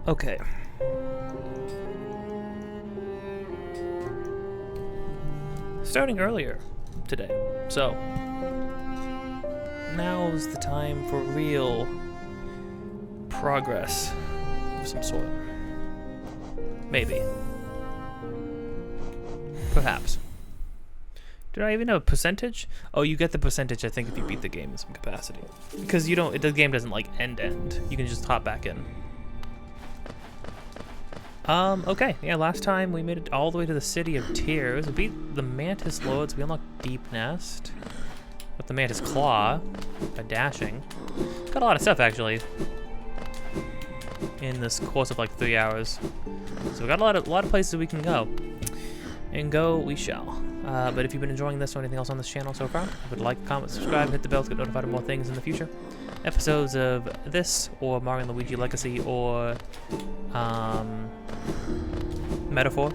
Okay. Starting earlier today. So, now's the time for real progress of some sort. Maybe. Perhaps. Did I even have a percentage? Oh, you get the percentage, I think, if you beat the game in some capacity. Because you don't, the game doesn't like end. You can just hop back in. Okay, yeah, last time we made it all the way to the City of Tears. We beat the Mantis Lords, we unlocked Deep Nest with the Mantis Claw by dashing. Got a lot of stuff, actually, in this course of like 3 hours. So we got a lot of places we can go. And go we shall. But if you've been enjoying this or anything else on this channel so far, I would like, comment, subscribe, hit the bell to get notified of more things in the future. Episodes of this, or Mario & Luigi Legacy, or Metaphor.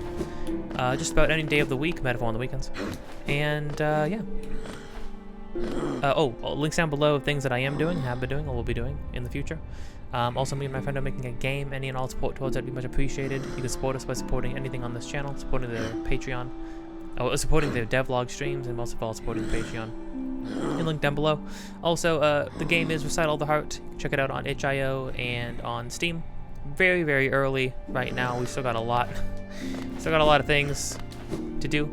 Just about any day of the week, Metaphor on the weekends. And, yeah. Links down below of things that I am doing, have been doing, or will be doing in the future. Also, me and my friend are making a game. Any and all support towards that would be much appreciated. You can support us by supporting anything on this channel, supporting the Patreon, supporting the devlog streams, and most of all, supporting the Patreon. Link down below. Also, the game is Recital of the Heart. Check it out on itch.io and on Steam. Very, very early right now. We still got a lot. Still got a lot of things to do.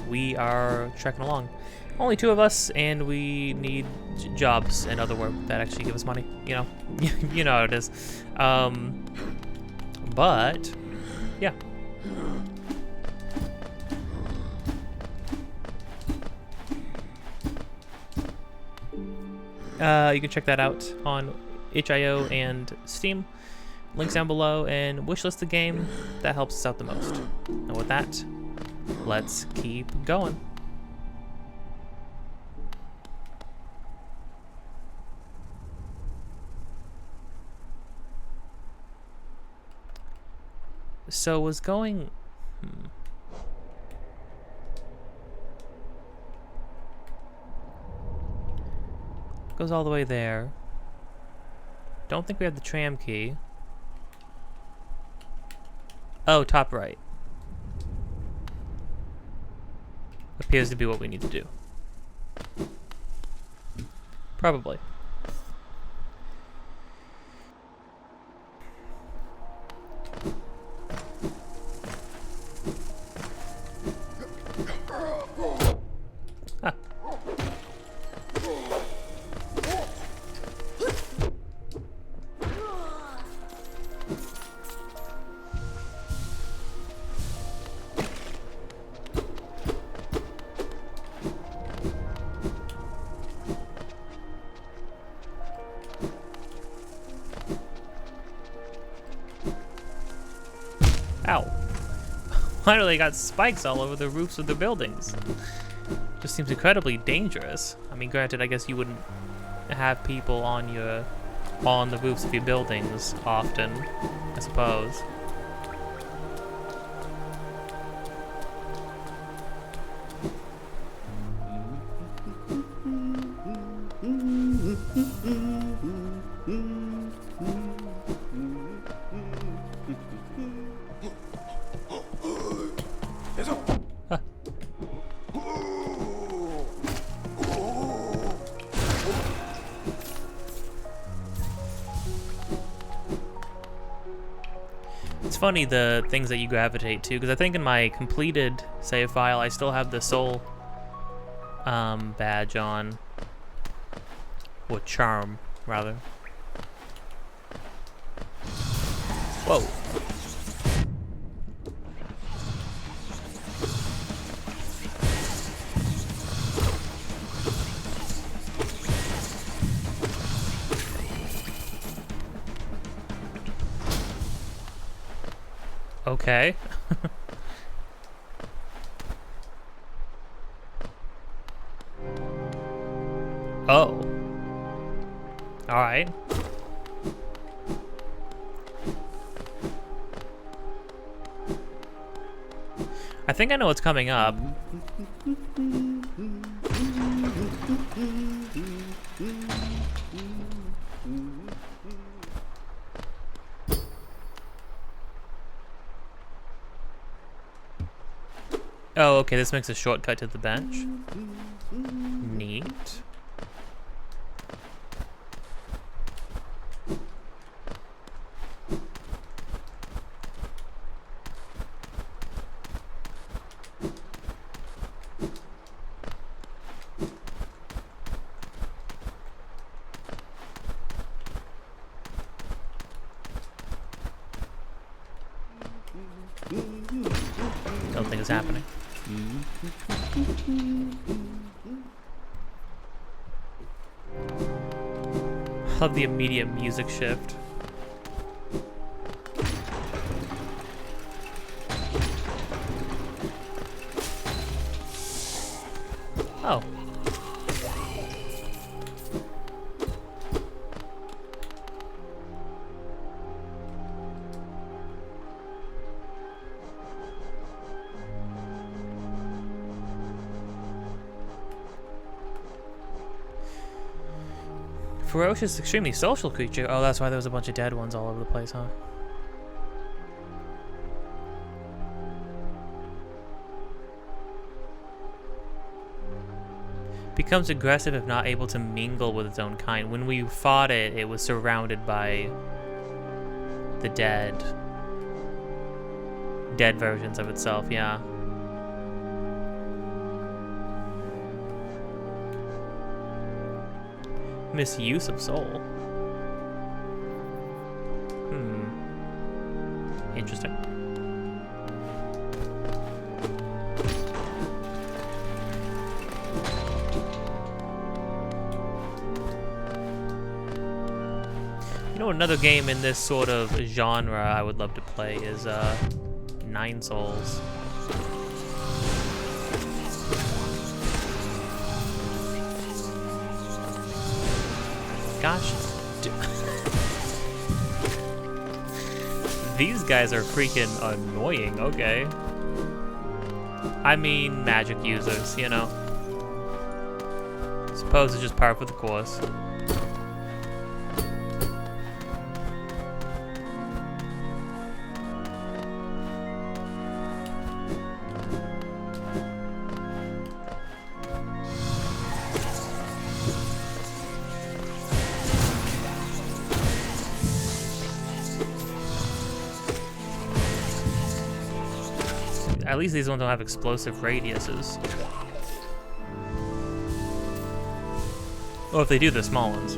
We are trekking along. Only 2 of us, and we need jobs and other work that actually give us money. You know, you know how it is. But yeah. You can check that out on itch.io and Steam. Links down below, and wishlist the game. That helps us out the most. And with that, let's keep going. So was going... Goes all the way there. Don't think we have the tram key. Oh, top right. Appears to be what we need to do. Probably. Ah. Ow. Why do they got spikes all over the roofs of the buildings? Just seems incredibly dangerous. I mean, granted, I guess you wouldn't have people on the roofs of your buildings often, I suppose. It's funny the things that you gravitate to, because I think in my completed save file I still have the soul badge on, or charm rather. Whoa. Okay. Oh. Alright. I think I know what's coming up. Oh, okay, this makes a shortcut to the bench. Neat. Don't think it's happening. Love the immediate music shift. Oh. Ferocious, extremely social creature. Oh, that's why there was a bunch of dead ones all over the place, huh? Becomes aggressive if not able to mingle with its own kind. When we fought it, it was surrounded by the dead versions of itself, yeah. Misuse of soul. Interesting. You know, another game in this sort of genre I would love to play is Nine Souls. Gosh. These guys are freaking annoying, okay. I mean, magic users, you know. Suppose it's just par for the course. At least these ones don't have explosive radiuses. Oh, if they do, they're small ones.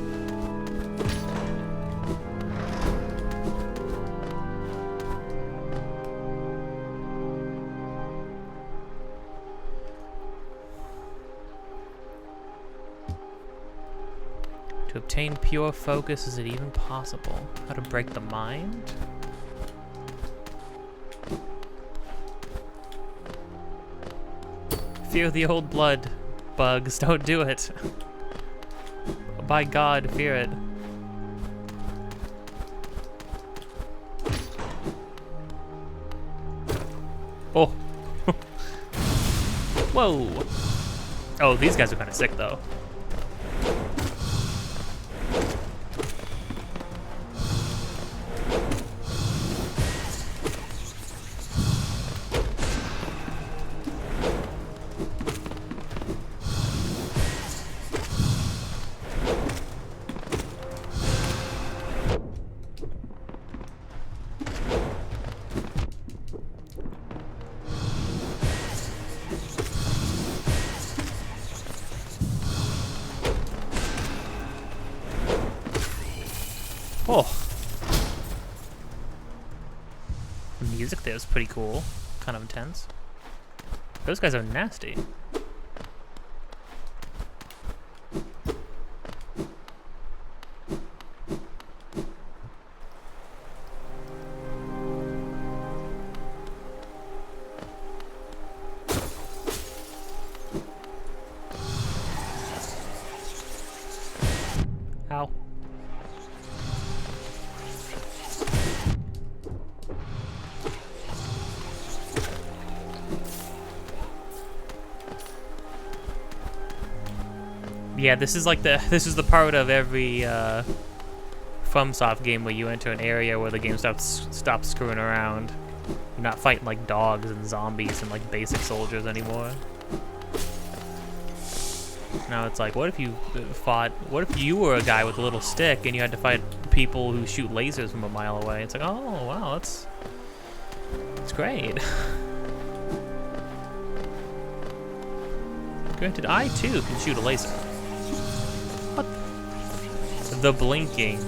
To obtain pure focus, is it even possible? How to break the mind? Fear the old blood, bugs. Don't do it. By God, fear it. Oh. Whoa. Oh, these guys are kind of sick, though. Oh. The music there is pretty cool. Kind of intense. Those guys are nasty. Ow. Yeah, this is the part of every FromSoft game where you enter an area where the game stops screwing around. You're not fighting like dogs and zombies and like basic soldiers anymore. Now it's like, what if you were a guy with a little stick and you had to fight people who shoot lasers from a mile away? It's like, oh wow, it's great. Granted, I too can shoot a laser. What? The blinking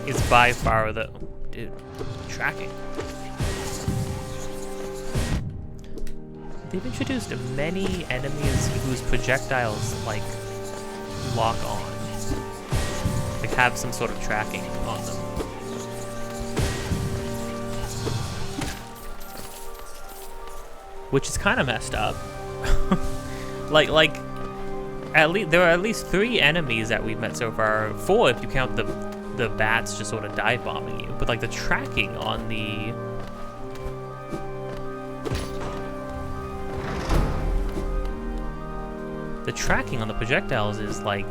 is by far the... Dude, tracking. They've introduced many enemies whose projectiles, like, lock on. Like, have some sort of tracking on them. Which is kind of messed up. like, at least there are at least 3 enemies that we've met so far. 4 if you count the bats just sort of dive bombing you. But like the tracking on the projectiles is like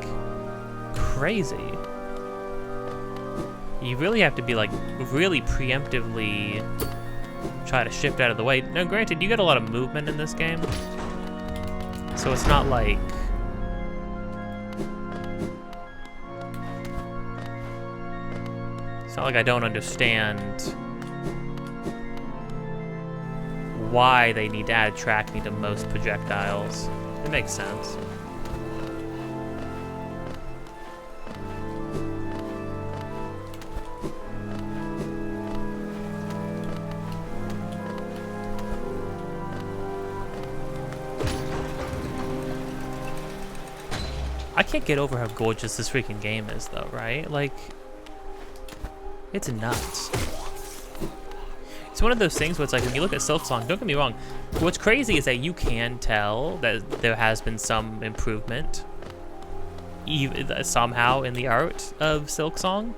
crazy. You really have to be like really preemptively try to shift out of the way. Now granted, you get a lot of movement in this game, so it's not like I don't understand why they need to add tracking to most projectiles. It makes sense. I can't get over how gorgeous this freaking game is though, right? Like, it's nuts. It's one of those things where it's like, when you look at Silksong, don't get me wrong, what's crazy is that you can tell that there has been some improvement somehow in the art of Silksong.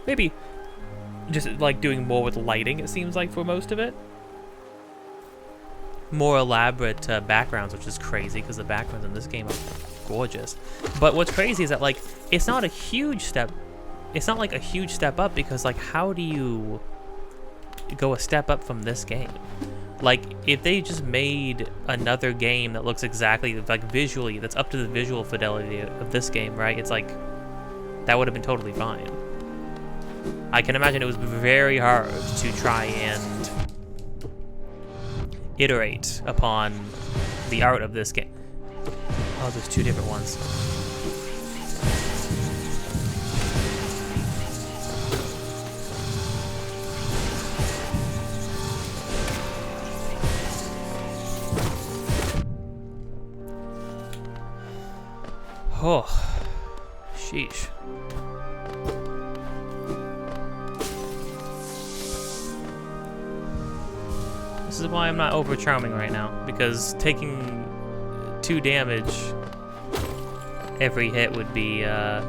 Maybe just like doing more with lighting, it seems like, for most of it. More elaborate backgrounds, which is crazy because the backgrounds in this game are gorgeous. But what's crazy is that, like, it's not a huge step. It's not like a huge step up, because like, how do you go a step up from this game? Like, if they just made another game that looks exactly like visually, that's up to the visual fidelity of this game, right? It's like, that would have been totally fine. I can imagine it was very hard to try and iterate upon the art of this game. Oh, there's 2 different ones. Oh, sheesh. This is why I'm not over charming right now, because taking 2 damage every hit would be, oh,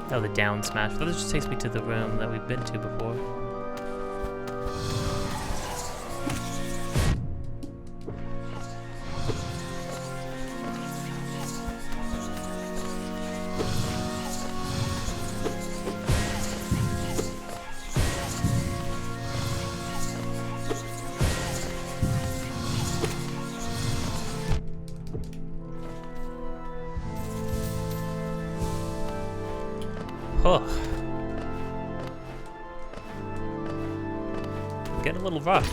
the down smash. That just takes me to the room that we've been to before. Oh. Getting a little rough.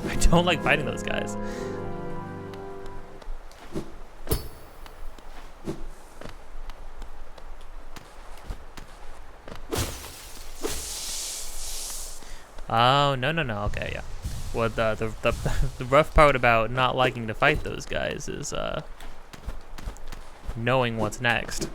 I don't like fighting those guys. Oh, no, okay, yeah. Well, the rough part about not liking to fight those guys is, knowing what's next.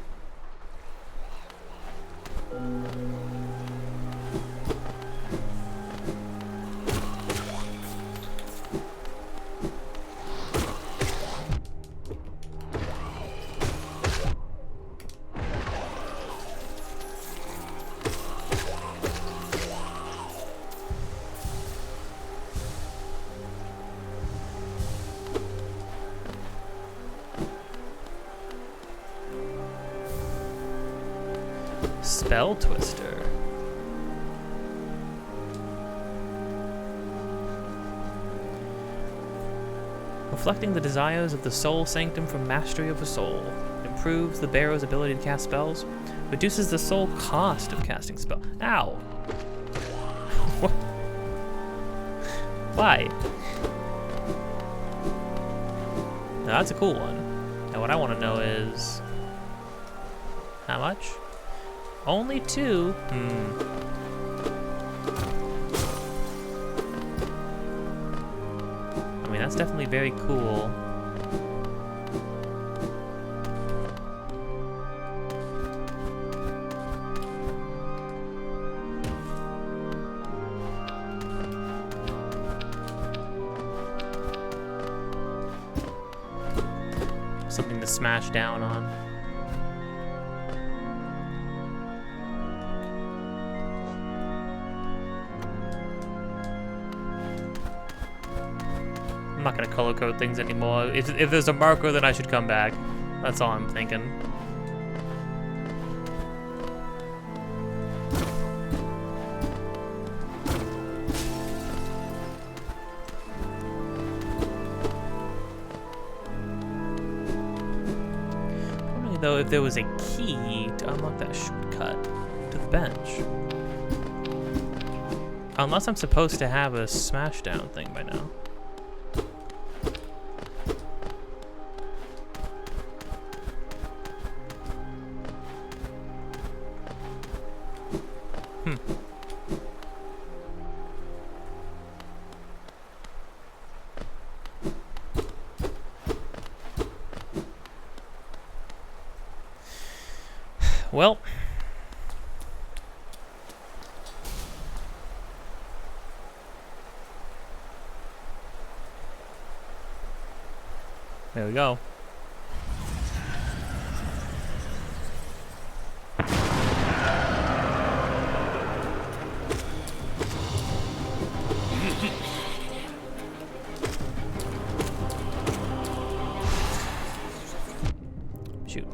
Spell Twister. Reflecting the desires of the soul sanctum from mastery of the soul. Improves the bearer's ability to cast spells. Reduces the soul cost of casting spell. Ow! Why? Now that's a cool one. Now what I want to know is... how much? Only 2? I mean, that's definitely very cool. Something to smash down on. I'm not gonna color code things anymore. If there's a marker, then I should come back. That's all I'm thinking. Only though, if there was a key to unlock that shortcut to the bench. Unless I'm supposed to have a smashdown thing by now. Well, there we go. Shoot.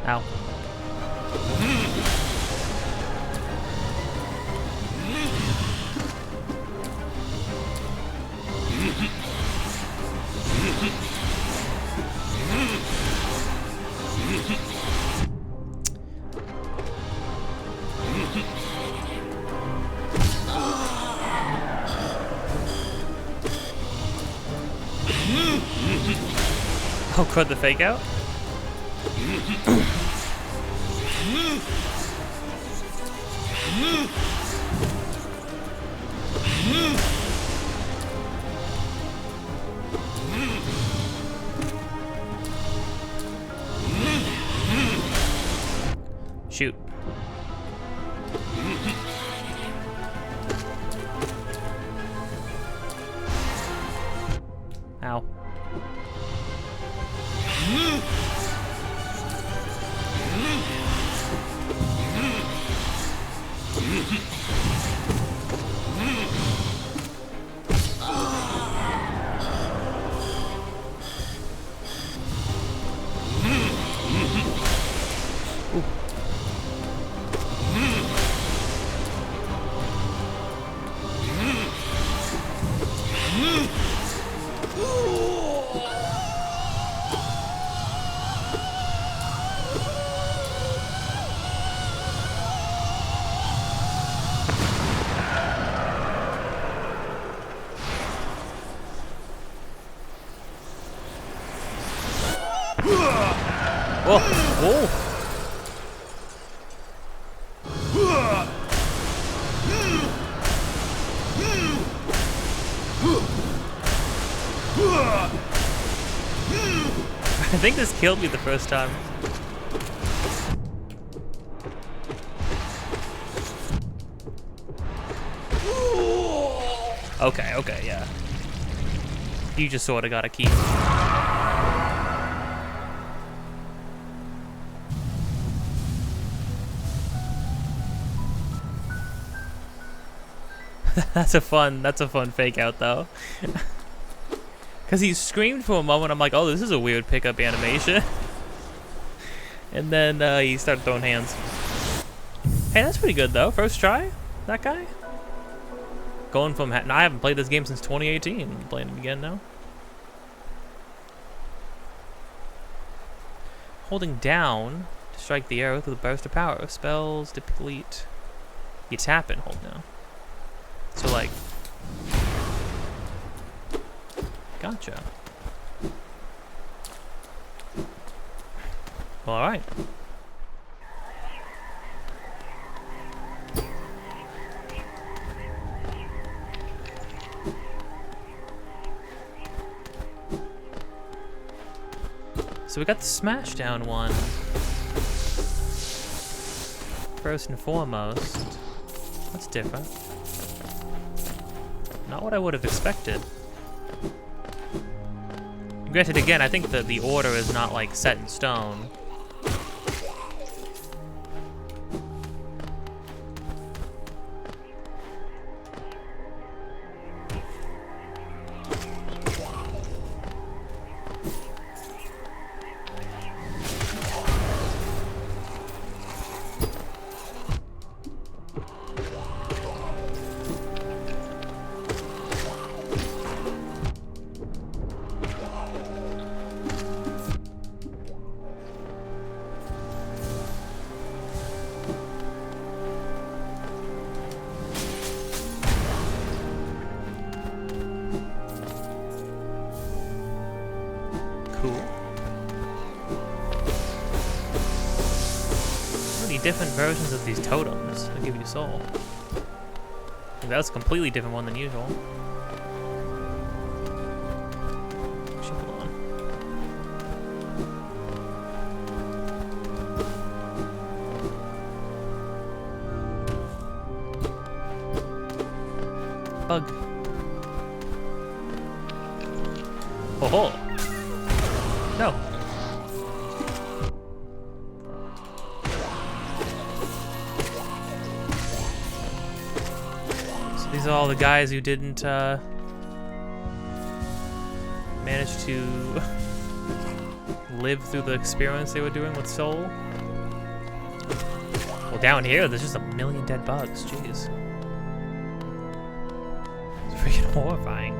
Ow. Oh, could the fake out? Shoot. Ow. Oh, oh. I think this killed me the first time. Okay, okay, yeah. You just sort of gotta keep. That's a fun fake out though. Cause he screamed for a moment, I'm like, oh, this is a weird pickup animation. And then he started throwing hands. Hey, that's pretty good though. First try, that guy. Going from, I haven't played this game since 2018. I'm playing it again now. Holding down to strike the arrow with a burst of power. Spells deplete. You tap and hold down. So like, gotcha. Well, all right. So we got the Smashdown one. First and foremost. That's different. Not what I would have expected. Granted, again, I think that the order is not like set in stone. Different versions of these totems that give you soul. That was a completely different one than usual. Hold on. Bug. Oh ho! No. These are all the guys who didn't manage to live through the experience they were doing with Soul. Well, down here, there's just a million dead bugs. Jeez. It's freaking horrifying.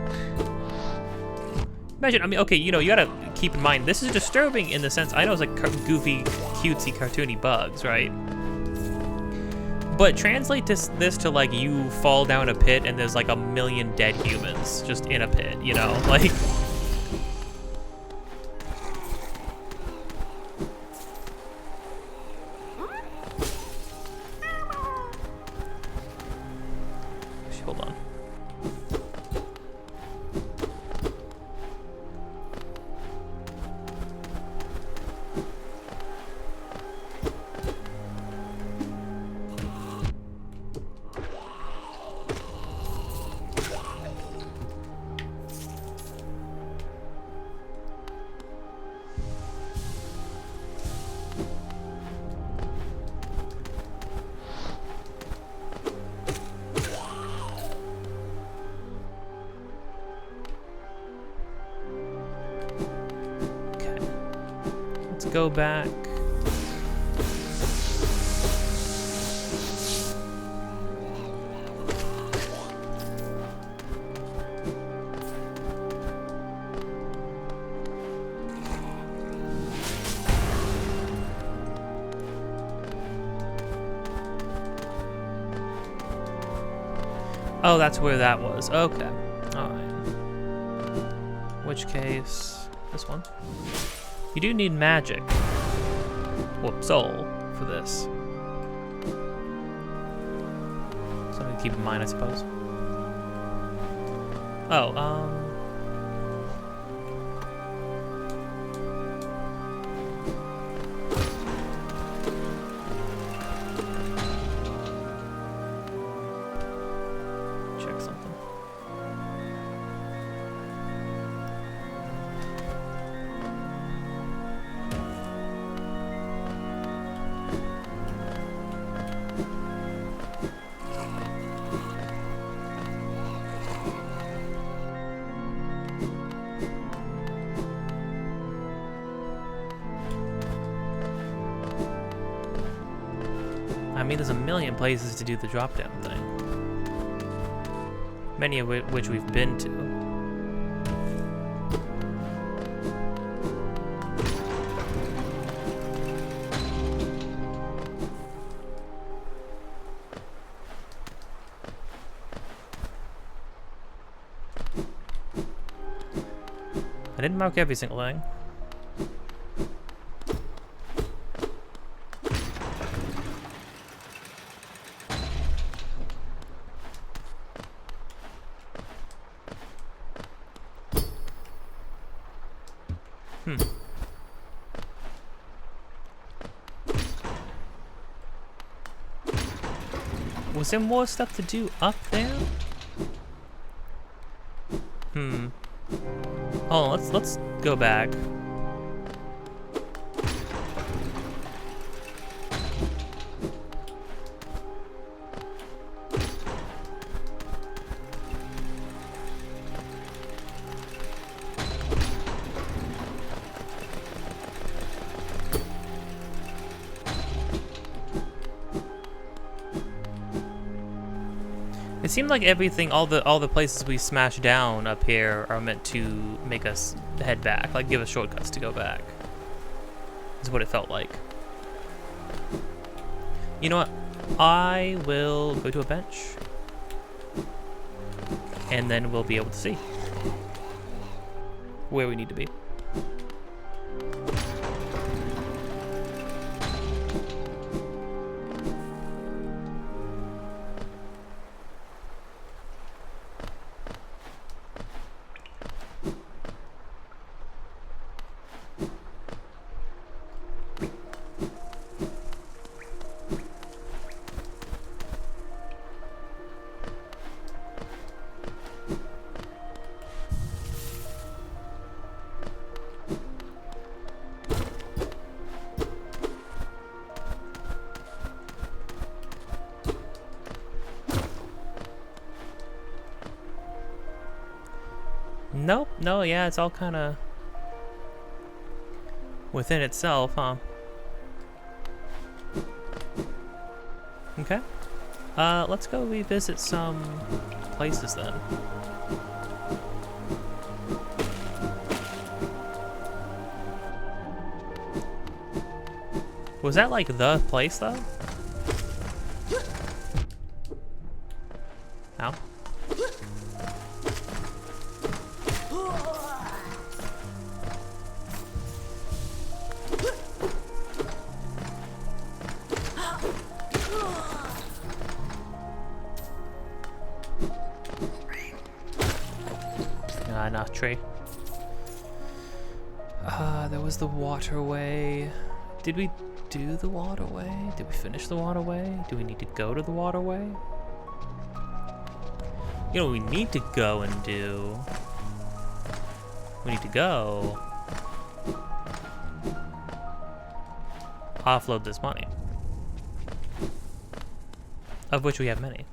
Imagine, I mean, okay, you know, you gotta keep in mind, this is disturbing in the sense, I know it's like goofy, cutesy, cartoony bugs, right? But translate this to like you fall down a pit and there's like a million dead humans just in a pit, you know? Like... Hold on. Go back. Oh, that's where that was. Okay. All right. Which case, this one. You do need magic, or soul, for this. Something to keep in mind, I suppose. Oh, mean, there's a million places to do the drop-down thing. Many of which we've been to. I didn't mark every single thing. Was there more stuff to do up there? Oh, let's go back. It seemed like everything, all the places we smashed down up here are meant to make us head back, like give us shortcuts to go back. Is what it felt like. You know what? I will go to a bench, and then we'll be able to see where we need to be. Nope, no, yeah, it's all kind of within itself, huh? Okay. Let's go revisit some places then. Was that like the place though? Ow. Enough tree. There was the waterway. Did we do the waterway? Did we finish the waterway? Do we need to go to the waterway? You know what we need to go and do? We need to go offload this money, of which we have many.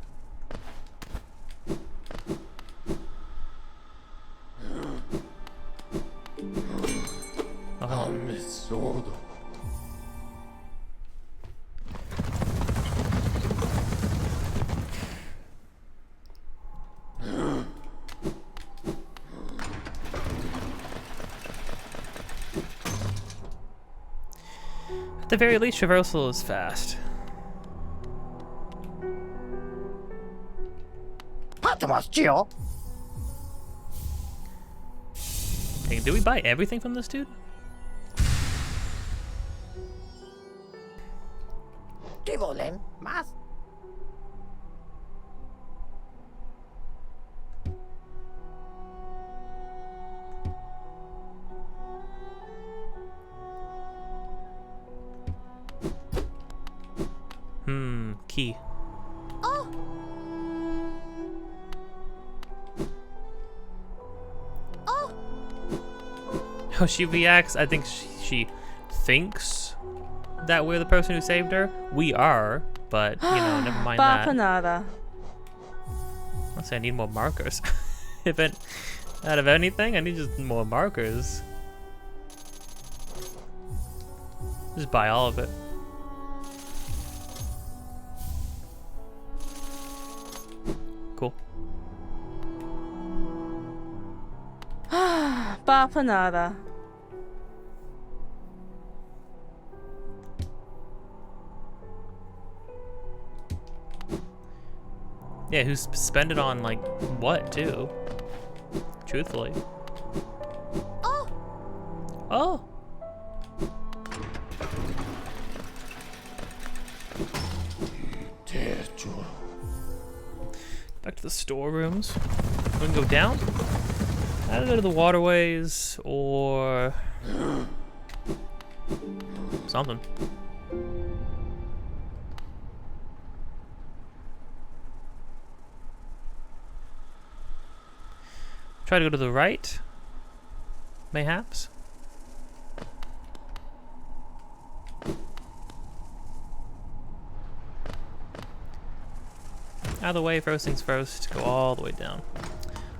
At the very least, traversal is fast. Hey, did we buy everything from this dude? Key. Oh, she reacts. I think she thinks that we're the person who saved her. We are, but you know, never mind that. Let's say I need more markers. If it, out of anything, I need just more markers. Just buy all of it. Va for nada. Yeah, who's spend it on like what too? Truthfully. Oh. Oh. Back to the storerooms. We can go down. Either go to the waterways or something. Try to go to the right, mayhaps. Either way, first things first, go all the way down.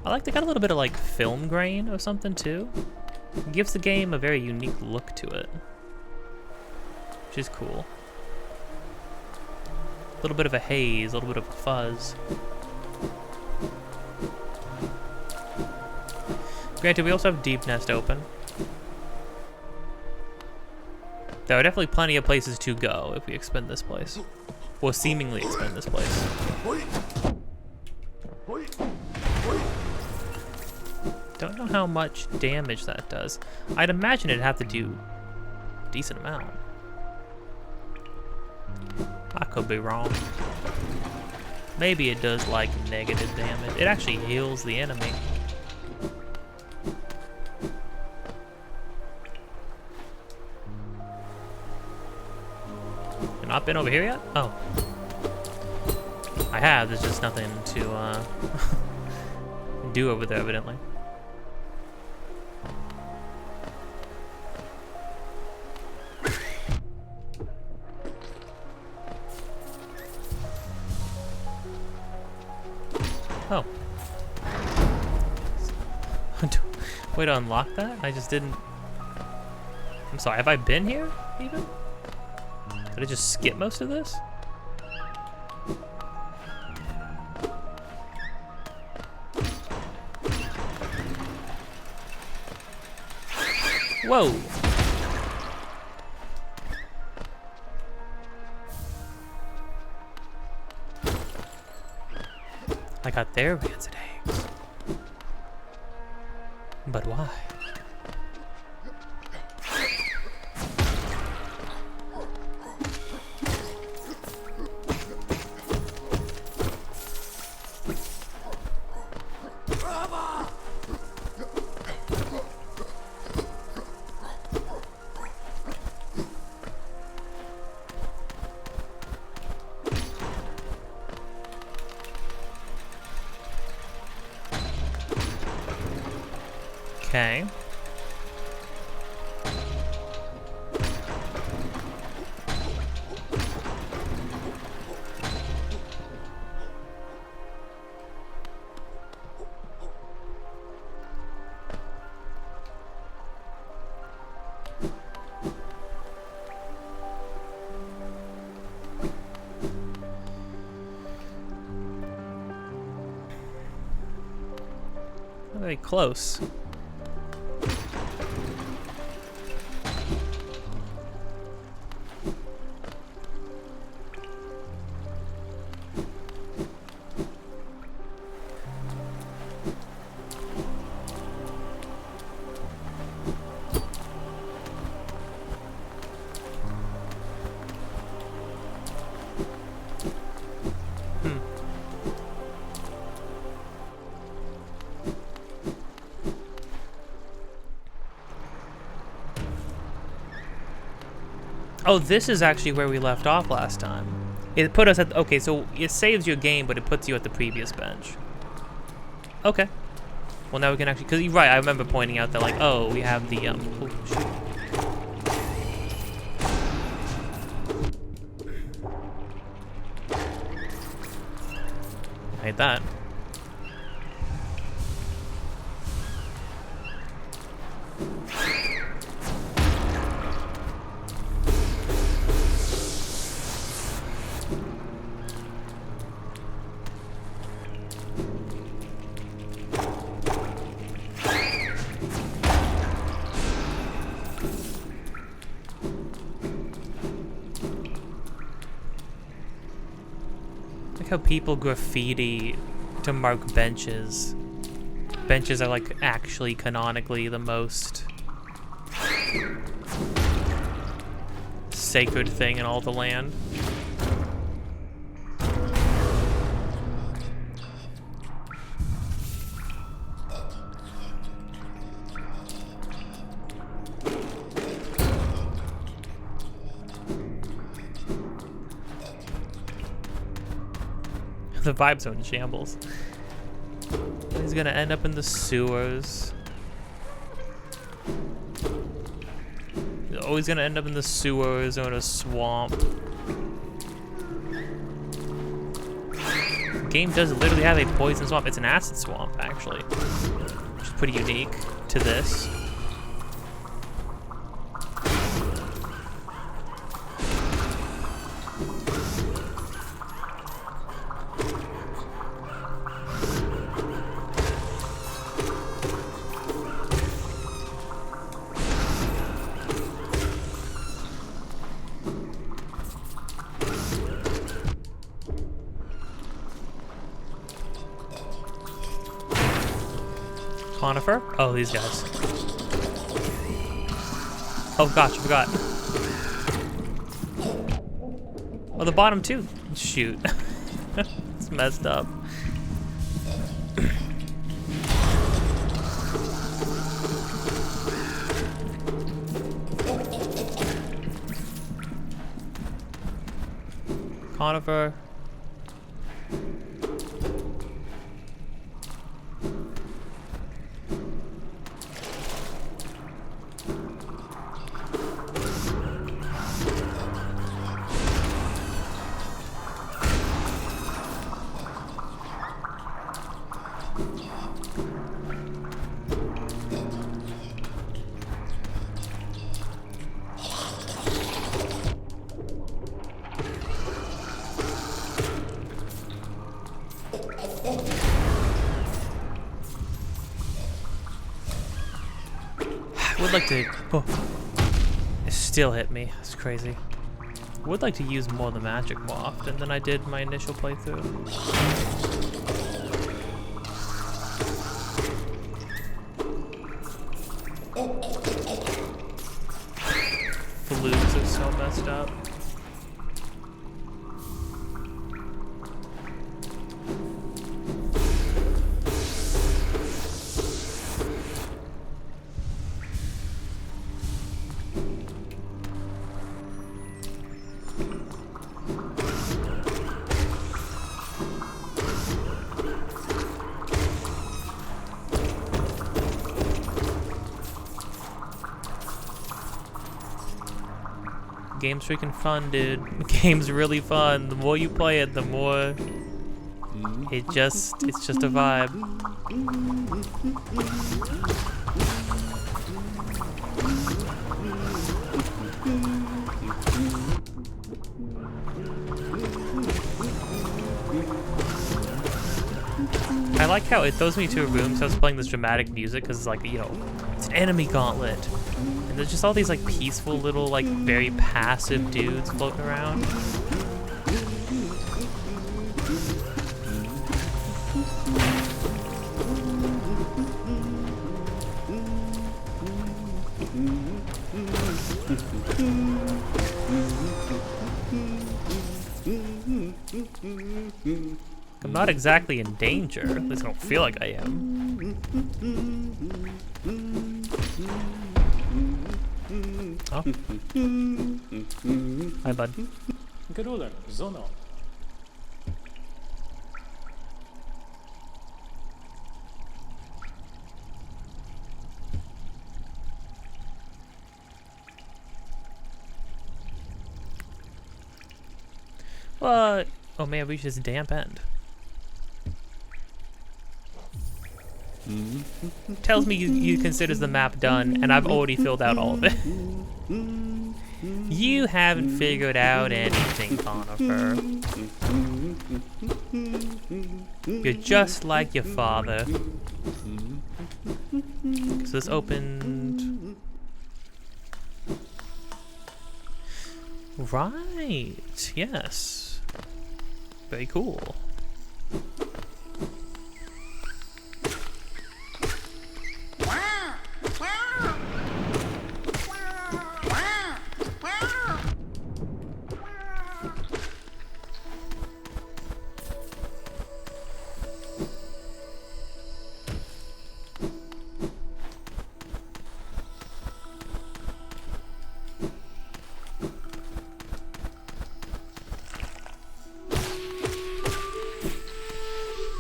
I like they got a little bit of like film grain or something too. It gives the game a very unique look to it, which is cool. A little bit of a haze, a little bit of a fuzz. Granted, we also have Deep Nest open. There are definitely plenty of places to go if we expend this place. Or seemingly expend this place. Don't know how much damage that does. I'd imagine it'd have to do a decent amount. I could be wrong. Maybe it does like negative damage. It actually heals the enemy. You've not been over here yet? Oh. I have, there's just nothing to do over there evidently. Oh. Way to unlock that? I just didn't... I'm sorry, have I been here, even? Did I just skip most of this? Whoa! I got their rancid eggs. But why? Okay. Not very close. Oh, this is actually where we left off last time. It put us at... Okay, so it saves your game, but it puts you at the previous bench. Okay. Well, now we can actually... Because you're right, I remember pointing out that, like, oh, we have the... Oh, shoot. Made that. how people graffiti to mark benches. Benches are like actually canonically the most sacred thing in all the land. The vibes are in shambles. He's gonna end up in the sewers. He's always gonna end up in the sewers or in a swamp. The game does literally have a poison swamp. It's an acid swamp, actually, which is pretty unique to this. Conifer? Oh, these guys. Oh gosh, I forgot. Oh, the bottom too. Shoot. It's messed up. Conifer. Would like to. Oh, it still hit me. It's crazy. Would like to use more of the magic more often than I did my initial playthrough. Flutes are so messed up. Game's freaking fun, dude. The game's really fun. The more you play it, the more it's just a vibe. I like how it throws me to a room, so I was playing this dramatic music because it's like, you know, it's an enemy gauntlet. And there's just all these like peaceful little like very passive dudes floating around. I'm not exactly in danger, at least I don't feel like I am. Oh. Hi, bud. Gruler, Zono. What? Oh man, we just damp end. Tells me you considers the map done, and I've already filled out all of it. You haven't figured out anything, Conifer. You're just like your father. So this opened. Right, yes. Very cool.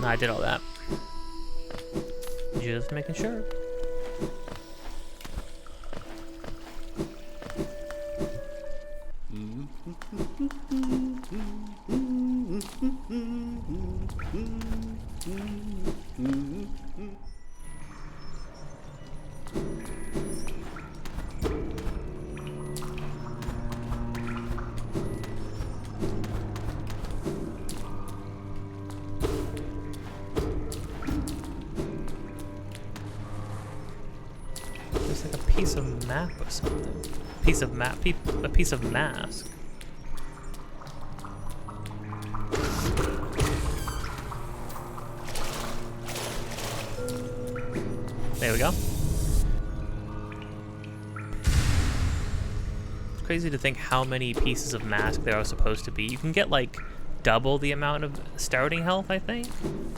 No, I did all that. Just making sure. There's like a piece of map or something. Piece of map, a piece of mask. There we go. It's crazy to think how many pieces of mask there are supposed to be. You can get like double the amount of starting health, I think,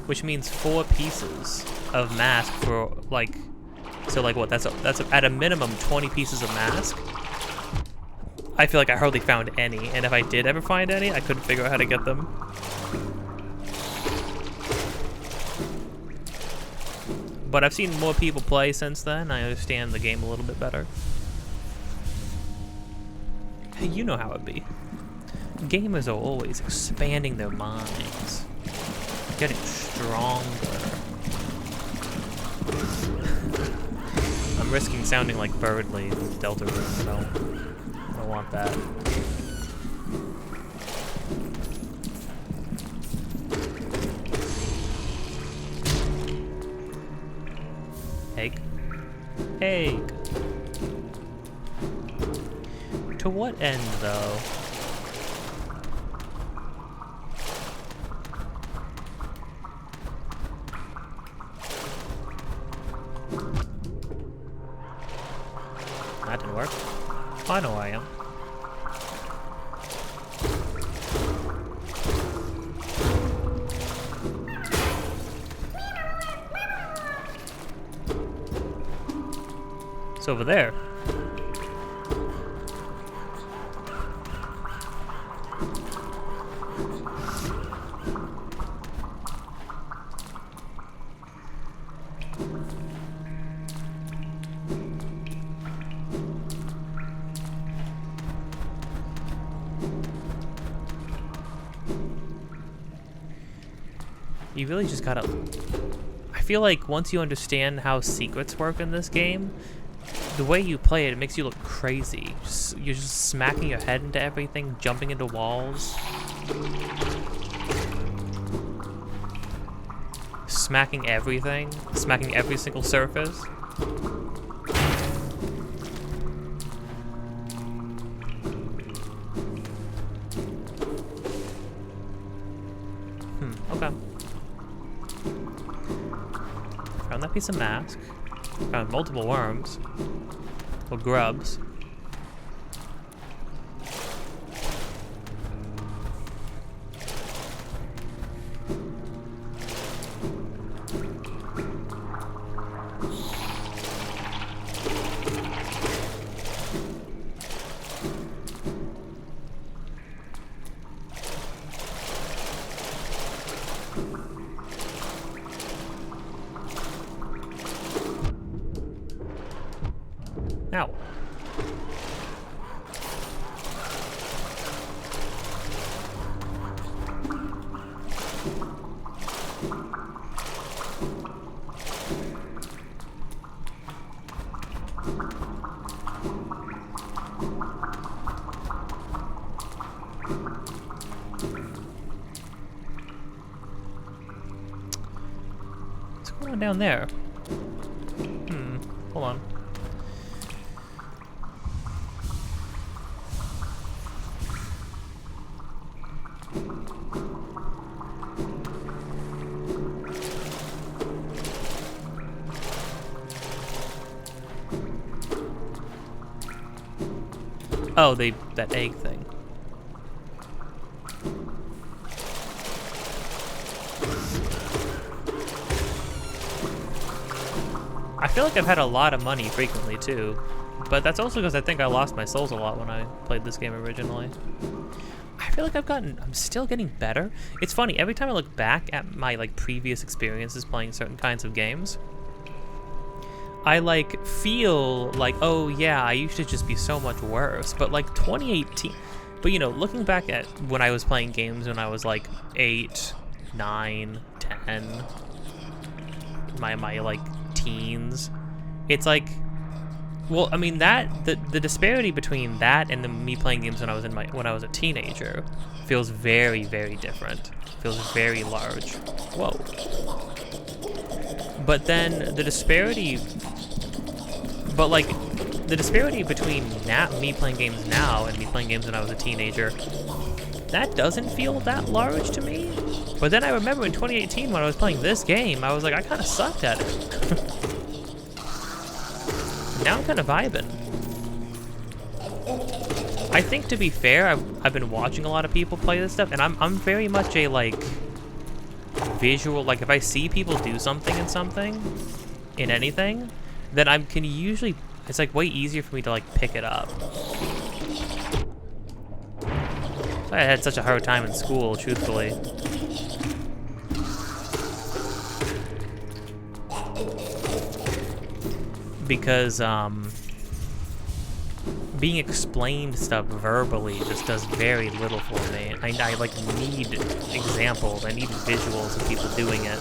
which means 4 pieces of mask for like, so like what? That's at a minimum 20 pieces of mask. I feel like I hardly found any, and if I did ever find any, I couldn't figure out how to get them. But I've seen more people play since then. I understand the game a little bit better. Hey, you know how it be. Gamers are always expanding their minds, getting stronger. I'm risking sounding like Birdly in Delta Room. I don't want that. Egg. Egg. To what end, though? That didn't work. I know I am. It's over there. You really just gotta... I feel like once you understand how secrets work in this game, the way you play it, it makes you look crazy. You're just smacking your head into everything, jumping into walls. Smacking everything. Smacking every single surface. Okay. Found that piece of mask. Found multiple worms. Or grubs. Ow. What's going on down there? Hold on. Oh, that egg thing. I feel like I've had a lot of money frequently too, but that's also because I think I lost my souls a lot when I played this game originally. I feel like I'm still getting better. It's funny, every time I look back at my like previous experiences playing certain kinds of games, I like feel like, oh yeah, I used to just be so much worse. But like 2018, but you know, looking back at when I was playing games when I was like 8, 9, 10, my like teens, it's like, well, I mean that the disparity between that and me playing games when I was a teenager feels very, very different. Feels very large. Whoa. But then the disparity between me playing games now and me playing games when I was a teenager, that doesn't feel that large to me. But then I remember in 2018 when I was playing this game, I was like, I kind of sucked at it. Now I'm kind of vibing. I think, to be fair, I've been watching a lot of people play this stuff, and I'm very much a like visual, like if I see people do something in anything, then I can usually, it's like way easier for me to like pick it up. I had such a hard time in school, truthfully. Because being explained stuff verbally just does very little for me. I like need examples, I need visuals of people doing it.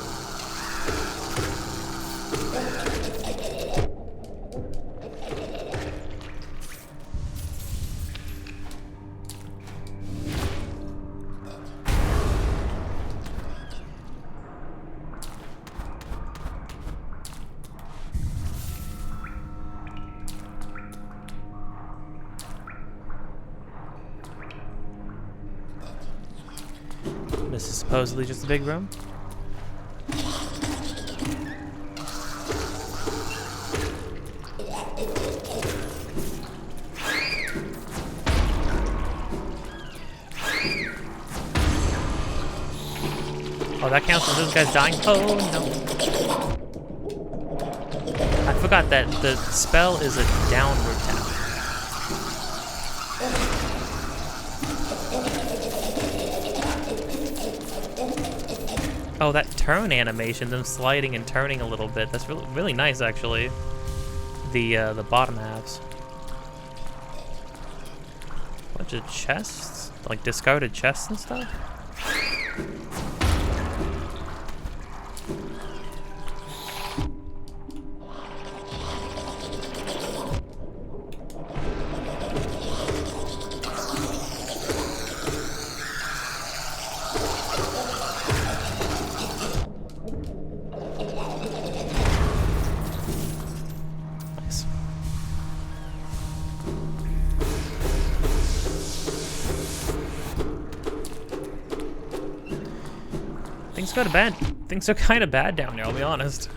This is supposedly just a big room. Oh, that counts as this guy's dying? Oh, no. I forgot that the spell is a downward tap. Oh, that turn animation, them sliding and turning a little bit. That's really, really nice, actually. The bottom halves. Bunch of chests, like discarded chests and stuff. Things are kind of bad down here, I'll be honest.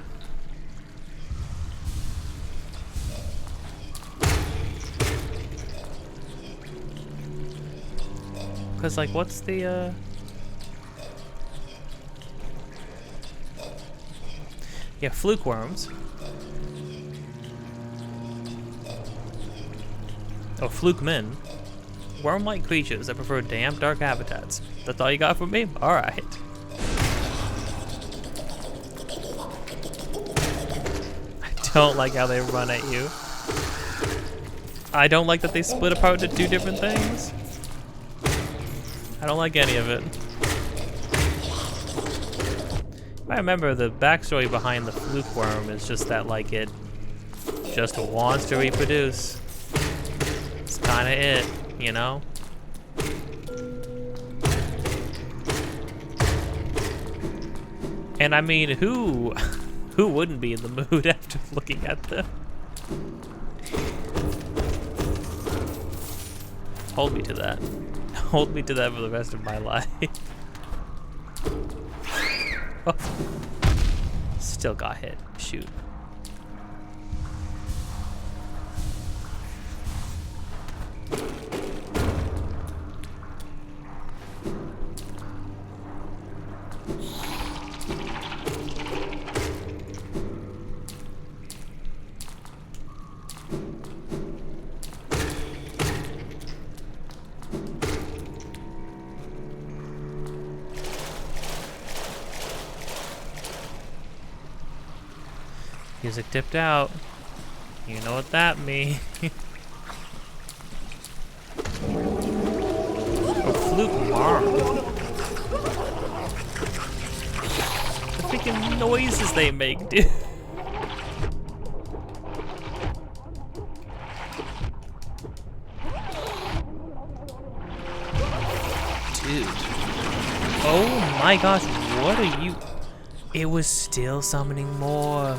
Cause like, what's the yeah, fluke worms. Oh, fluke men. Worm-like creatures that prefer damp, dark habitats. That's all you got from me? Alright. Don't like how they run at you. I don't like that they split apart to do different things. I don't like any of it. I remember the backstory behind the fluke worm is just that like it just wants to reproduce. It's kind of it, you know? And I mean, who wouldn't be in the mood after looking at them? Hold me to that. Hold me to that for the rest of my life. Oh. Still got hit. Shoot. Music dipped out. You know what that means. A fluke mark. The freaking noises they make, dude. Dude. Oh my gosh, what are you? It was still summoning more.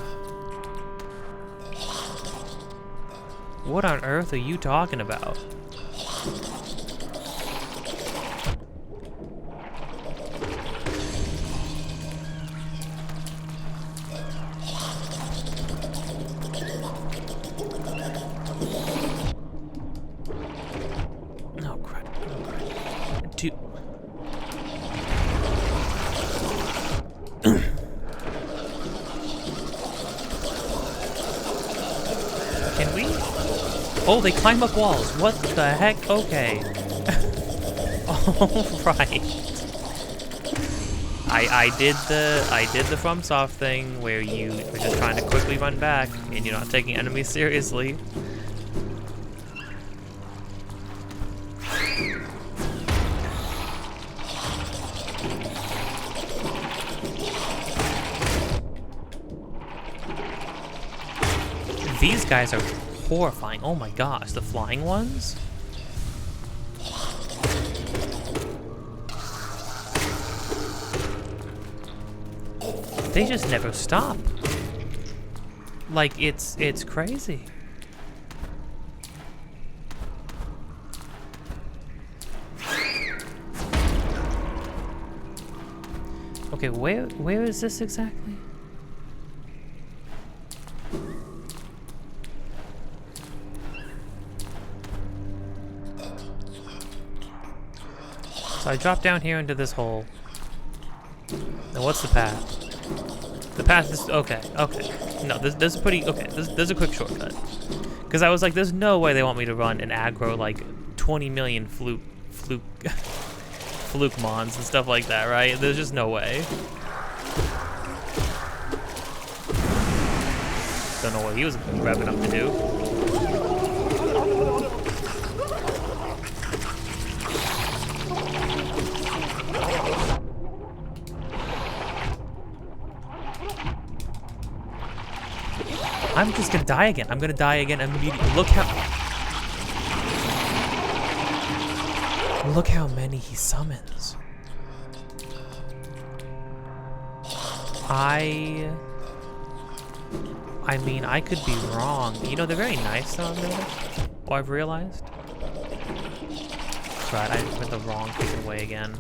What on earth are you talking about? Oh crap. Dude. Can we? Oh, they climb up walls. What the heck? Okay. Alright. I did the FromSoft thing where you are just trying to quickly run back and you're not taking enemies seriously. These guys are horrifying. Oh my gosh, the flying ones? They just never stop. Like, it's crazy. Okay, where is this exactly? So I drop down here into this hole. Now what's the path? The path is, okay. No, there's a pretty, okay, there's a quick shortcut. Because I was like, there's no way they want me to run and aggro like 20 million fluke mons and stuff like that, right? There's just no way. Don't know what he was revving up to do. I'm just gonna die again. I'm gonna die again immediately. Look how many he summons. I mean, I could be wrong. You know, they're very nice though, oh, I've realized. Right, I went the wrong freaking way again.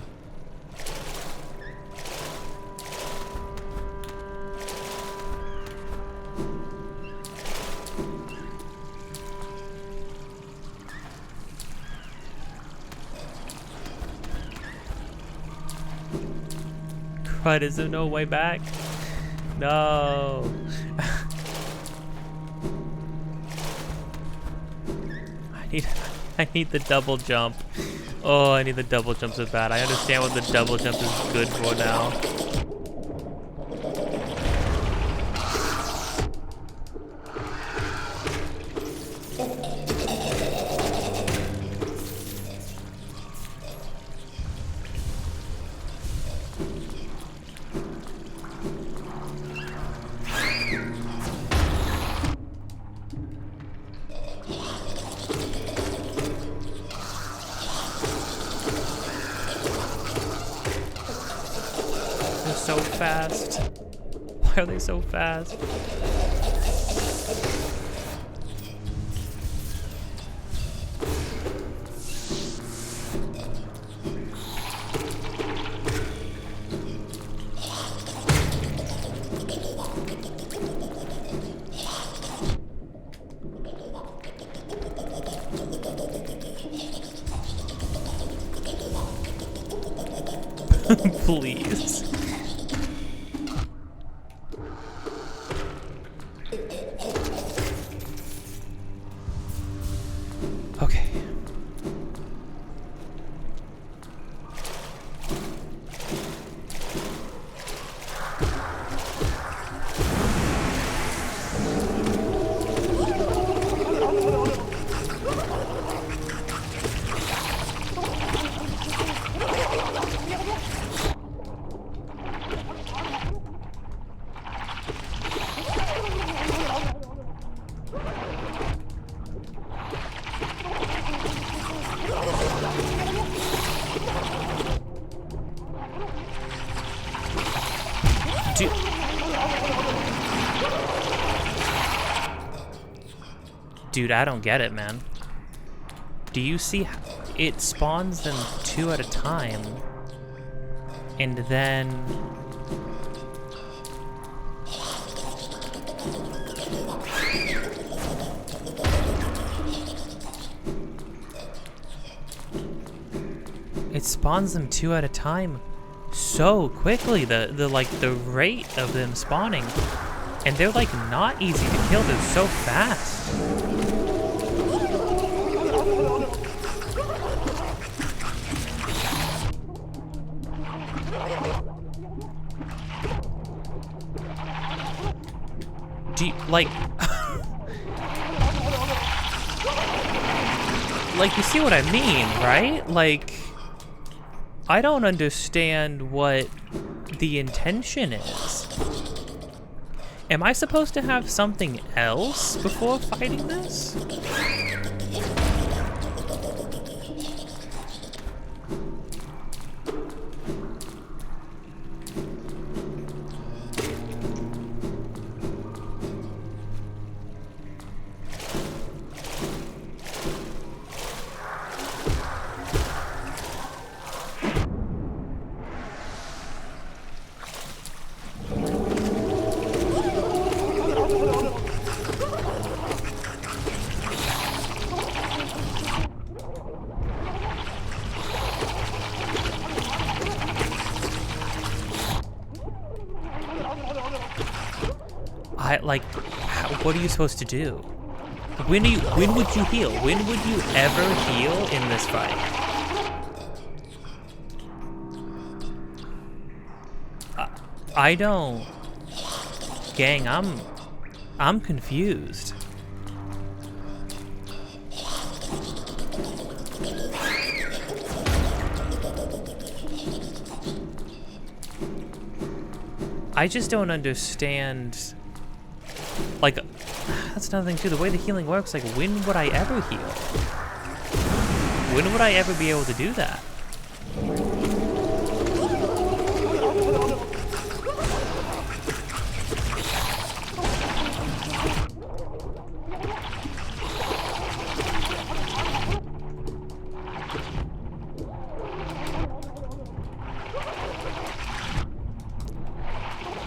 But is there no way back? No. I need the double jump. Oh, I need the double jump so bad. I understand what the double jump is good for now. So fast. Why are they so fast? Please. Okay. Dude, I don't get it, man. Do you see how it spawns them 2 at a time? And then... it spawns them 2 at a time so quickly. The rate of them spawning, and they're like not easy to kill. They're so fast. Do you, like like you see what I mean, right? Like, I don't understand what the intention is. Am I supposed to have something else before fighting this? What are you supposed to do? When would you heal? When would you ever heal in this fight? I don't... Gang, I'm confused. I just don't understand. Like, that's another thing too, the way the healing works, like, when would I ever heal? When would I ever be able to do that?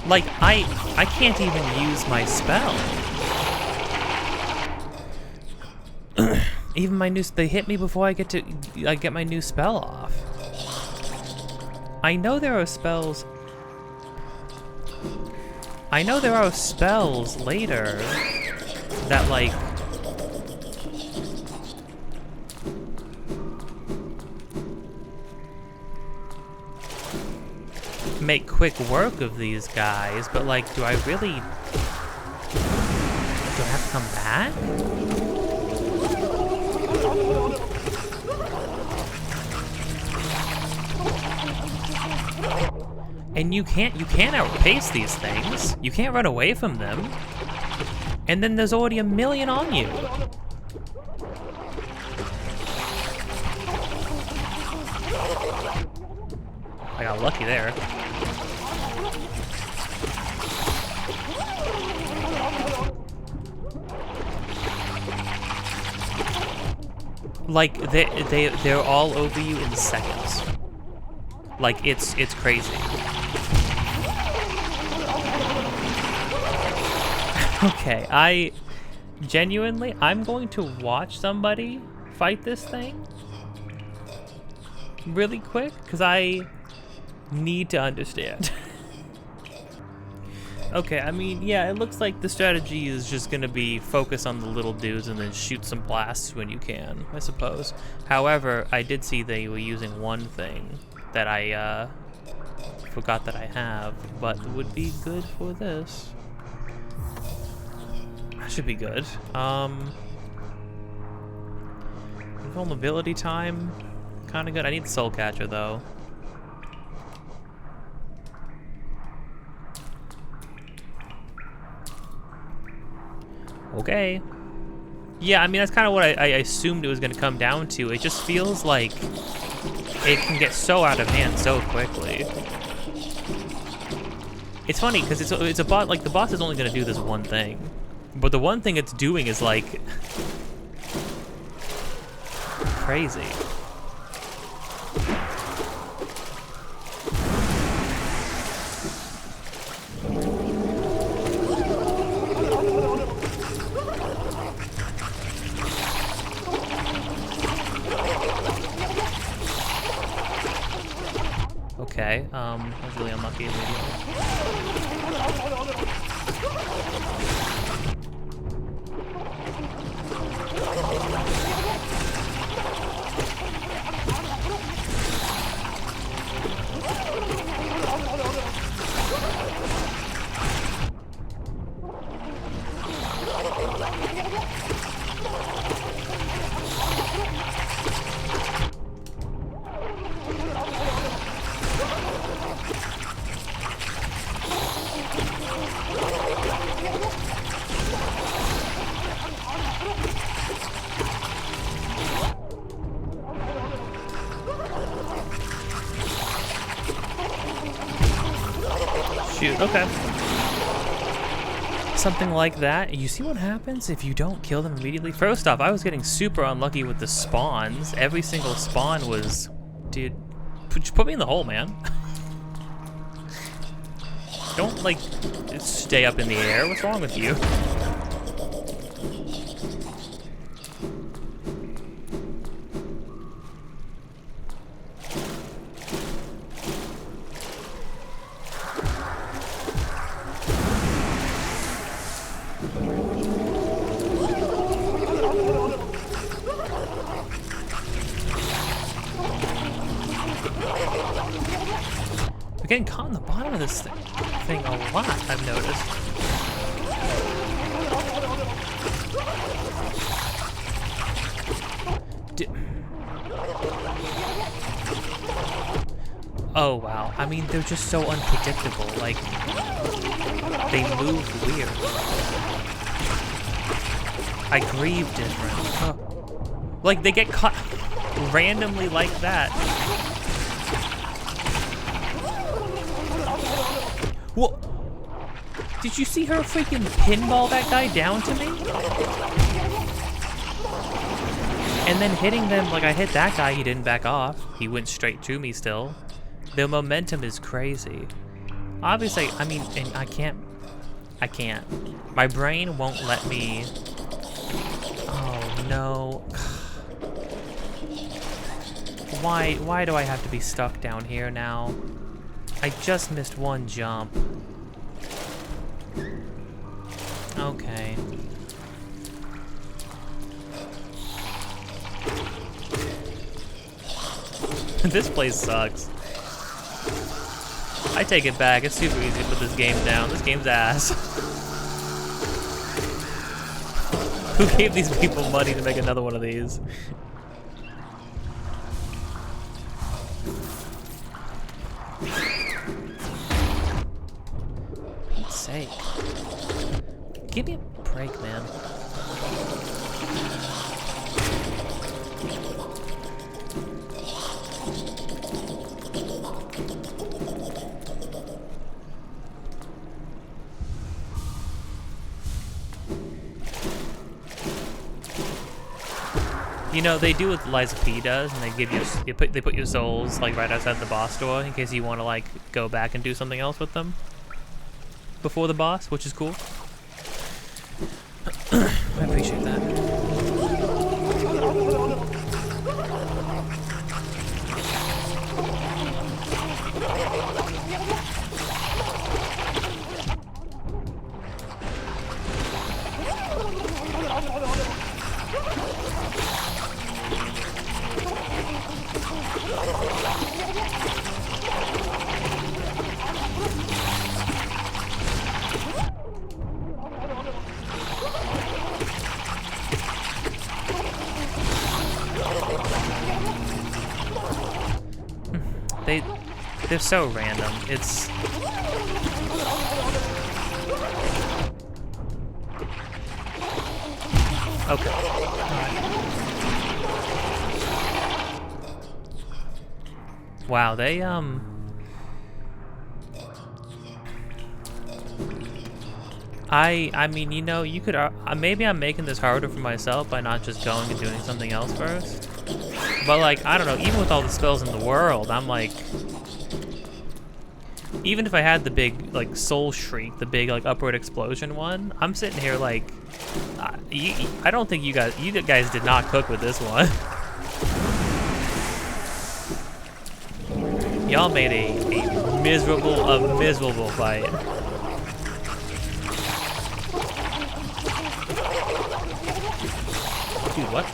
Like, I can't even use my spell. Even my new, they hit me before I get my new spell off. I know there are spells. I know there are spells later that, like, make quick work of these guys, but, like, do I really... Do I have to come back? And you can't outpace these things. You can't run away from them. And then there's already a million on you. I got lucky there. Like, they're all over you in seconds. Like, it's crazy. Okay, I'm going to watch somebody fight this thing really quick, because I need to understand. Okay, I mean, yeah, it looks like the strategy is just gonna be focus on the little dudes and then shoot some blasts when you can, I suppose. However, I did see they were using one thing that I forgot that I have, but would be good for this. That should be good. Vulnerability time, kinda good. I need the soul catcher though. Okay. Yeah, I mean, that's kind of what I assumed it was going to come down to. It just feels like it can get so out of hand so quickly. It's funny, because it's a bot, like, the boss is only going to do this one thing. But the one thing it's doing is like crazy. Okay, I was really unlucky immediately. Shoot, okay. Something like that. You see what happens if you don't kill them immediately? First off, I was getting super unlucky with the spawns. Every single spawn was... Dude, put me in the hole, man. Don't, like, stay up in the air. What's wrong with you? We're getting caught in the bottom of this thing a lot, I've noticed. Oh wow, I mean they're just so unpredictable, like they move weird. I grieve different. Huh. Like they get caught randomly like that. Whoa! Did you see her freaking pinball that guy down to me? And then hitting them, like I hit that guy, he didn't back off. He went straight to me still. The momentum is crazy. Obviously, I mean, and I can't. My brain won't let me. Oh no. Why do I have to be stuck down here now? I just missed one jump. Okay. This place sucks. I take it back. It's super easy to put this game down. This game's ass. Who gave these people money to make another one of these? For Pete's sake. Give me a break, man. You know, they do what Liza P does, and they give you, they put your souls like right outside the boss door in case you want to like go back and do something else with them before the boss, which is cool. I appreciate that. They're so random. It's... Okay. Wow, they, I mean, you know, you could maybe I'm making this harder for myself by not just going and doing something else first. But like, I don't know, even with all the spells in the world, I'm like, even if I had the big like soul shriek, the big like upward explosion one, I'm sitting here like, I don't think you guys did not cook with this one. Y'all made a miserable fight. Dude, what?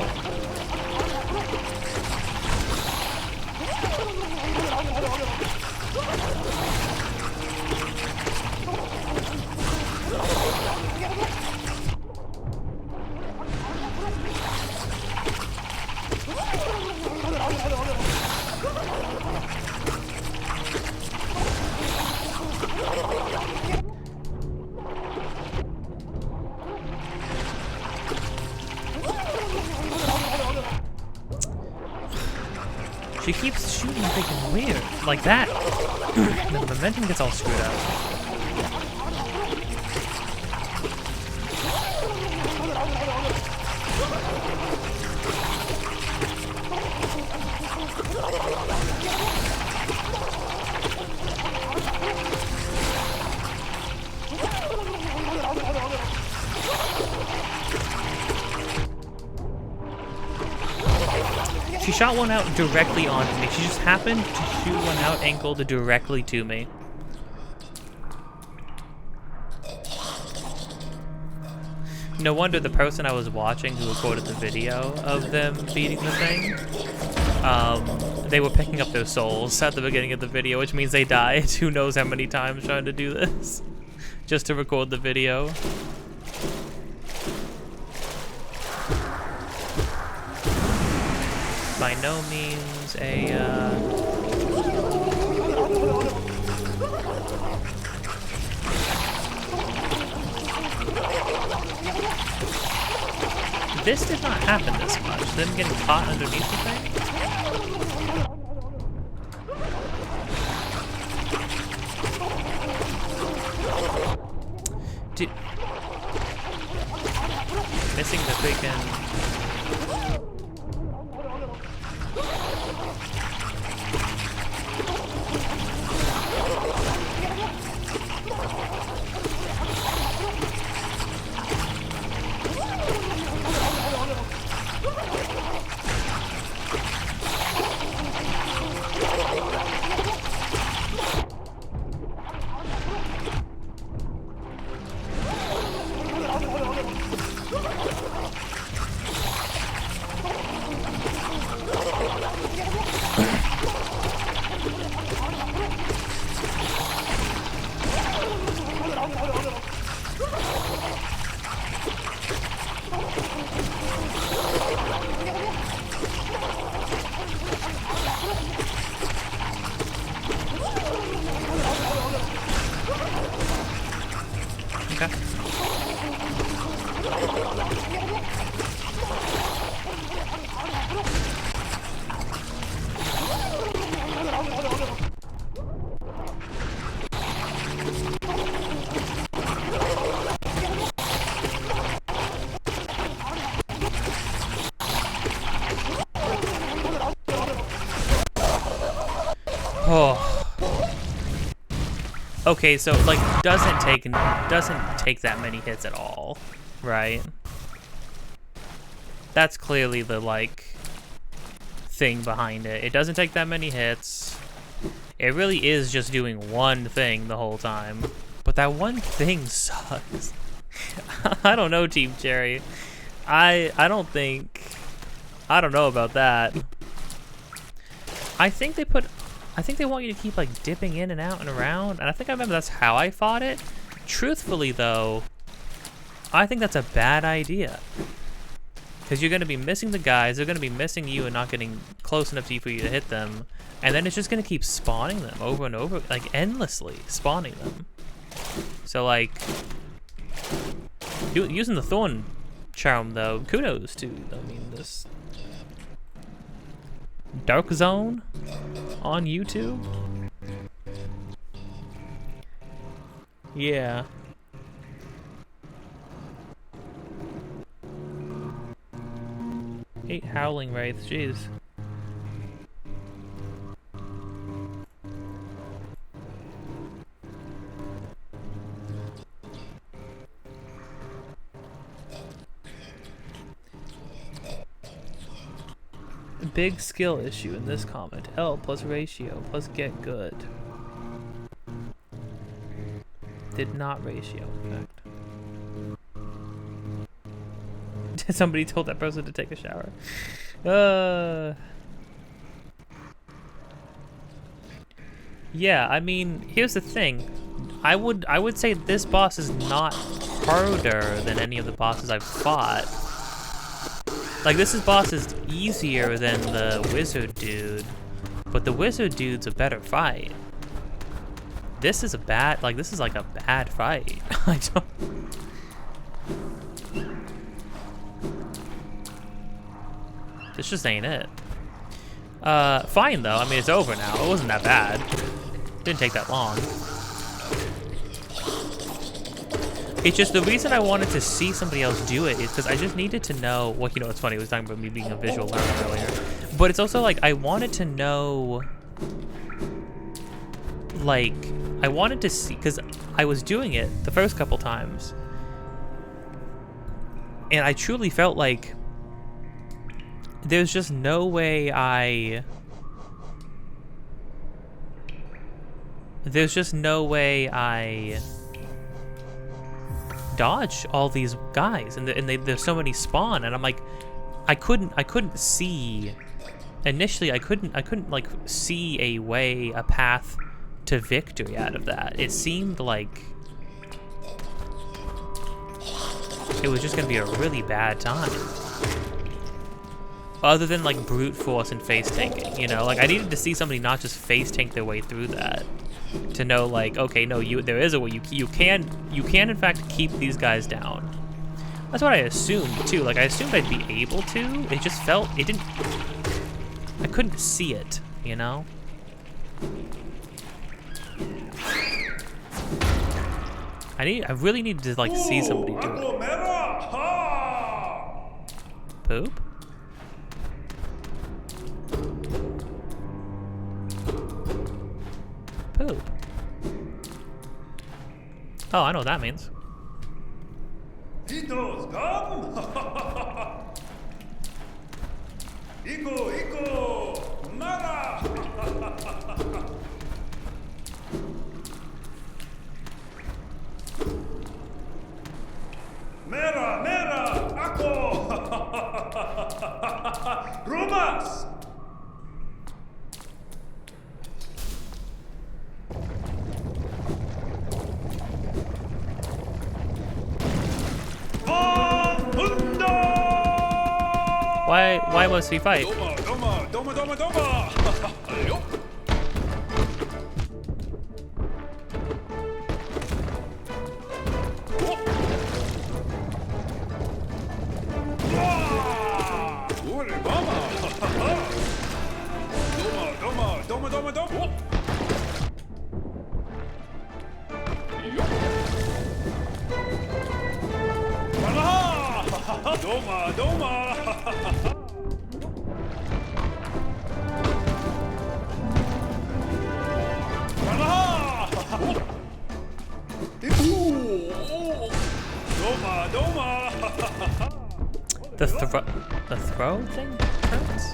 She keeps shooting freaking weird. Like that. The momentum gets all screwed up. She shot one out directly onto me. She just happened to shoot one out angled directly to me. No wonder the person I was watching who recorded the video of them beating the thing, they were picking up their souls at the beginning of the video, which means they died who knows how many times trying to do this, just to record the video. By no means a, This did not happen this much. Them getting caught underneath the thing? Dude. Missing the freaking... Okay. Oh. Okay, so like doesn't take that many hits at all, right? That's clearly the like thing behind it. It doesn't take that many hits. It really is just doing one thing the whole time. But that one thing sucks. I don't know, Team Cherry. I don't know about that. I think they want you to keep like dipping in and out and around, and I think I remember that's how I fought it. Truthfully though, I think that's a bad idea. Because you're going to be missing the guys, they're going to be missing you and not getting close enough to you for you to hit them. And then it's just going to keep spawning them over and over, like endlessly spawning them. So like, using the Thorn Charm though, kudos to, I mean, this Dark Zone on YouTube. Yeah. 8 howling wraiths, jeez. Big skill issue in this comment. L plus ratio plus get good. Did not ratio, in fact. Somebody told that person to take a shower. Yeah, I mean, here's the thing. I would say this boss is not harder than any of the bosses I've fought. Like, this boss is easier than the wizard dude, but the wizard dude's a better fight. This is a bad, like, this is like a bad fight. I don't... This just ain't it. Fine though, I mean, it's over now. It wasn't that bad. Didn't take that long. It's just the reason I wanted to see somebody else do it is because I just needed to know, well, you know, it's funny, I was talking about me being a visual learner earlier, but it's also like, I wanted to know, like, I wanted to see, because I was doing it the first couple times, and I truly felt like there's just no way I dodge all these guys, and there's so many spawn, and I'm like, I couldn't see. Initially, I couldn't like see a path to victory out of that. It seemed like it was just gonna be a really bad time. Other than like brute force and face tanking, you know, like I needed to see somebody not just face tank their way through that. To know, like, okay, no, there is a way you can in fact keep these guys down. That's what I assumed too. Like I assumed I'd be able to. It just felt I couldn't see it, you know. I really need to like see somebody do it. Poop. Poop. Oh, I know what that means. Mera, mera, ako! Rumas! Why must we fight? The throw thing hurts?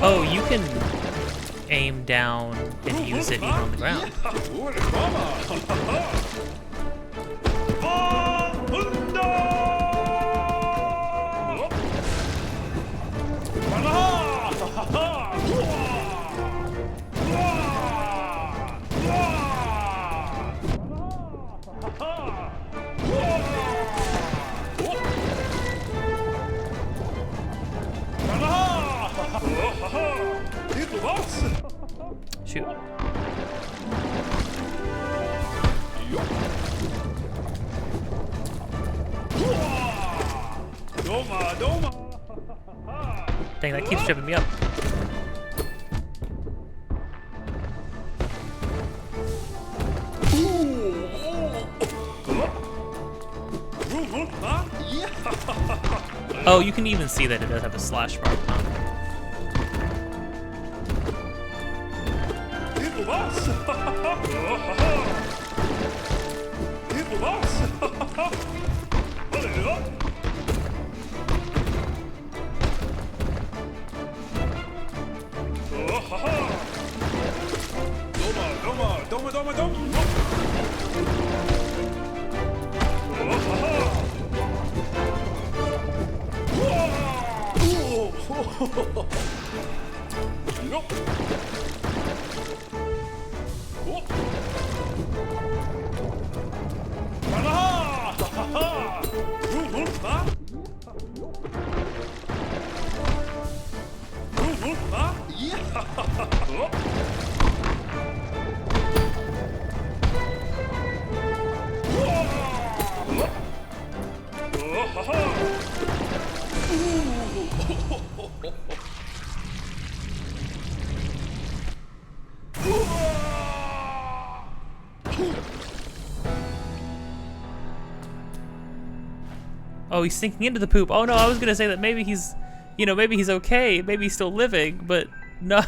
Oh, you can aim down and use it even on the ground. shoot. Doma, Doma. Dang, that keeps tripping me up. Oh, you can even see that it does have a slash mark. People boss. People boss. What is it? Doma, Doma, Doma, Doma, Doma. Oh, he's sinking into the poop. Oh no, I was gonna say that maybe he's, you know, maybe he's okay, maybe he's still living, but no,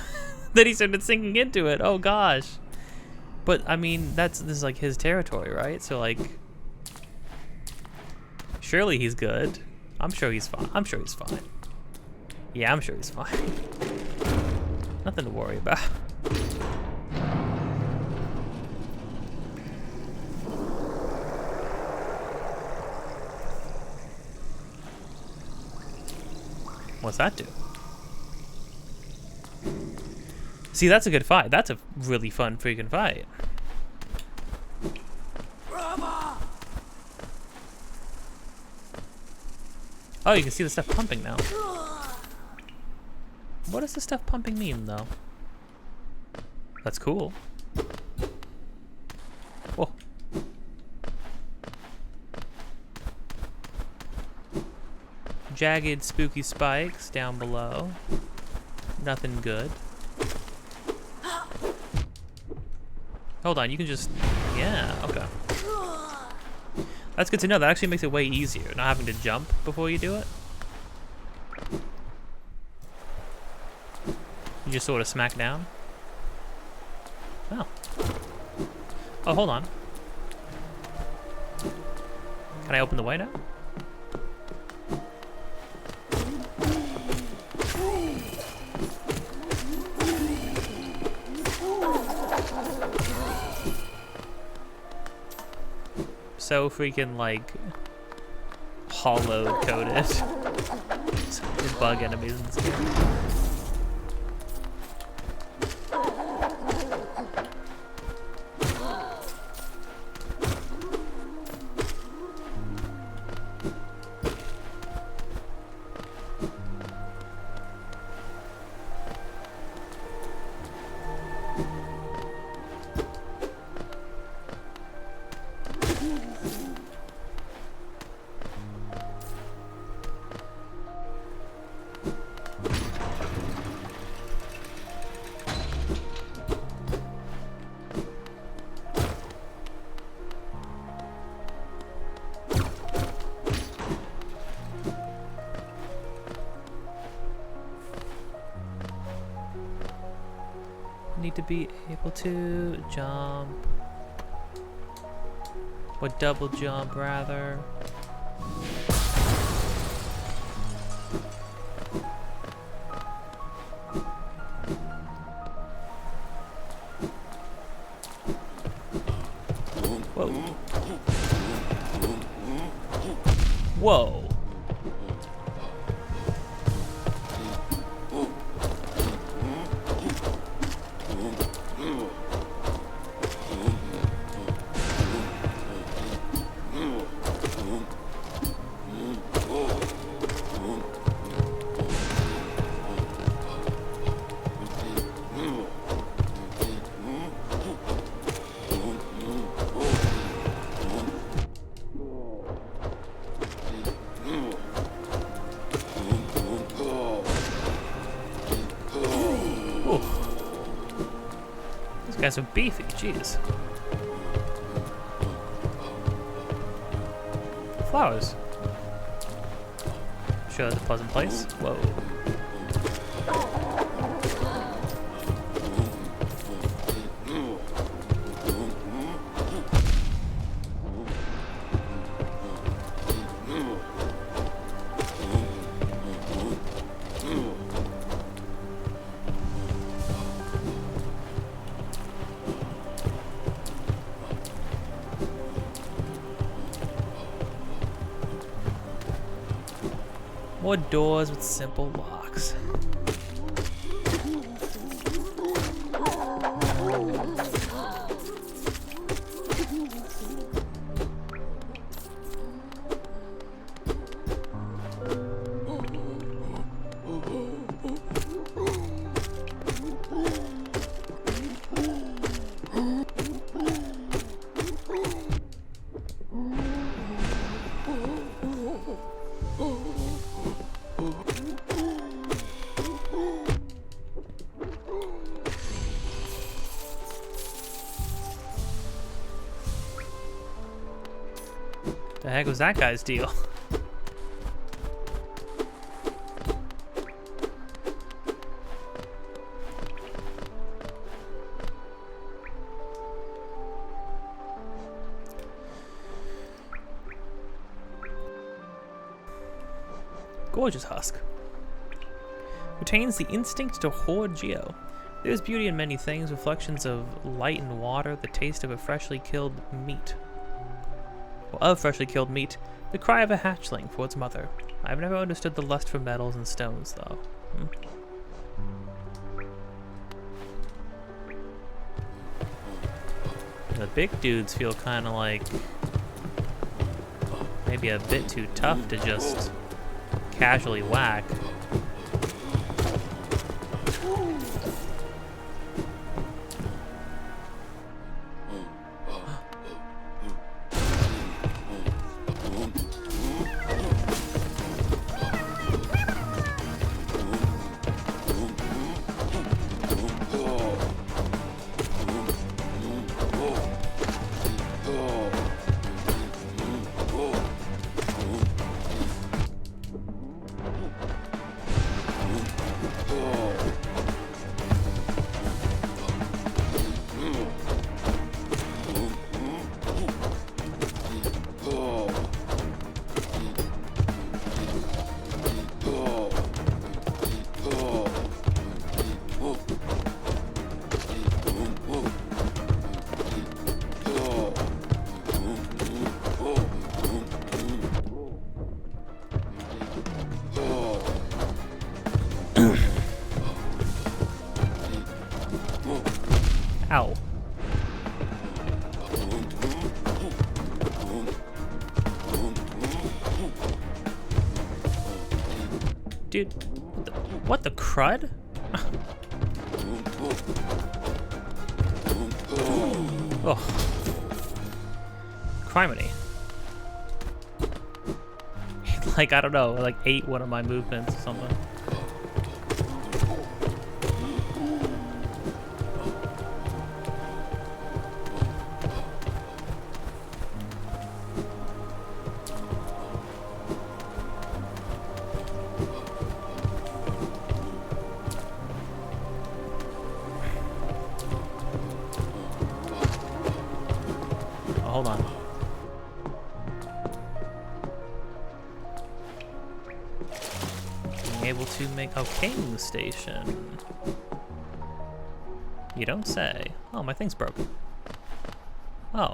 that he started sinking into it. Oh gosh. But I mean, this is like his territory, right? So like, surely he's good. I'm sure he's fine. I'm sure he's fine. Yeah, I'm sure he's fine. Nothing to worry about. What's that do? See, that's a good fight. That's a really fun freaking fight. Oh, you can see the stuff pumping now. What does the stuff pumping mean, though? That's cool. Whoa. Jagged, spooky spikes down below. Nothing good. Hold on, you can just... Yeah, okay. That's good to know. That actually makes it way easier, not having to jump before you do it. You just sort of smack down. Oh. Oh, hold on. Can I open the way now? So freaking like hollow coated. Bug enemies and stuff. Need to be able to jump, or double jump rather. Whoa. Whoa. These guys are beefy, jeez. Flowers. Sure, that's a pleasant place. Whoa. More doors with simple locks. The heck was that guy's deal? Gorgeous husk. Retains the instinct to hoard geo. There's beauty in many things, reflections of light and water, the taste of a freshly killed meat. Of freshly killed meat, the cry of a hatchling for its mother. I've never understood the lust for metals and stones, though. The big dudes feel kind of like maybe a bit too tough to just casually whack. Ow. Dude, what the crud? Oh. Criminy. Like, I don't know, like ate one of my movements or something. Hold on. Being able to make a king station. You don't say. Oh, my thing's broken. Oh.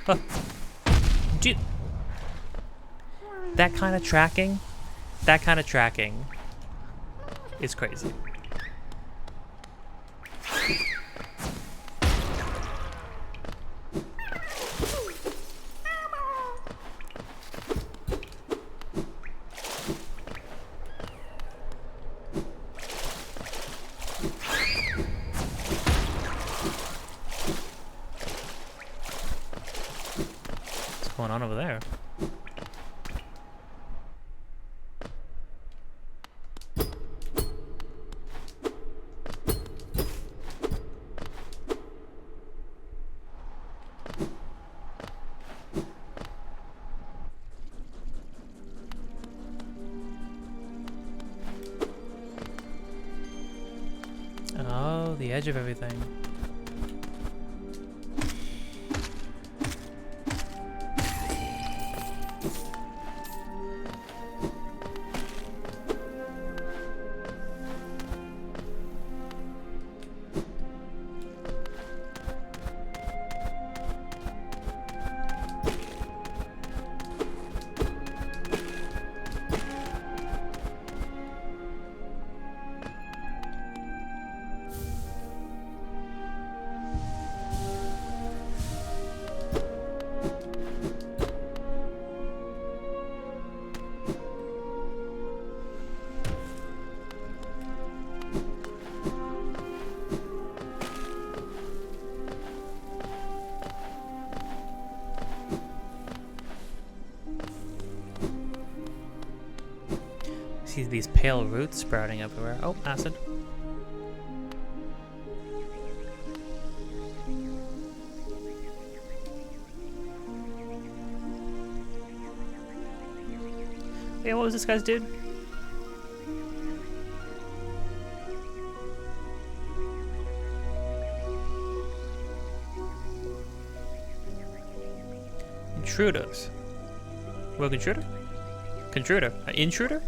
Huh. Dude. That kind of tracking is crazy. What's going on over there? the edge of everything. See these pale roots sprouting everywhere. Oh, acid. Yeah, what was this guy's dude? Intruders. Rogue intruder? Contruder? Intruder?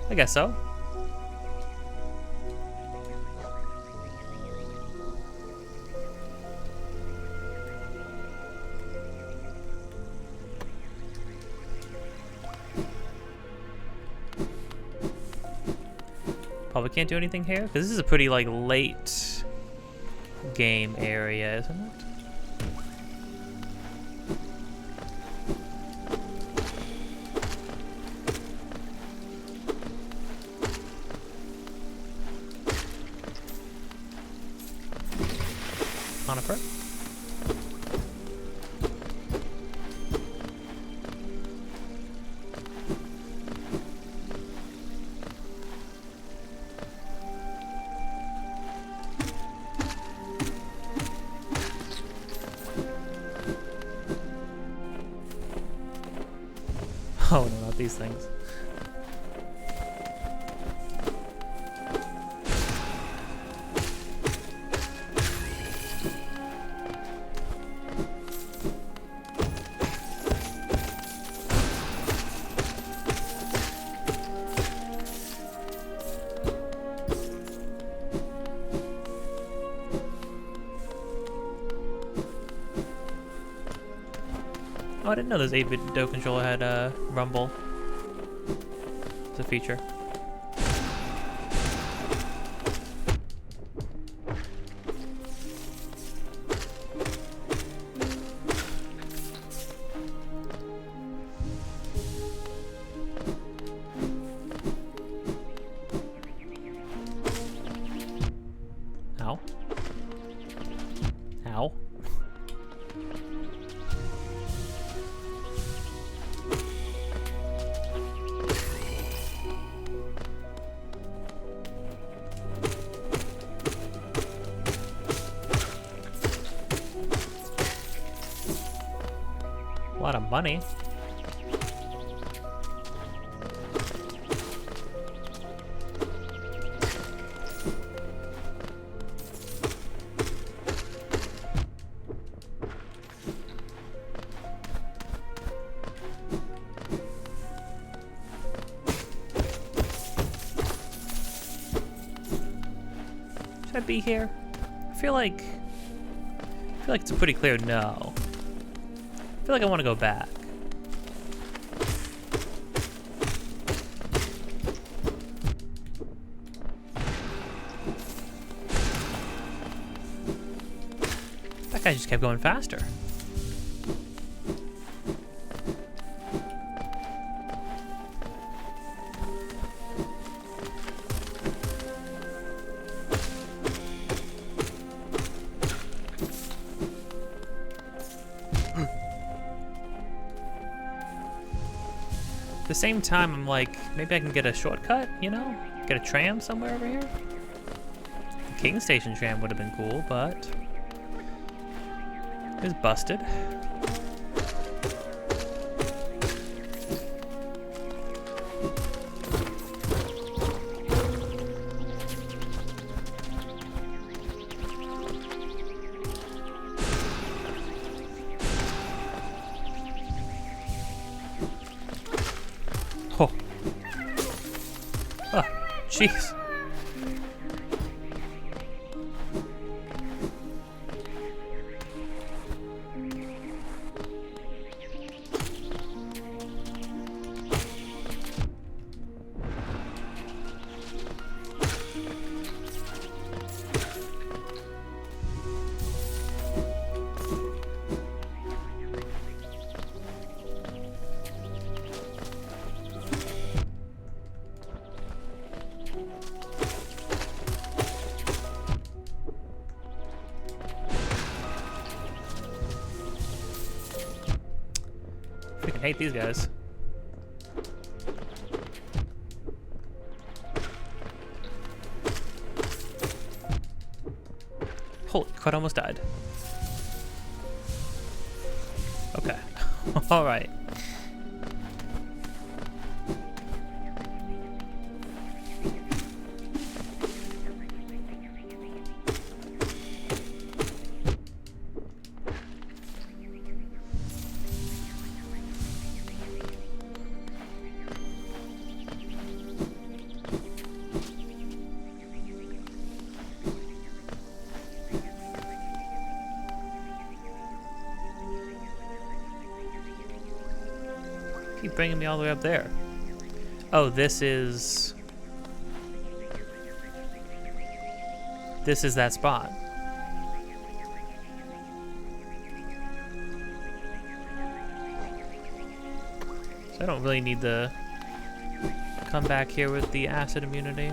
I guess so. Probably can't do anything here because this is a pretty like late game area, isn't it? Conifer. Oh no, not these things. Oh, I didn't know this 8-bit Do controller had rumble as a feature. Ow. Ow. A lot of money. Should I be here? I feel like it's a pretty clear no. I feel like I want to go back. That guy just kept going faster. At the same time, I'm like, maybe I can get a shortcut, you know? Get a tram somewhere over here? The King Station tram would have been cool, but it's busted. Jeez. Freaking hate these guys. Holy crud, almost died. Okay. Alright. Keep bringing me all the way up there. Oh, this is that spot. So I don't really need to come back here with the acid immunity.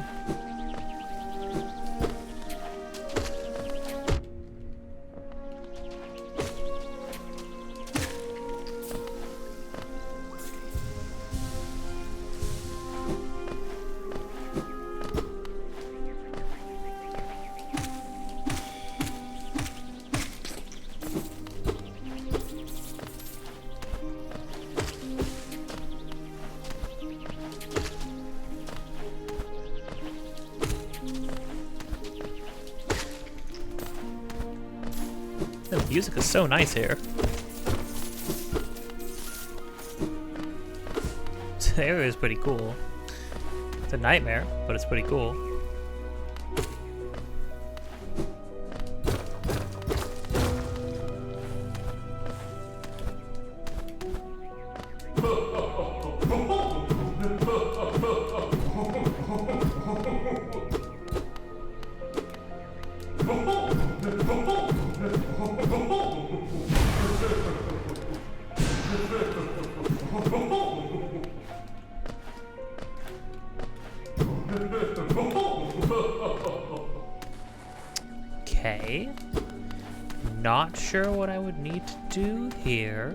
The music is so nice here. This area is pretty cool. It's a nightmare, but it's pretty cool. Okay. Not sure what I would need to do here.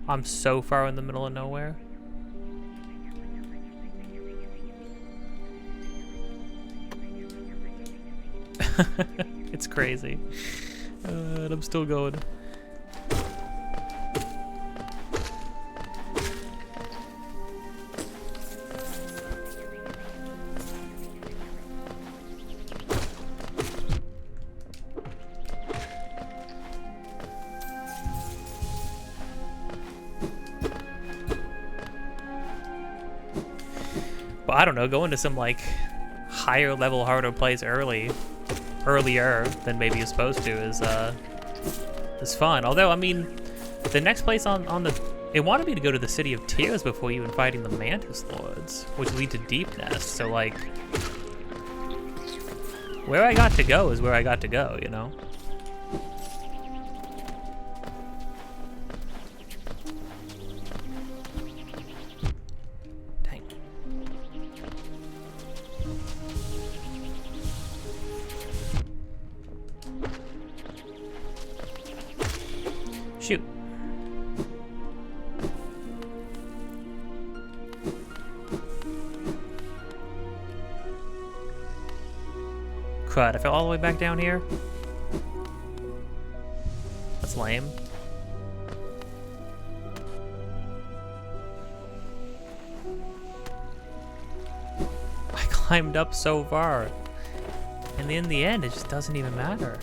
I'm so far in the middle of nowhere. It's crazy. And I'm still going. But I don't know, going to some like higher level, harder place earlier than maybe you're supposed to is fun. Although I mean, the next place on the it wanted me to go to the City of Tears before even fighting the Mantis Lords, which lead to Deep Nest. So like, where I got to go is where I got to go, you know. Shoot. Crud, I fell all the way back down here? That's lame. I climbed up so far. And in the end, it just doesn't even matter.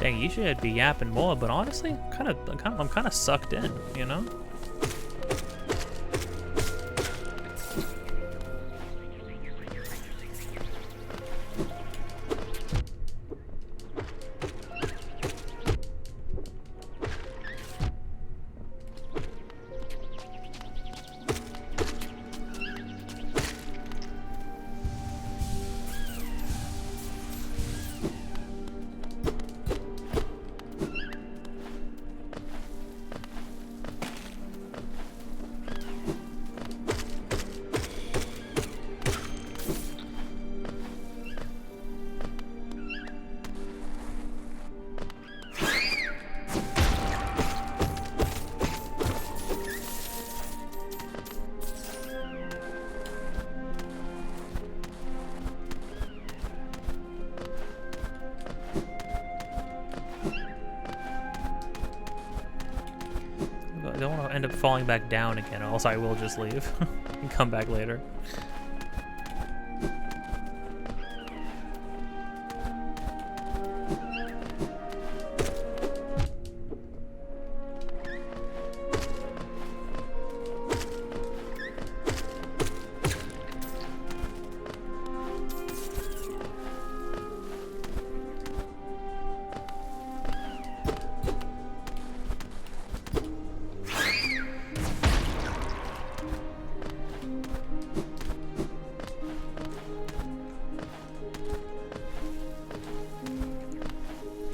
Dang, usually I'd be yapping more, but honestly, I'm kind of sucked in, you know? I don't want to end up falling back down again, or else I will just leave and come back later.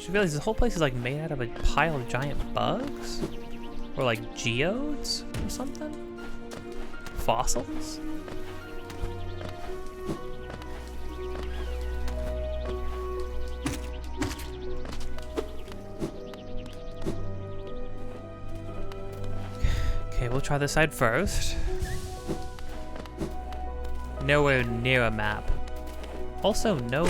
I realize this whole place is like made out of a pile of giant bugs? Or like geodes or something? Fossils? Okay, we'll try this side first. Nowhere near a map. Also, no...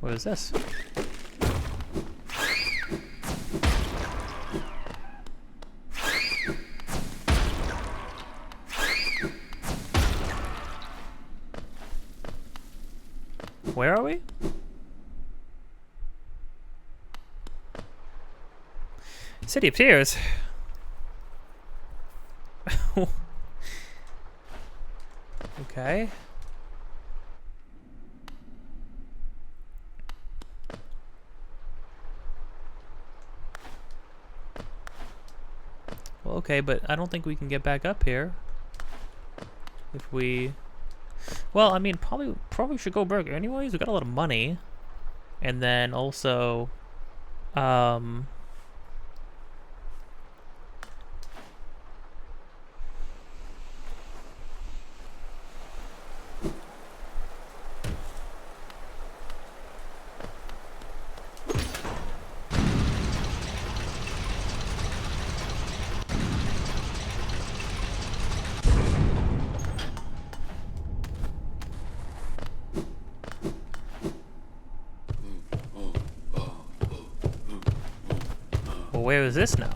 What is this? Where are we? City of Tears. Okay. Well, okay, but I don't think we can get back up here. If we... Well, I mean, probably should go back anyways. We got a lot of money. And then also... Well, where is this now?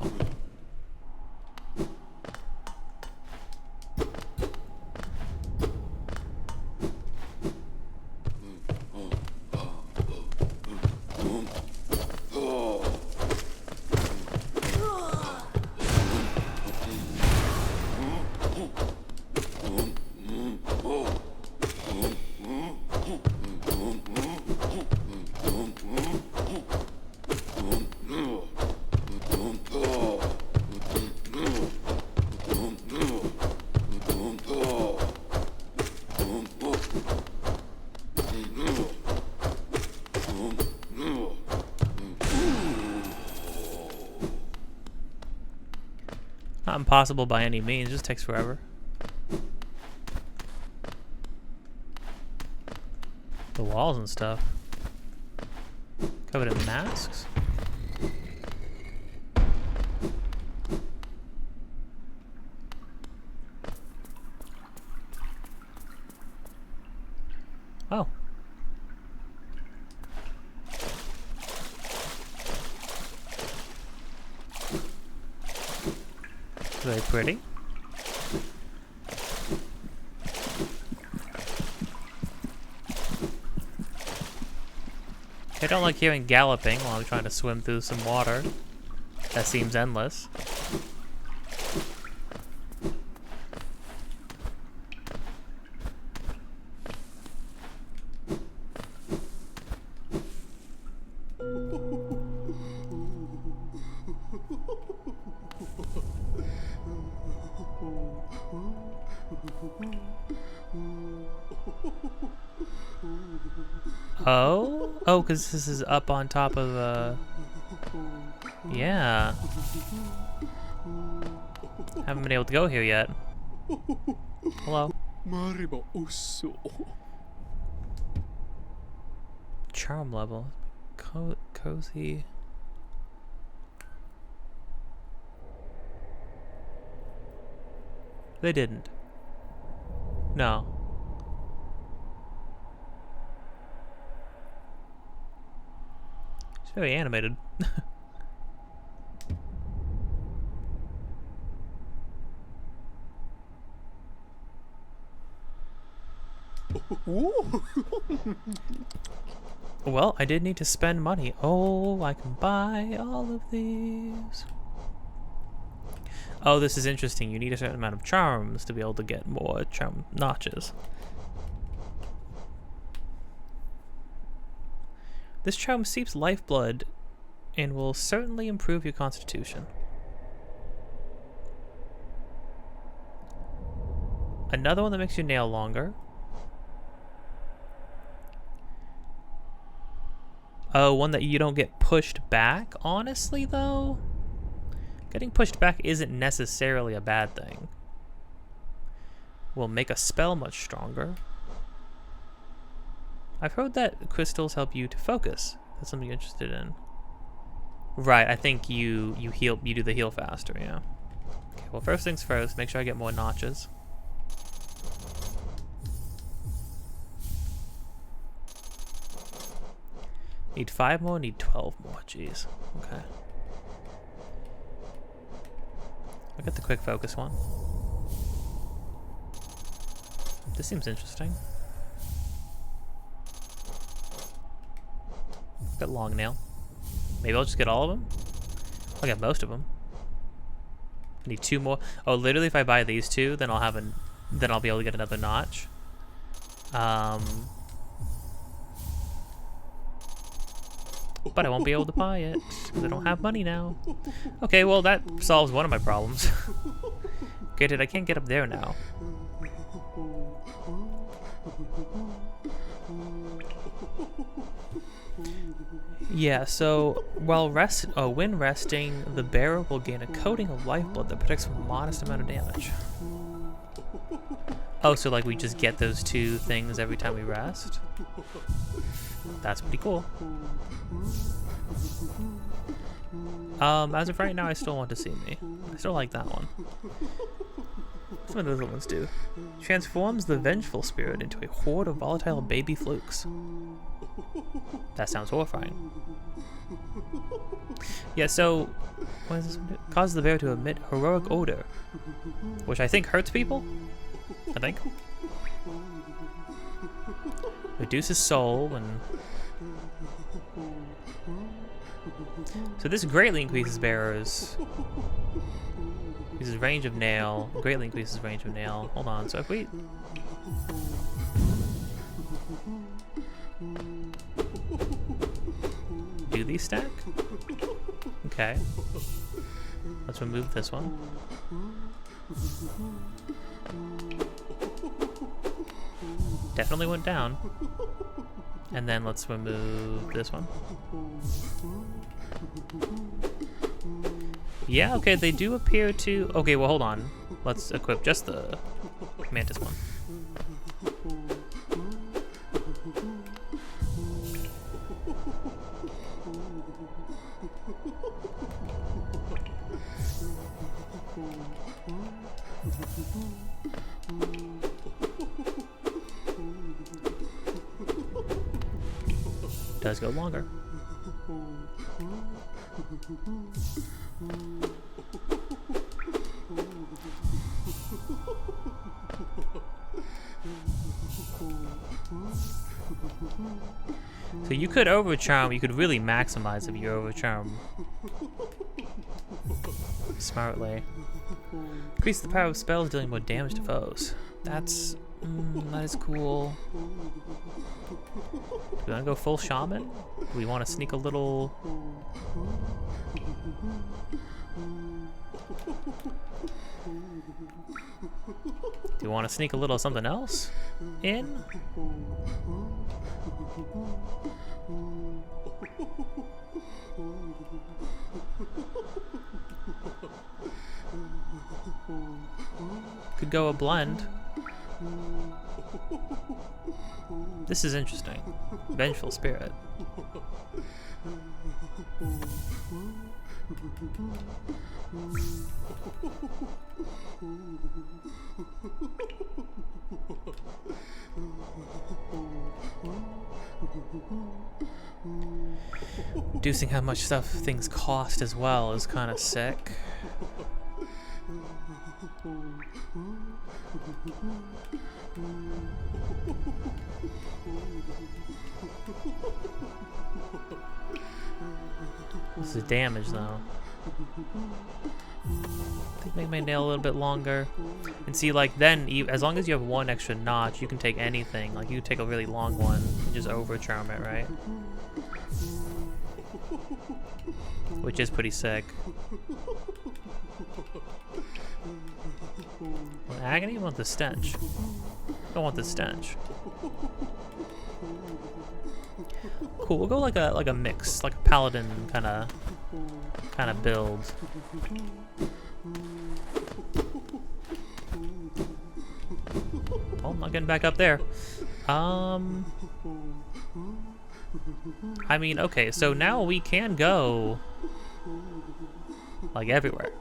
Not impossible by any means, it just takes forever. The walls and stuff. Covered in masks? very pretty. I don't like hearing galloping while I'm trying to swim through some water. That seems endless. Oh? Oh, because this is up on top of, yeah. Haven't been able to go here yet. Hello? Charm level. Cozy. They didn't. No. It's very animated. Well, I did need to spend money. Oh, I can buy all of these. Oh, this is interesting. You need a certain amount of charms to be able to get more charm notches. This charm seeps lifeblood and will certainly improve your constitution. Another one that makes your nail longer. Oh, one that you don't get pushed back. Honestly, though, getting pushed back isn't necessarily a bad thing. Will make a spell much stronger. I've heard that crystals help you to focus. That's something you're interested in. Right, I think you do the heal faster, yeah. Okay, well, first things first, make sure I get more notches. Need 5 more, need 12 more, jeez. Okay. I'll get the quick focus one. This seems interesting. Got long nail. Maybe I'll just get all of them? I'll get most of them. I need 2 more. Oh, literally if I buy these 2, then I'll be able to get another notch. But I won't be able to buy it because I don't have money now. Okay, well that solves one of my problems. Get it? I can't get up there now. Yeah, so while when resting, the bearer will gain a coating of lifeblood that protects from a modest amount of damage. Oh, so like we just get those 2 things every time we rest? That's pretty cool. As of right now, I still want to see me. I still like that one. Some of those other ones do. Transforms the vengeful spirit into a horde of volatile baby flukes. That sounds horrifying. Yeah, so what does this do? Causes the bear to emit heroic odor, which I think hurts people. I think. Reduces soul and. So this greatly increases bearers. Increases range of nail. Greatly increases range of nail. Hold on. So if we. Do these stack? Okay. Let's remove this one. Definitely went down. And then let's remove this one. Yeah, okay, they do appear to... Okay, well, hold on. Let's equip just the mantis one. Does go longer. So you could overcharm, you could really maximize if you overcharm smartly. Increase the power of spells dealing more damage to foes. That's, that is cool. Do we want to go full shaman? Do we want to sneak a little... Do you want to sneak a little something else in? Could go a blend. This is interesting. Vengeful spirit. Reducing how much stuff things cost as well is kind of sick. This is damage though. I think make my nail a little bit longer. And see, like, then, as long as you have one extra notch, you can take anything. Like, you can take a really long one and just overcharm it, right? Which is pretty sick. Want agony? I want the stench. I don't want the stench. Cool, we'll go like a mix, like a paladin kind of build. Oh, I'm not getting back up there. I mean, okay, so now we can go like everywhere.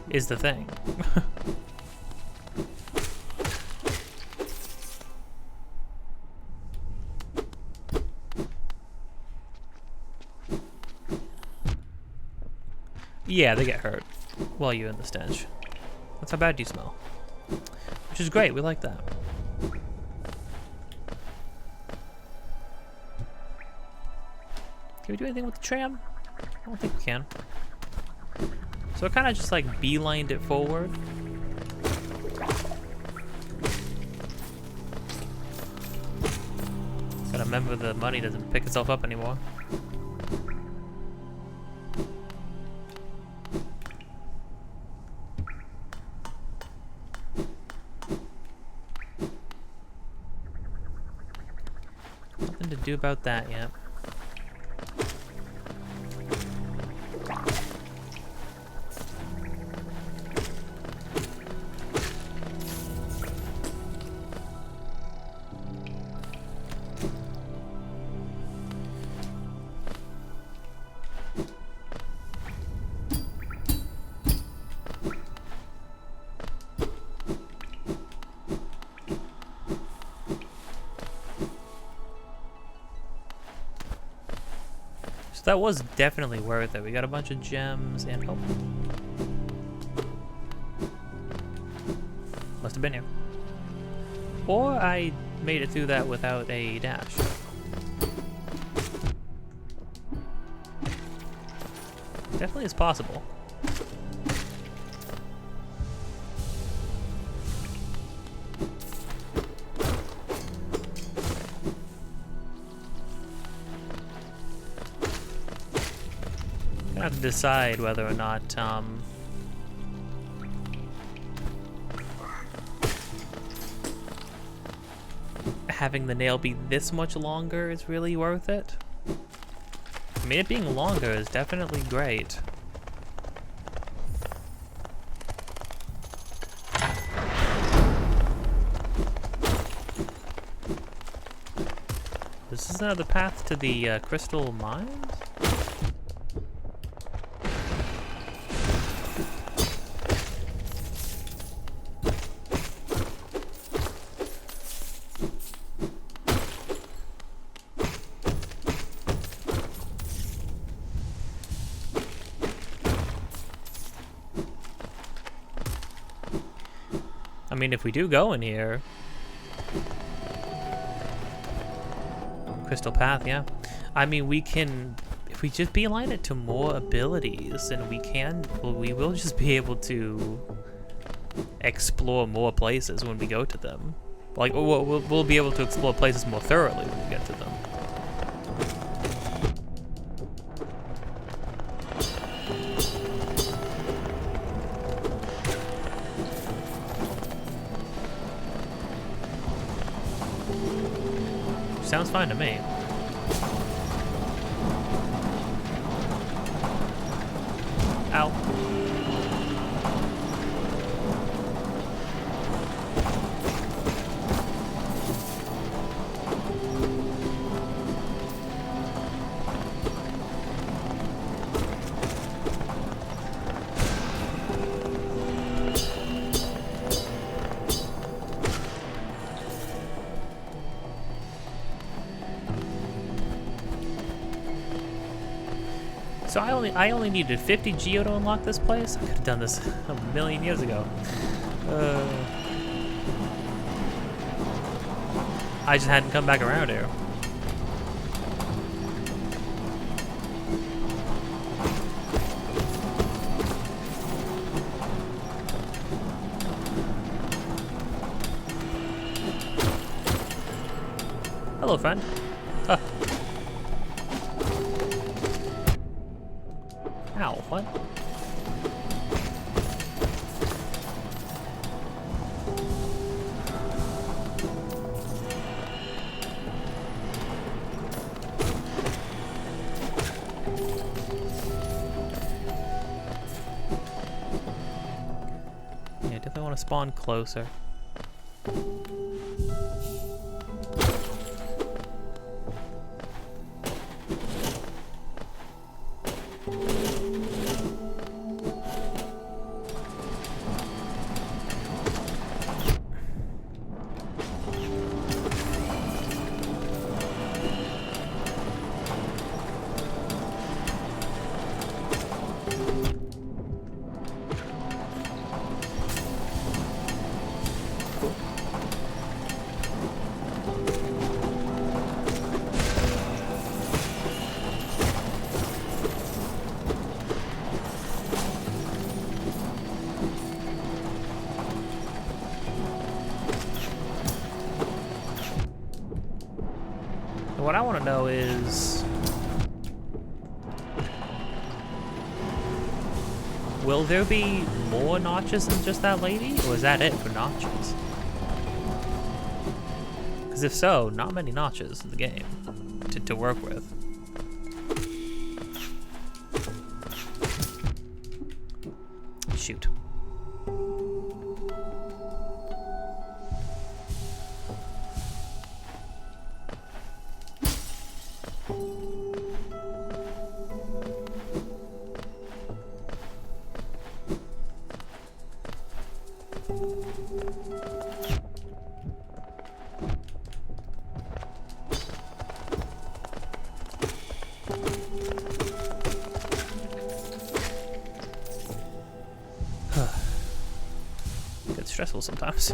Is the thing. Yeah, they get hurt while you're in the stench. That's how bad you smell. Which is great, we like that. Can we do anything with the tram? I don't think we can. So I kind of just like beelined it forward. Gotta remember the money doesn't pick itself up anymore. Nothing to do about that yet. So that was definitely worth it. We got a bunch of gems and oh. Must have been here. Or I made it through that without a dash. Definitely is possible. I have to decide whether or not having the nail be this much longer is really worth it. I mean, it being longer is definitely great. This is the path to the crystal mines? I mean, if we do go in here, Crystal Path, yeah. I mean, we can, if we just beeline it to more abilities, then we will just be able to explore more places when we go to them. Like, we'll be able to explore places more thoroughly when we get to them. Sounds fine to me. Ow. So I only needed 50 geo to unlock this place? I could have done this a million years ago. I just hadn't come back around here. Hello, friend. Huh. Ow, what? Yeah, definitely want to spawn closer. What I want to know is, will there be more notches than just that lady, or is that it for notches? Because if so, not many notches in the game to work with. Shoot. Gets stressful sometimes.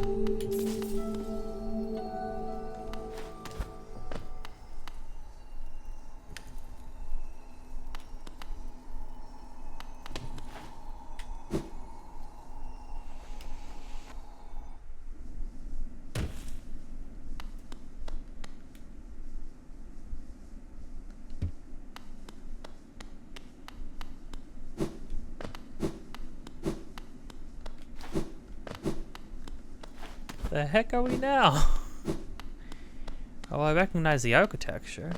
The heck are we now? Oh, I recognize the architecture.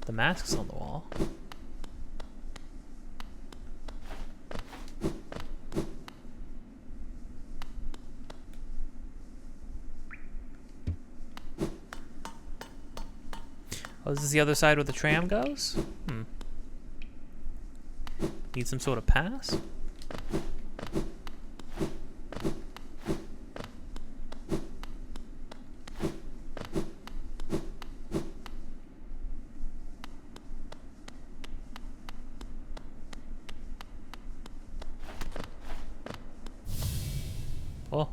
The masks on the wall. Oh, this is the other side where the tram goes? Need some sort of pass? Oh.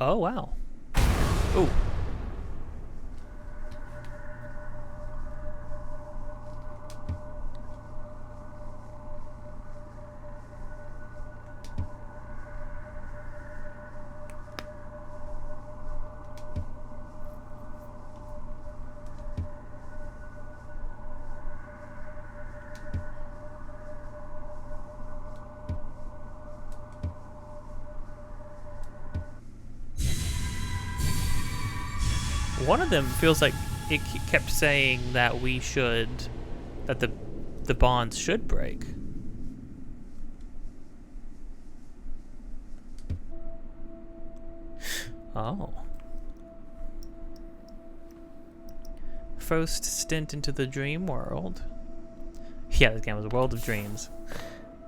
Oh, wow. Ooh. One of them feels like it kept saying that we should, that the bonds should break. Oh. First stint into the dream world. Yeah, this game was a world of dreams.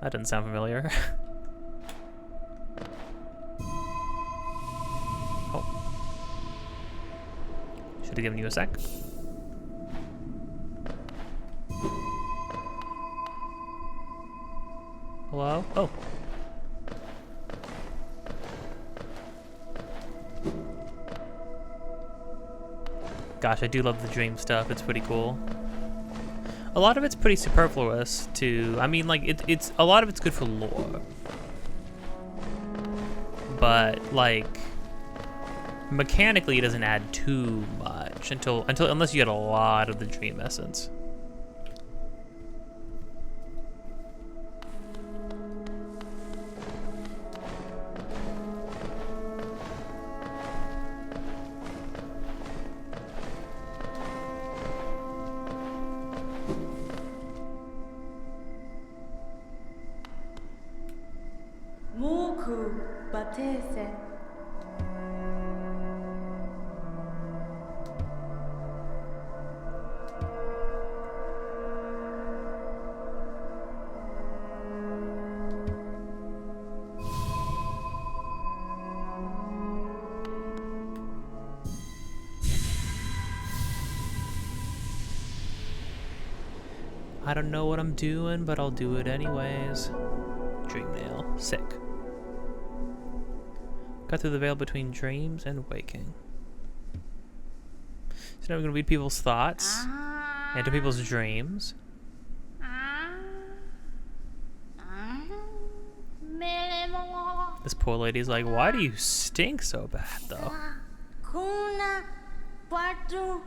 That didn't sound familiar. Oh. Should have given you a sec. Hello? Oh. Gosh, I do love the dream stuff. It's pretty cool. A lot of it's pretty superfluous to, I mean, like, it's a lot of it's good for lore. But, like, mechanically it doesn't add too much unless you get a lot of the dream essence. Moku batese. I don't know what I'm doing, but I'll do it anyways. Dream nail. Sick. Cut through the veil between dreams and waking. So now we're gonna read people's thoughts, into people's dreams. This poor lady's like, why do you stink so bad, though? Kuna patu.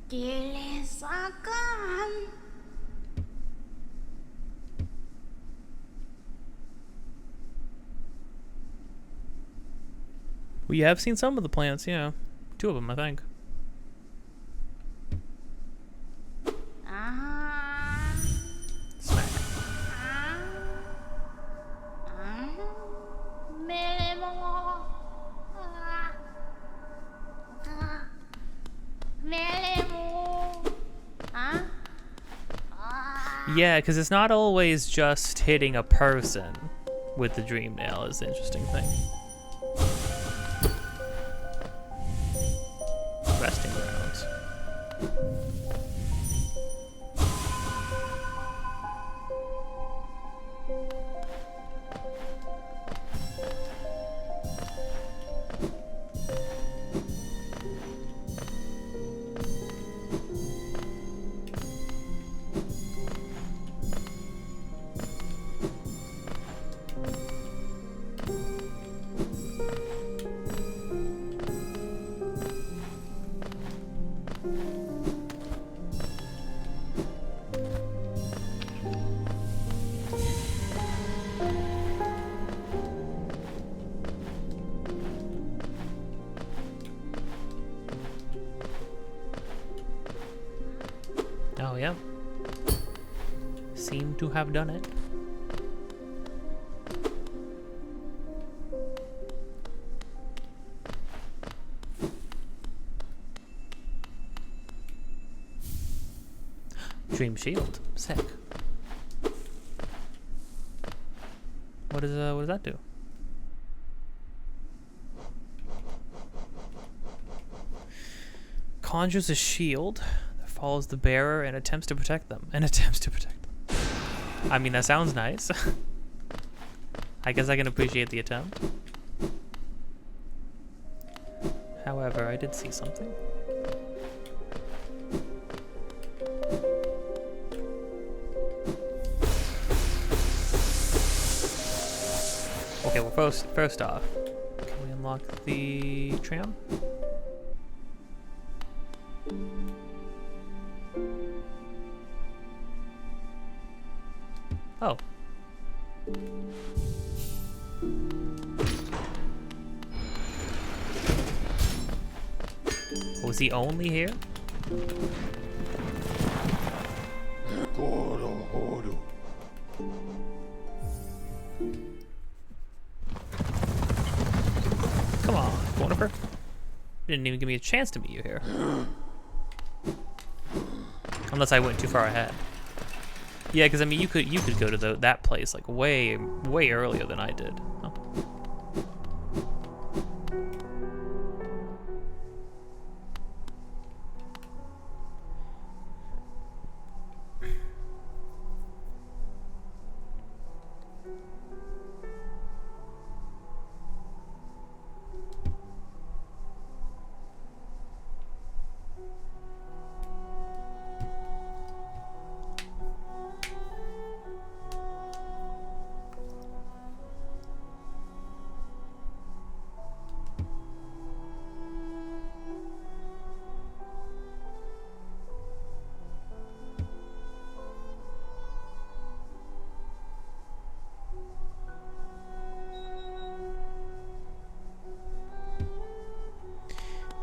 Dilesakan. We have seen some of the plants, yeah. 2 of them, I think. Smack. Yeah, because it's not always just hitting a person with the dream nail is the interesting thing. Resting grounds. to have done it. Dream shield, sick. What does that do? Conjures a shield that follows the bearer and attempts to protect them. I mean, that sounds nice. I guess I can appreciate the attempt. However, I did see something. Okay, well, first off, can we unlock the tram? Oh. Was he only here? Come on, Cornifer. Didn't even give me a chance to meet you here. Unless I went too far ahead. Yeah, because I mean, you could go to that place like way earlier than I did. Oh.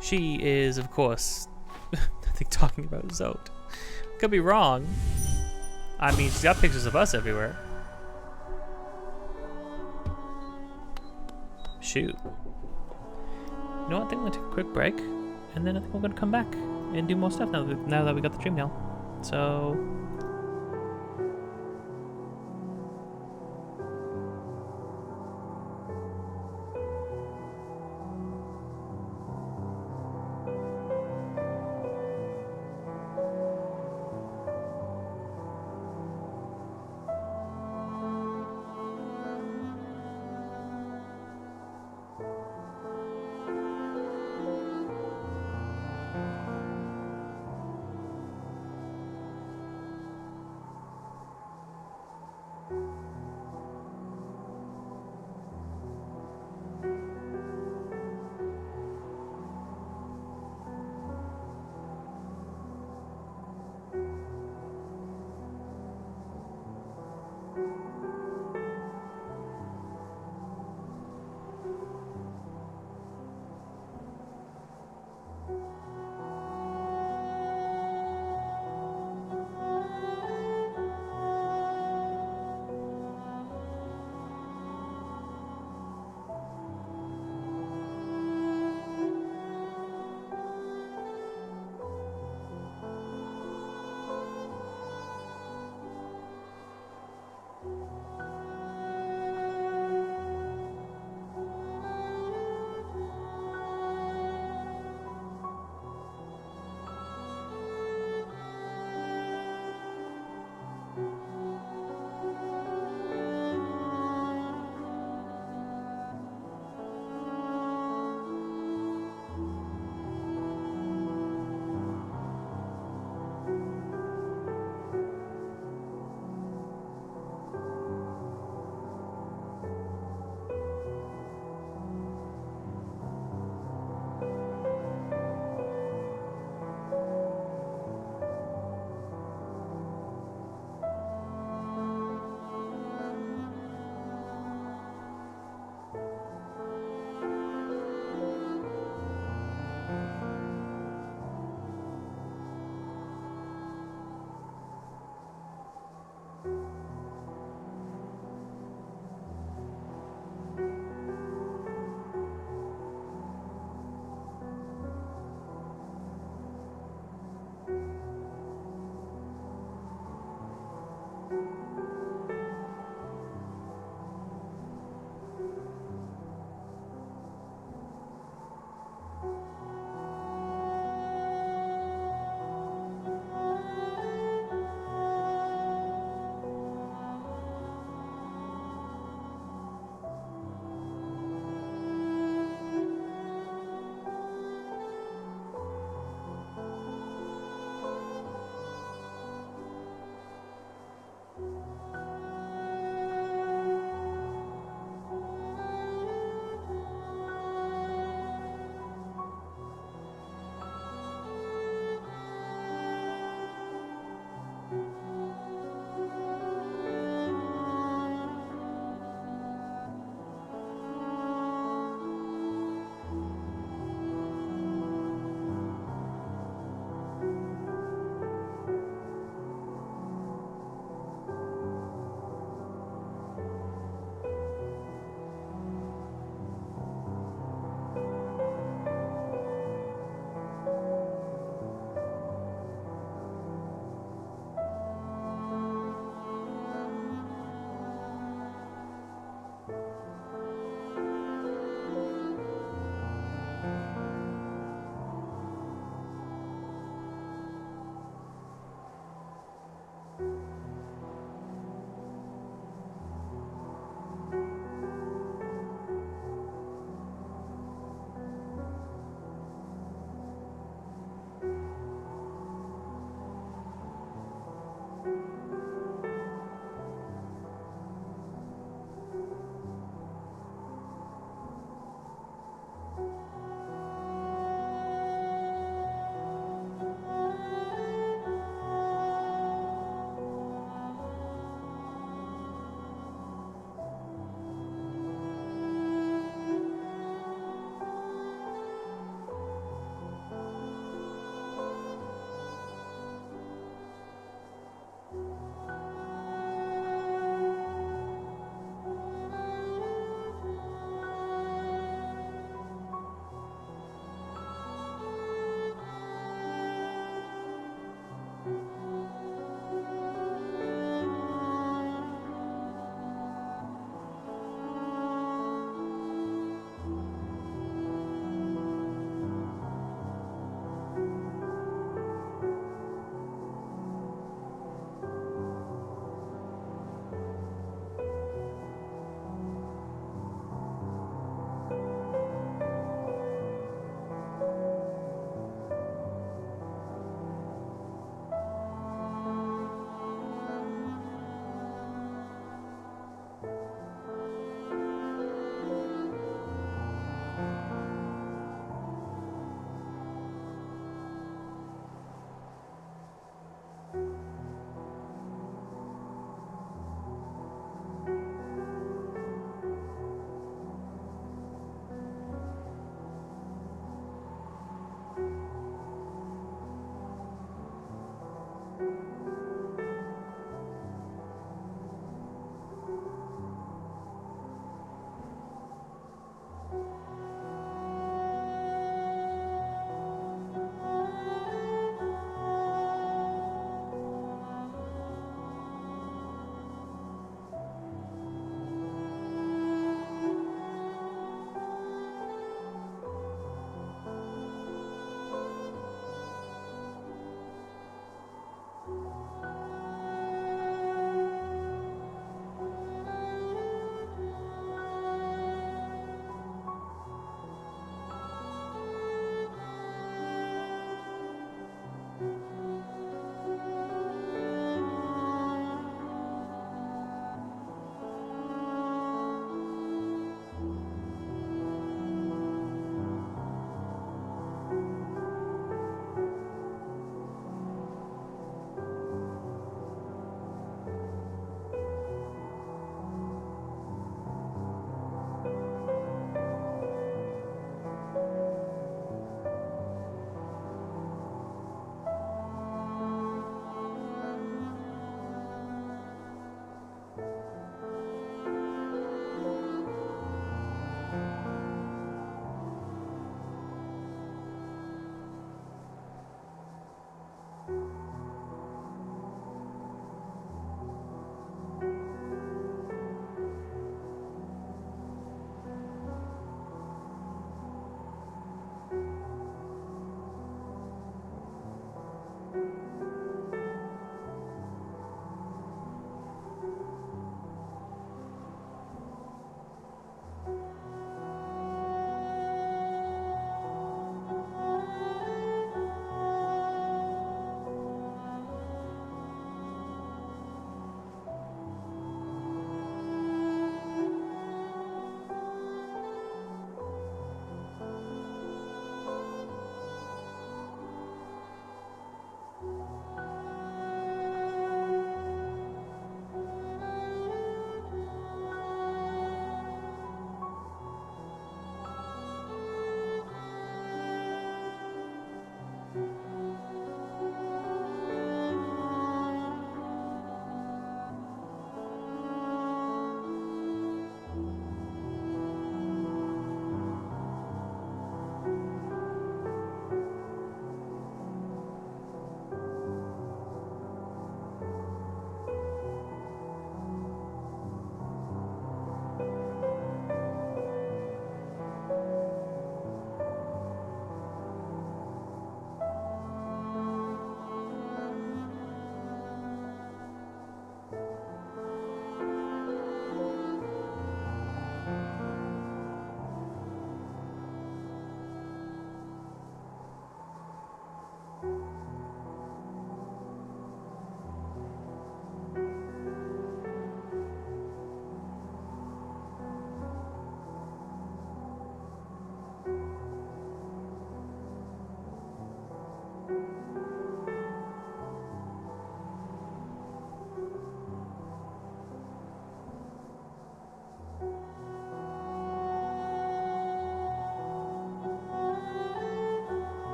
She is, of course, I think talking about Zote. Could be wrong. I mean, she's got pictures of us everywhere. Shoot. You know what? I think we're gonna take a quick break, and then I think we're gonna come back and do more stuff now that we got the dream nail. So.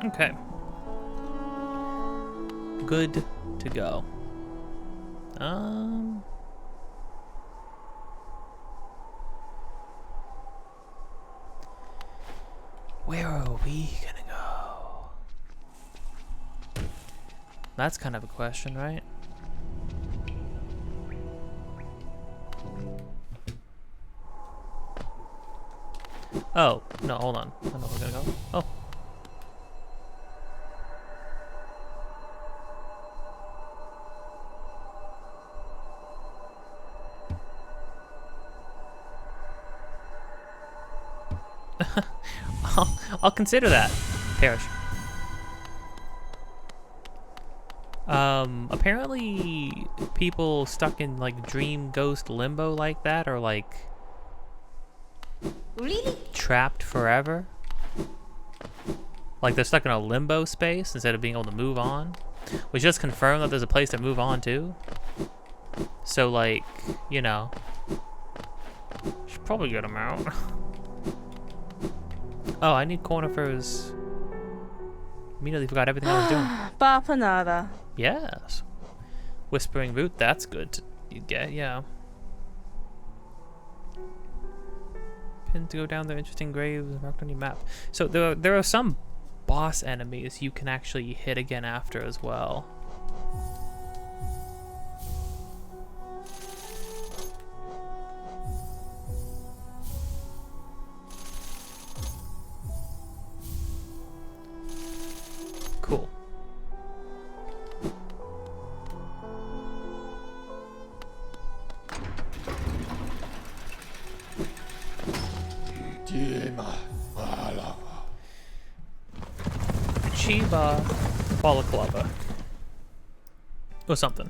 Okay. Good to go. Where are we gonna go? That's kind of a question, right? Oh, no, hold on. I know where we're gonna go. Oh. I'll consider that. Perish. Apparently people stuck in like dream ghost limbo like that are like Really? trapped forever. Like they're stuck in a limbo space instead of being able to move on. Which just confirmed that there's a place to move on to. So like, you know, should probably get them out. Oh, I need conifers. Immediately forgot everything I was doing. Papanada. Yes. Whispering root, that's good to get, yeah. Pin to go down the interesting graves marked on your map. So there are some boss enemies you can actually hit again after as well. Cool. Chiba Balaclava. Or something.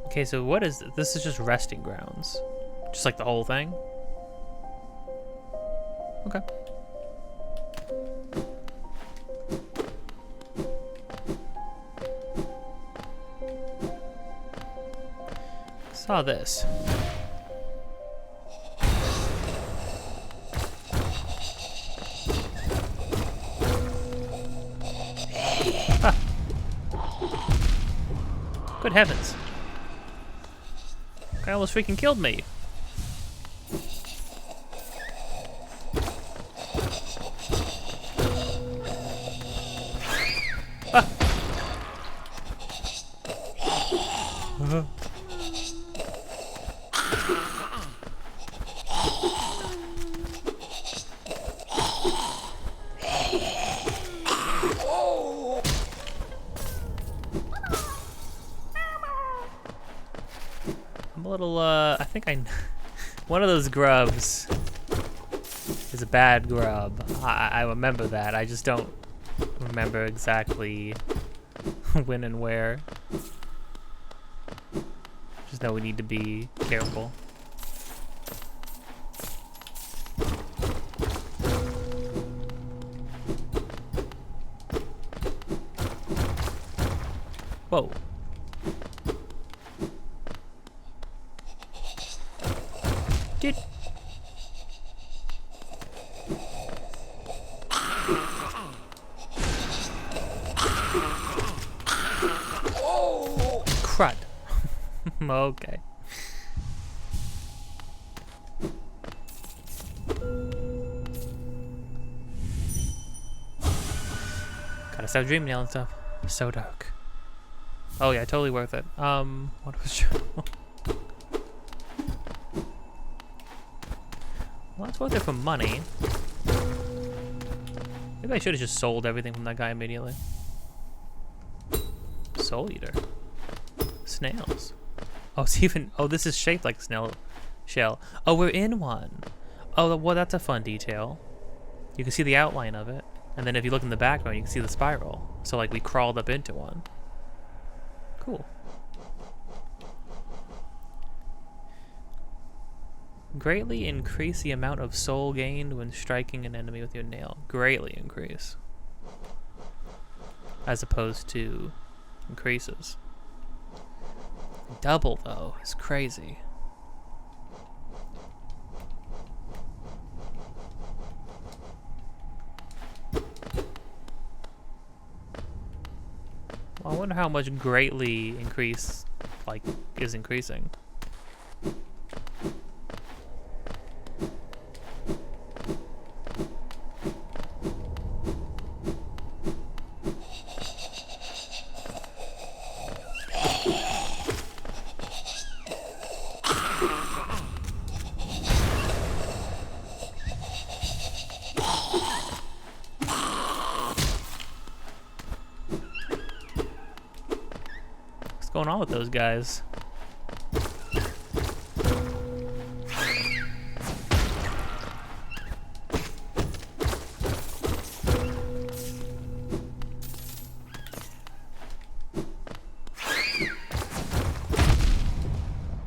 Okay, so what is this? This is just resting grounds. Just like the whole thing? Okay. Saw this. Ah. Good heavens. Guy almost freaking killed me. Ah. I'm a little, I think one of those grubs is a bad grub. I remember that. I just don't remember exactly when and where. Just know we need to be careful. Whoa. Dude. Crud. Okay. Gotta stop dreaming and stuff. So dark. Oh yeah, totally worth it. What was well, it's worth it for money. Maybe I should have just sold everything from that guy immediately. Soul Eater. Snails. Oh, it's even. Oh, this is shaped like a snail shell. Oh, we're in one. Oh, well, that's a fun detail. You can see the outline of it. And then if you look in the background, you can see the spiral. So, like, we crawled up into one. Cool. Greatly increase the amount of soul gained when striking an enemy with your nail. Greatly increase. As opposed to increases. Double though is crazy. Well, I wonder how much greatly increase like is increasing. What's going on with those guys?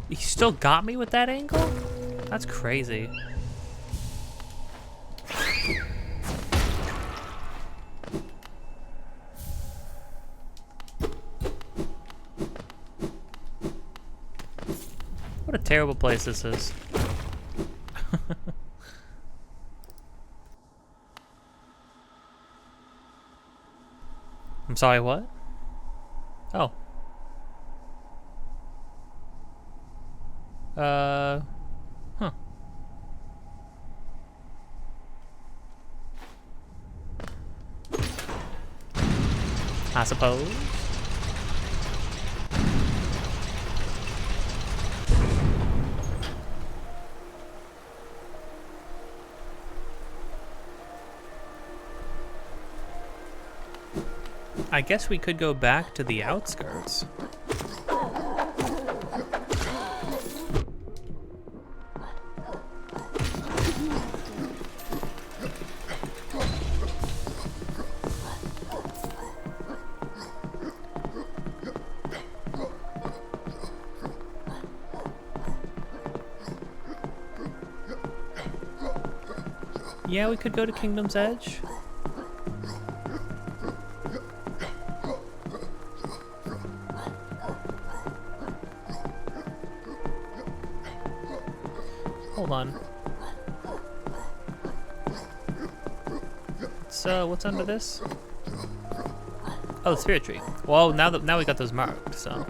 You still got me with that angle? That's crazy. What a terrible place this is. I'm sorry, what? Oh. Huh. I suppose. I guess we could go back to the outskirts. Yeah, we could go to Kingdom's Edge. Hold on. So, what's under this? Oh, the spirit tree. Well, now we got those marked, so.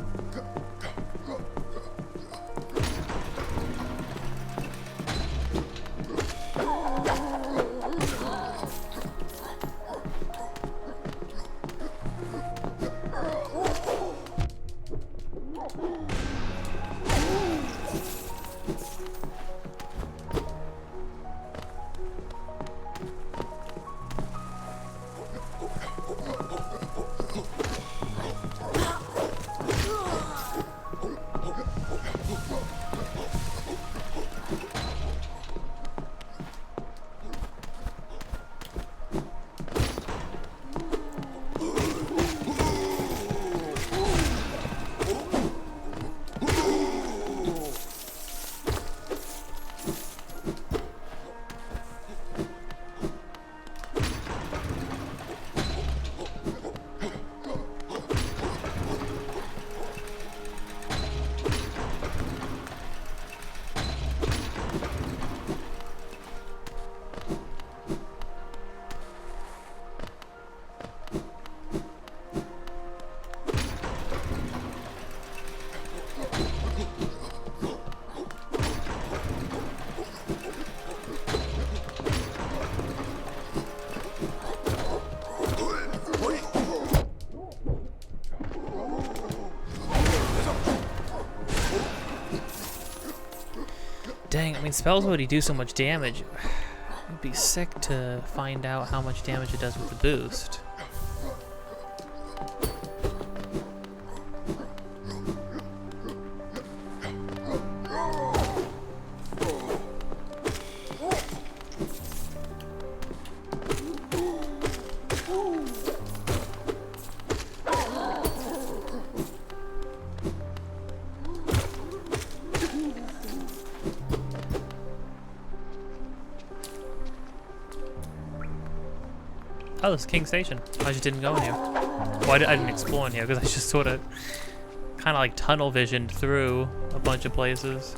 Dang, I mean, spells already do so much damage. It'd be sick to find out how much damage it does with the boost. Oh, this is King Station. I just didn't go in here. Well, I didn't explore in here because I just sort of kind of like tunnel visioned through a bunch of places.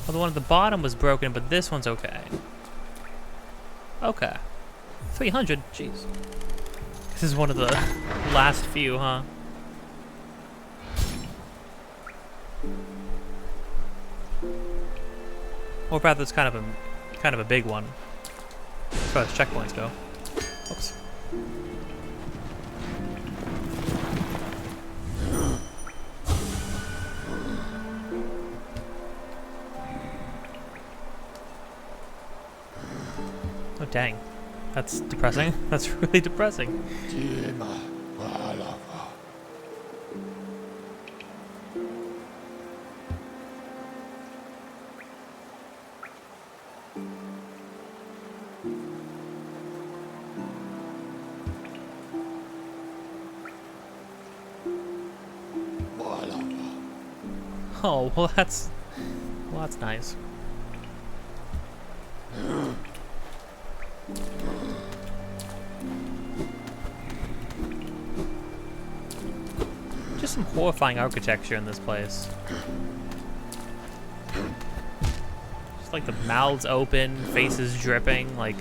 Well, the one at the bottom was broken, but this one's okay. Okay. 300? Jeez. This is one of the last few, huh? Or rather, it's kind of a big one. As far as checkpoints go. Oops. Oh dang. That's depressing. That's really depressing. Oh, well that's nice. Just some horrifying architecture in this place. Just like the mouths open, faces dripping, like.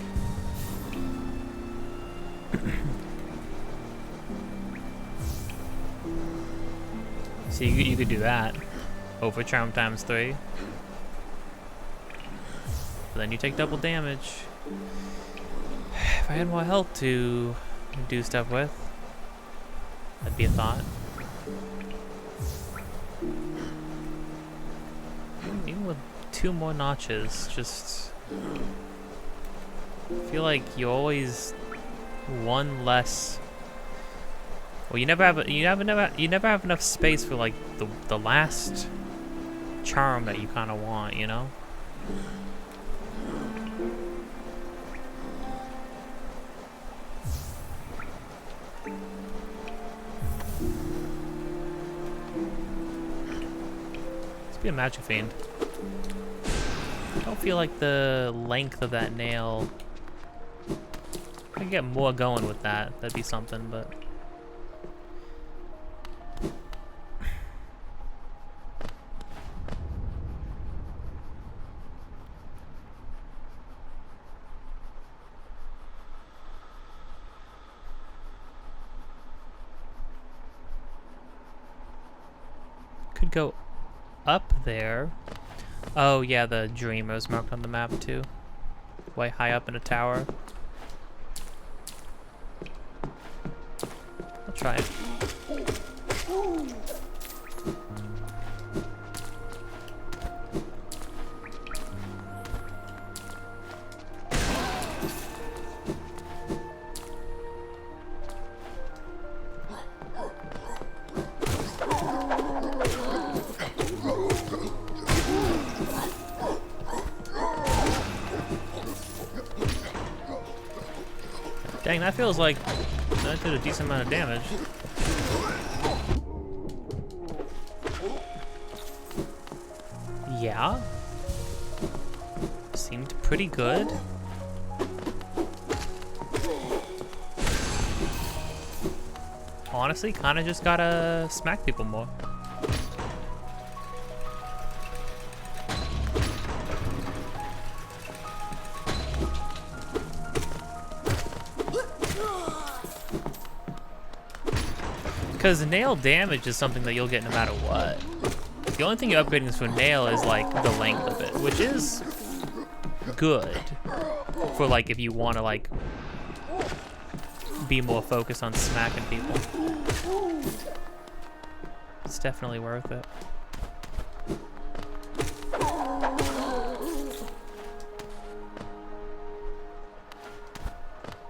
So you could do that. Over charm times 3. But then you take double damage. If I had more health to do stuff with, that'd be a thought. Even with 2 more notches, just feel like you always one less. Well, you never have enough space for like the last charm that you kind of want, you know? Let's be a magic fiend. I don't feel like the length of that nail. I could get more going with that. That'd be something, but. Could go up there. Oh yeah, the dreamer is marked on the map too. Way high up in a tower. I'll try it. Dang, that feels like that did a decent amount of damage. Yeah. Seemed pretty good. Honestly, kinda just gotta smack people more. Because nail damage is something that you'll get no matter what. The only thing you're upgrading for nail is like the length of it, which is good for like if you want to like be more focused on smacking people. It's definitely worth it.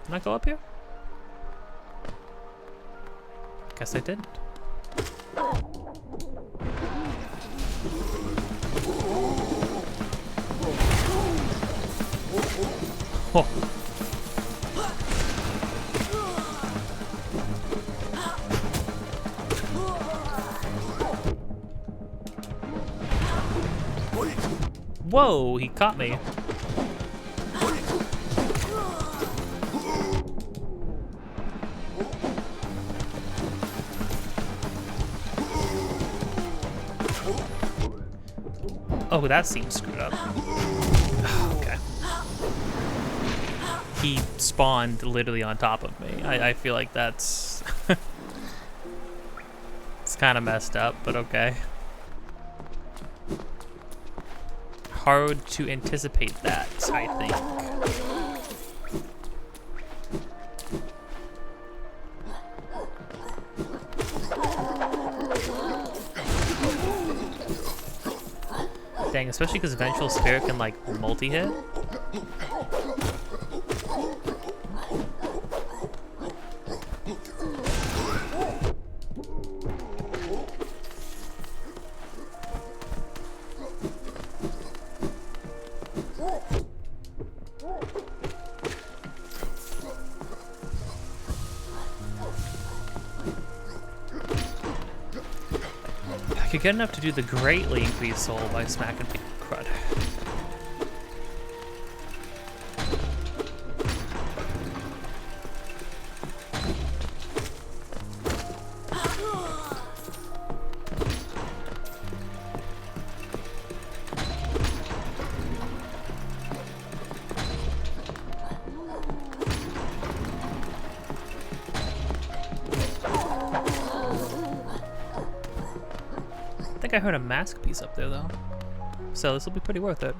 Can I go up here? Guess I didn't. Oh. Whoa, he caught me. Oh, that seems screwed up. Okay. He spawned literally on top of me. I feel like that's... it's kind of messed up, but okay. Hard to anticipate that, I think. Dang, especially because Vengeful Spirit can like multi-hit. I could get enough to do the greatly increased soul by smacking people crud. I think I heard a mask piece up there though, so this will be pretty worth it.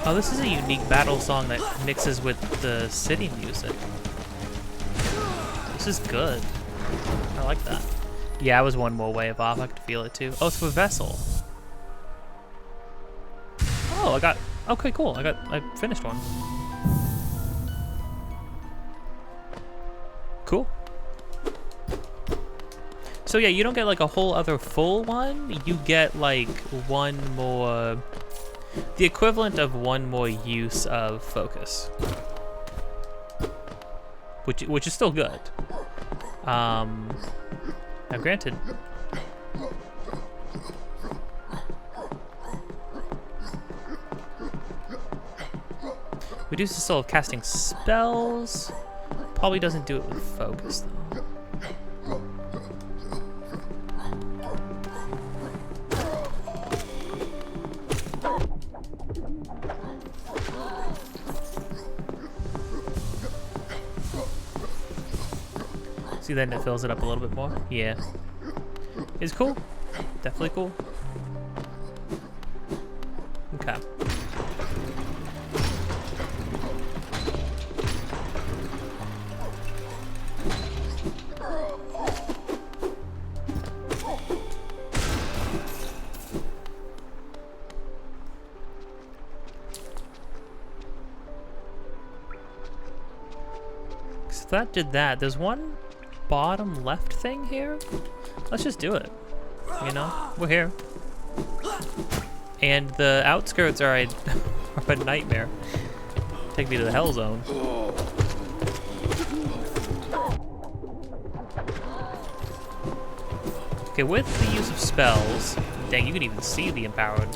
Oh, this is a unique battle song that mixes with the city music. This is good. I like that. Yeah, I was one more wave off. I could feel it too. Oh, it's for Vessel. Oh, I got... Okay, cool. I finished one. Cool. So yeah, you don't get like a whole other full one. You get like one more... the equivalent of one more use of focus, which is still good. Now granted, reduces the soul of casting spells. Probably doesn't do it with focus though. See, then it fills it up a little bit more. Yeah. It's cool. Definitely cool. Okay. So that did that. There's one bottom left thing here. Let's just do it. You know, we're here. And the outskirts are a nightmare. Take me to the hell zone. Okay, with the use of spells, dang, you can even see the empowered.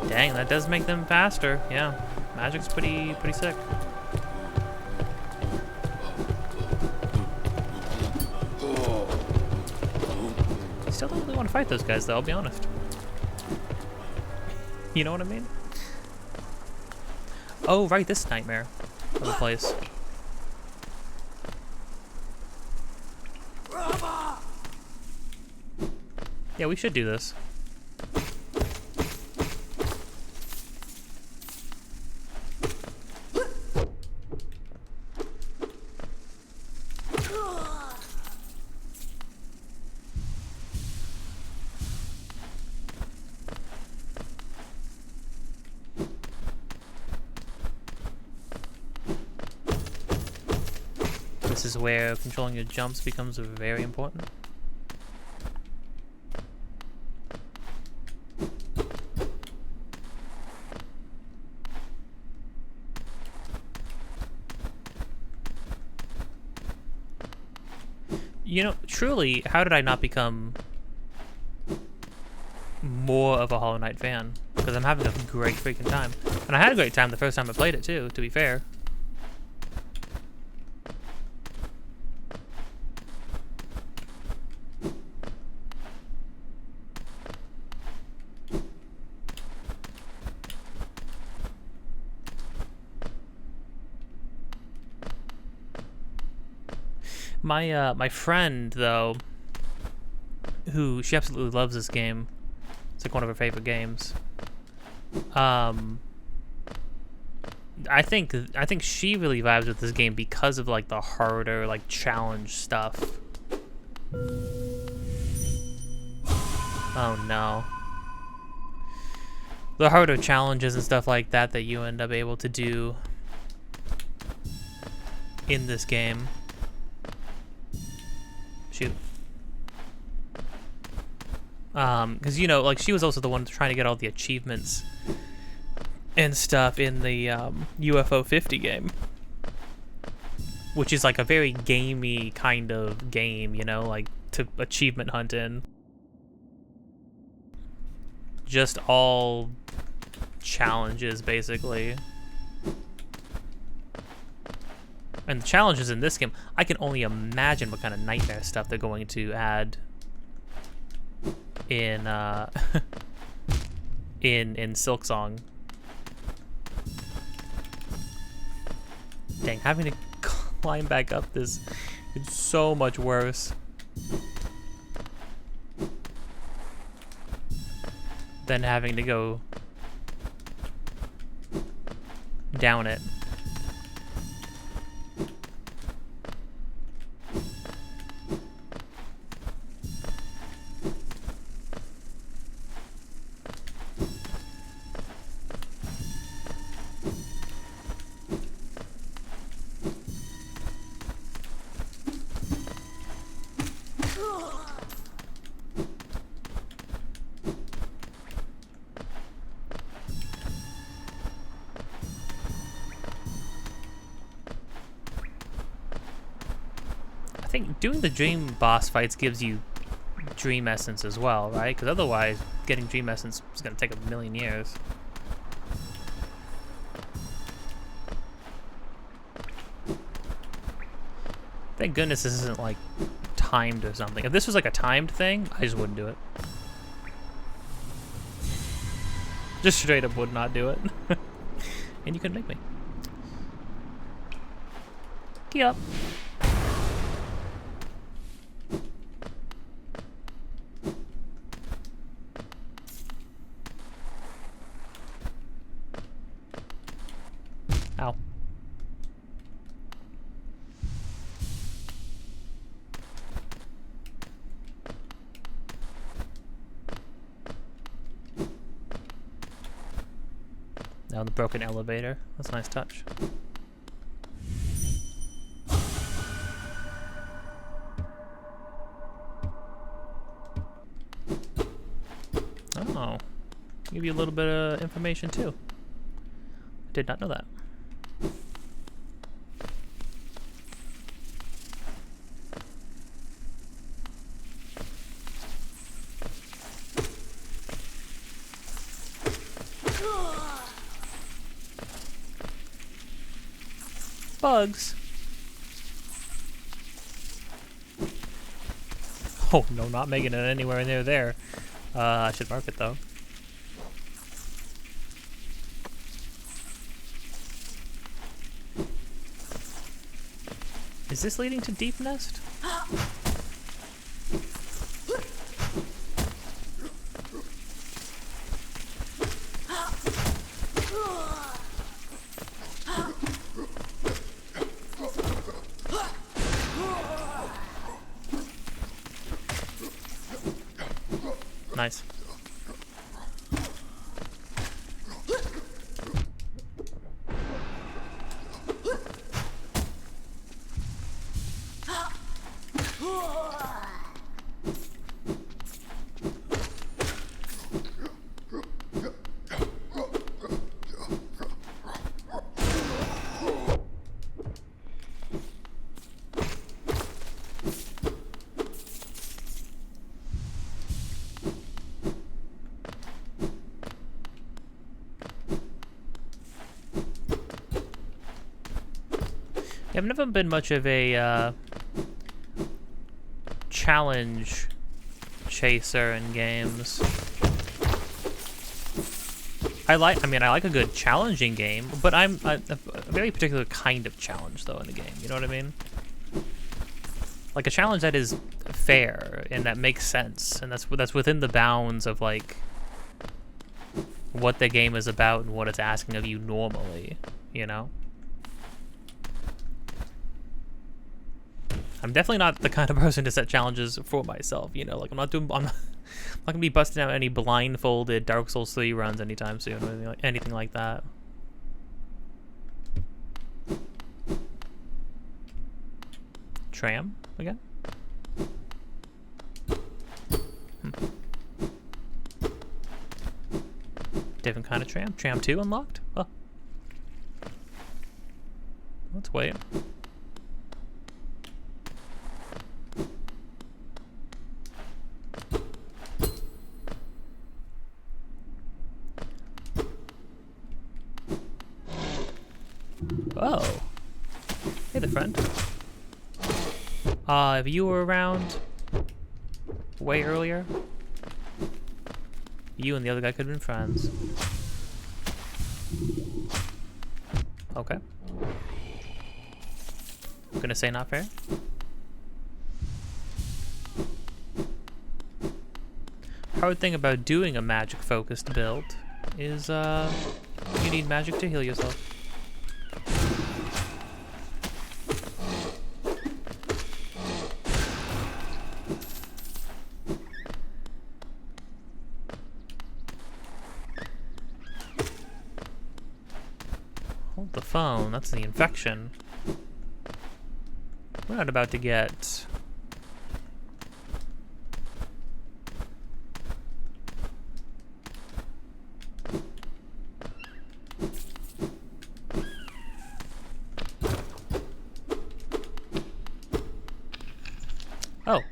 Dang, that does make them faster. Yeah, magic's pretty sick. Still don't really want to fight those guys, though, I'll be honest. You know what I mean? Oh, right, this nightmare of a place. Yeah, we should do this. This is where controlling your jumps becomes very important. You know, truly, how did I not become more of a Hollow Knight fan? Because I'm having a great freaking time. And I had a great time the first time I played it too, to be fair. My friend, though, she absolutely loves this game. It's like one of her favorite games. I think she really vibes with this game because of like the harder like challenge stuff. Oh no. The harder challenges and stuff like that that you end up able to do in this game. Shoot. Because, you know, like, she was also the one trying to get all the achievements and stuff in the UFO 50 game. Which is, like, a very gamey kind of game, you know, like, to achievement hunt in. Just all challenges, basically. And the challenges in this game, I can only imagine what kind of nightmare stuff they're going to add in in Silksong. Dang, having to climb back up this is so much worse than having to go down it. I think doing the dream boss fights gives you dream essence as well, right? Because otherwise, getting dream essence is going to take a million years. Thank goodness this isn't like timed or something. If this was like a timed thing, I just wouldn't do it. Just straight up would not do it. And you couldn't make me. Key up. Ow. Now the broken elevator. That's a nice touch. give you a little bit of information too. Did not know that. Bugs. Oh no, not making it anywhere near there. I should mark it though. Is this leading to Deep Nest? Nice. I've never been much of a challenge chaser in games. I like a good challenging game, but I'm a very particular kind of challenge though in the game. You know what I mean? Like a challenge that is fair and that makes sense, and that's within the bounds of like what the game is about and what it's asking of you normally. You know? I'm definitely not the kind of person to set challenges for myself, you know, like I'm not gonna be busting out any blindfolded Dark Souls 3 runs anytime soon or anything like that. Tram again? Different kind of tram? Tram 2 unlocked? Oh. Let's wait. Oh. Hey there, friend. If you were around way earlier, you and the other guy could have been friends. Okay. I'm gonna say not fair. Hard thing about doing a magic focused build is you need magic to heal yourself. Hold the phone, that's the infection. We're not about to get...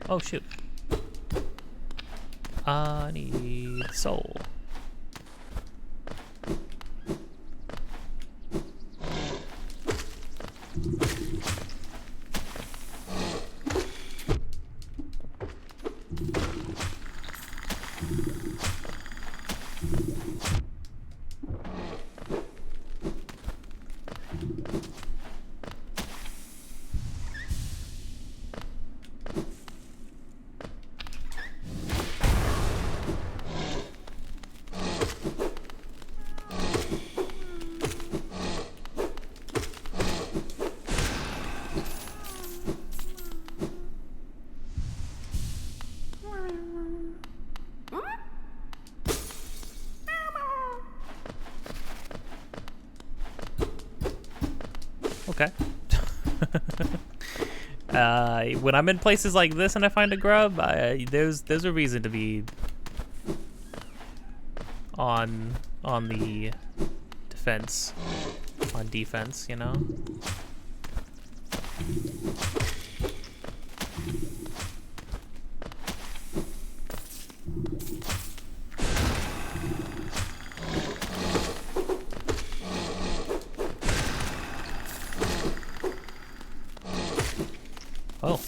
Oh shoot. I need soul. Okay. When I'm in places like this and I find a grub, there's a reason to be on the defense, on defense, you know? Oh.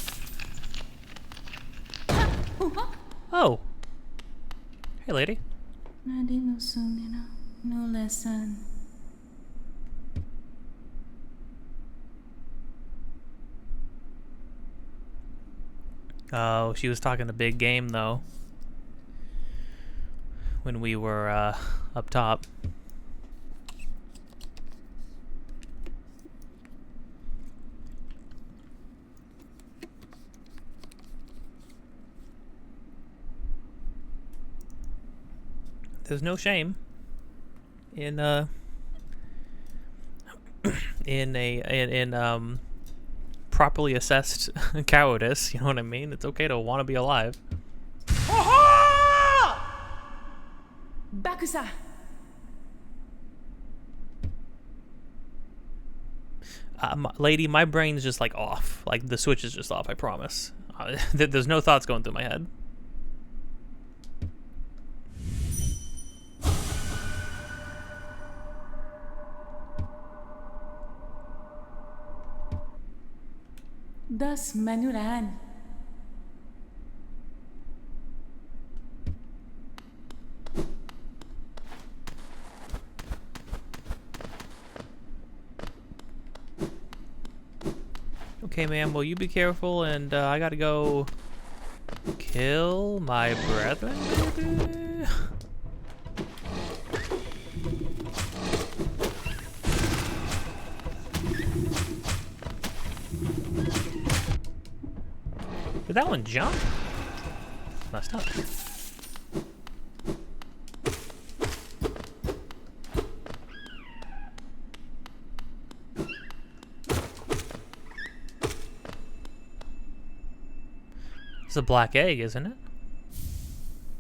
Oh. Hey, lady. No lesson. Oh, she was talking a big game, though. When we were up top. There's no shame in properly assessed cowardice. You know what I mean? It's okay to want to be alive. Bakusa. Lady, my brain's just like off. Like the switch is just off. I promise. There's no thoughts going through my head. Thus Manuran. Okay, ma'am, will you be careful? And I gotta go kill my brethren, baby? Did that one jump? Messed up. It's a black egg, isn't it?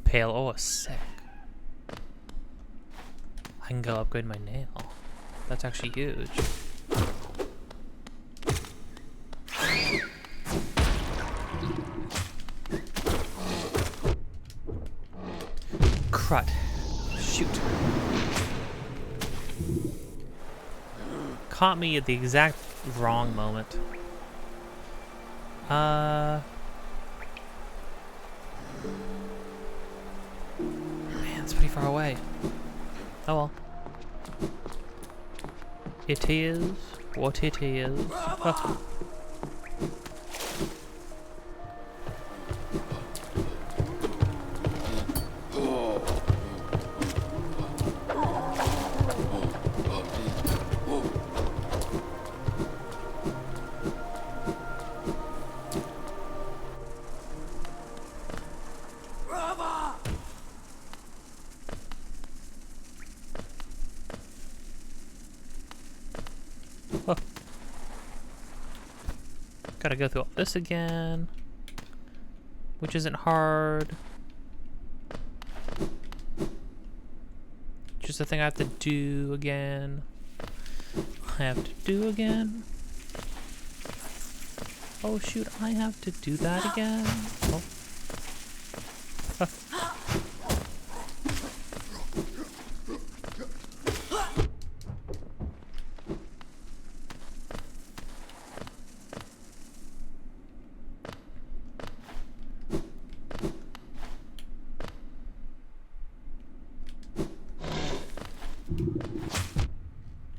Pale. Oh, sick. I can go upgrade my nail. That's actually huge. Crud. Shoot. Caught me at the exact wrong moment. Man, it's pretty far away. Oh well. It is what it is. Oh. Gotta go through all this again, which isn't hard. Just a thing I have to do again. I have to do again. Oh shoot, I have to do that again. Oh. Huh.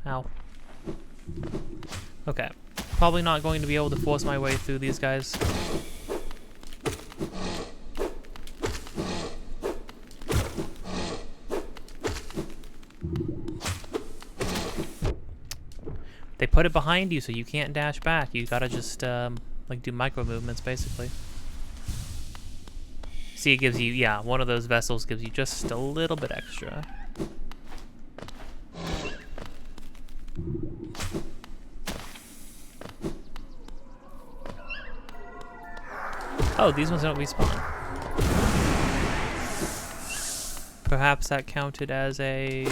Ow. Okay. Probably not going to be able to force my way through these guys. They put it behind you so you can't dash back. You gotta just like do micro movements basically. See, it gives you, yeah, one of those vessels gives you just a little bit extra. Oh, these ones don't respawn. perhaps that counted as a...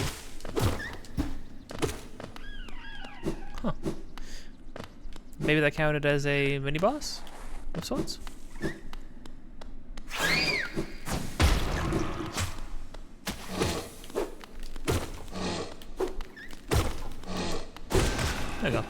Huh. Maybe that counted as a mini-boss of sorts? There you go.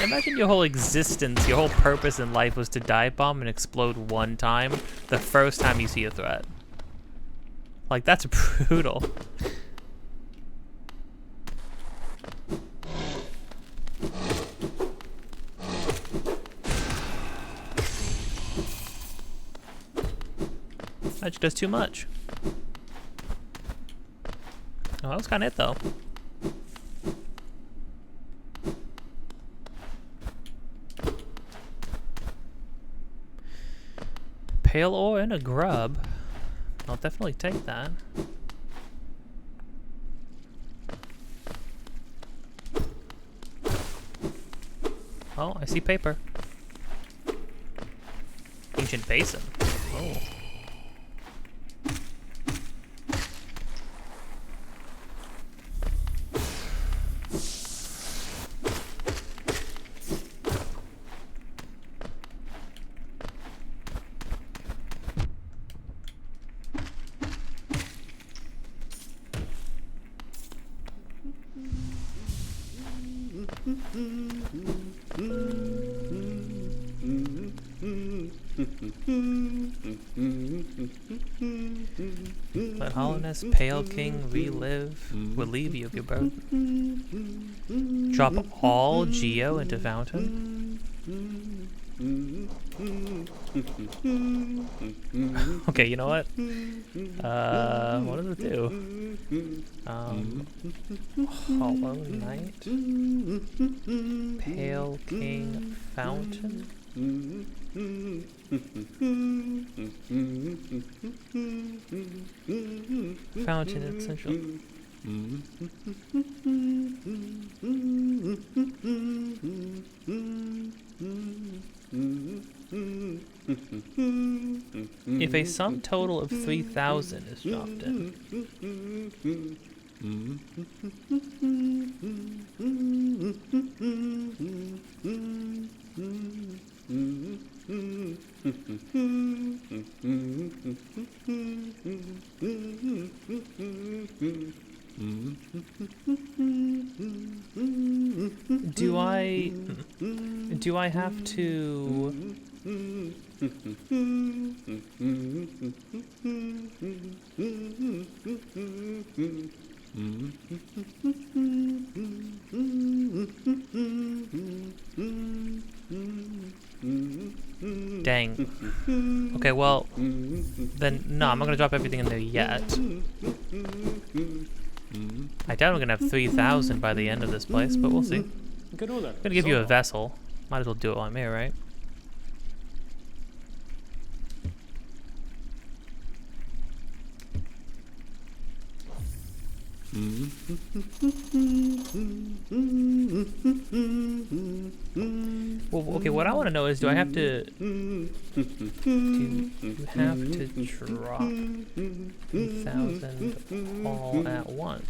Imagine your whole existence, your whole purpose in life was to dive bomb and explode one time the first time you see a threat. Like, that's brutal. That just does too much. Oh, that was kind of it, though. Pale ore and a grub. I'll definitely take that. Oh, I see paper. Ancient basin. Oh. Let hollowness, pale king, relive, will leave you, Gilbert. Drop all Geo into fountain. Okay, you know what? What does it do? Hollow Knight, Pale King, Fountain. Fountain essential. If a sum total of 3,000 is dropped in. Do I have to Dang. Okay, well, then no, I'm not gonna drop everything in there yet. I doubt I'm gonna have 3,000 by the end of this place, but we'll see. I'm gonna give you a vessel. Might as well do it while I'm here, right? Well, okay, what I want to know is, do I have to... Do you have to drop 3,000 all at once?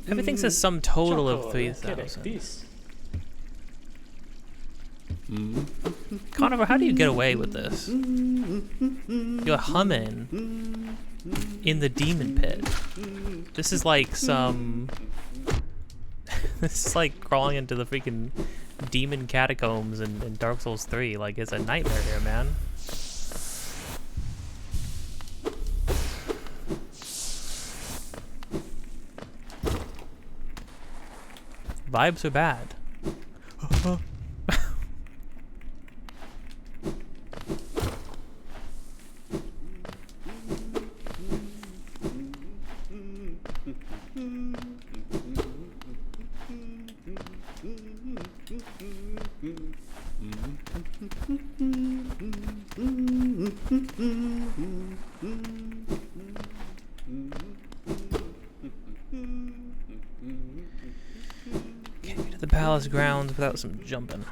Everything says sum total of Chocolate, 3,000. this. Conover, how do you get away with this? You're humming in the demon pit. This is like some... this is like crawling into the freaking demon catacombs in Dark Souls 3. Like, it's a nightmare here, man. Vibes are bad. Can't get to the palace grounds without some jumping.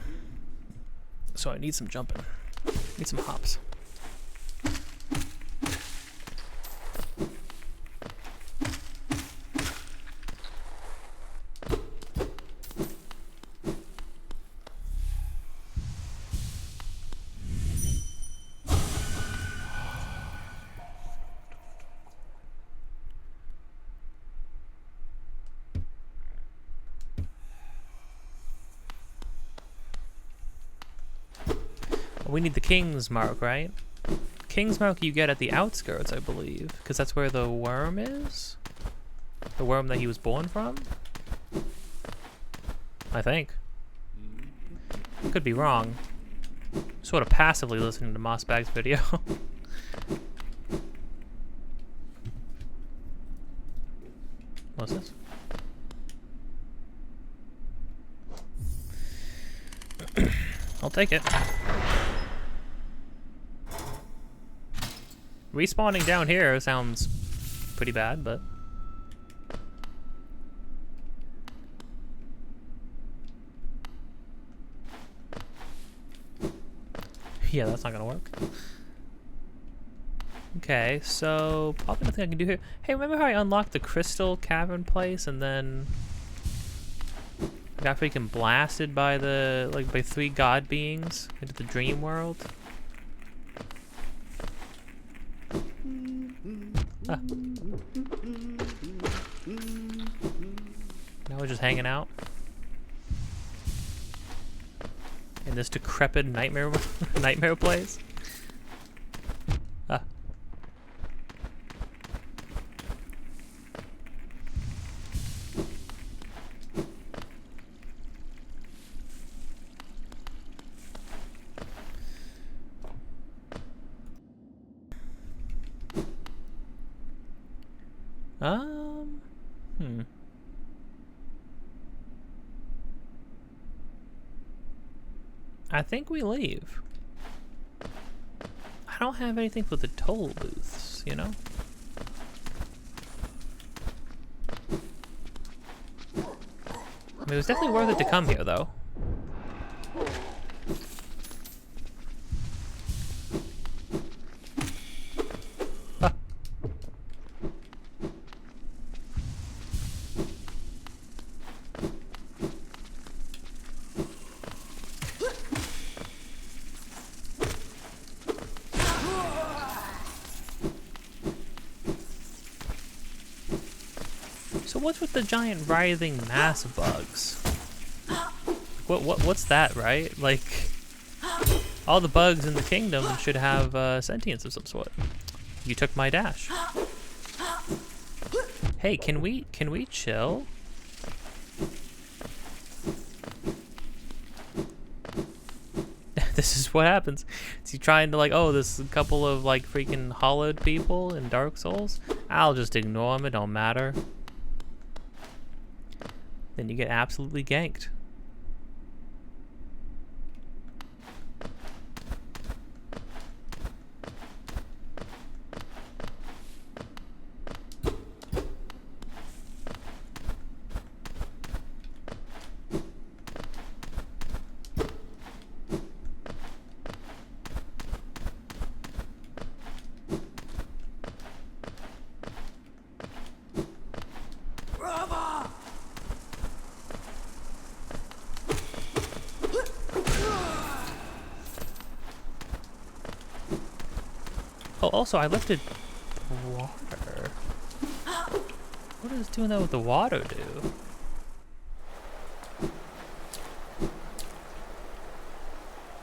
So I need some jumping. Need some hops. We need the King's Mark, right? King's Mark you get at the outskirts, I believe, because that's where the worm is? The worm that he was born from? I think. Could be wrong. Sort of passively listening to Mossbag's video. What's this? I'll take it. Respawning down here sounds pretty bad, but... yeah, that's not gonna work. Okay, so probably nothing I can do here. Hey, remember how I unlocked the crystal cavern place and then got freaking blasted by the by 3 god beings into the dream world? Ah. Now we're just hanging out in this decrepit nightmare nightmare place. Ah. I think we leave. I don't have anything for the toll booths, you know? I mean, it was definitely worth it to come here, though. So what's with the giant writhing mass of bugs? What's that, right? Like, all the bugs in the kingdom should have sentience of some sort. You took my dash. Hey, can we chill? This is what happens. Is he trying to, like, oh, this is a couple of, like, freaking hollowed people in Dark Souls? I'll just ignore them, it don't matter. Then you get absolutely ganked. Oh, also, I lifted water. What does doing that with the water do?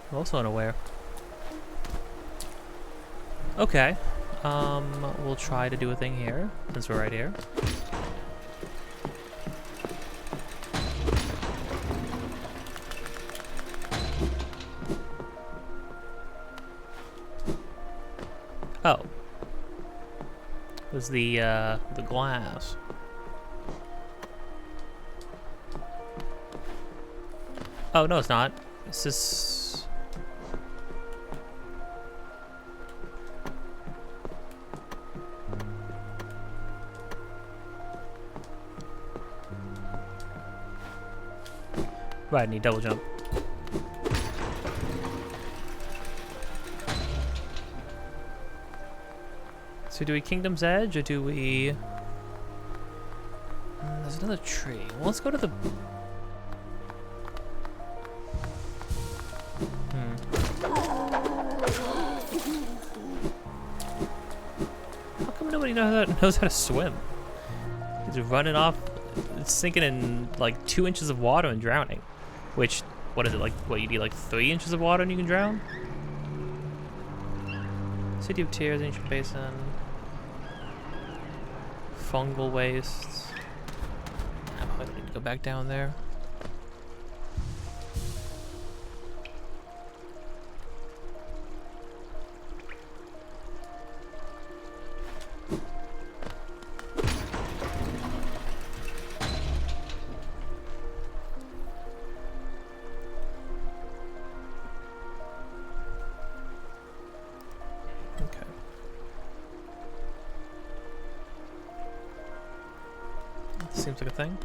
I'm also unaware. Okay. We'll try to do a thing here, since we're right here. Oh. It was the glass. Oh, no, it's not. It's just... Right, I need double jump. So do we Kingdom's Edge, or do we... there's another tree. Well, let's go to the... How come nobody knows how to swim? He's running off, sinking in like 2 inches of water and drowning. Which, what is it, like, what, you need like 3 inches of water and you can drown? City of Tears, Ancient Basin. Fungal wastes. I probably need to go back down there. Seems like a thing.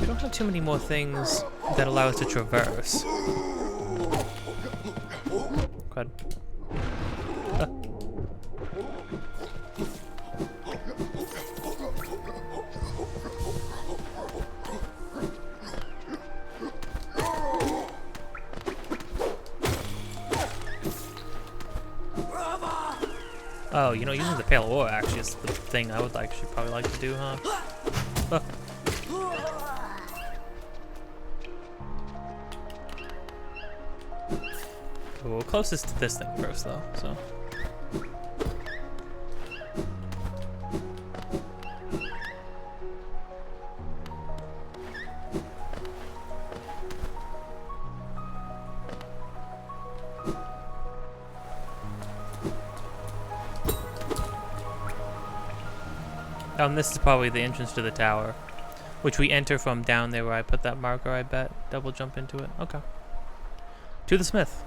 We don't have too many more things that allow us to traverse. Go ahead. Oh, you know, using the Pale Ore actually is the thing I would actually probably like to do, huh? Well, closest to this thing first, though, so. This is probably the entrance to the tower, which we enter from down there where I put that marker, I bet. Double jump into it. Okay. To the smith.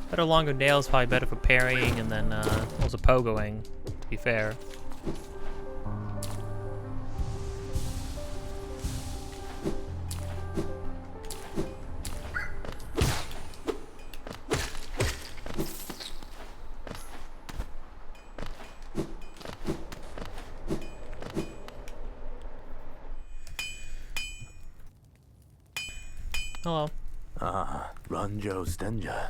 Better longer nails, probably better for parrying and then also pogoing, to be fair. Hello. Ah, Ranjo Stenja.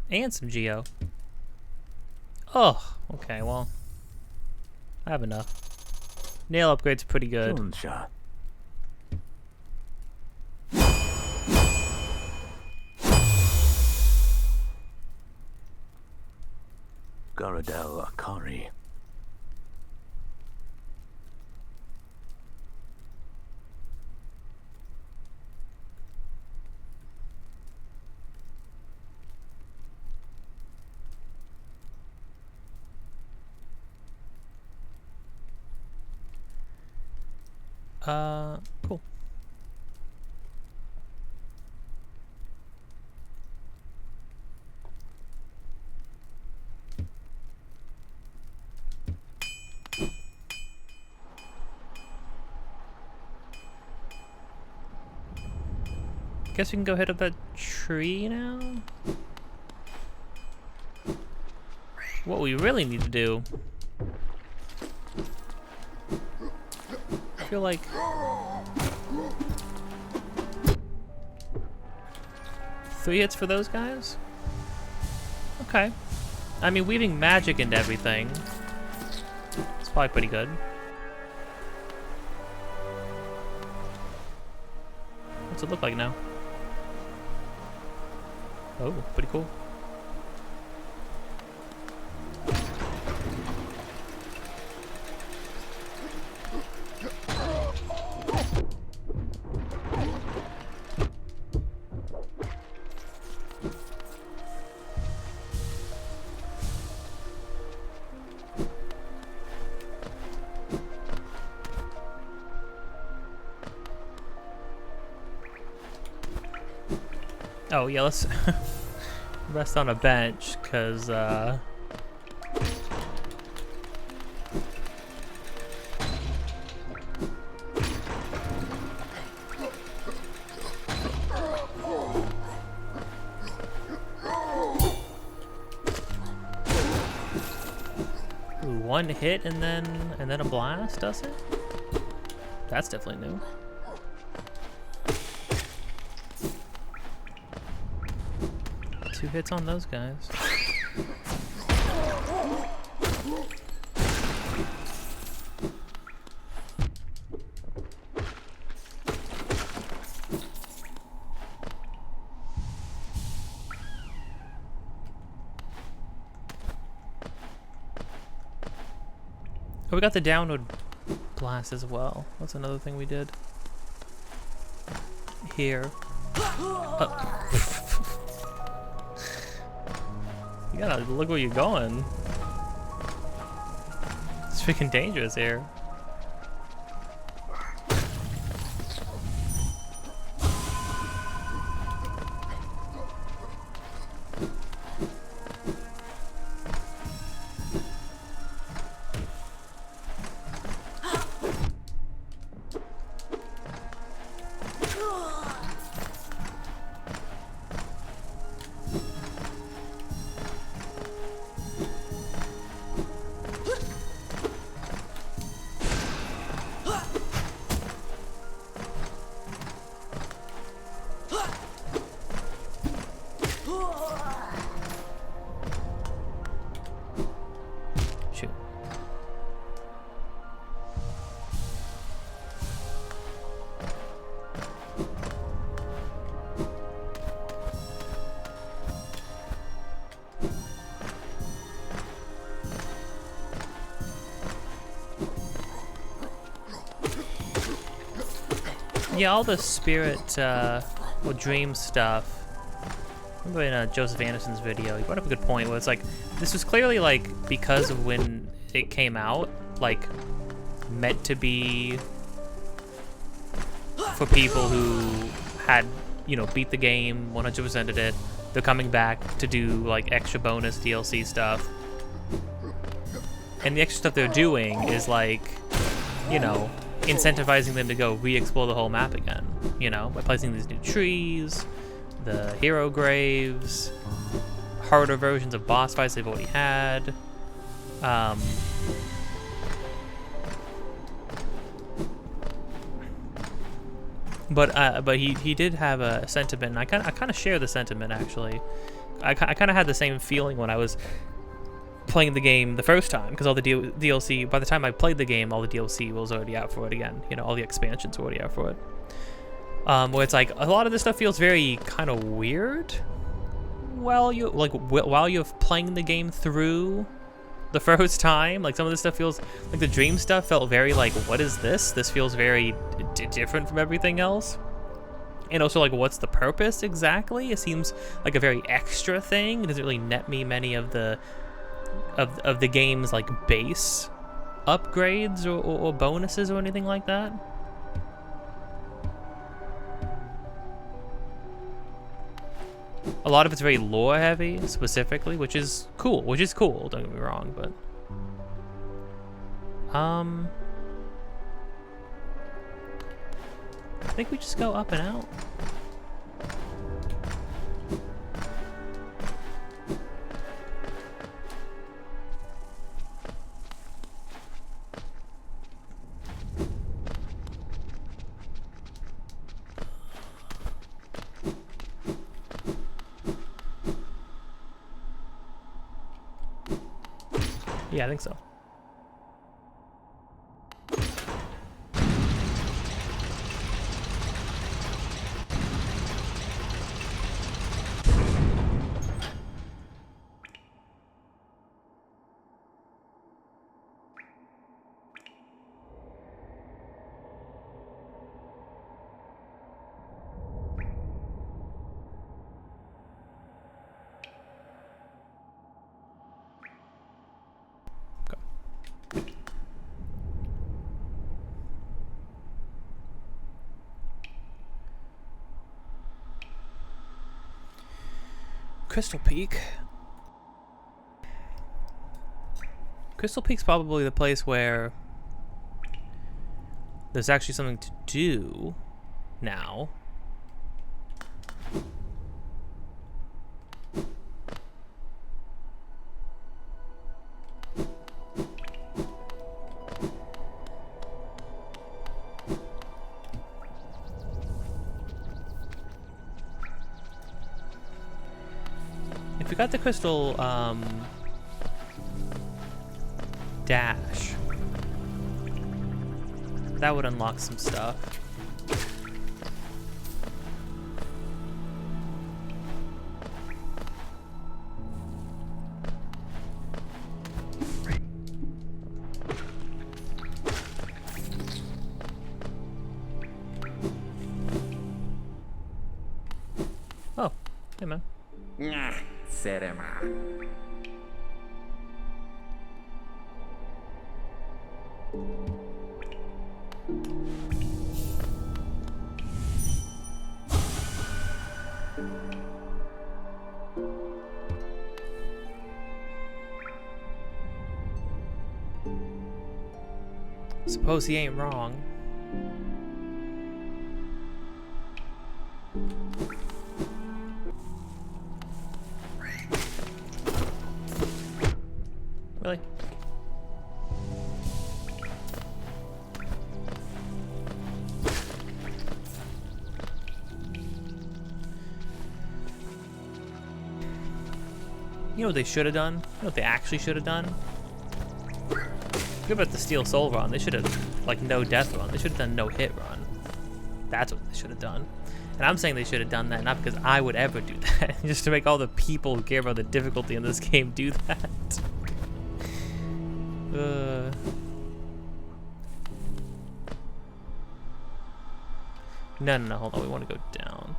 And some Geo. Oh, okay, well. I have enough. Nail upgrade's pretty good. Sunsha. Garadel Akari. Cool. Guess we can go hit up that tree now? What we really need to do... I feel like... Three hits for those guys? Okay. I mean, weaving magic into everything. It's probably pretty good. What's it look like now? Oh, pretty cool. Oh yeah, let's rest on a bench, cause ooh, one hit and then a blast, does it? That's definitely new. Two hits on those guys. Oh, we got the downward blast as well. That's another thing we did. Here. You gotta look where you're going. It's freaking dangerous here. Shoot. Yeah, all the spirit, or dream stuff. I remember in Joseph Anderson's video, he brought up a good point where it's like, this was clearly like, because of when it came out, like, meant to be for people who had, you know, beat the game, 100%ed it. They're coming back to do like extra bonus DLC stuff. And the extra stuff they're doing is like, you know, incentivizing them to go re-explore the whole map again, you know, by placing these new trees, the hero graves, harder versions of boss fights they've already had. But he did have a sentiment, and I kind of share the sentiment actually. I kind of had the same feeling when I was playing the game the first time, because all the DLC, by the time I played the game, all the DLC was already out for it again. You know, all the expansions were already out for it. Where it's like a lot of this stuff feels very kind of weird while you're playing the game through the first time. Like some of this stuff feels like the dream stuff felt very like, what is this? This feels very different from everything else. And also, like, what's the purpose exactly? It seems like a very extra thing. It doesn't really net me many of the game's like base upgrades or bonuses or anything like that. A lot of it's very lore heavy specifically, which is cool. Don't get me wrong, but I think we just go up and out. Yeah, I think so. Crystal Peak. Crystal Peak's probably the place where there's actually something to do now. If we got the crystal dash, that would unlock some stuff. Oh, hey man. Suppose he ain't wrong. Really? You know what they should have done? You know what they actually should have done? Forget about the Steel Soul run. They should have, like, no death run. They should have done no hit run. That's what they should have done. And I'm saying they should have done that not because I would ever do that, just to make all the people who care about the difficulty in this game do that. No, hold on. We want to go down.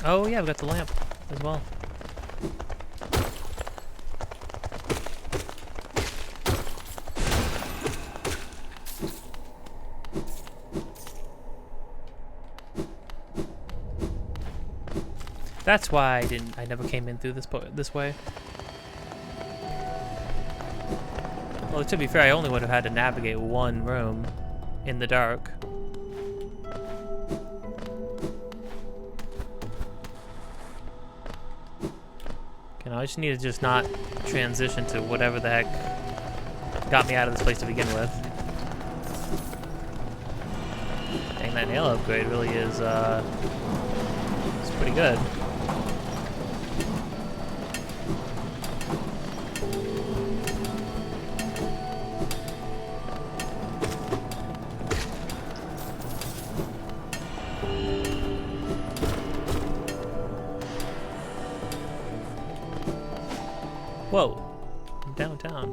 Oh yeah, we've got the lamp as well. That's why I never came in through this way. Well, to be fair, I only would have had to navigate one room in the dark. Can I just need to just not transition to whatever the heck got me out of this place to begin with. Dang, that nail upgrade really is, it's pretty good. Whoa, I'm downtown.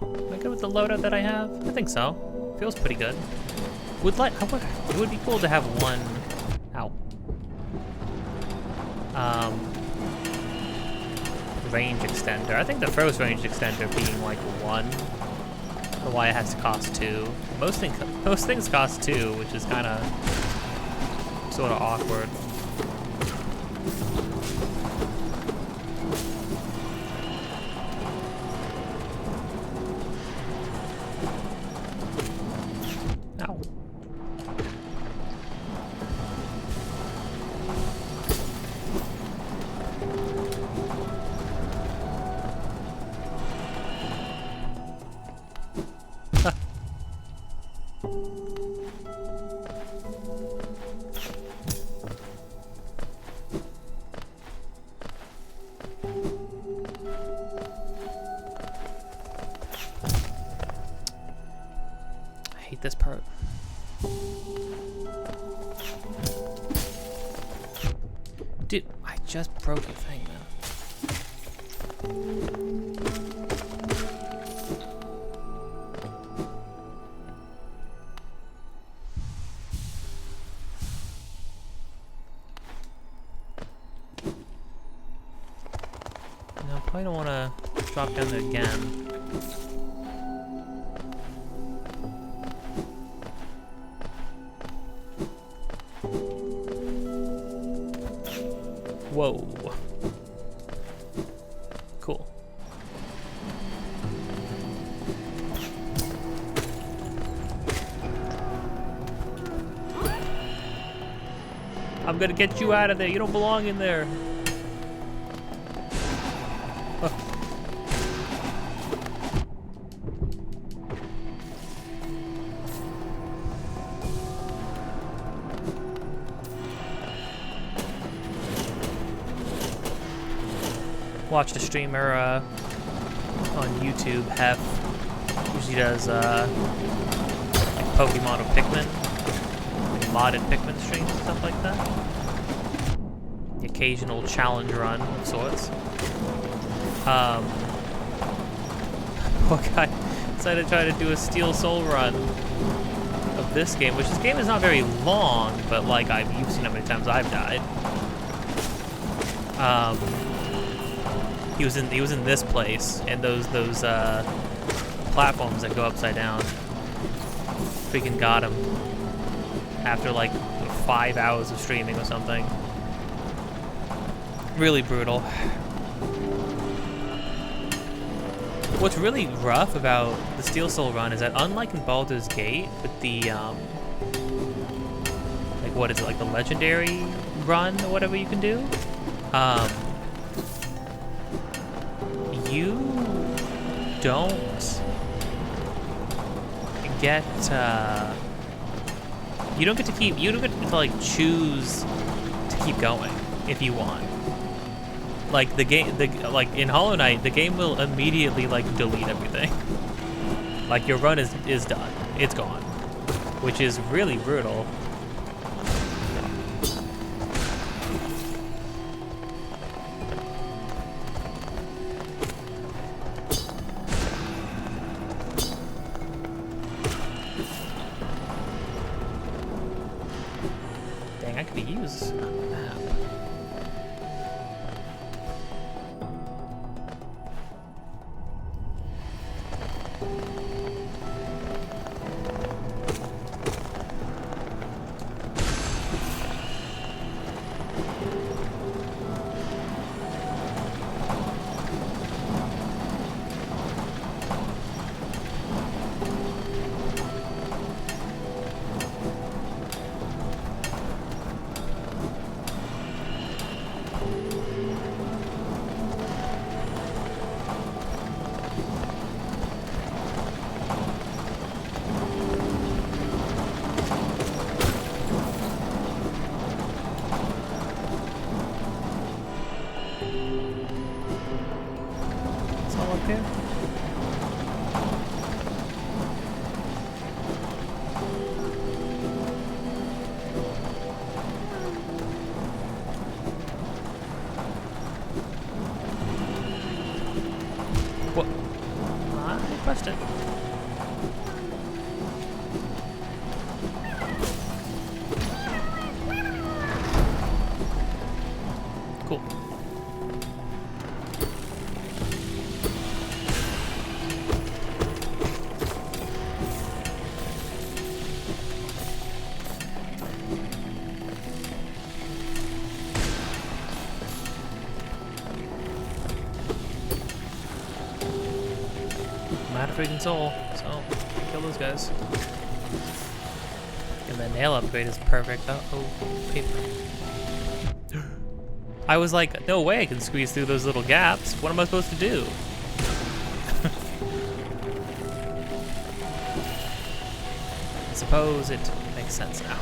Am I good with the loadout that I have? I think so. Feels pretty good. It would be cool to have one. Ow. Range extender. I think the first range extender being like 1. Or why it has to cost 2. Most things cost 2, which is kind of sort of awkward. Ow. I hate this part. Dude, I just broke a thing, man. No, I probably don't want to drop down there again. Whoa. Cool. I'm gonna get you out of there. You don't belong in there. Watched a streamer on YouTube, Hef, usually does like Pokemon or Pikmin, like modded Pikmin streams and stuff like that. The occasional challenge run of sorts. Poor guy decided to try to do a Steel Soul run of this game, which this game is not very long, but like you've seen how many times I've died. He was in this place, and those platforms that go upside down. Freaking got him after like 5 hours of streaming or something. Really brutal. What's really rough about the Steel Soul run is that unlike in Baldur's Gate with the like what is it, like the legendary run or whatever you can do, you don't get you don't get to like choose to keep going if you want. Like like in Hollow Knight, the game will immediately like delete everything. Like your run is done. It's gone. Which is really brutal. Dang, I could use a map. up here? What? I pressed it. Cool. I'm out of freaking soul, so kill those guys. And the nail upgrade is perfect. Oh, paper. I was like, no way I can squeeze through those little gaps. What am I supposed to do? I suppose it makes sense now.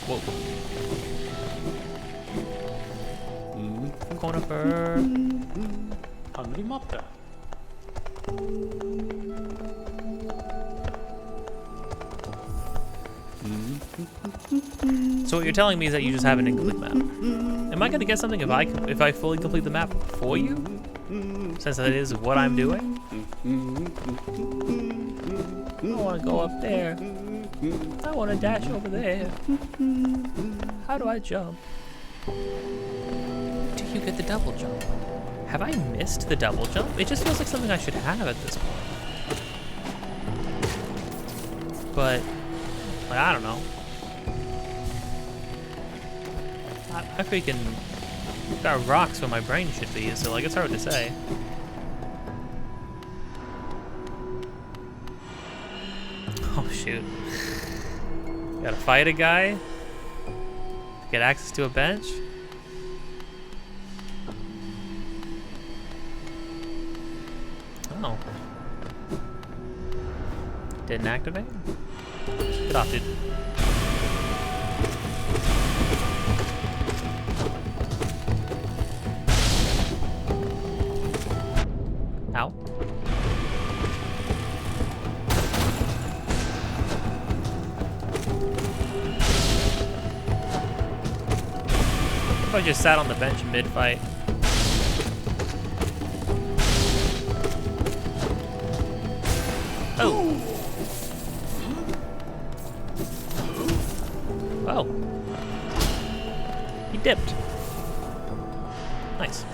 Whoa. Conifer. 하늘이 맞다. So what you're telling me is that you just have an incomplete map. Am I gonna get something if I fully complete the map for you? Since that is what I'm doing? I wanna go up there. I wanna dash over there. How do I jump? Do you get the double jump? Have I missed the double jump? It just feels like something I should have at this point. But, like, I don't know. I freaking got rocks where my brain should be, so like it's hard to say. Oh shoot. Gotta fight a guy? Get access to a bench? Oh. Didn't activate? Get off, dude. Ow. If I just sat on the bench mid-fight. Oh. Oh. He dipped. Nice.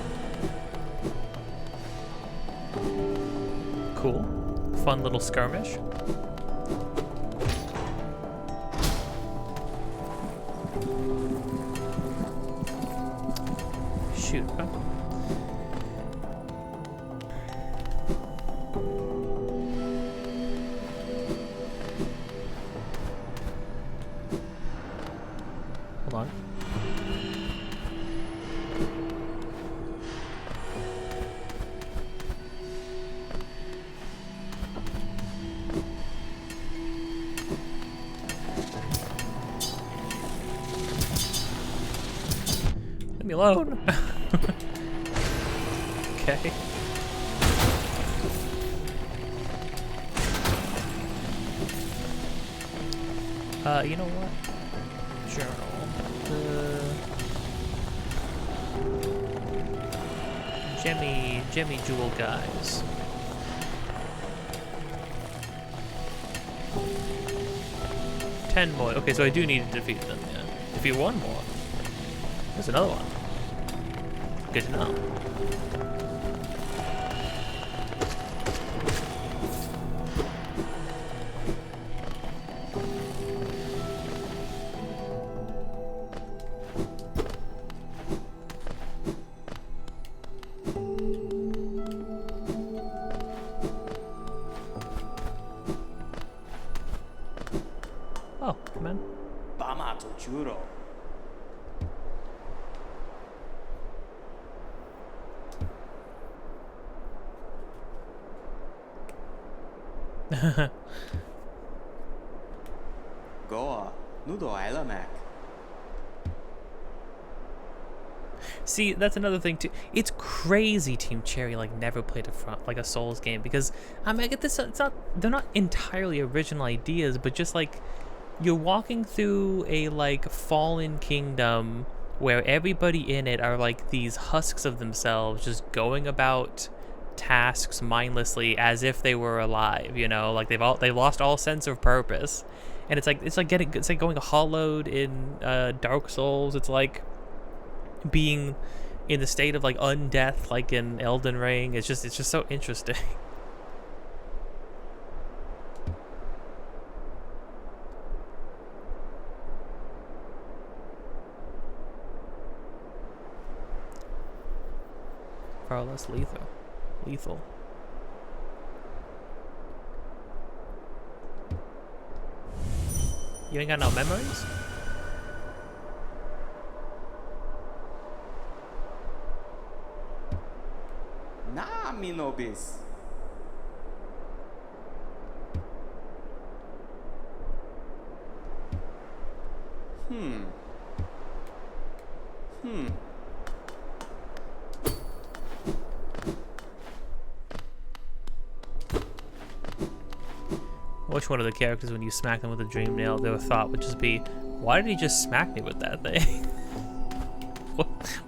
Cool. Fun little skirmish. Shoot. Huh? Hold on. Leave me alone. Okay. You know what? Journal. Jemmy Jewel guys. Ten more. Okay, so I do need to defeat them, yeah. Defeat one more. There's another one. Good to know. Oh, come on. 爸妈做猪肉。 哥啊，你到来了没？ See, that's another thing too. It's crazy Team Cherry like never played a Souls game, because I mean, I get this. It's not, they're not entirely original ideas, but just like you're walking through a like fallen kingdom where everybody in it are like these husks of themselves, just going about tasks mindlessly as if they were alive. You know, like they lost all sense of purpose, and it's like going hollowed in Dark Souls. It's like being in the state of like undeath, like in Elden Ring. It's just so interesting. Far less lethal. You ain't got no memories? Nah, me no bis. Which one of the characters, when you smack them with a dream nail, their thought would just be, why did he just smack me with that thing?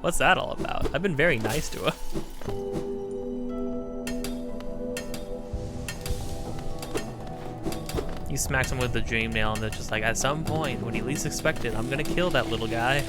What's that all about? I've been very nice to her. You smack someone with the dream nail and they're just like, at some point, when you least expect it, I'm gonna kill that little guy.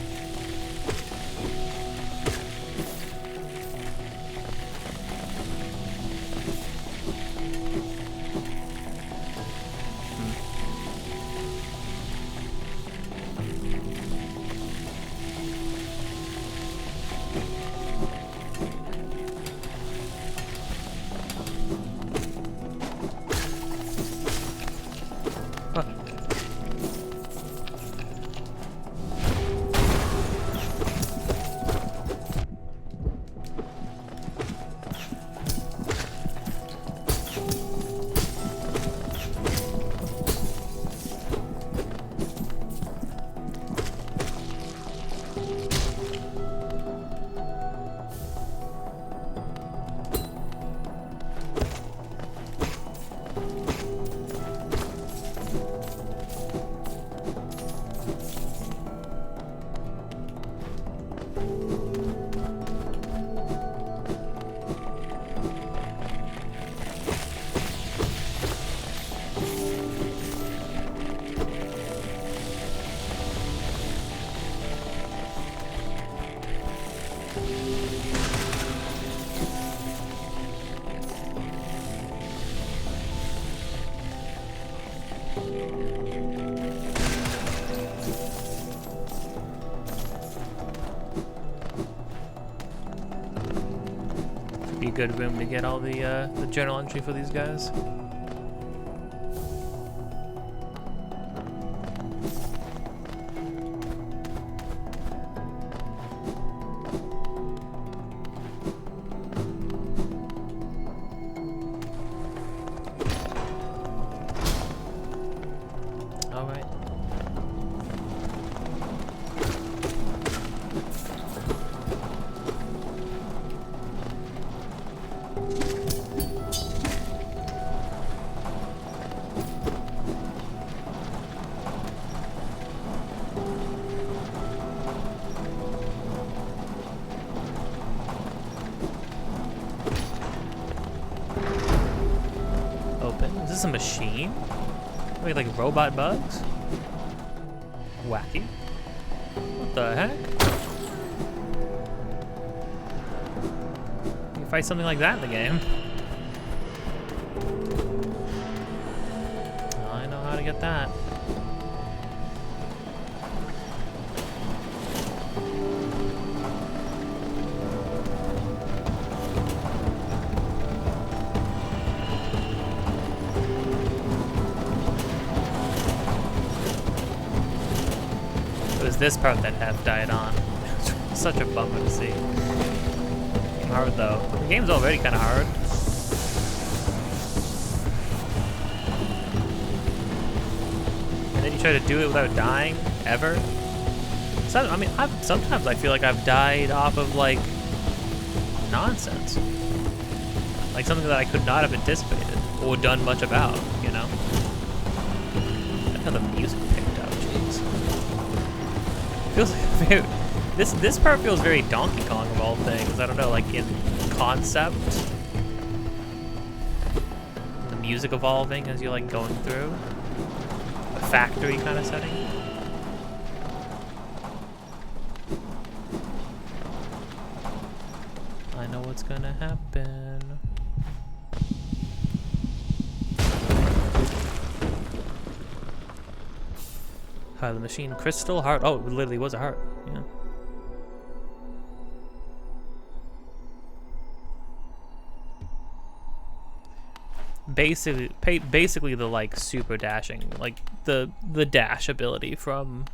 Be a good room to get all the journal entry for these guys. All right. Open. Is this a machine? Wait, like robot bugs? Wacky. What the heck? You can fight something like that in the game. I know how to get that. It was this part that Hef died on. It's such a bummer to see. Hard though. The game's already kind of hard. And then you try to do it without dying, ever. I mean, sometimes I feel like I've died off of like nonsense, like something that I could not have anticipated or done much about. You know. Look how the music picked up. Jeez. Feels like very, this part feels very Donkey Kong of all things. I don't know, like in concept. The music evolving as you're like going through. A factory kind of setting. I know what's gonna happen. Heart of the machine, crystal, heart. Oh, it literally was a heart. Yeah. Basically the like super dashing, like the dash ability from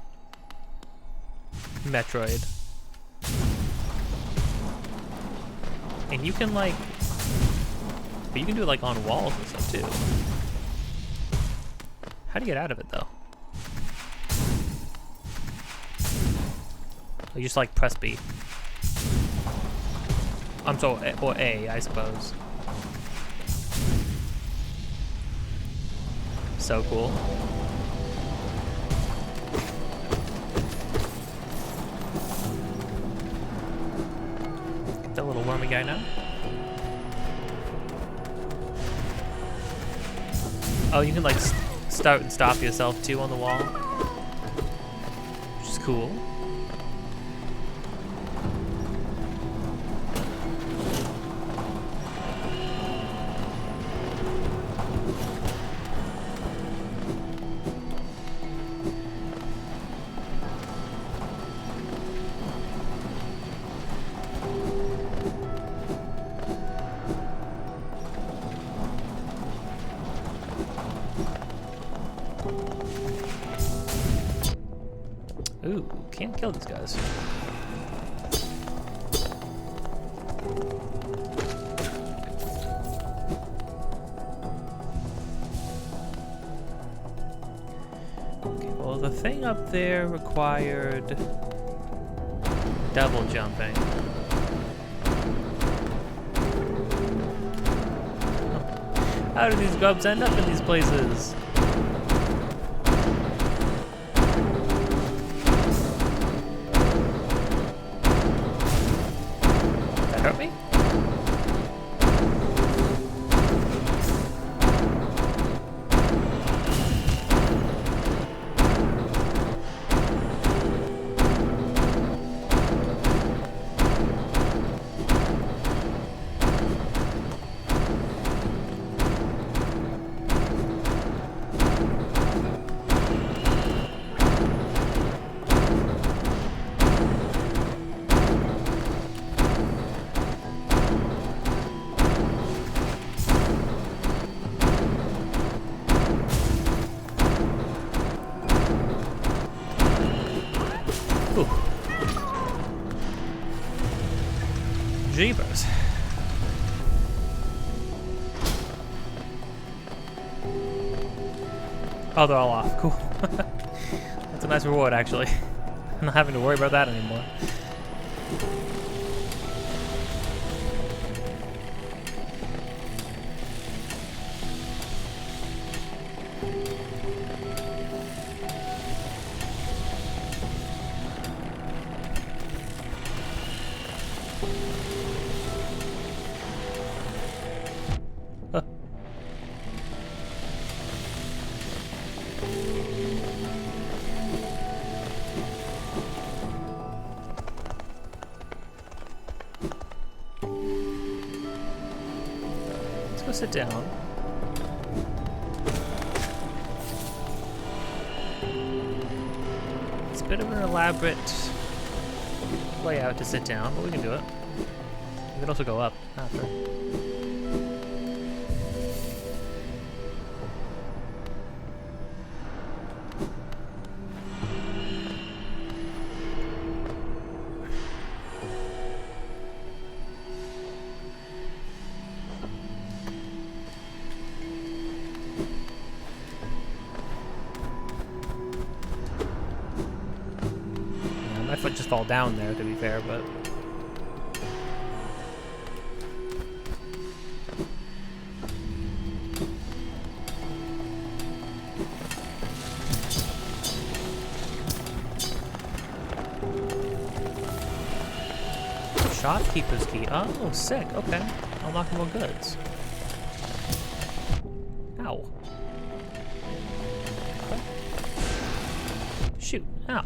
Metroid. And you can like, but you can do it like on walls and stuff too. How do you get out of it though? You just like press B. Or A, I suppose. So cool. That little wormy guy now. Oh, you can like start and stop yourself too on the wall, which is cool. Ooh, can't kill these guys. Okay, well the thing up there required double jumping. How do these grubs end up in these places? Hurt me? Ooh. Jeepers. Oh, they're all off. Cool. That's a nice reward, actually. I'm not having to worry about that anymore. Huh. Let's go sit down. It's a bit of an elaborate layout to sit down, but we can do it. We can also go up after. fall down there, to be fair, but... Shopkeeper's key. Oh, sick. Okay. Unlock more goods. Ow. Okay. Shoot. Ow.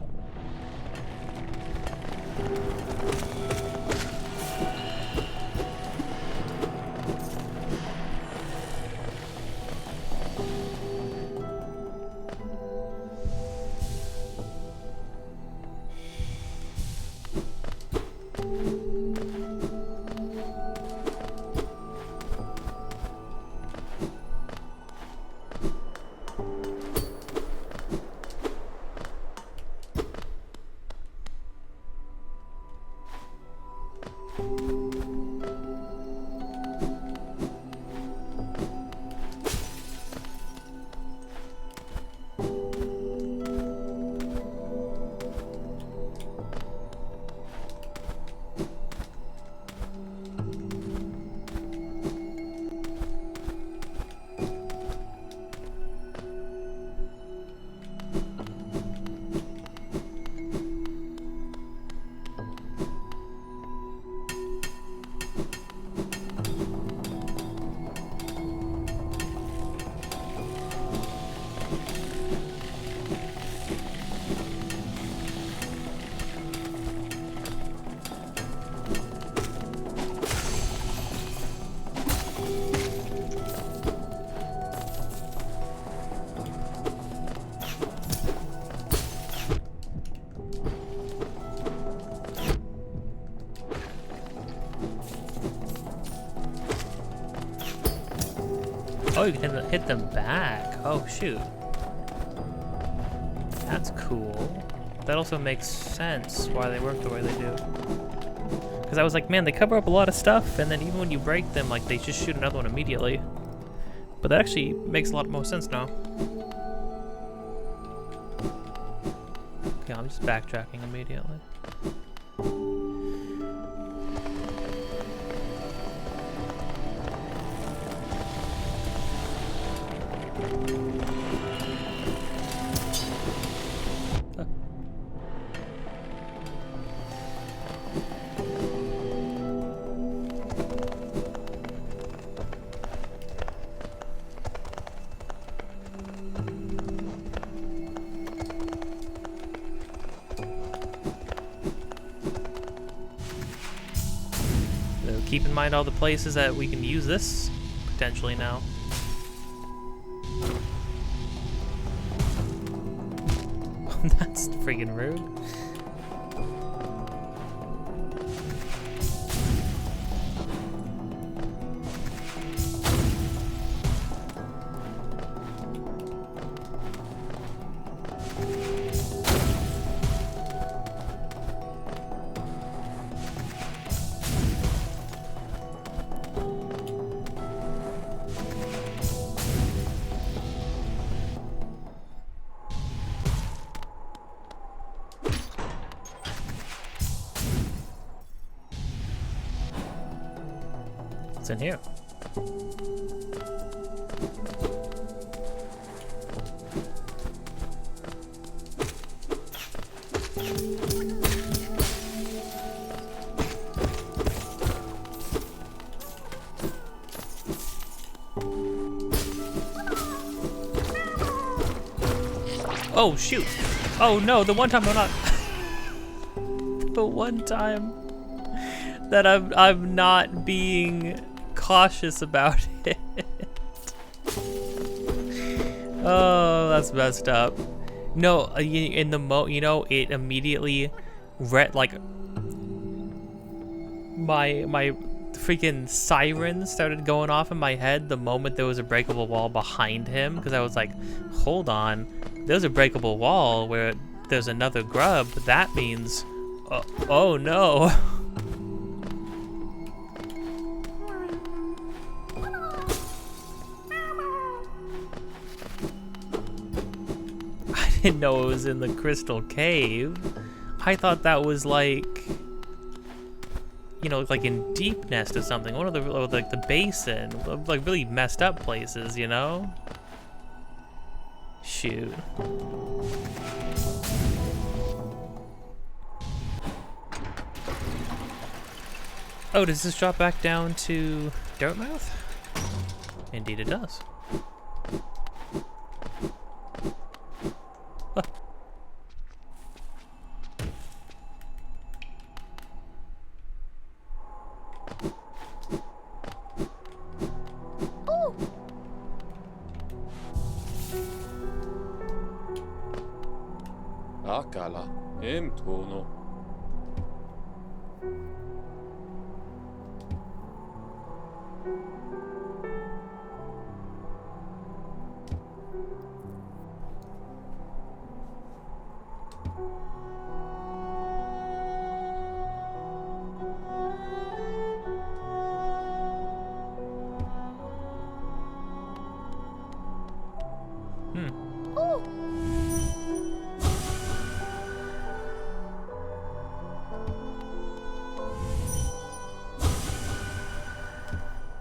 Oh, you can hit them back. Oh, shoot. That's cool. That also makes sense why they work the way they do. Because I was like, man, they cover up a lot of stuff, and then even when you break them, like, they just shoot another one immediately. But that actually makes a lot more sense now. Okay, I'm just backtracking immediately. Keep in mind all the places that we can use this potentially now. That's freaking rude. What's in here? Oh shoot! Oh no, the one time I'm not the one time that I'm not being cautious about it. Oh, that's messed up. No, in the you know, it immediately like my freaking siren started going off in my head the moment there was a breakable wall behind him, because I was like, hold on, there's a breakable wall where there's another grub. That means, oh no. I didn't know it was in the crystal cave. I thought that was like, you know, like in Deep Nest or something. One of the, or like the basin, like really messed up places, you know? Shoot. Oh, does this drop back down to Dirtmouth? Indeed it does. Huh. Akala, tono.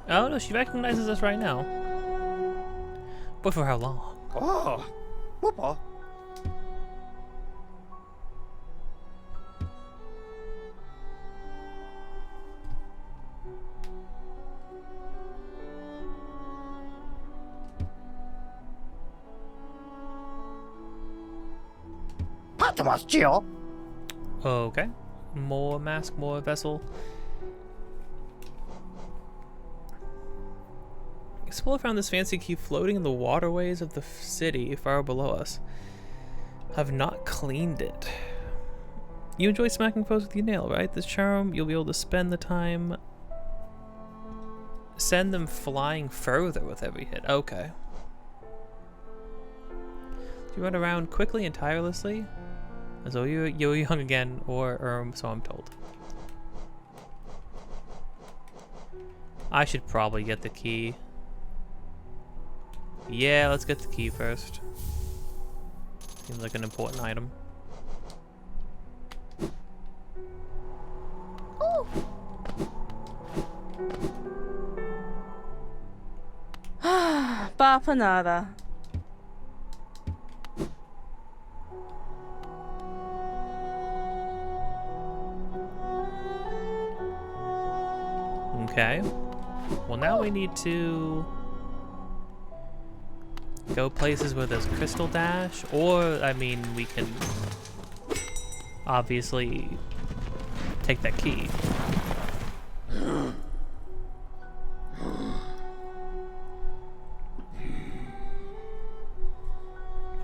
Oh no, she recognizes us right now. But for how long? Oh, Papa. Okay. More mask, more vessel. Explore found this fancy key floating in the waterways of the city far below us. Have not cleaned it. You enjoy smacking foes with your nail, right? This charm, you'll be able to spend the time. Send them flying further with every hit. Okay. Do you run around quickly and tirelessly? As though you're young again, or so I'm told. I should probably get the key. Yeah, let's get the key first. Seems like an important item. Papa nada. Okay. Well, now we need to go places where there's crystal dash, or, I mean, we can obviously take that key. I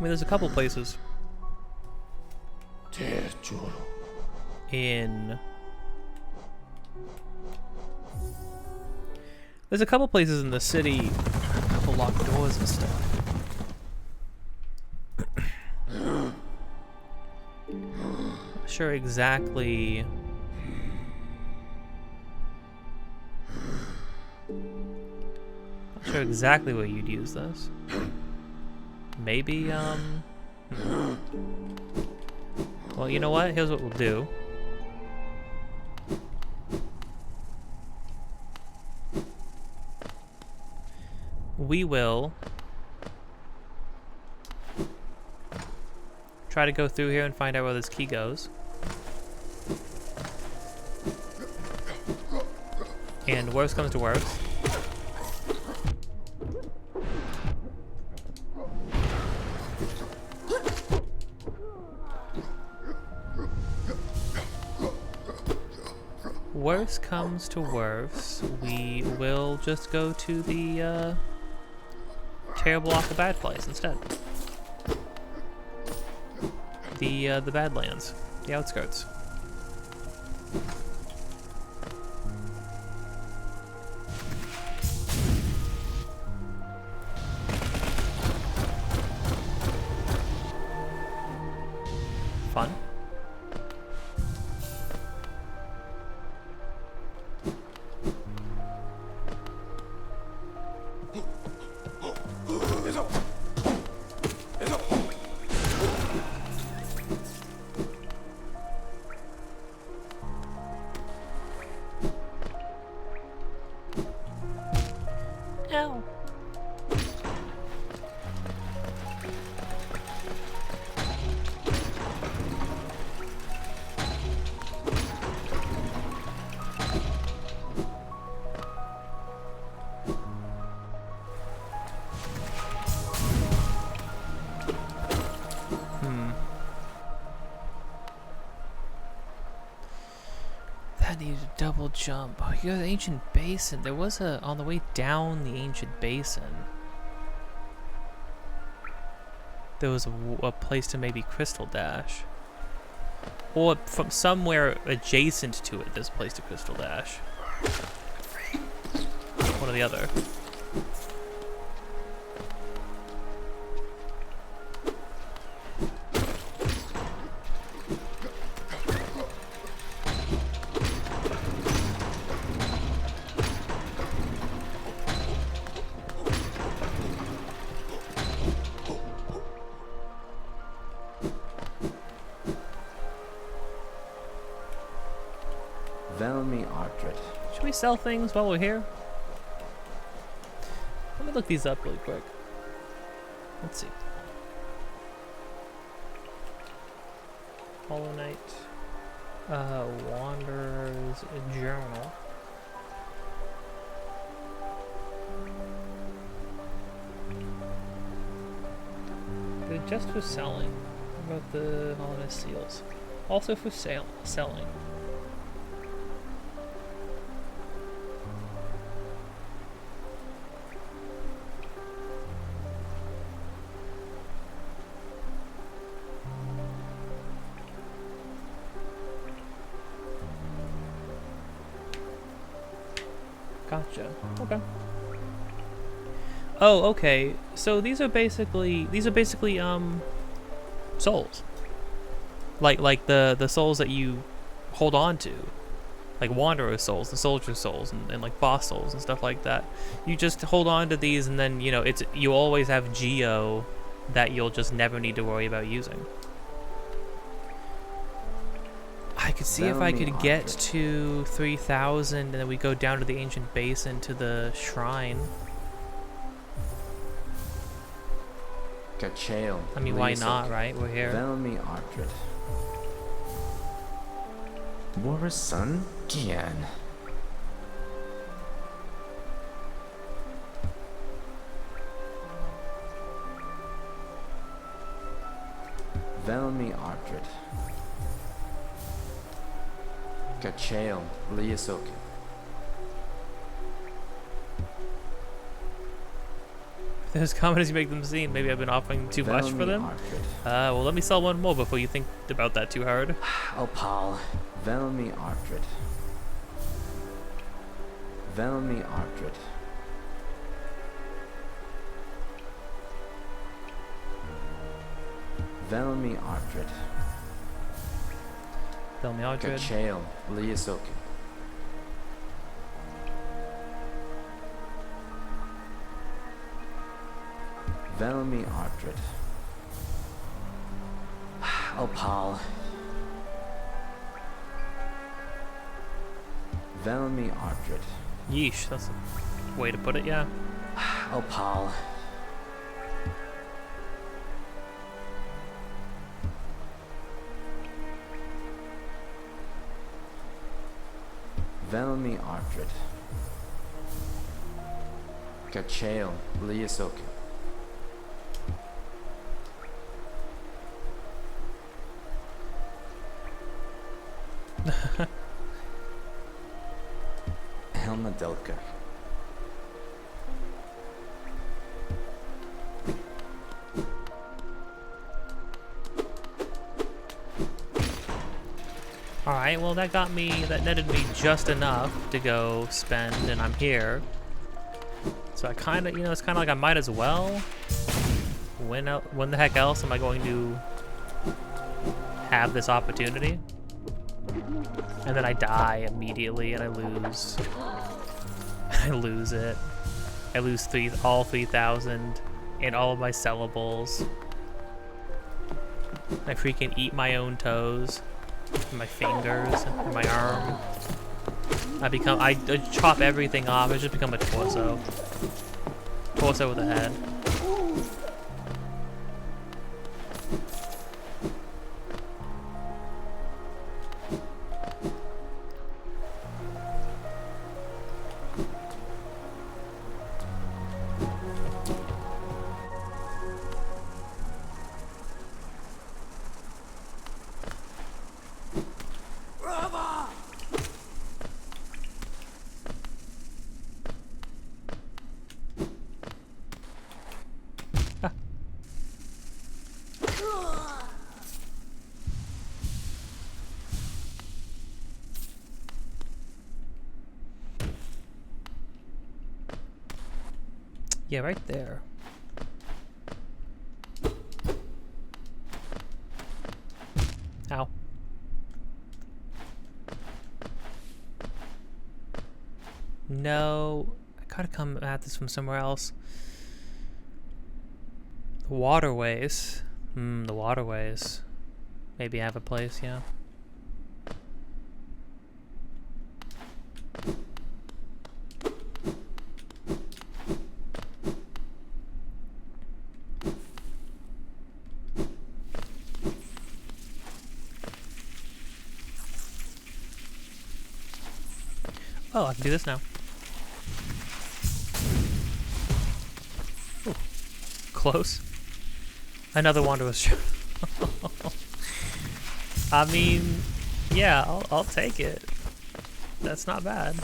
mean, there's a couple places in... There's a couple places in the city, a couple locked doors and stuff. Not sure exactly. Not sure exactly where you'd use this. Maybe, well, you know what? Here's what we'll do. We will try to go through here and find out where this key goes. And worst comes to worst, worst comes to worst, we will just go to the terrible off the bad place instead. The Badlands, the outskirts. Fun. Ow. That needed a double jump. Oh, you got the ancient basin. There was a on the way down the ancient basin. There was a place to maybe crystal dash, or from somewhere adjacent to it. There's a place to crystal dash. One or the other. Velmi Ardred. Should we sell things while we're here? Let me look these up really quick. Let's see. Hollow Knight. Wanderer's Journal. Good just for selling. What about the Hollow Knight seals? Also for selling. Gotcha. Okay. Oh, okay. So these are basically souls. Like the souls that you hold on to. Like wanderer souls, the soldier souls, and like boss souls and stuff like that. You just hold on to these, and then you always have geo that you'll just never need to worry about using. I could see if I could get to 3,000 and then we go down to the ancient basin to the shrine. Gachael. I mean, why not, right? We're here. Velmi Ardred. War's son? Gian. Velmi Ardred. Gachael Liasoke. Those comments you make them seem. Maybe I've been offering too much for them. Well, let me sell one more before you think about that too hard. Opal. Velmi Ardred. Velmi Ardred. Velmi Ardred. Velmi Ardred. Gachael Liasoke. Velmi Ardred. Opal. Velmi Ardred. Yeesh, that's a way to put it, yeah. Opal. Velmi Ardred. Gachael Liasoke. Helma Delka. Alright, well that netted me just enough to go spend, and I'm here. So I kind of, it's kind of like I might as well. When the heck else am I going to have this opportunity? And then I die immediately and I lose. I lose it. I lose all 3,000 and all of my sellables. I freaking eat my own toes. My fingers, and my arm. I chop everything off. I just become a torso. torso with a head. Yeah, right there. Ow. No, I gotta come at this from somewhere else. The waterways. The waterways. Maybe I have a place, yeah. Oh, I can do this now. Ooh, close. Another Wanderer's Trail. I mean, yeah, I'll take it. That's not bad.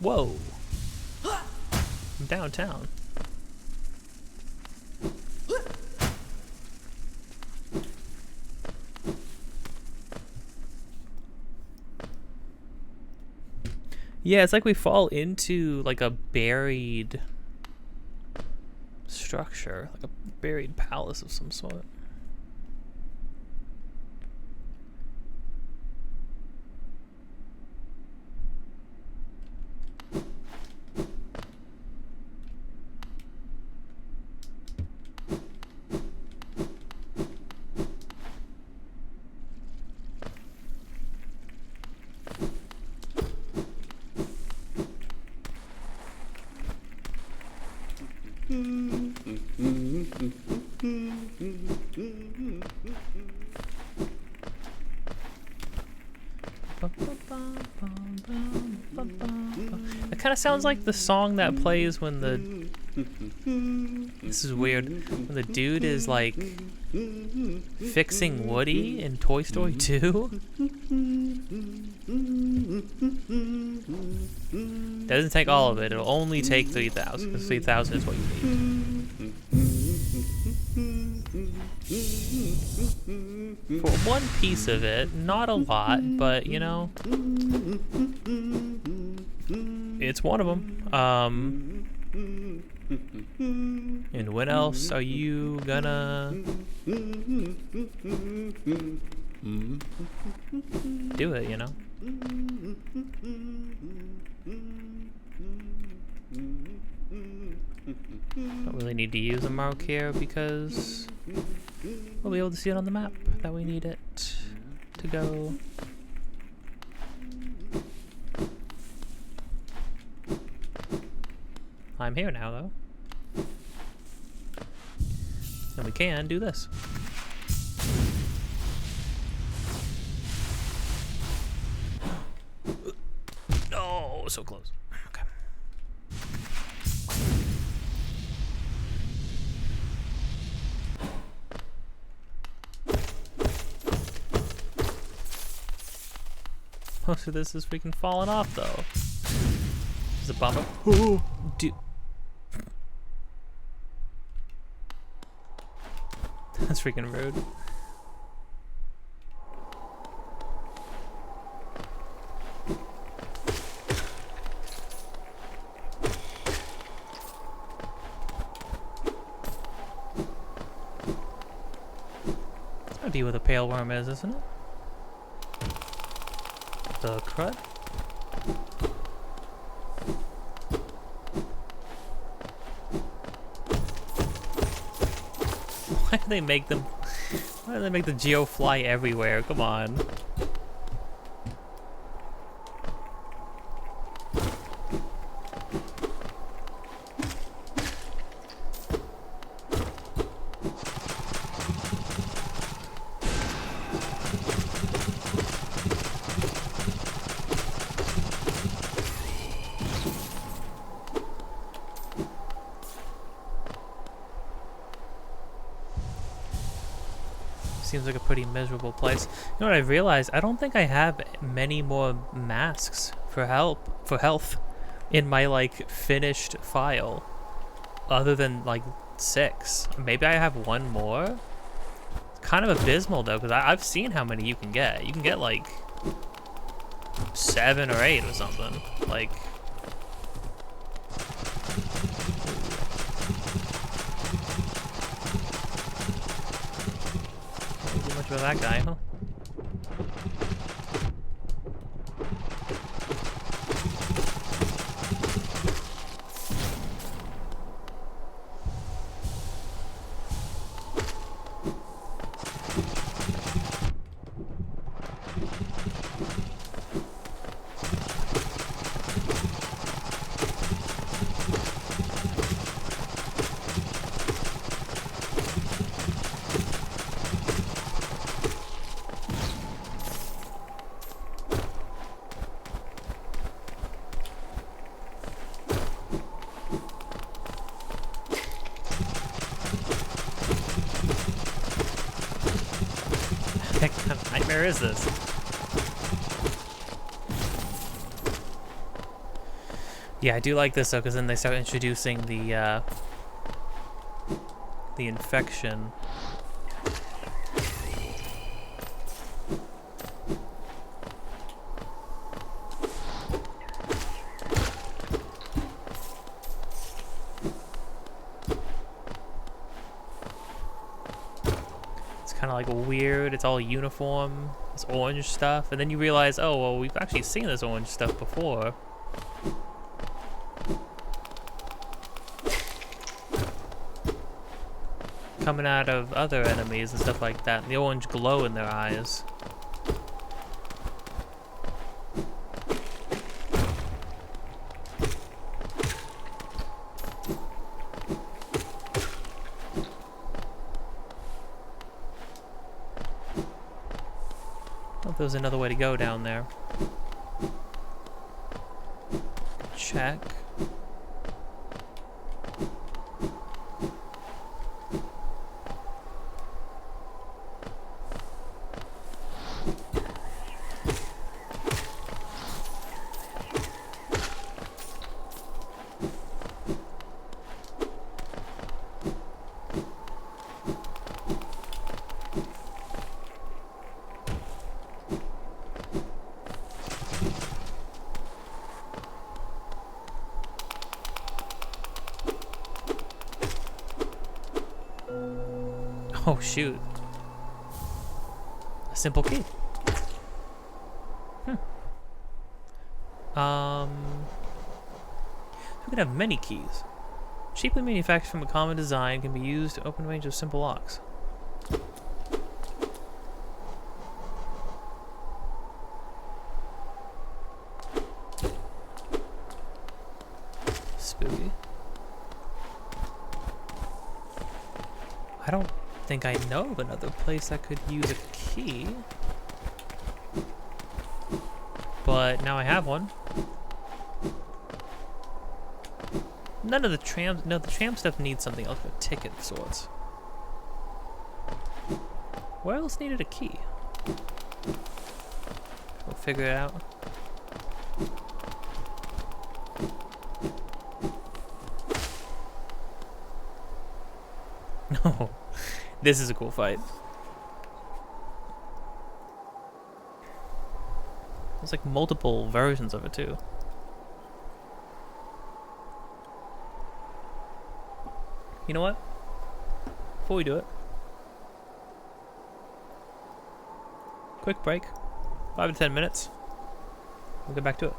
Whoa. I'm downtown. Yeah, it's like we fall into like a buried structure, like a buried palace of some sort. It kind of sounds like the song that plays when the... This is weird. When the dude is like fixing Woody in Toy Story 2. Doesn't take all of it. It'll only take 3,000. Because 3,000 is what you need. For one piece of it, not a lot, but you know, it's one of them. And when else are you gonna do it, you know? Don't really need to use a mark here because we'll be able to see it on the map that we need it to go. I'm here now, though. And we can do this. Oh, so close. Okay. Most of this is freaking falling off, though. This is a bummer. Oh, dude. That's freaking rude. gotta be where the pale worm is, isn't it? The crud? Why do they make them... Why do they make the geo fly everywhere? Come on. Seems like a pretty miserable place. You know what I realized? I don't think I have many more masks for health in my like finished file, other than like 6. Maybe I have one more. It's kind of abysmal though, because I've seen how many you can get. You can get like 7 or 8 or something. Like. For that guy, huh? What kind of nightmare is this? Yeah, I do like this though, because then they start introducing the infection. Kind of like weird. It's all uniform. It's orange stuff, and then you realize, oh well, we've actually seen this orange stuff before. Coming out of other enemies and stuff like that, and the orange glow in their eyes. There's another way to go down there. Check. Oh shoot. A simple key. We could have many keys. Cheaply manufactured from a common design, can be used to open a range of simple locks. Spooky. I don't think I know of another place that could use a key. But now I have one. None of the tram... No, the tram stuff needs something else, a ticket of sorts. Where else needed a key? We'll figure it out. No. This is a cool fight. There's like multiple versions of it too. You know what? Before we do it, quick break, 5 to 10 minutes. We'll get back to it.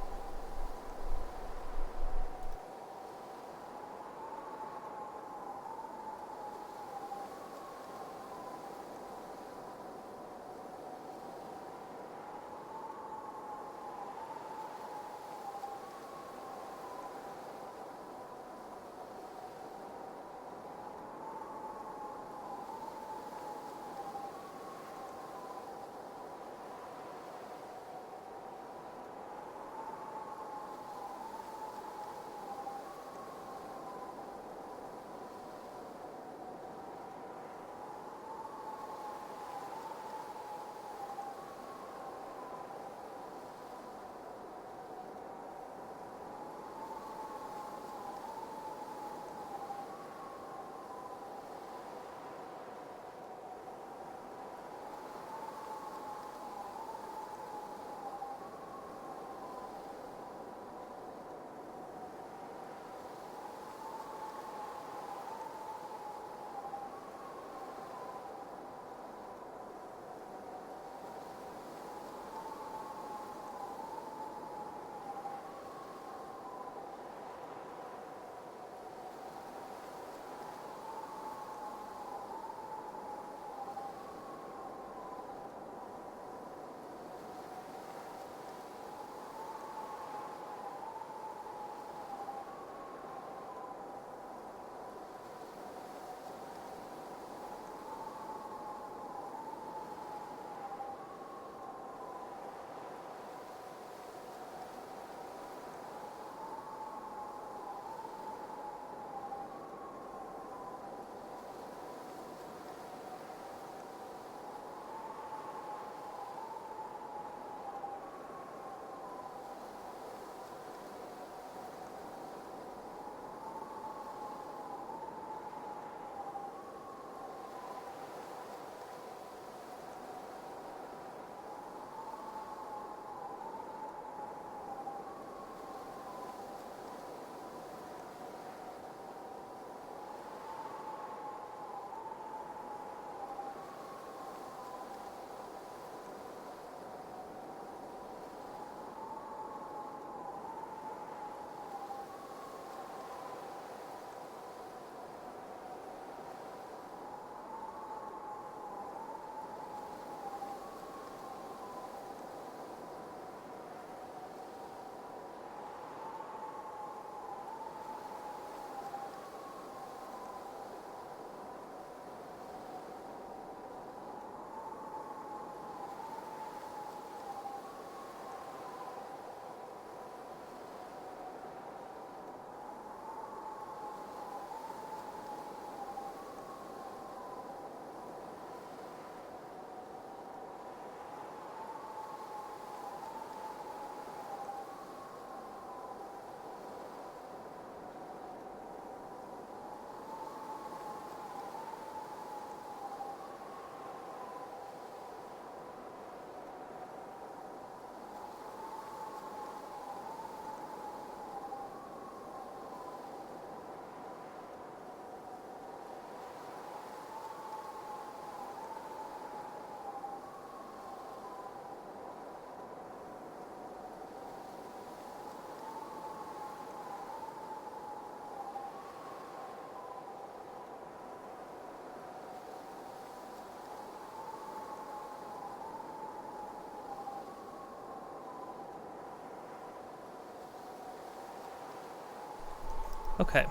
Okay.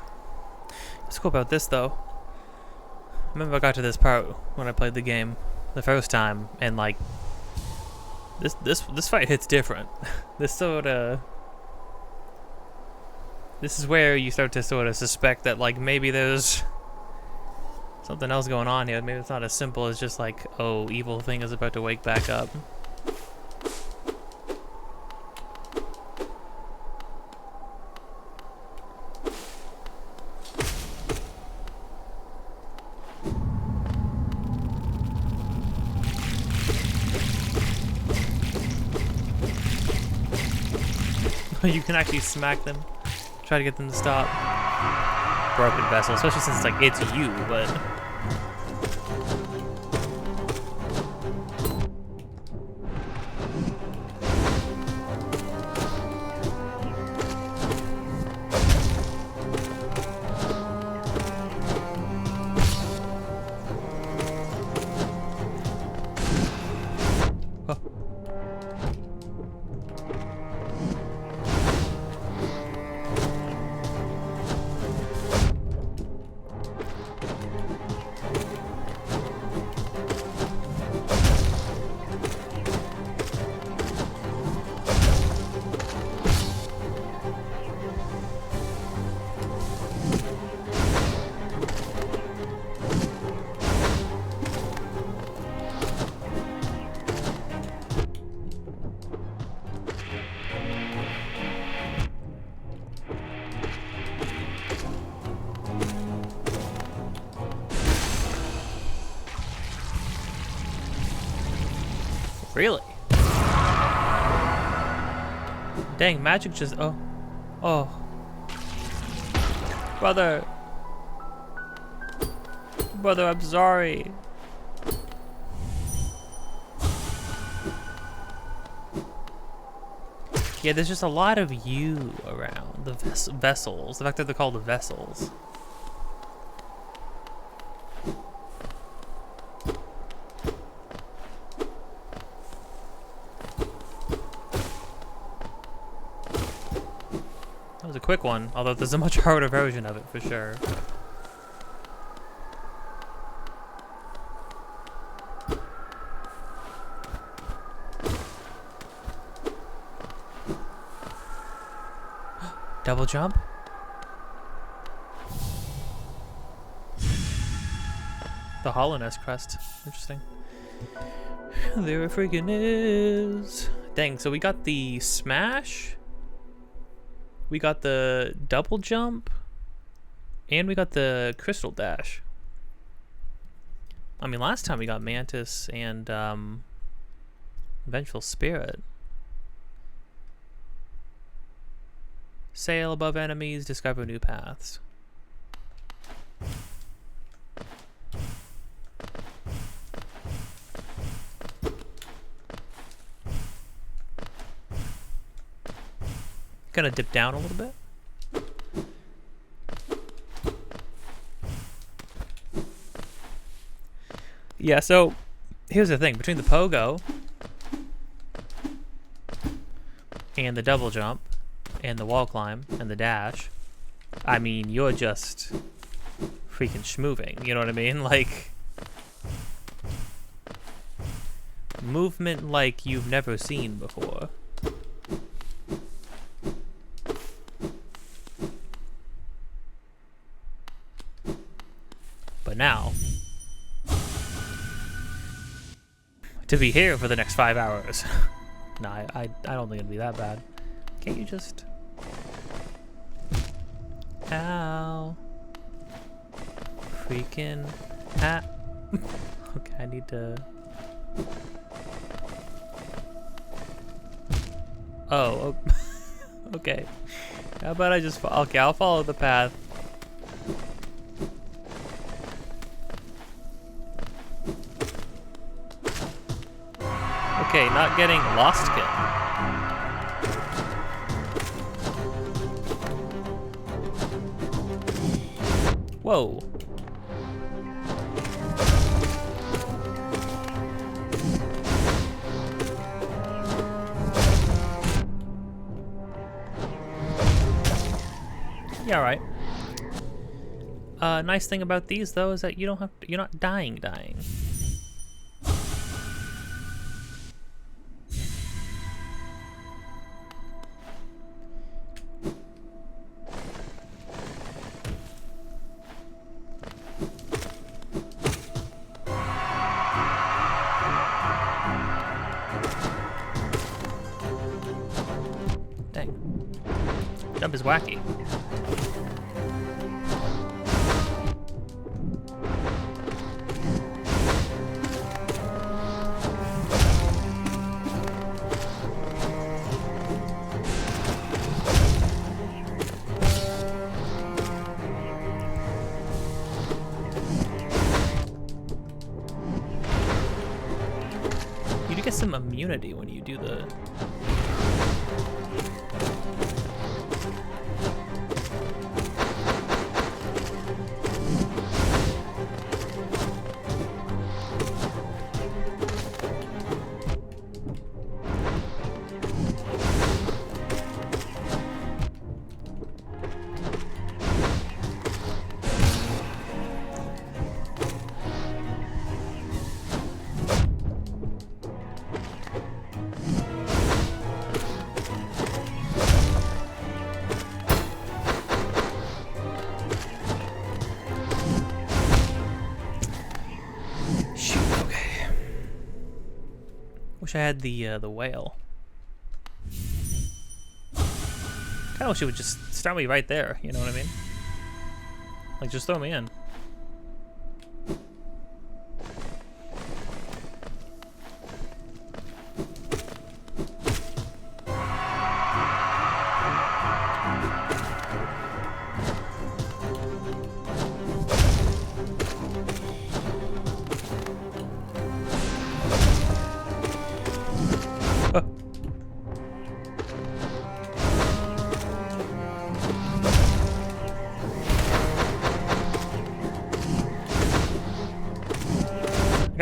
What's cool about this though, remember I got to this part when I played the game the first time, and like this fight hits different. This is where you start to sort of suspect that like maybe there's something else going on here. Maybe it's not as simple as just like, oh, evil thing is about to wake back up. You can actually smack them, try to get them to stop. Broken vessel, especially since like it's you, but Really? Dang, magic just... Oh. Oh. Brother. Brother, I'm sorry. Yeah, there's just a lot of you around. The vessels. The fact that they're called the vessels. That was a quick one, although there's a much harder version of it for sure. Double jump? The Hollowness crest. Interesting. There it freaking is. Dang, so we got the smash, we got the double jump, and we got the crystal dash. I mean, last time we got Mantis and Vengeful Spirit. Sail above enemies, discover new paths. Gonna dip down a little bit. Yeah, so here's the thing. Between the pogo and the double jump and the wall climb and the dash, I mean, you're just freaking schmoving, you know what I mean? Like, movement like you've never seen before. But now, to be here for the next 5 hours. Nah, I don't think it'd be that bad. Can't you just... Ow. Freaking... Ah. Okay, I need to... Oh, okay. How about I just... Okay, I'll follow the path. Okay, not getting lost kill. Whoa. Yeah, all right. Nice thing about these though is that you don't have to, you're not dying. Dang. Jump is wacky. You do get some immunity when you do the... Wish I had the whale. Kinda wish it would just start me right there, you know what I mean? Like, just throw me in.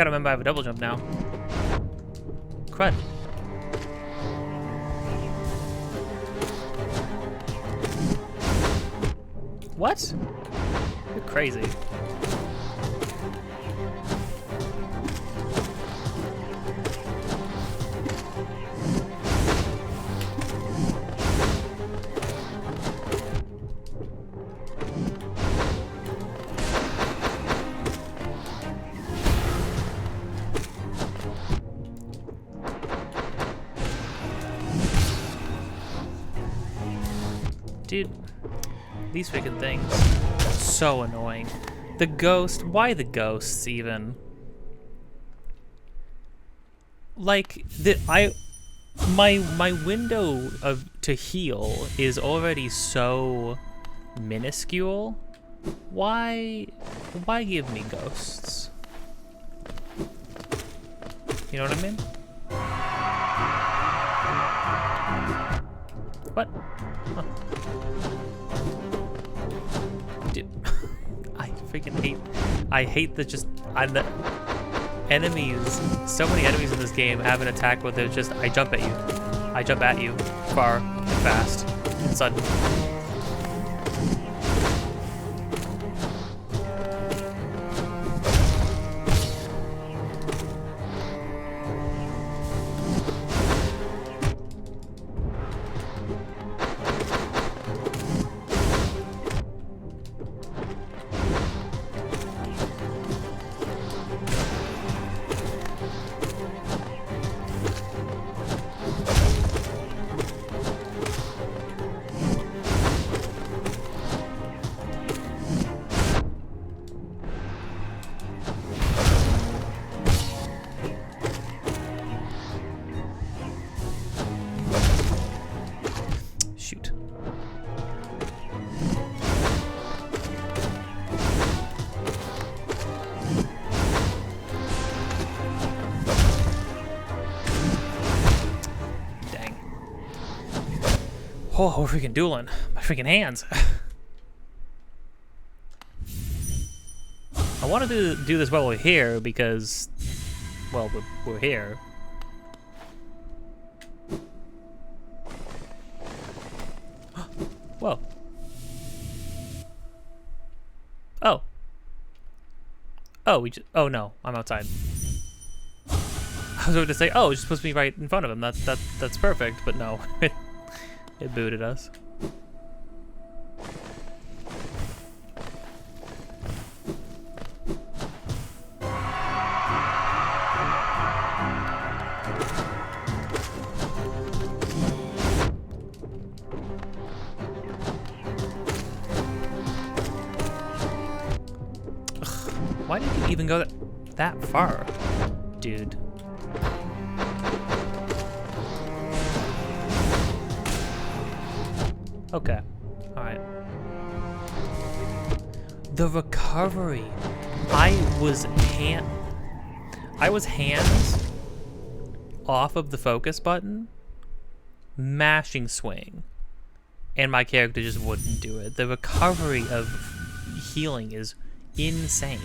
gotta remember I have a double jump now. Crud. What? You're crazy. Dude, these freaking things, so annoying. The ghost, why the ghosts even? Like, my window to heal is already so minuscule. Why give me ghosts? You know what I mean? What? Huh. Dude, I hate the the enemies. So many enemies in this game have an attack where they're just, I jump at you, far and fast and sudden. Shoot. Dang. Oh, we're freaking dueling. My freaking hands. I wanted to do this while we're here because, well, we're here. Whoa. Oh. Oh, oh no, I'm outside. I was going to say, oh, it's supposed to be right in front of him. That's perfect, but no. It booted us. Why did you even go that far, dude? Okay, all right. The recovery. I was hands off of the focus button, mashing swing, and my character just wouldn't do it. The recovery of healing is insane.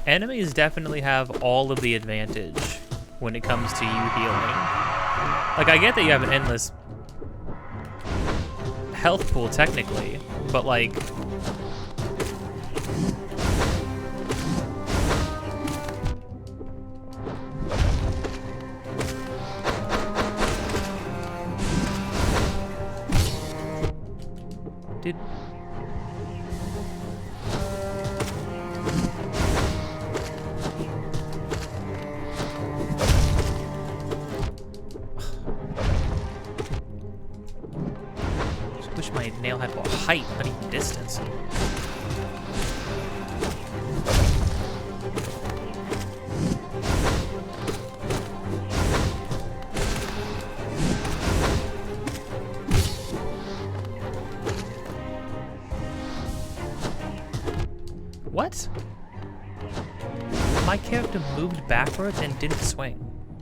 Enemies definitely have all of the advantage when it comes to you healing. Like, I get that you have an endless health pool technically, but like, dude. Wish my nail had more height, not even distance. What? My character moved backwards and didn't swing.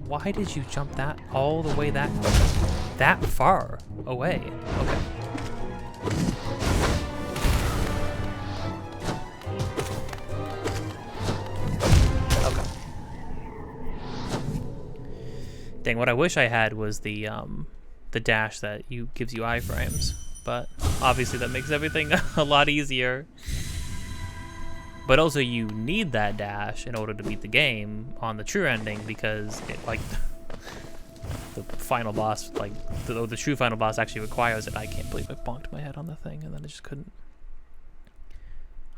Why did you jump that all the way that far away? Okay. anything, what I wish I had was the dash that gives you iframes. But obviously that makes everything a lot easier. But also you need that dash in order to beat the game on the true ending, because it, like, the final boss, like the true final boss actually requires it. I can't believe I bonked my head on the thing and then I just couldn't.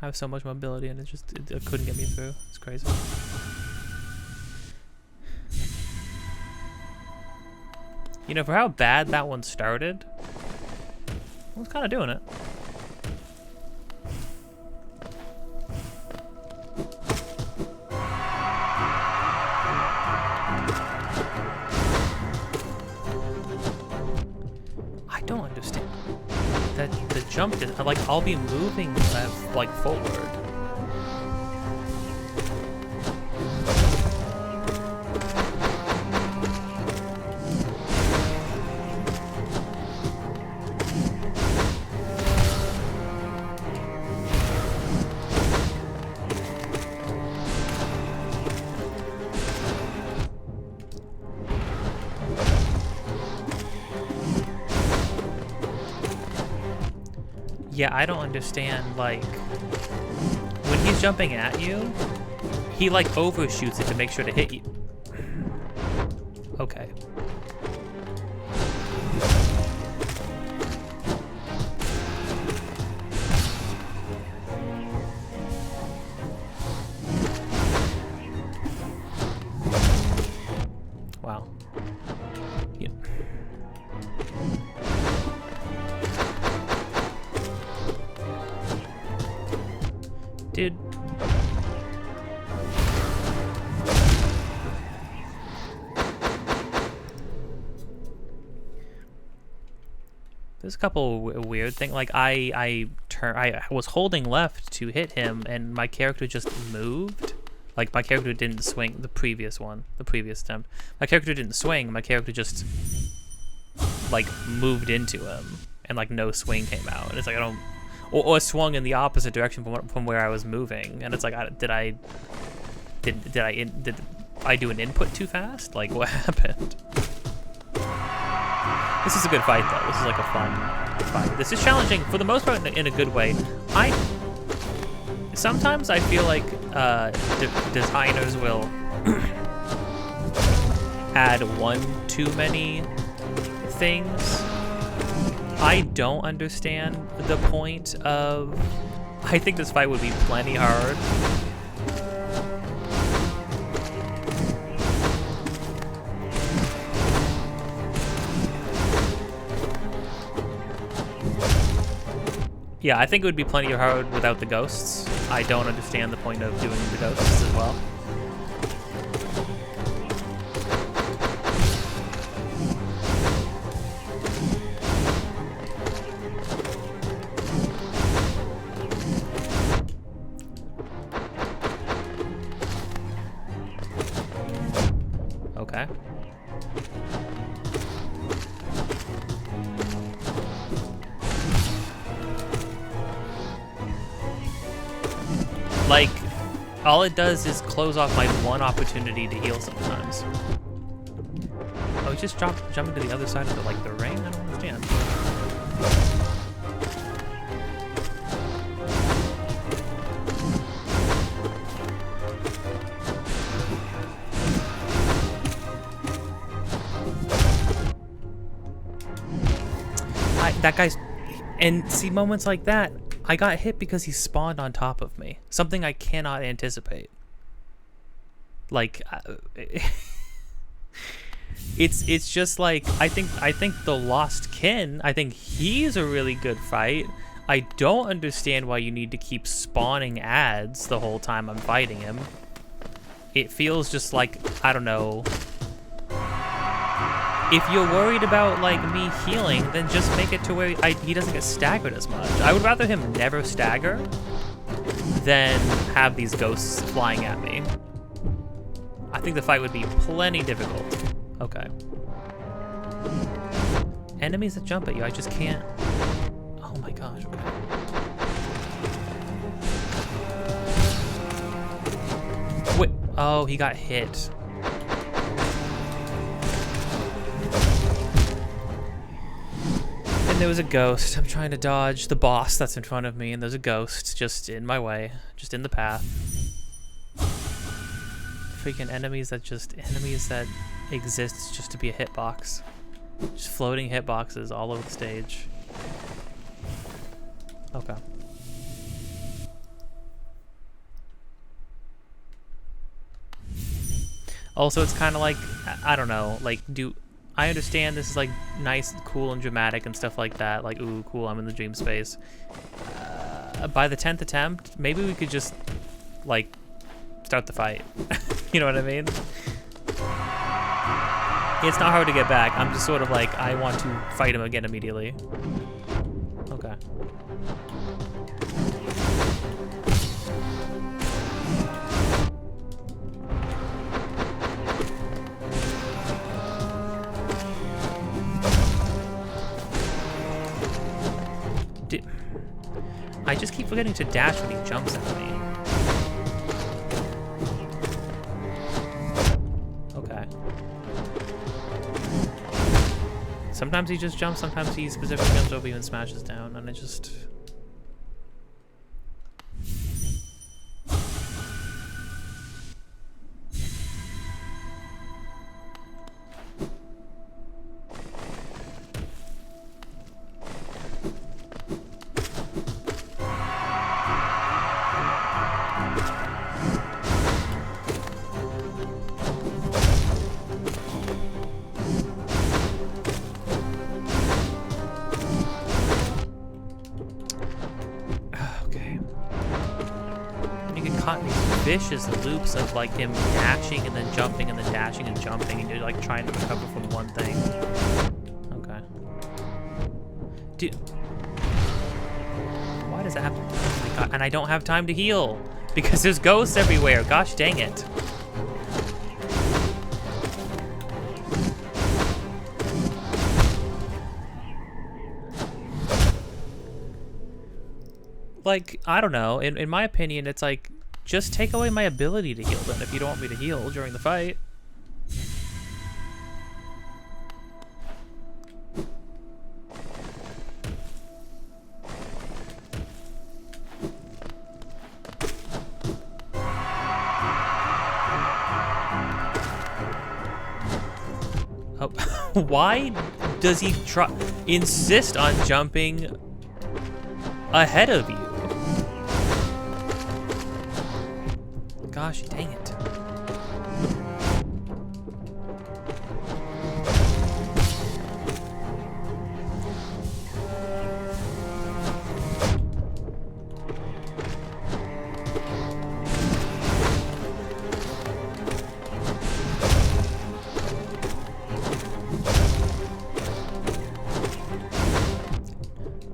I have so much mobility and it couldn't get me through. It's crazy. You know, for how bad that one started, I was kind of doing it. I don't understand that the jump is like I'll be moving like forward. Yeah, I don't understand, like, when he's jumping at you, he, like, overshoots it to make sure to hit you. Okay. Wow. Yeah. Dude. There's a couple weird things. Like I was holding left to hit him, and my character just moved. Like my character didn't swing. The previous attempt. My character didn't swing. My character just like moved into him, and like no swing came out. And it's like I don't. Or swung in the opposite direction from where I was moving, and it's like, did I do an input too fast? Like, what happened? This is a good fight, though. This is like a fun fight. This is challenging for the most part in a good way. Sometimes I feel like designers will add one too many things. I don't understand the point of... I think this fight would be plenty hard. Yeah, I think it would be plenty hard without the ghosts. I don't understand the point of doing the ghosts as well. Okay. Like, all it does is close off my one opportunity to heal sometimes. Oh, he just jumping to the other side of the ring? I don't understand. That guy's... And see, moments like that, I got hit because he spawned on top of me. Something I cannot anticipate. Like... It's just like, I think the Lost Kin, I think he's a really good fight. I don't understand why you need to keep spawning ads the whole time I'm fighting him. It feels just like, I don't know... If you're worried about, like, me healing, then just make it to where he doesn't get staggered as much. I would rather him never stagger than have these ghosts flying at me. I think the fight would be plenty difficult. Okay. Enemies that jump at you, I just can't... Oh my gosh, okay. Wait, oh, he got hit. And there was a ghost. I'm trying to dodge the boss that's in front of me, and there's a ghost just in my way, just in the path. Freaking enemies that exist just to be a hitbox. Just floating hitboxes all over the stage. Okay. Also, it's kind of like, I don't know, like, I understand this is like nice, cool, and dramatic and stuff like that. Like, ooh, cool, I'm in the dream space. By the 10th attempt, maybe we could just, like, start the fight. You know what I mean? It's not hard to get back. I'm just sort of like, I want to fight him again immediately. Okay. I just keep forgetting to dash when he jumps at me. Okay. Sometimes he just jumps, sometimes he specifically jumps over you and smashes down, and it just... vicious loops of like him dashing and then jumping and then dashing and jumping, and you're like trying to recover from one thing. Okay. Dude. Why does that happen? Oh my God. And I don't have time to heal because there's ghosts everywhere. Gosh dang it. Like, I don't know. In my opinion, it's like, just take away my ability to heal then if you don't want me to heal during the fight. Oh, why does he insist on jumping ahead of you? Gosh, dang it.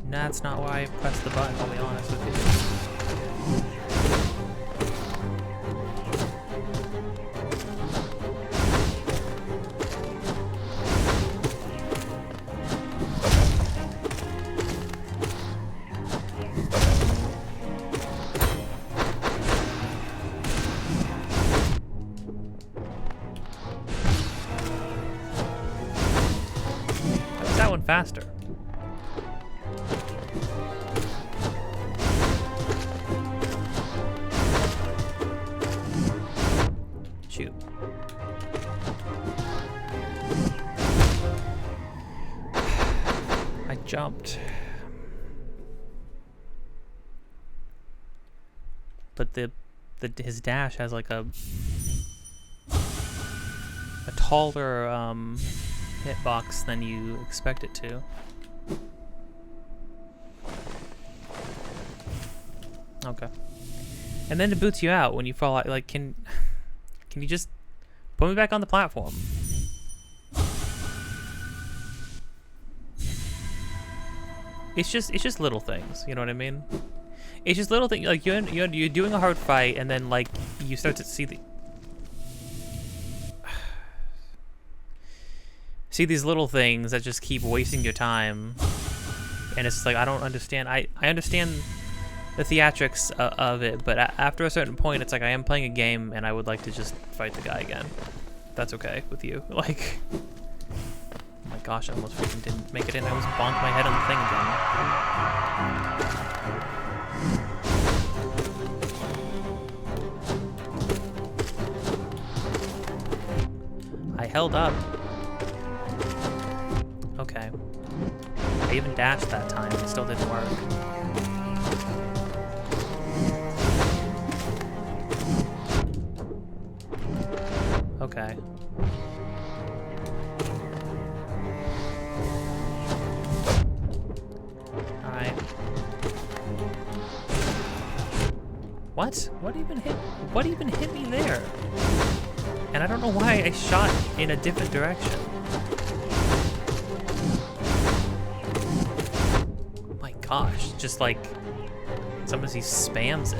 That's not why I pressed the button, I'll be honest with you. Faster. Shoot. I jumped. But his dash has like a taller hitbox than you expect it to. Okay. And then it boots you out when you fall out. Like, can you just put me back on the platform? It's just little things, you know what I mean? It's just little things, like you're doing a hard fight, and then like you start to see these little things that just keep wasting your time, and it's like I don't understand. I understand the theatrics of it, but after a certain point, it's like I am playing a game, and I would like to just fight the guy again. If that's okay with you, like. Oh my gosh, I almost freaking didn't make it in. I was bonked my head on the thing again. I held up. Okay. I even dashed that time. It still didn't work. Okay. Alright. What? What even hit me there? And I don't know why I shot in a different direction. Oh my gosh, just like somebody spams it.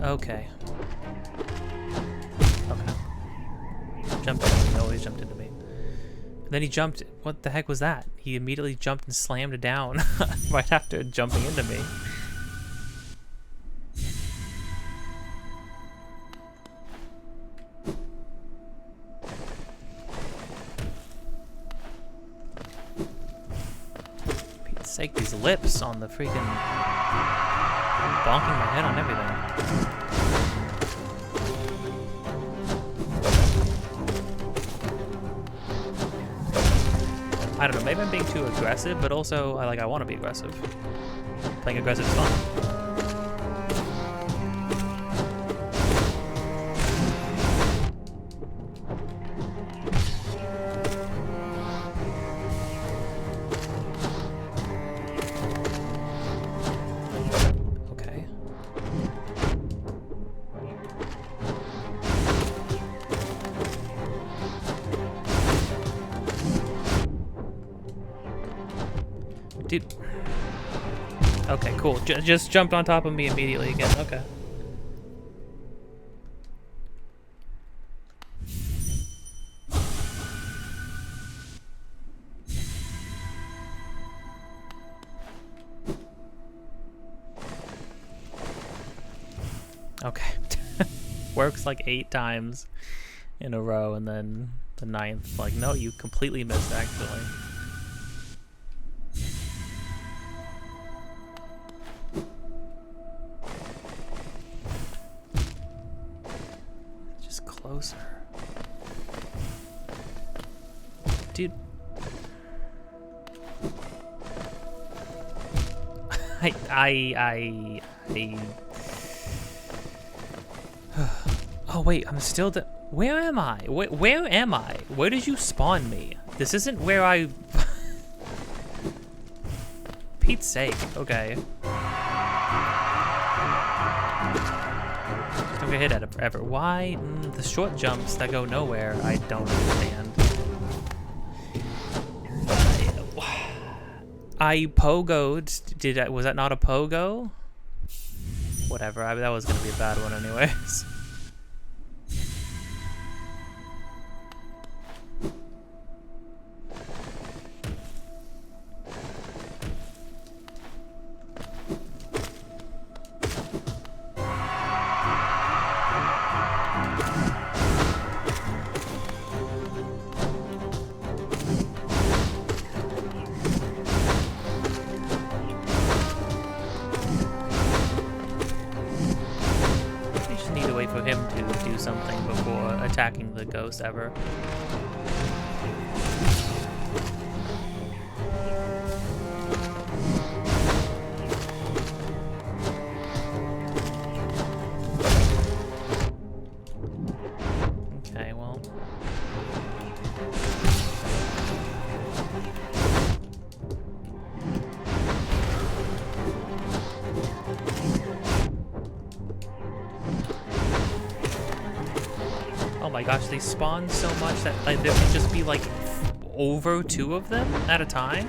Okay. Jumped into me. He always jumped into me. And then he jumped. What the heck was that? He immediately jumped and slammed down right after jumping into me. Pete's sake, these lips on the freaking bonking my head on everything. I don't know, maybe I'm being too aggressive, but also I want to be aggressive. Playing aggressive is fun. Okay. Dude. Okay, cool. Just jumped on top of me immediately again. Okay. Okay. Works like 8 times in a row, and then the 9th, like, no, you completely missed, actually. Closer. Dude. I Oh wait, I'm still where am I? Where am I? Where did you spawn me? This isn't where I Pete's sake, okay. Don't get hit at it forever. Why? The short jumps that go nowhere, I don't understand. I pogoed. Was that not a pogo? Whatever. That was gonna be a bad one, anyways. For him to do something before attacking the ghost ever. Okay, well. Oh my gosh, they spawn so much that like, there can just be like over 2 of them at a time.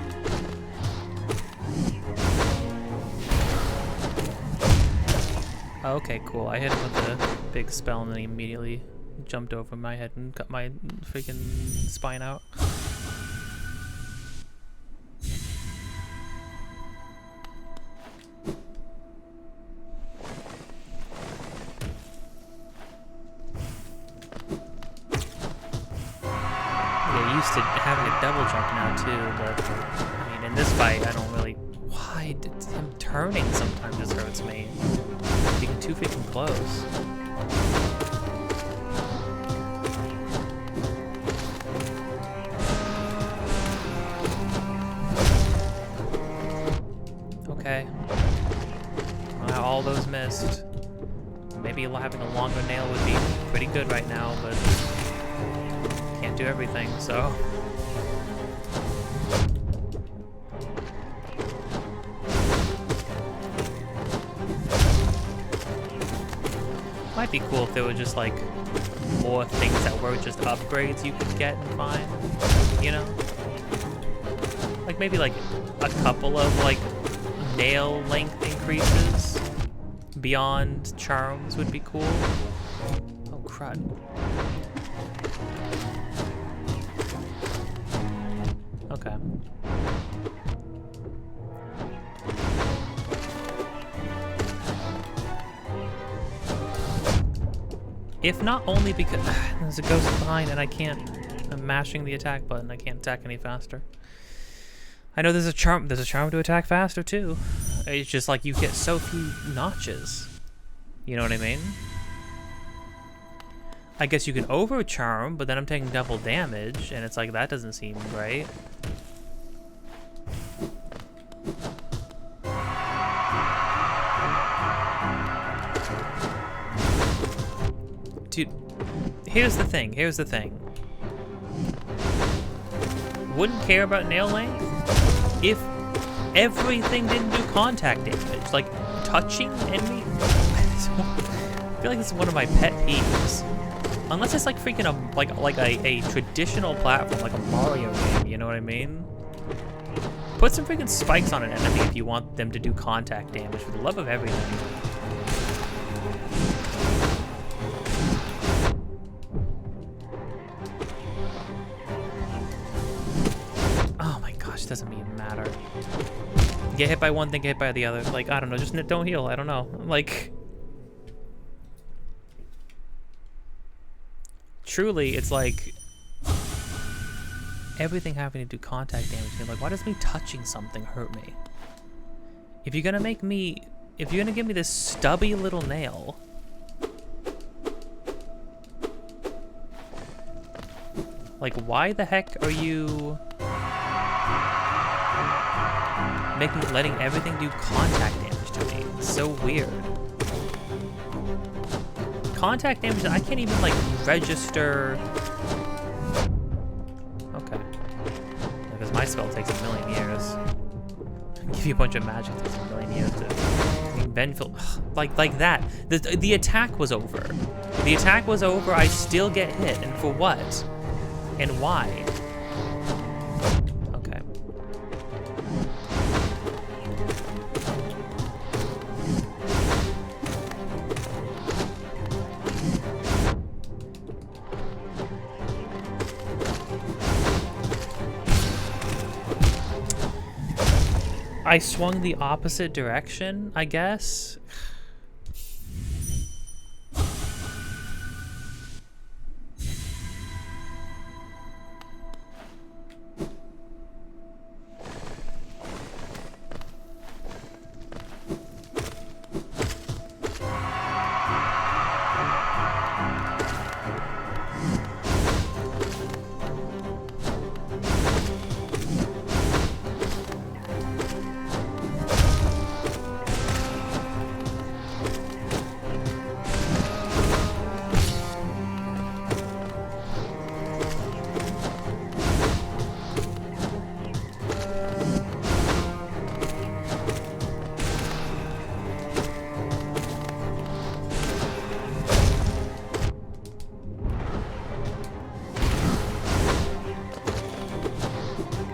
Okay, cool. I hit him with the big spell and then he immediately jumped over my head and cut my freaking spine out. used to having a double jump now too, but I mean, in this fight, I don't really. Why? Him turning sometimes just hurts me. Being too freaking close. Okay. Well, all those missed. Maybe having a longer nail would be pretty good right now, but can't do everything, so. Might be cool if there were just like more things that were just upgrades you could get and find, you know? Like maybe like a couple of like nail length increases beyond charms would be cool. Oh crud. Okay. If not only because there's a ghost behind and I'm mashing the attack button, I can't attack any faster. I know there's a charm to attack faster too. It's just like you get so few notches. You know what I mean? I guess you can over charm, but then I'm taking double damage and it's like that doesn't seem right. Dude, here's the thing. Wouldn't care about nail length if everything didn't do contact damage. Like, touching enemy... I feel like this is one of my pet peeves. Unless it's like freaking a traditional platform, like a Mario game, you know what I mean? Put some freaking spikes on an enemy if you want them to do contact damage, for the love of everything. Doesn't even matter. Get hit by one thing, get hit by the other. Like, I don't know, just don't heal. I don't know. Like, truly, it's like everything having to do contact damage. You're like, why does me touching something hurt me? If you're gonna give me this stubby little nail, like, why the heck are you letting everything do contact damage to me? It's so weird. Contact damage, I can't even like register. Okay. Because my spell takes a million years. Give you a bunch of magic, it takes a million years to vengeful. Like that. The attack was over. The attack was over, I still get hit. And for what? And why? I swung the opposite direction, I guess.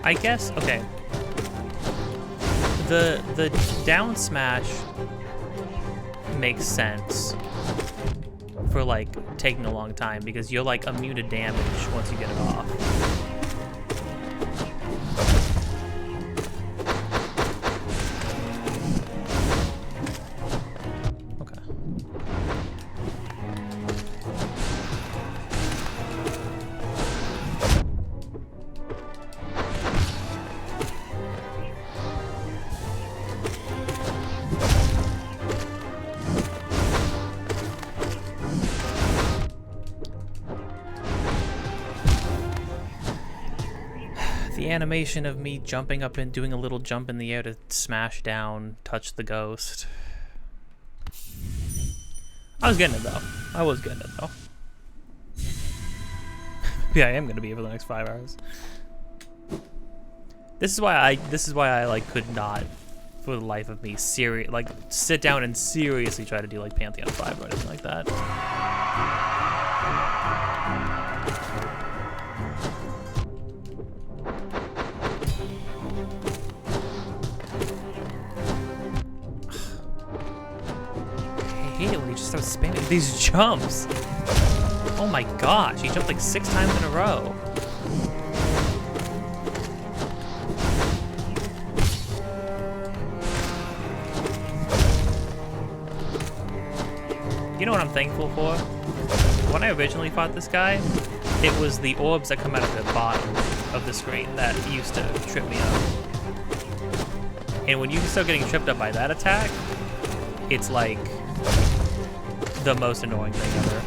I guess, okay. The down smash makes sense for like taking a long time because you're like immune to damage once you get it off. The animation of me jumping up and doing a little jump in the air to smash down, touch the ghost. I was getting it though. I was getting it though. Yeah, I am gonna be here for the next 5 hours. This is why I like could not, for the life of me, sit down and seriously try to do like Pantheon 5 or anything like that. I hate it when he just starts spamming these jumps. Oh my gosh, he jumped like 6 times in a row. You know what I'm thankful for? When I originally fought this guy, it was the orbs that come out of the bottom of the screen that used to trip me up. And when you start getting tripped up by that attack, it's like the most annoying thing ever.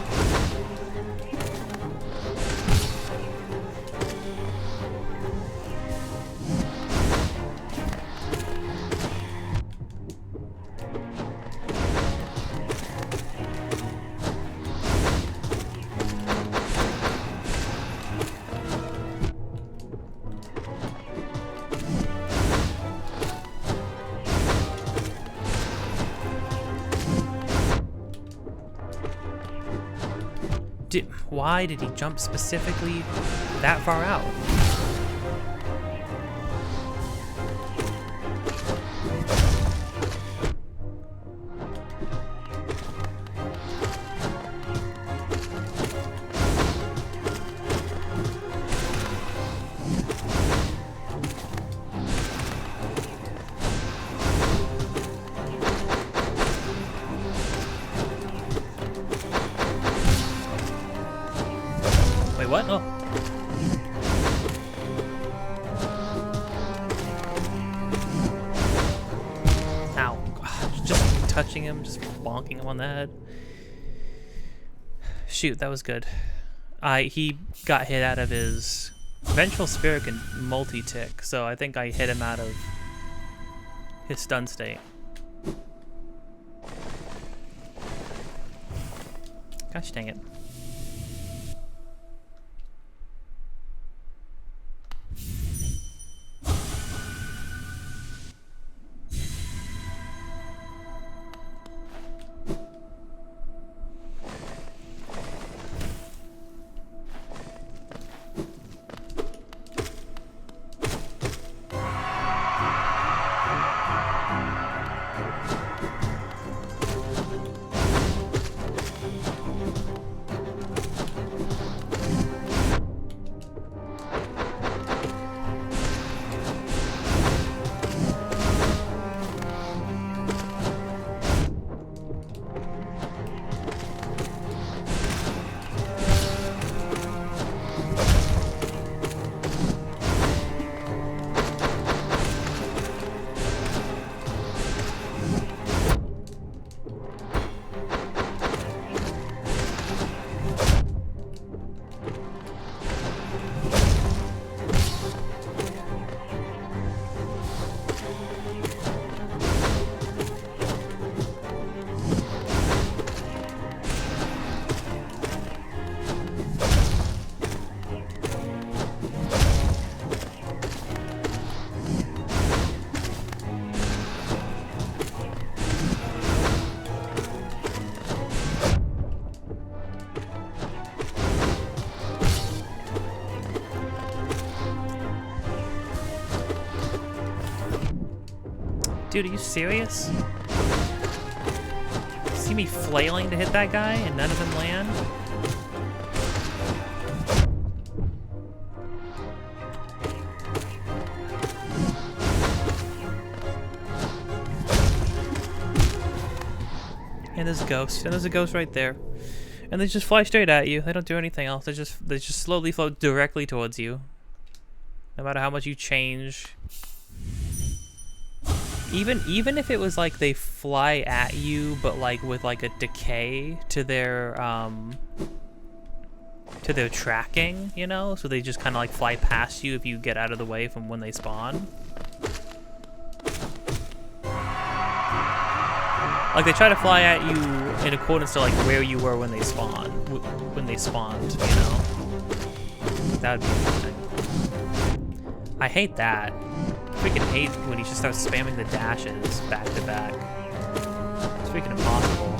Why did he jump specifically that far out? What? Oh. Ow. Just touching him, just bonking him on the head. Shoot, that was good. He got hit out of his Vengeful Spirit can multi-tick, so I think I hit him out of his stun state. Gosh dang it. Dude, are you serious? See me flailing to hit that guy and none of them land? And there's a ghost, and there's a ghost right there. And they just fly straight at you. They don't do anything else. They just slowly float directly towards you. No matter how much you change. Even if it was like they fly at you, but like with like a decay to their to their tracking, you know? So they just kind of like fly past you if you get out of the way from when they spawn. Like they try to fly at you in accordance to like where you were when they spawned, you know? That would be interesting. I hate that. Freaking hate when he just starts spamming the dashes back to back. It's freaking impossible.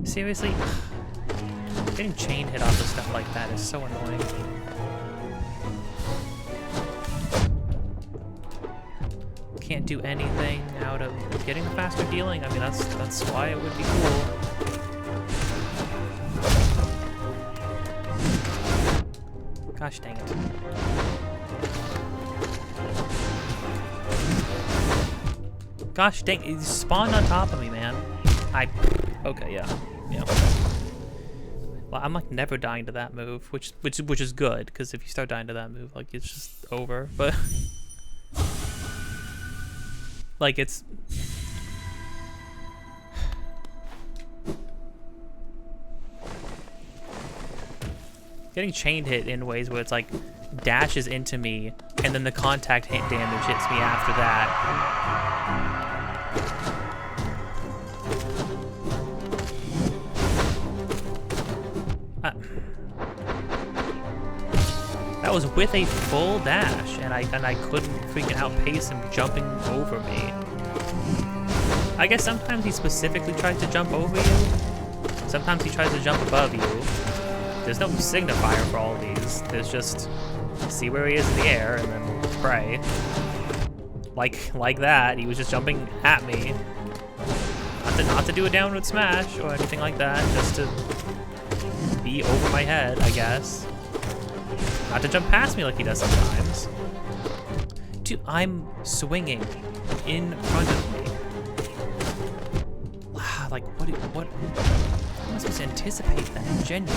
Seriously? Getting chain hit off of stuff like that is so annoying. Can't do anything out of getting a faster dealing. I mean, that's why it would be cool. Gosh dang it. Gosh dang, it spawned on top of me, man. Okay, yeah. Well, I'm like never dying to that move, which is good, because if you start dying to that move, like it's just over. But like it's getting chain hit in ways where it's like dashes into me, and then the contact hit damage hits me after that. That was with a full dash, and I couldn't freaking outpace him jumping over me. I guess sometimes he specifically tries to jump over you. Sometimes he tries to jump above you. There's no signifier for all these. There's just see where he is in the air and then pray. Like that. He was just jumping at me. Not to do a downward smash or anything like that. Just to be over my head, I guess. Not to jump past me like he does sometimes. Dude, I'm swinging in front of me. Wow, like, what? How am I supposed to anticipate that? Genuinely.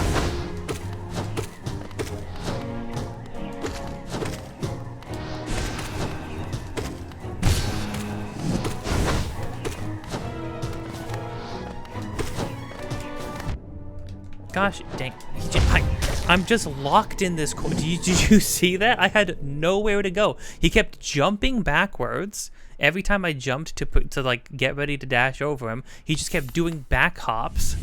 Gosh dang. I'm just locked in this corner. Did you see that? I had nowhere to go. He kept jumping backwards. Every time I jumped to like get ready to dash over him, he just kept doing back hops.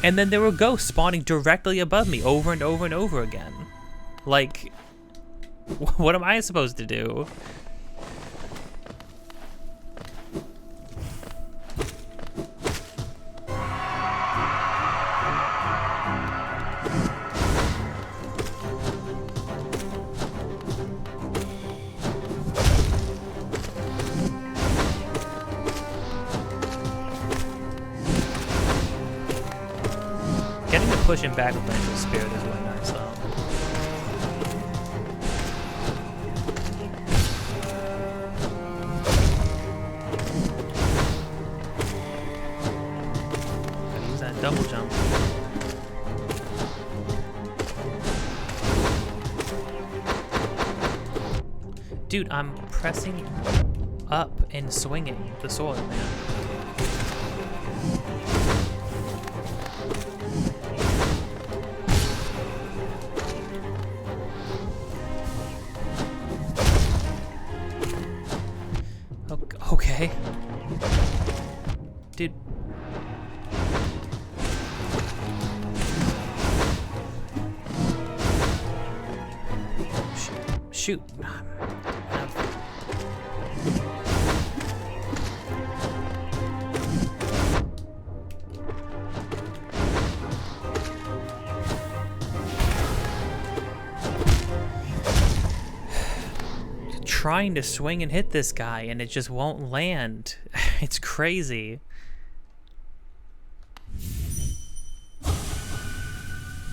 And then there were ghosts spawning directly above me over and over and over again. Like, what am I supposed to do? Pushing back with Vengeful Spirit is really nice, though. Gotta use that double jump. Dude, I'm pressing up and swinging the sword, man. Okay. Dude. Shoot. trying to swing and hit this guy and it just won't land. It's crazy.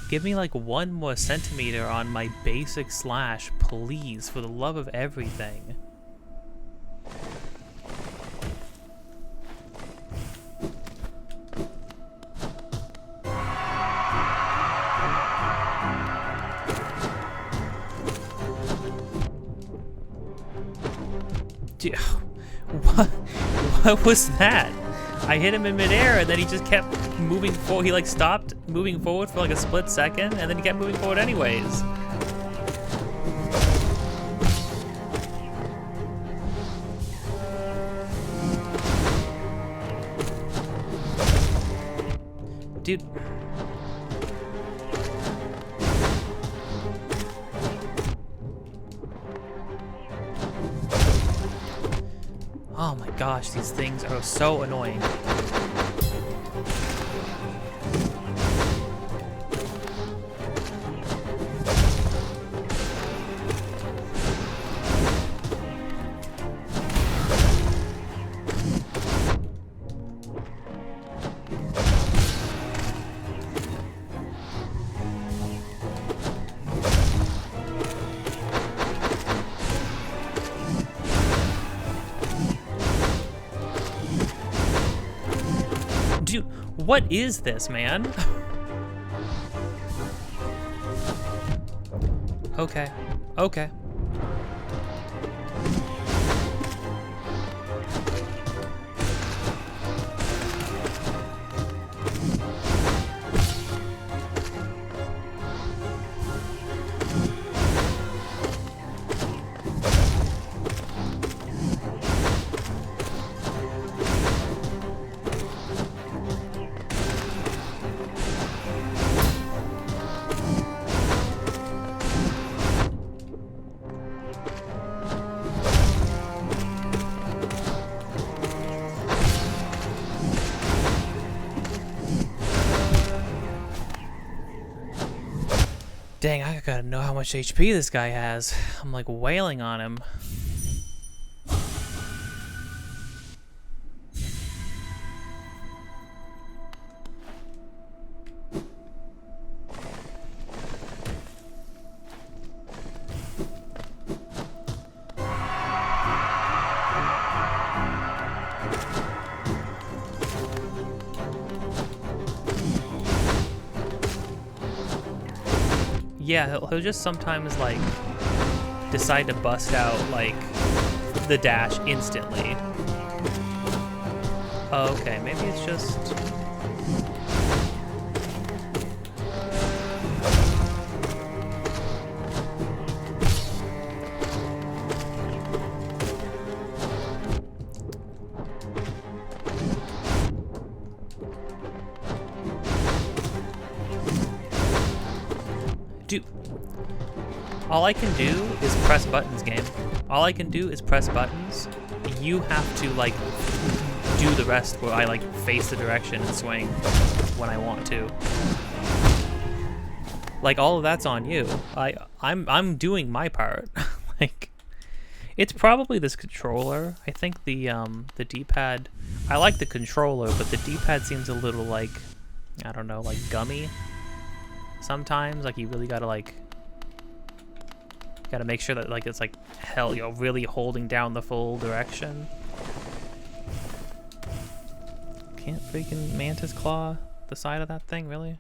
Give me like 1 more centimeter on my basic slash, please, for the love of everything. Dude, what was that? I hit him in midair and then he just kept moving forward. He like stopped moving forward for like a split second and then he kept moving forward anyways. Dude. Oh my gosh, these things are so annoying. Dude, what is this, man? Okay, okay. Dang, I gotta know how much HP this guy has. I'm like wailing on him. Yeah, he'll just sometimes like decide to bust out like the dash instantly. Oh, okay, maybe it's just... Dude, all I can do is press buttons, game. All I can do is press buttons. You have to like do the rest where I like face the direction and swing when I want to. Like all of that's on you. I'm doing my part. Like it's probably this controller. I think the D-pad. I like the controller, but the D-pad seems a little like, I don't know, like gummy. Sometimes, like you really gotta like, gotta make sure that like it's like hell, you're really holding down the full direction. Can't freaking mantis claw the side of that thing, really?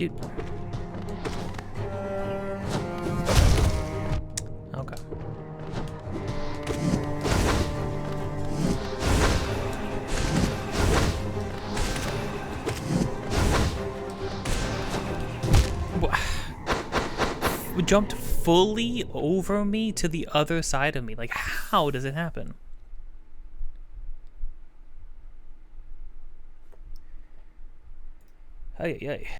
Dude. Okay. Jumped fully over me to the other side of me. Like, how does it happen? Ay, ay, ay.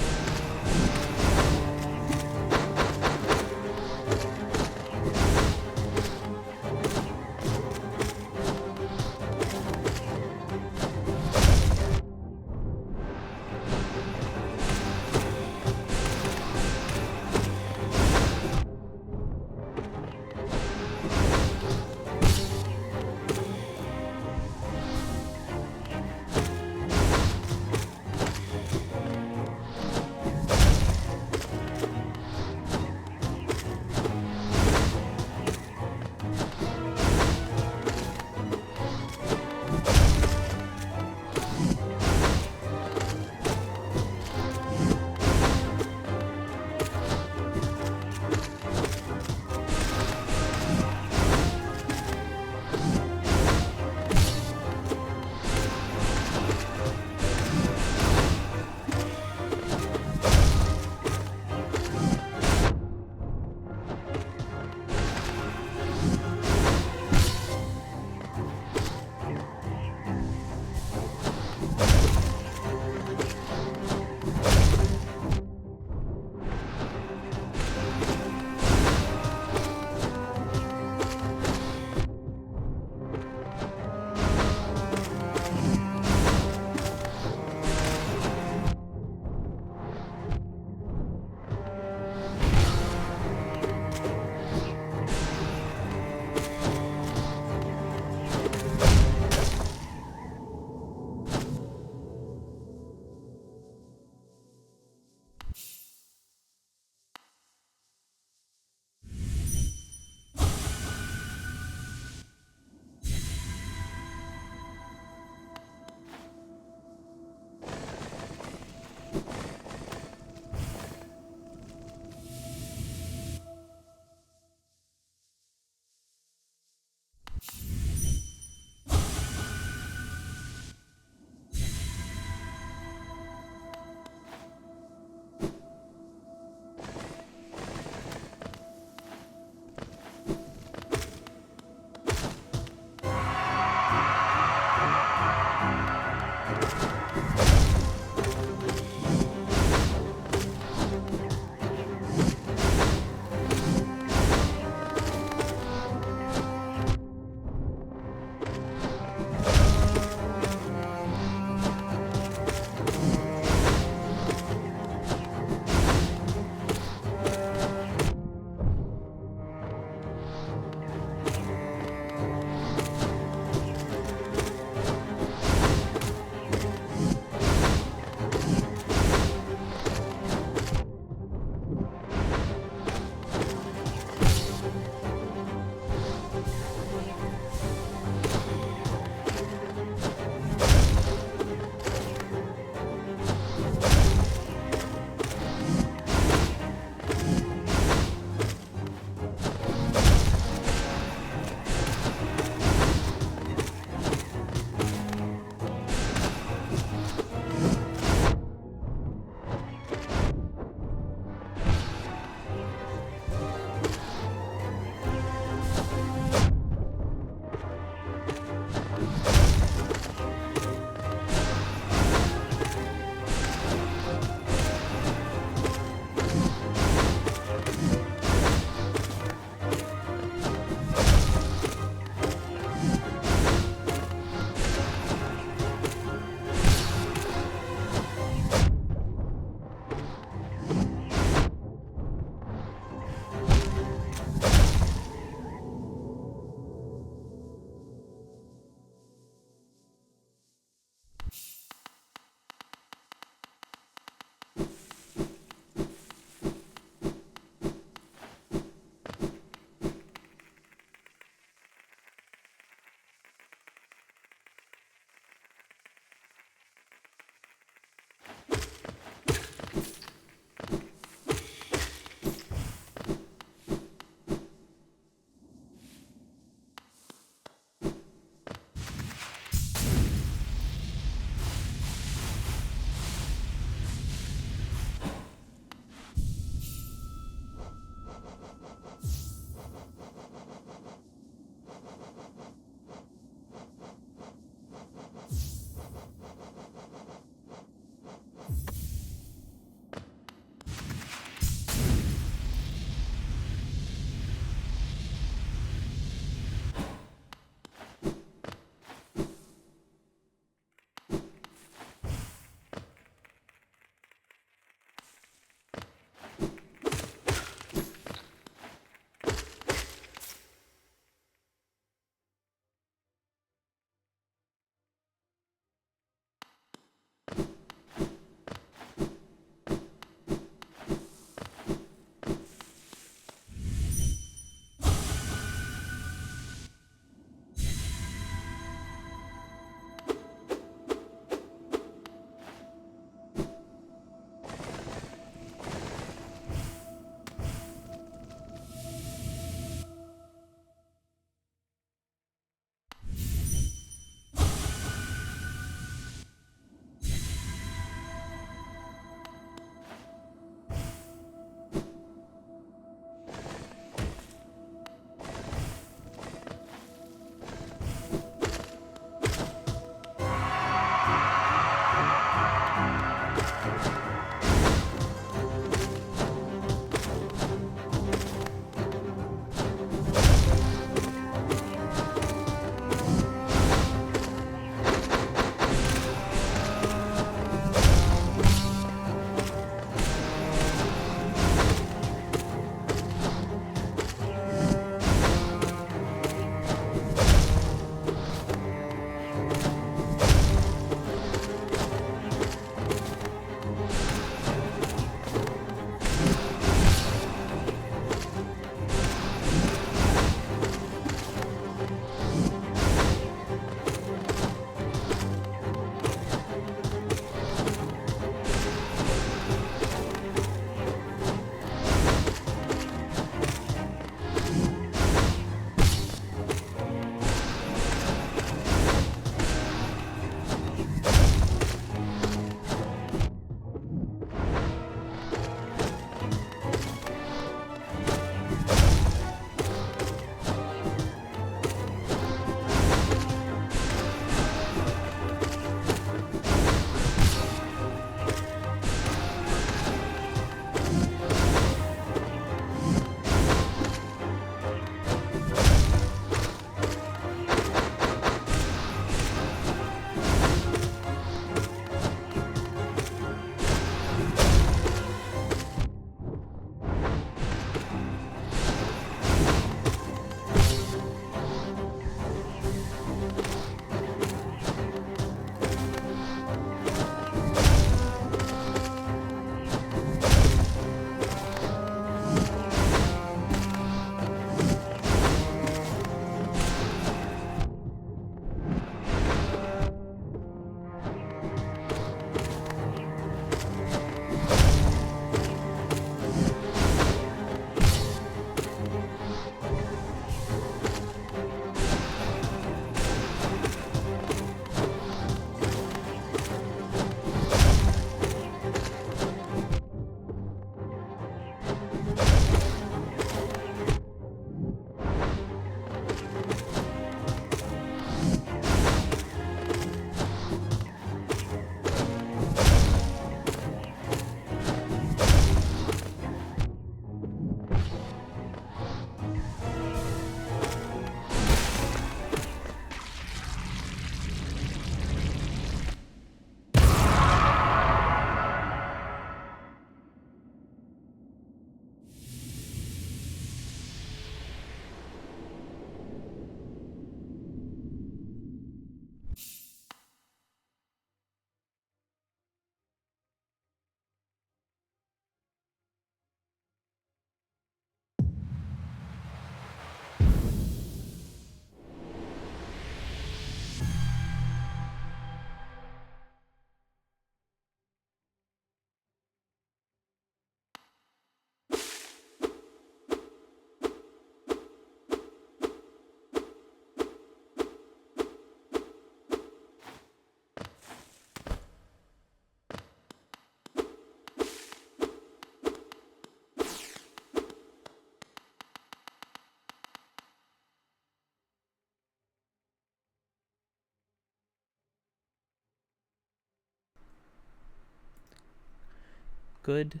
Good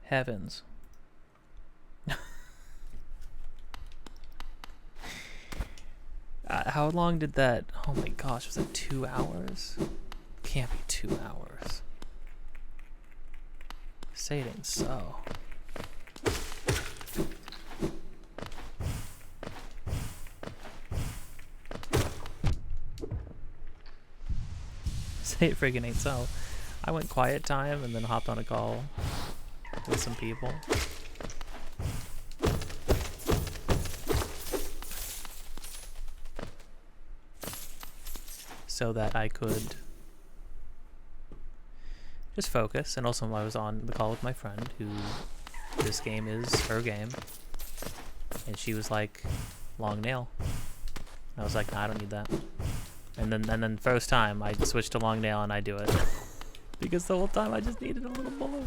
heavens. How long did that... Oh my gosh, was it 2 hours? Can't be 2 hours. Say it ain't so. Say it friggin' ain't so. I went quiet time and then hopped on a call with some people. So that I could just focus, and also I was on the call with my friend who this game is her game, and she was like, long nail. And I was like, nah, I don't need that. And then first time I switched to long nail and I do it because the whole time I just needed a little more.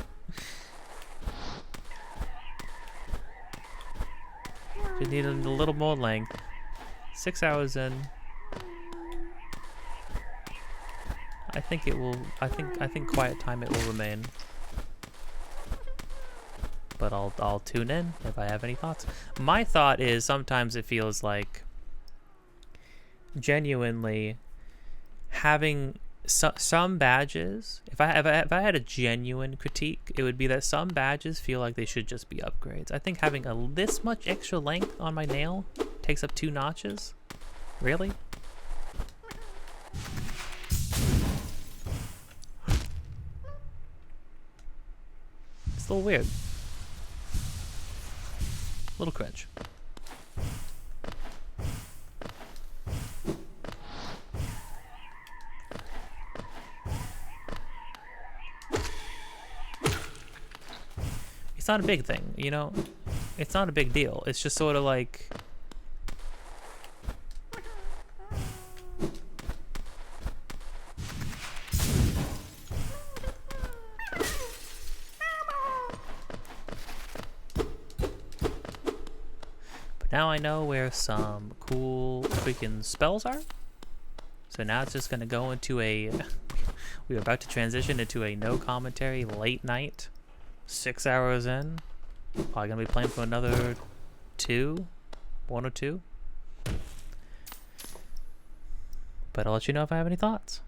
Just needed a little more length. 6 hours in. I think it will. I think quiet time it will remain. But I'll tune in if I have any thoughts. My thought is sometimes it feels like genuinely having some badges. If I had a genuine critique, it would be that some badges feel like they should just be upgrades. I think having this much extra length on my nail takes up 2 notches. Really? It's a little weird. A little cringe. It's not a big thing, you know? It's not a big deal. It's just sort of like... Now I know where some cool freaking spells are. So now it's just going to go into a... We're about to transition into a no commentary late night. 6 hours in. Probably going to be playing for another 1 or 2. But I'll let you know if I have any thoughts.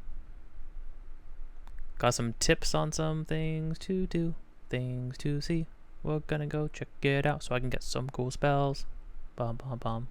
Got some tips on some things to do. Things to see. We're going to go check it out so I can get some cool spells. Bum, bum, bum.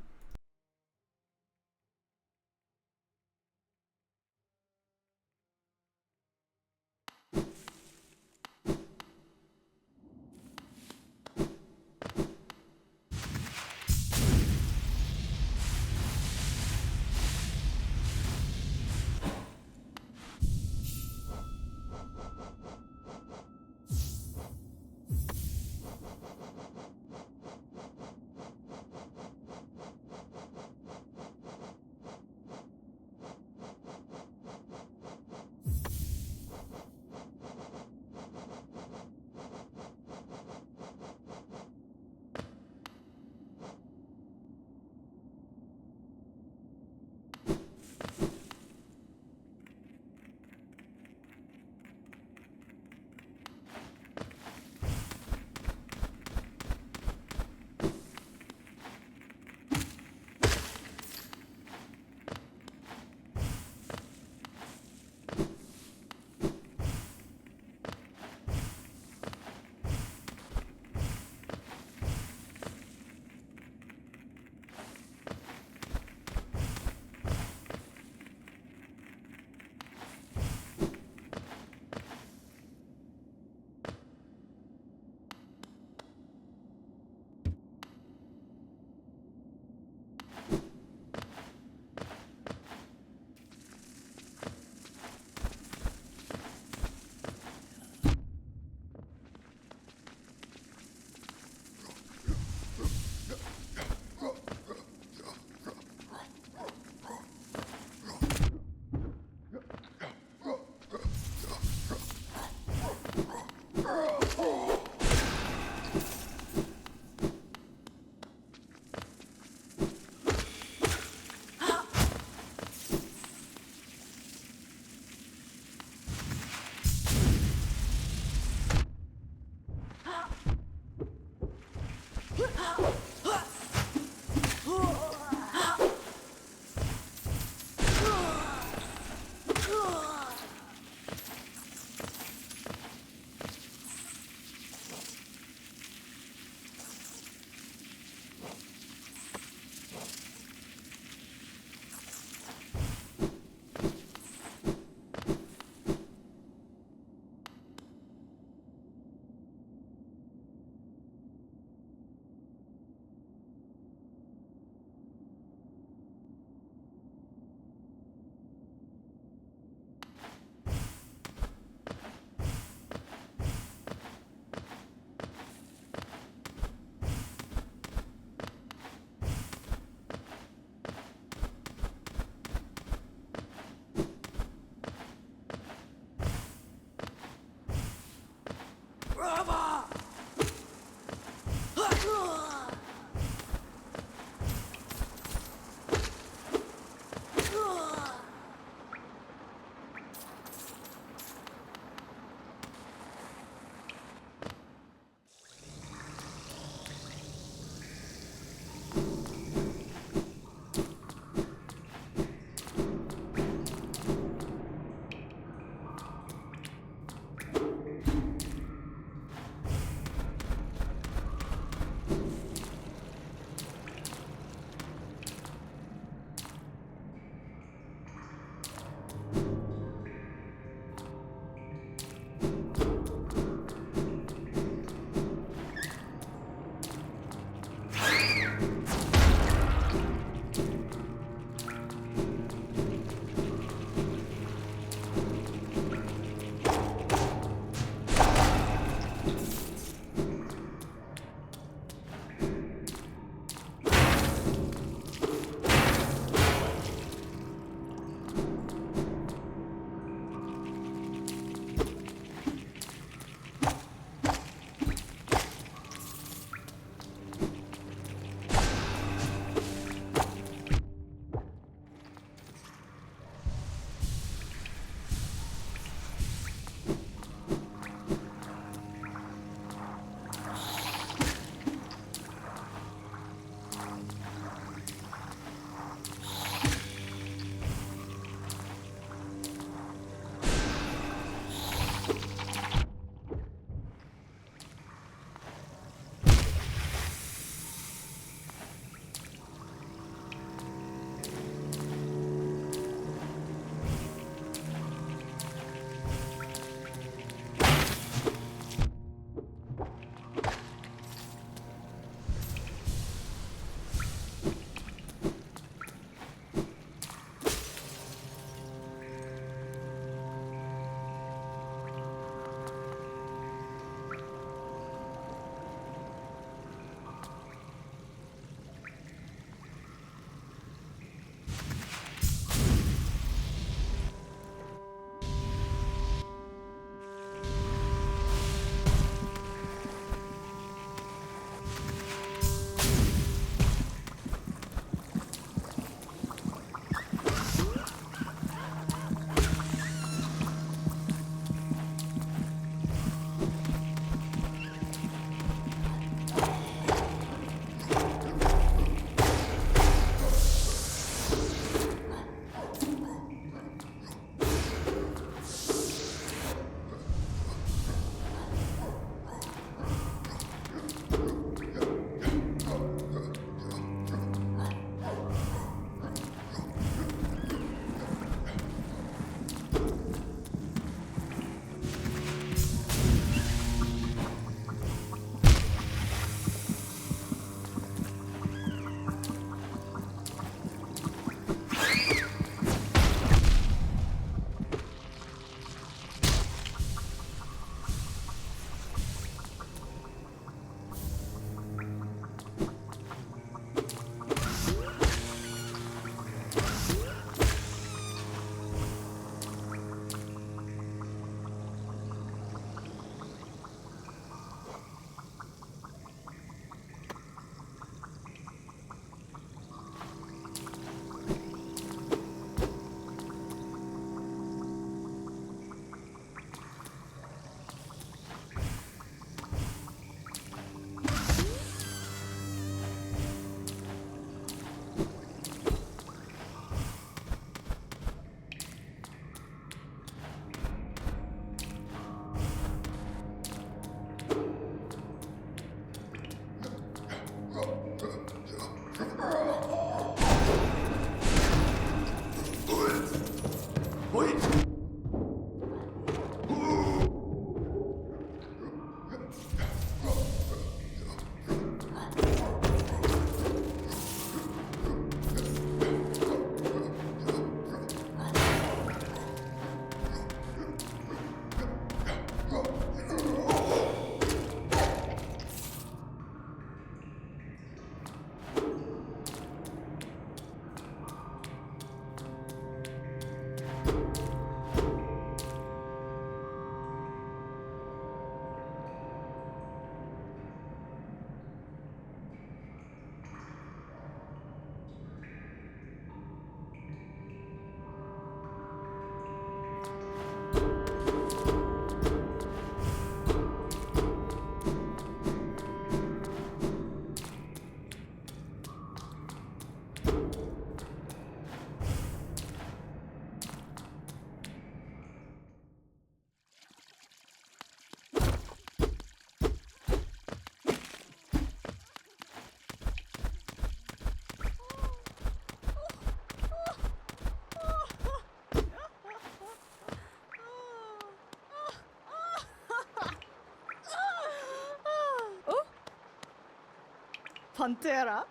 Pantera?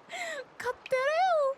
Kattereo!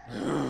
Goro.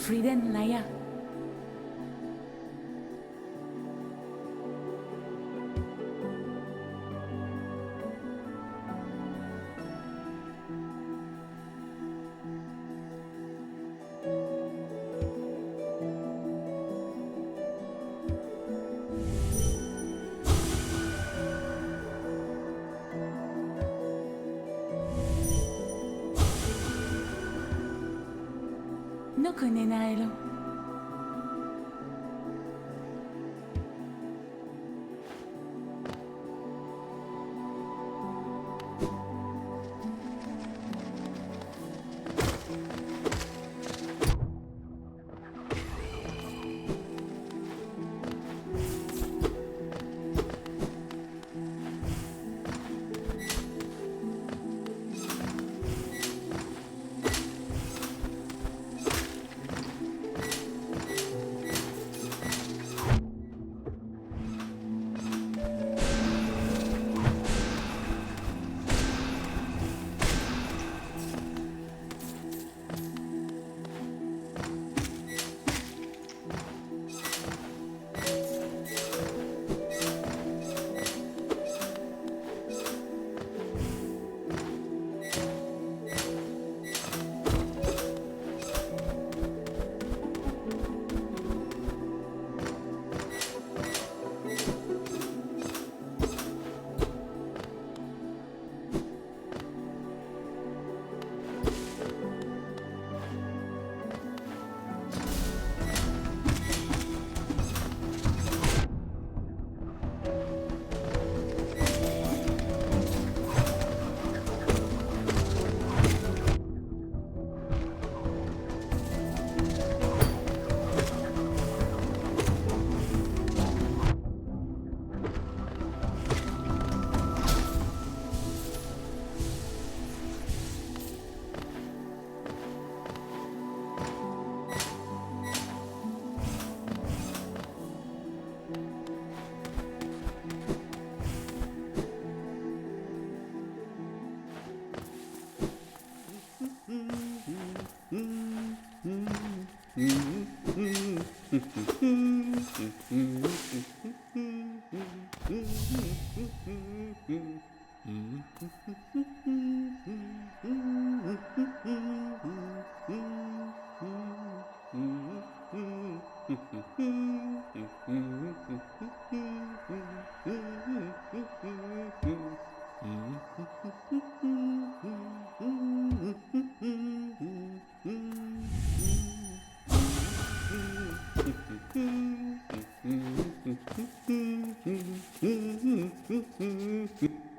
Friden Leia. No Konenaelo.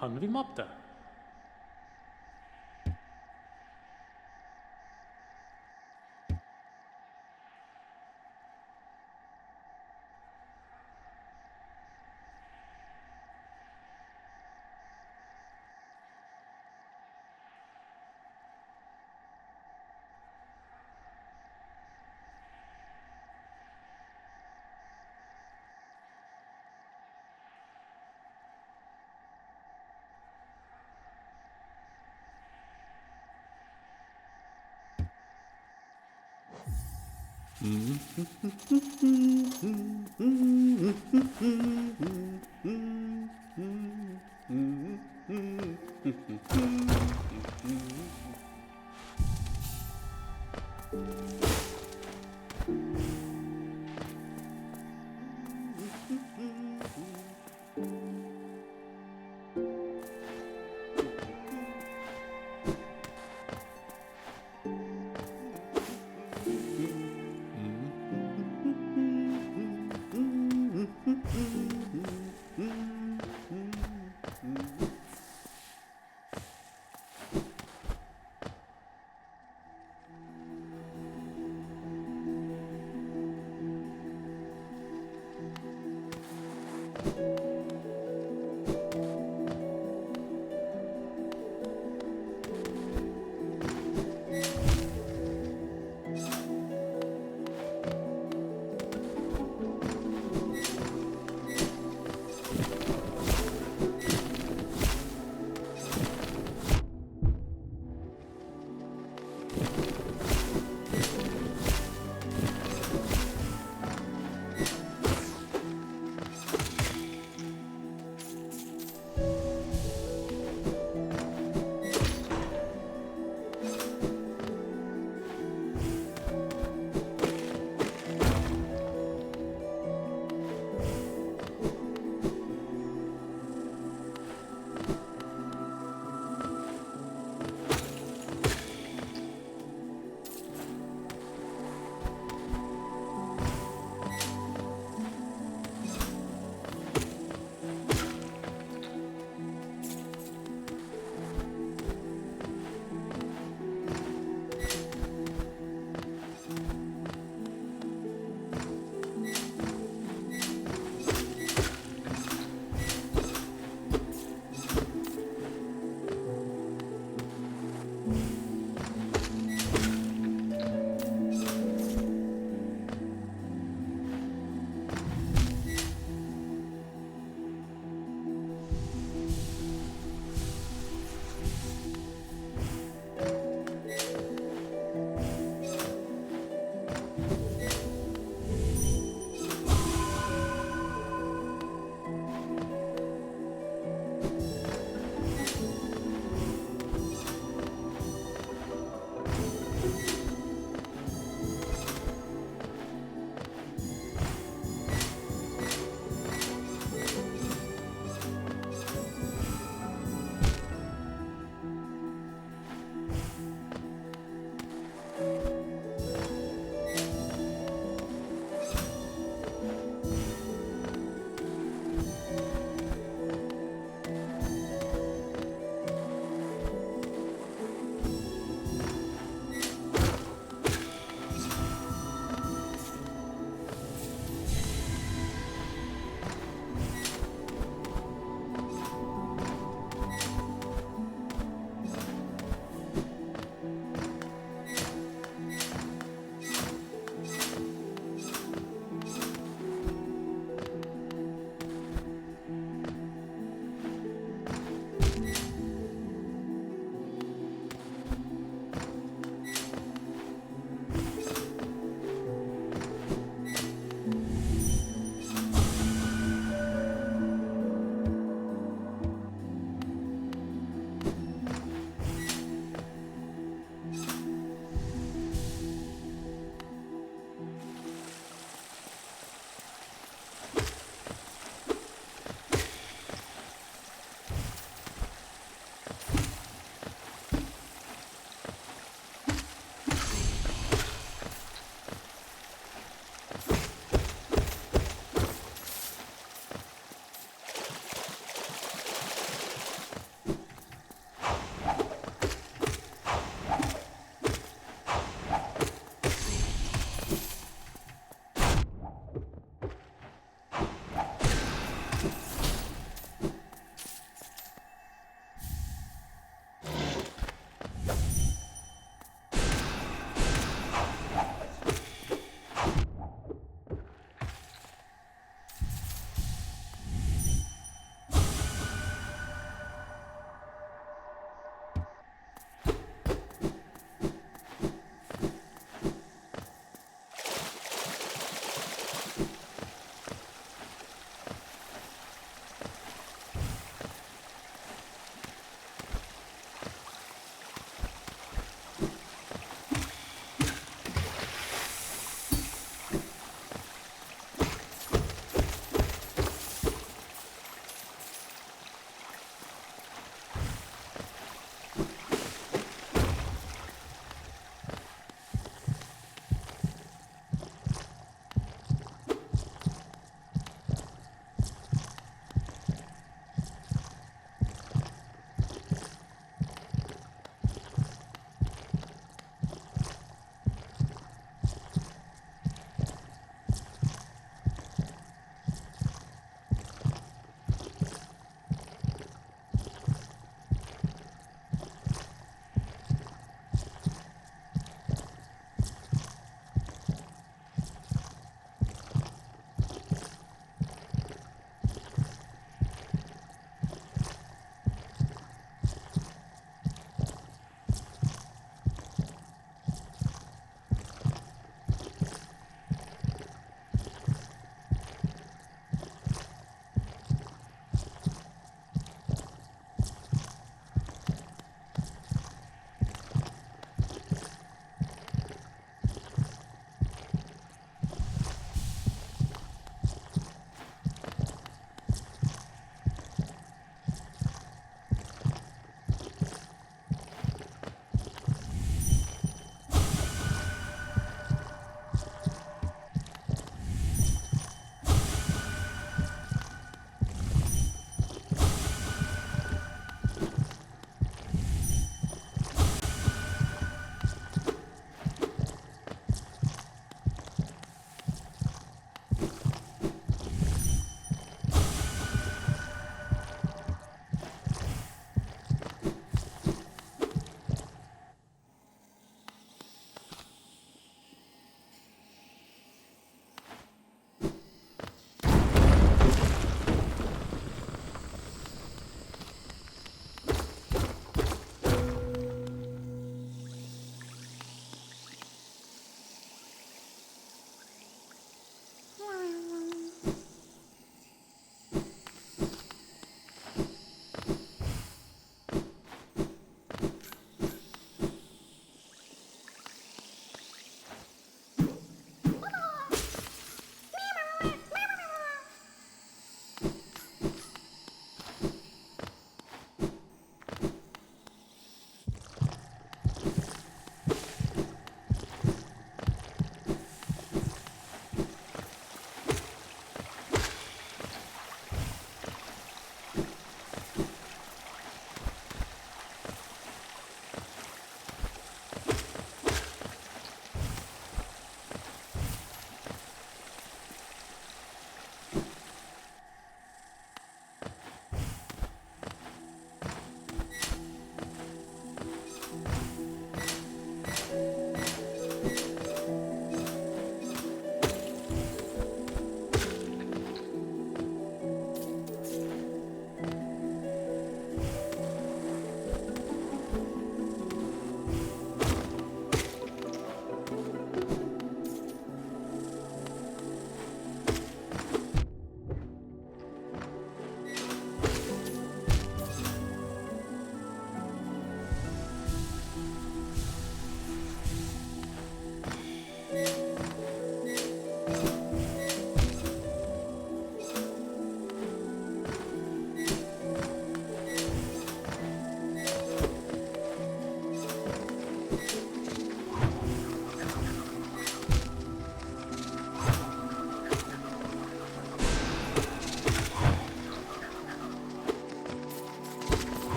Handlar vi matte?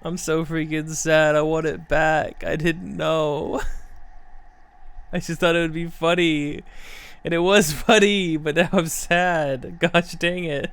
I'm so freaking sad. I want it back. I didn't know. I just thought it would be funny. And it was funny, but now I'm sad. Gosh dang it.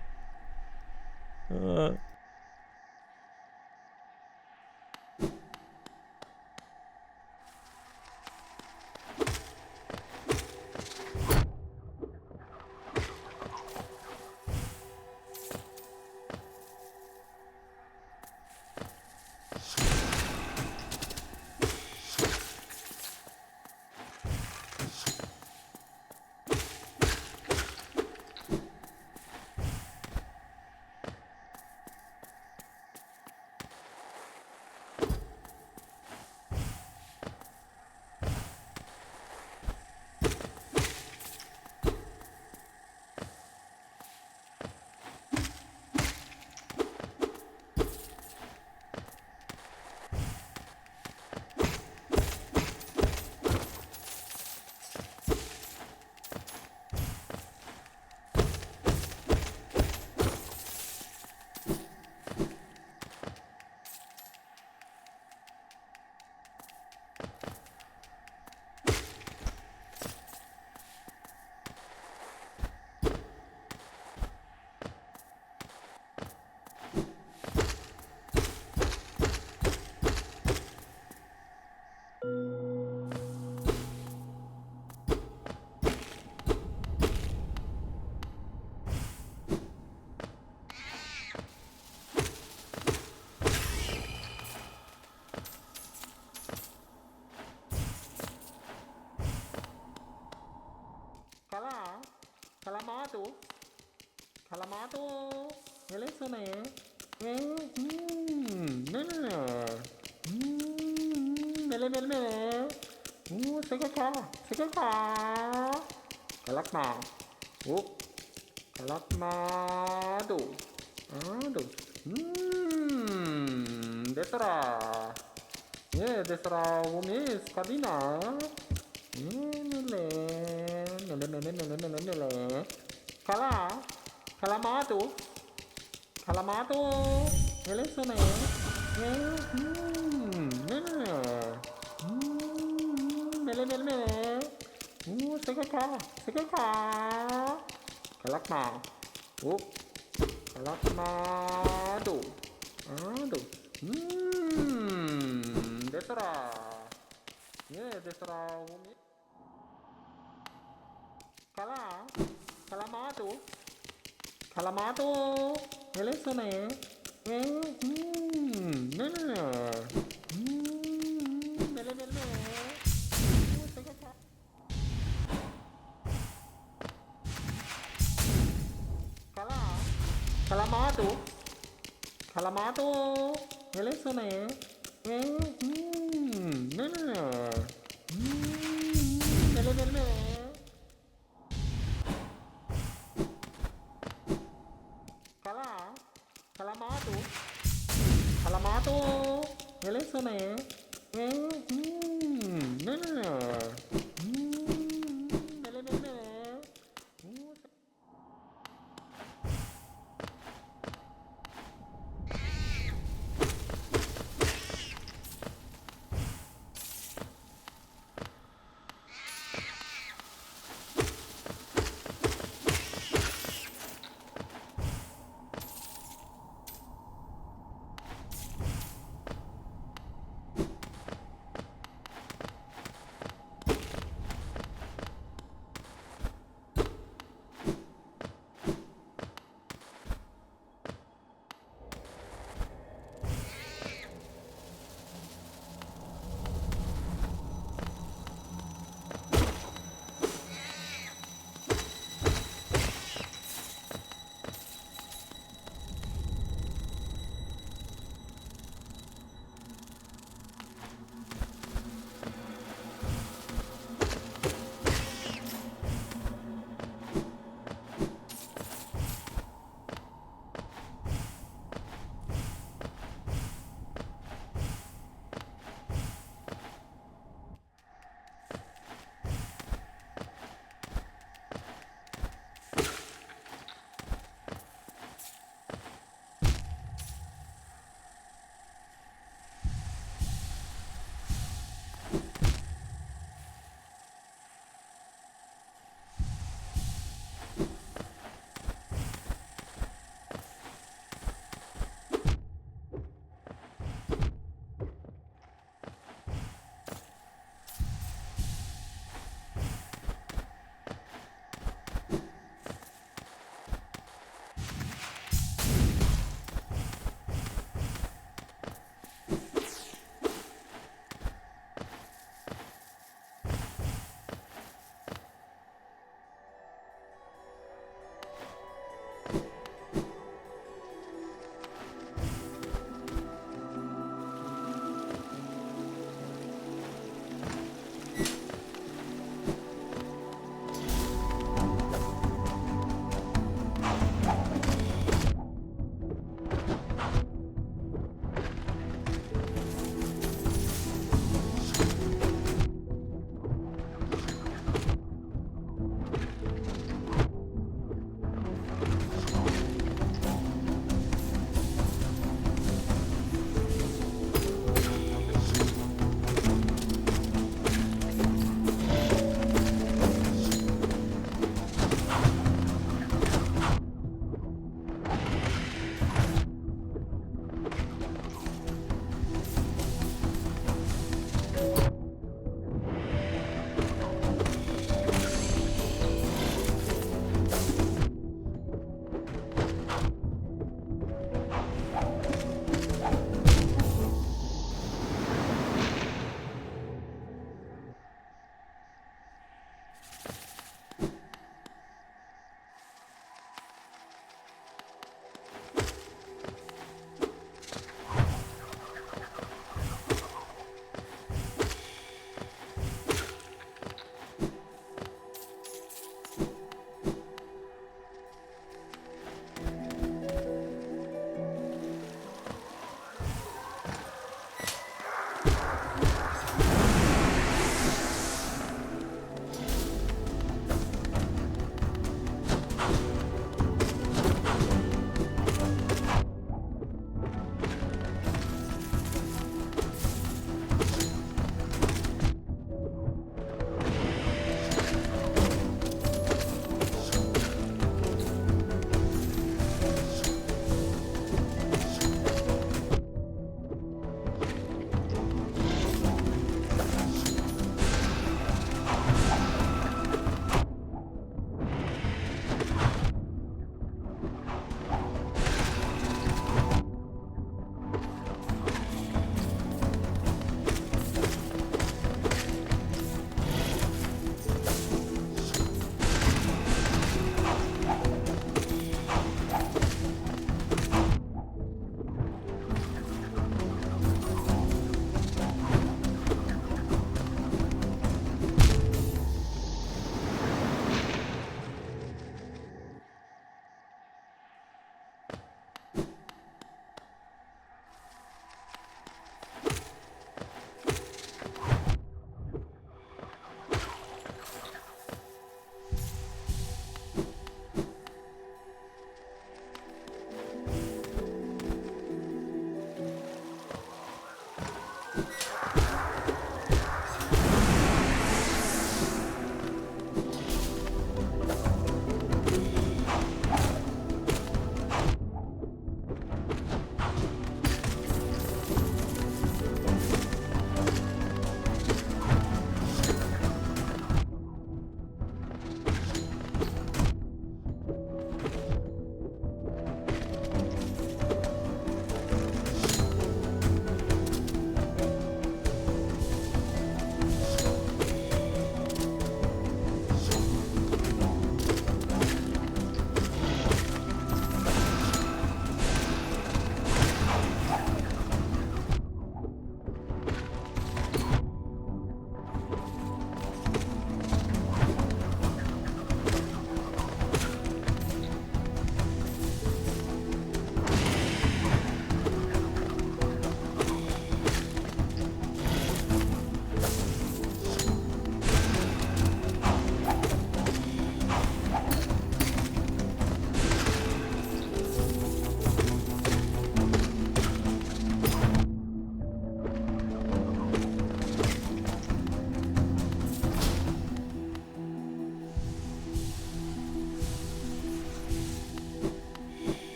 Calamato, elezione, mele, sekaka, kalakma, kalakmado, desra, desra, umis, kadina, mele, Calamato, elezione, mele, sekaka, kalakma, kalakmado, desra, desra, Calamato, elezione, Calamato, elezione, Calamato, elezione,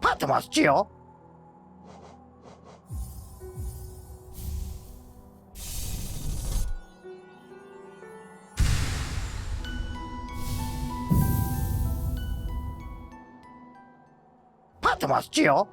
파트 맞지요? 파트 맞지요?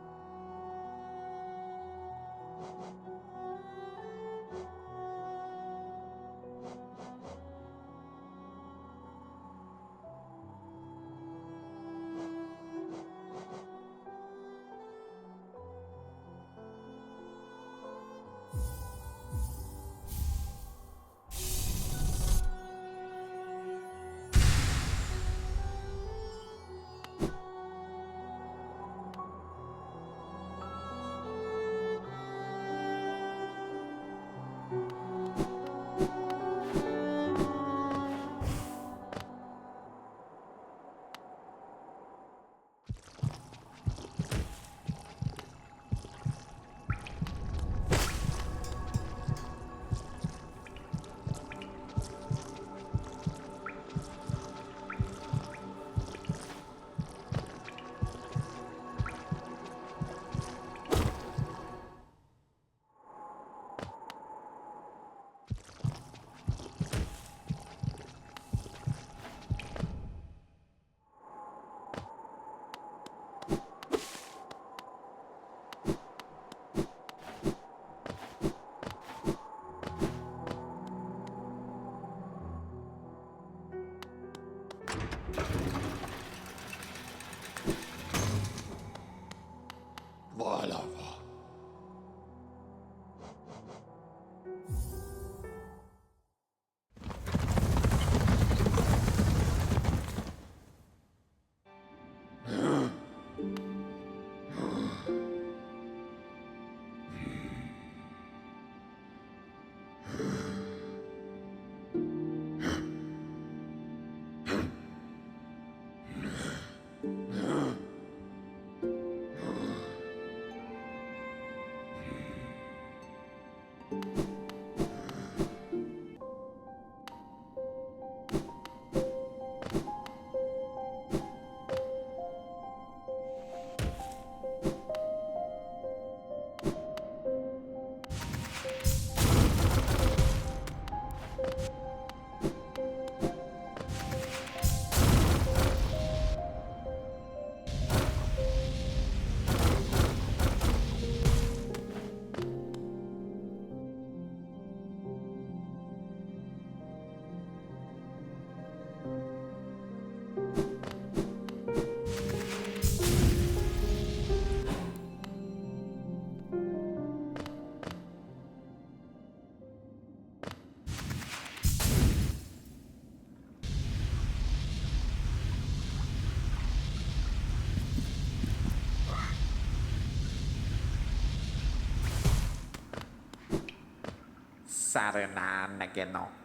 Saranageno.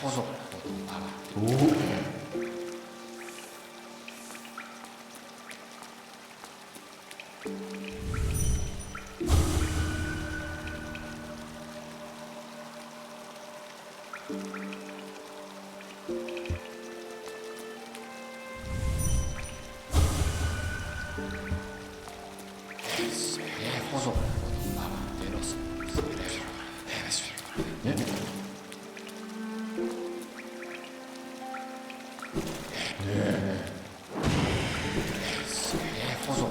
호소. 호소. 호소.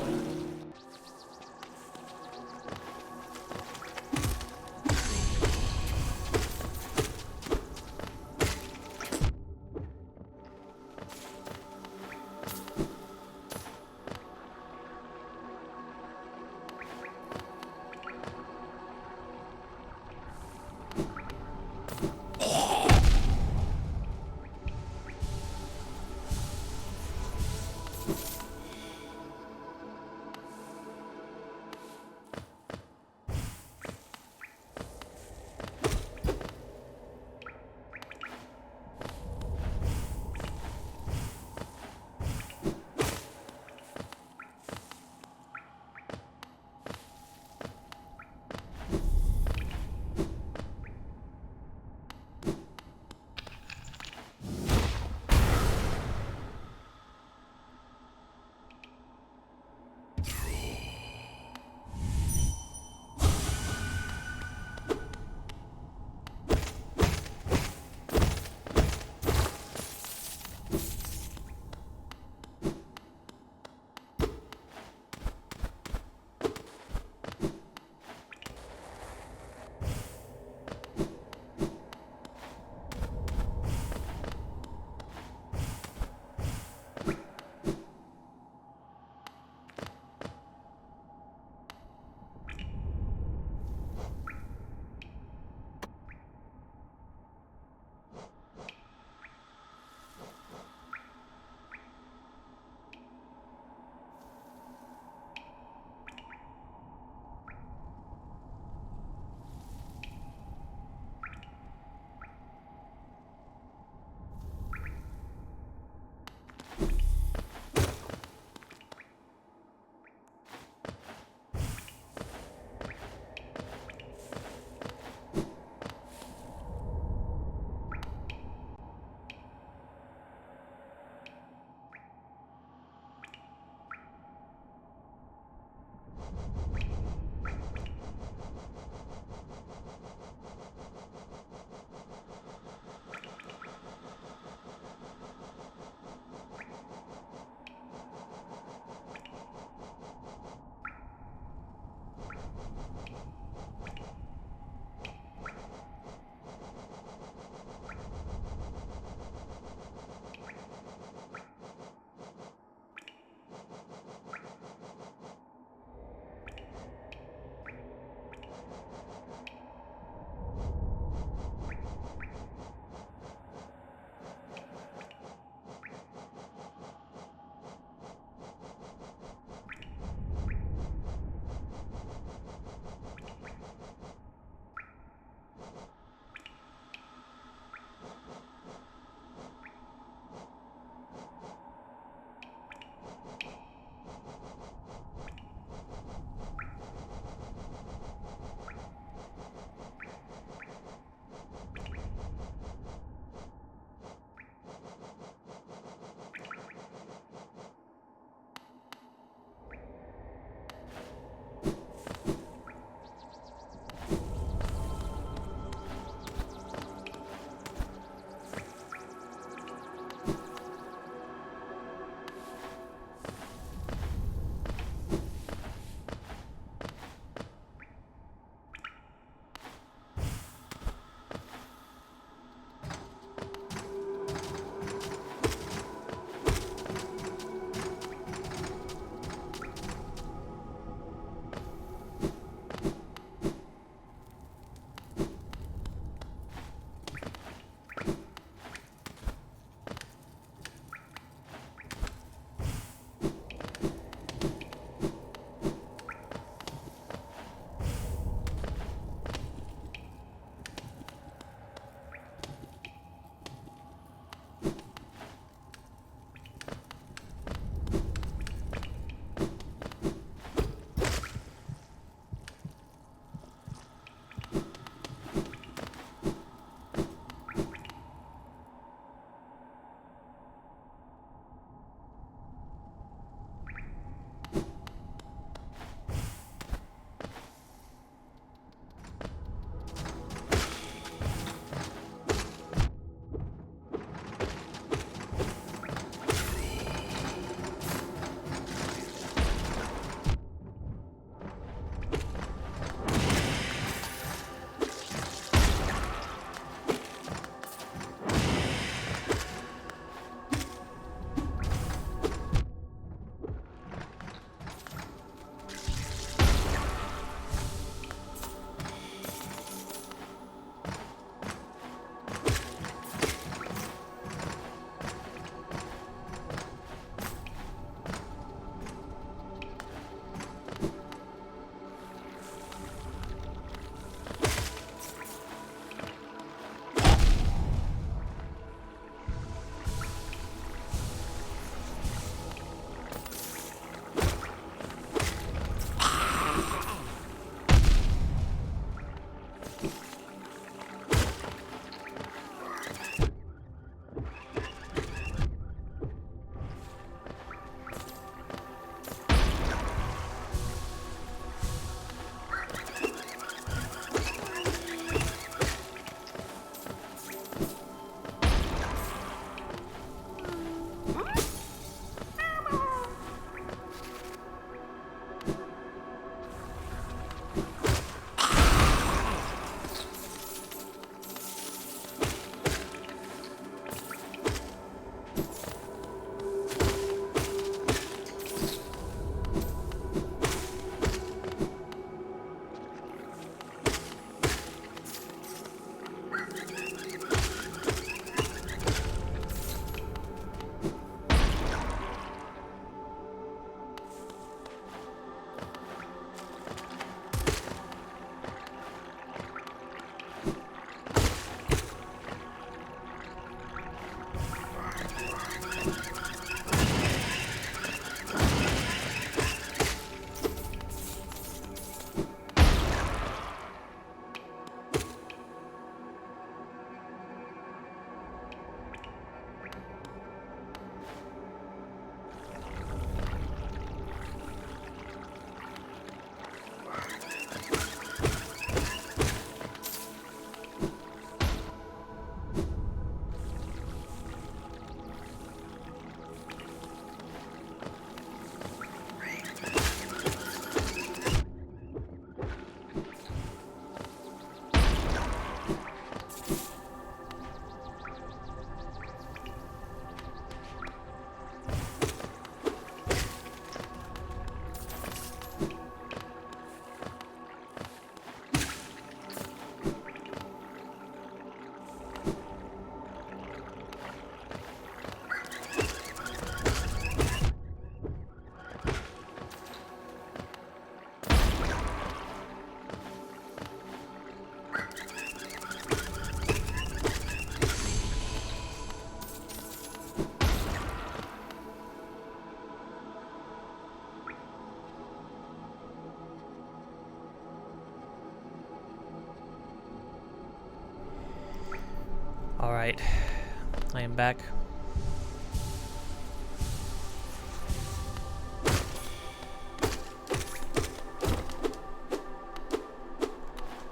I am back.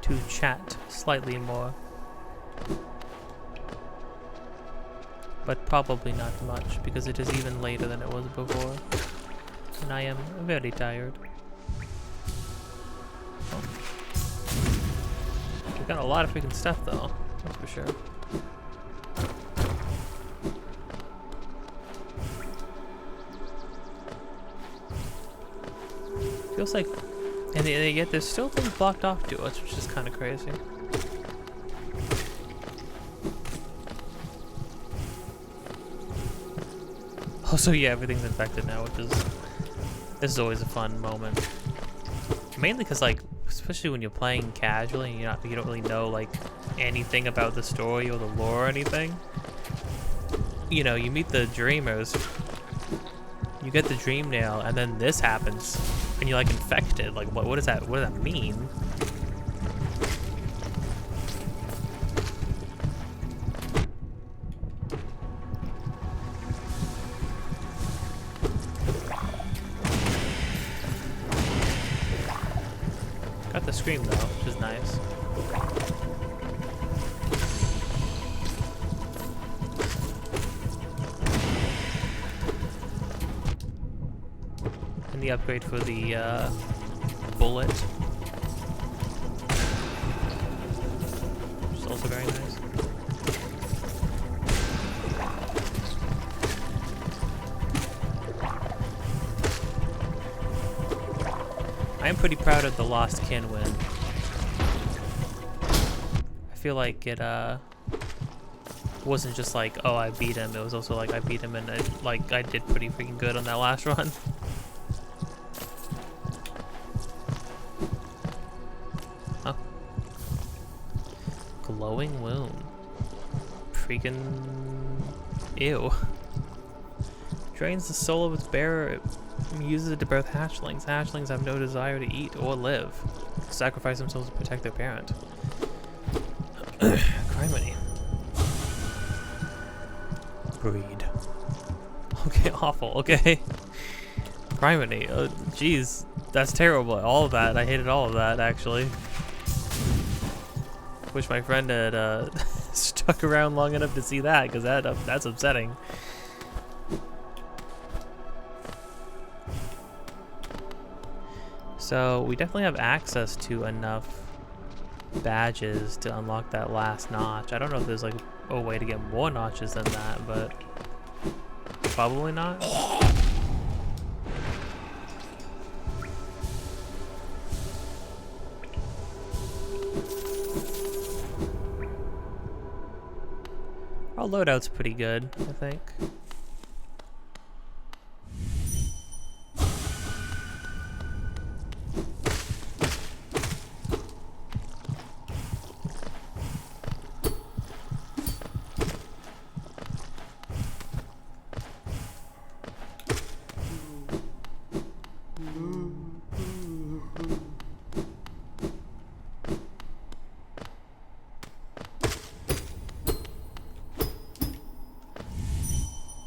To chat slightly more. But probably not much, because it is even later than it was before. And I am very tired. Oh. We've got a lot of freaking stuff though, that's for sure. Feels like, and yet there's still things blocked off to us, which is kind of crazy. Also, yeah, everything's infected now, which is, this is always a fun moment. Mainly because, like, especially when you're playing casually and you don't really know, like, anything about the story or the lore or anything. You know, you meet the dreamers, you get the dream nail, and then this happens, and you're, like, infected. Like, what does that mean? Got the scream though, which is nice. And the upgrade for the bullet, which is also very nice. I am pretty proud of the Lost Kin win. I feel like it wasn't just like, oh, I beat him. It was also like I beat him and I did pretty freaking good on that last run. Huh. Glowing wound. Freaking ew. Drains the soul of its bearer. It uses it to birth hatchlings. Hatchlings have no desire to eat or live. Sacrifice themselves to protect their parent. Criminy. Breed. Okay, awful. Okay. Criminy. Oh, jeez. That's terrible. All of that. I hated all of that, actually. Wish my friend had stuck around long enough to see that, because that's upsetting. So we definitely have access to enough badges to unlock that last notch. I don't know if there's like a way to get more notches than that, but probably not. Our loadout's pretty good, I think.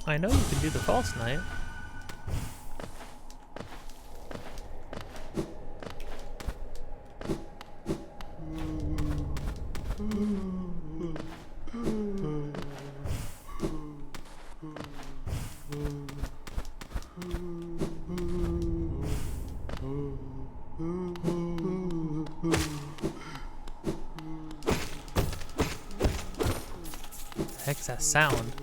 I know you can do the false knight. The heck's that sound?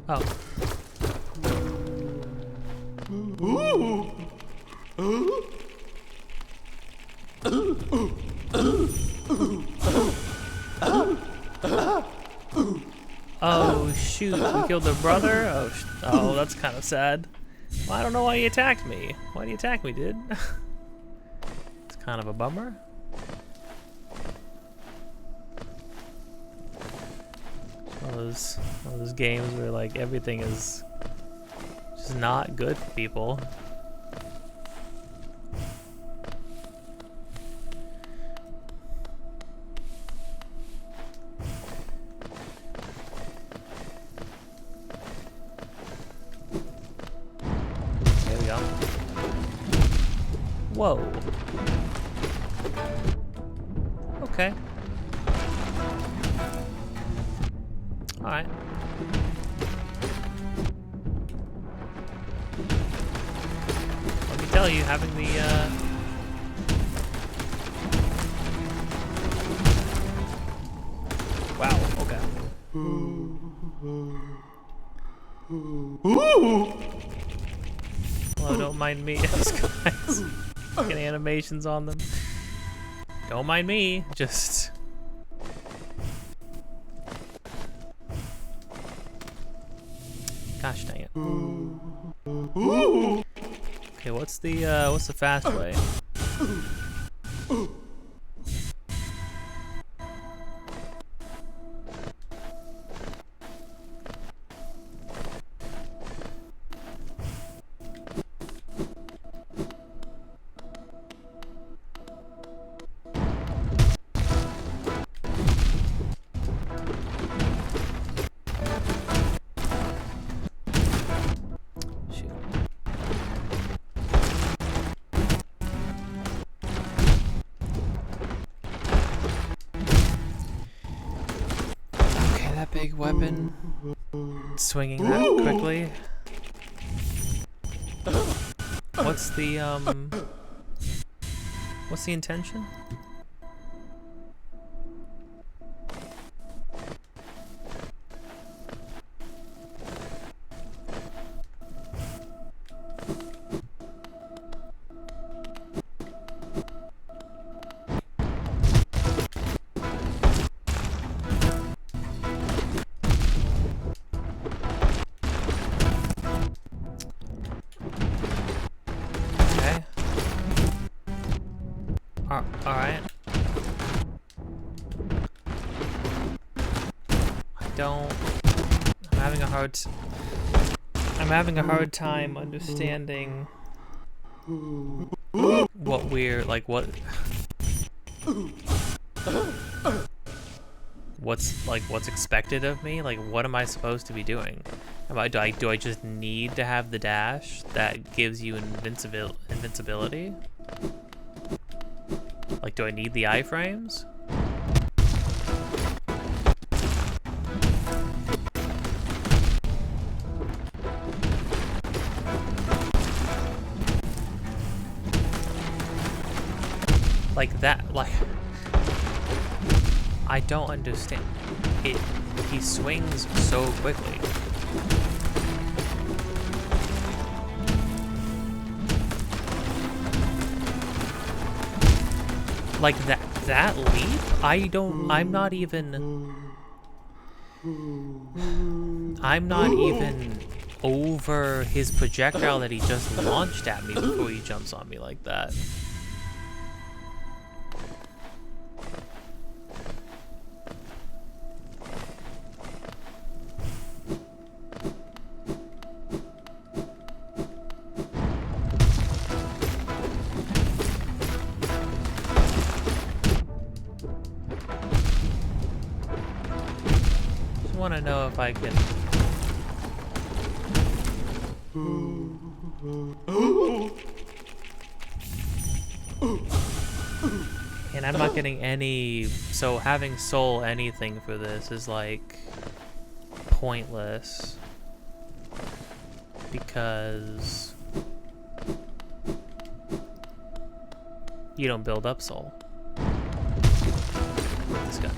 Oh. Oh shoot, we killed their brother? Oh, that's kind of sad. Well, I don't know why you attacked me. Why do you attack me, dude? It's kind of a bummer. One of those games where like everything is just not good for people. There we go. Whoa. Okay. Alright. Let me tell you, having the, wow, okay. Well, don't mind me. These guys get animations on them. Don't mind me, just... Gosh dang it. Okay, what's the fast way? That big weapon, swinging that quickly. What's the intention? Alright. I'm having a hard time understanding what we're like what's expected of me. Like, what am I supposed to be doing? Do I just need to have the dash that gives you invincibility? Like, do I need the iframes? Like that, like... I don't understand. He swings so quickly. Like that leap? I'm not even over his projectile that he just launched at me before he jumps on me like that. I want to know if I can... And I'm not getting any... So having soul anything for this is like... pointless. Because... you don't build up soul. This guy.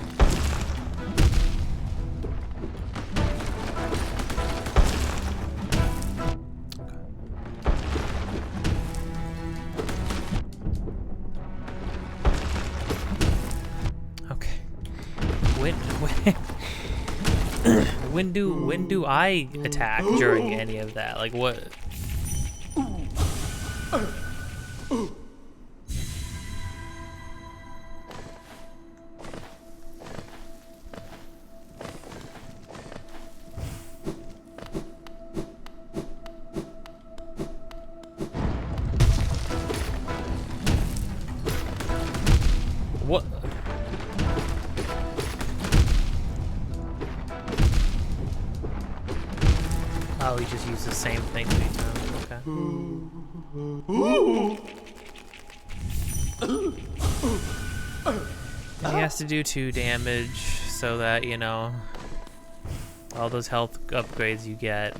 When do I attack during any of that? Like what? What? Oh, he just used the same thing 3 times. Okay. He has to do 2 damage so that, you know, all those health upgrades you get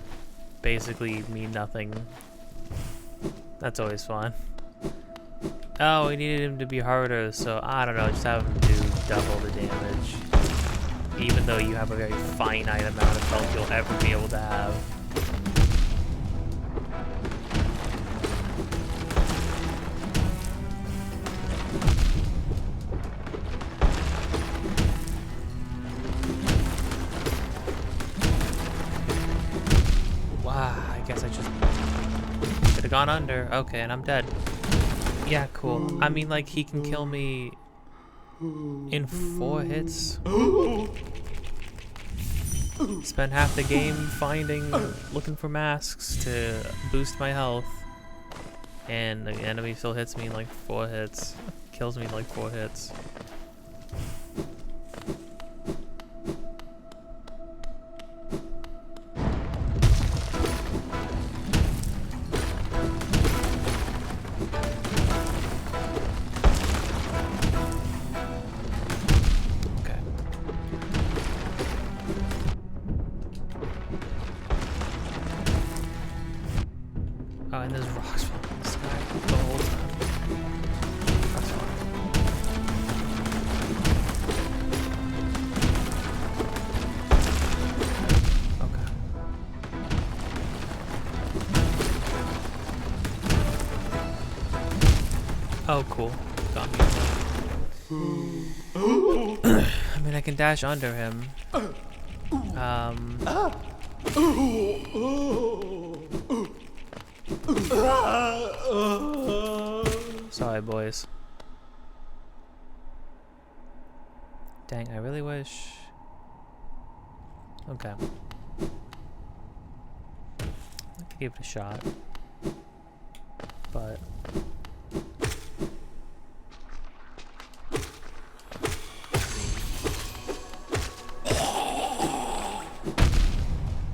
basically mean nothing. That's always fun. Oh, we needed him to be harder, so I don't know, just have him do double the damage. Even though you have a very finite amount of health you'll ever be able to have. Wow, I guess I just should have gone under. Okay, and I'm dead. Yeah, cool. I mean, like, he can kill me in 4 hits. Spend half the game looking for masks to boost my health. And the enemy still hits me in like 4 hits. Kills me in like 4 hits. Oh, and there's rocks falling in the sky the whole time. That's fine. Okay. Oh, cool. Got me. I mean, I can dash under him. Sorry, boys. Dang, I really wish. Okay. I could give it a shot. But.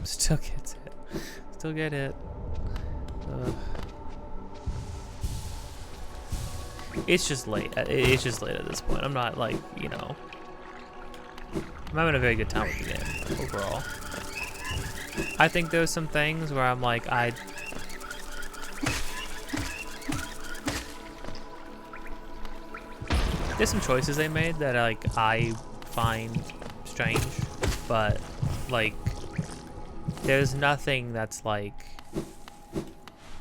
Still gets it. Still get it. Ugh. It's just late. It's just late at this point. I'm not like, you know. I'm having a very good time with the game overall. I think there's some things where I'm like, there's some choices they made that like I find strange, but like there's nothing that's like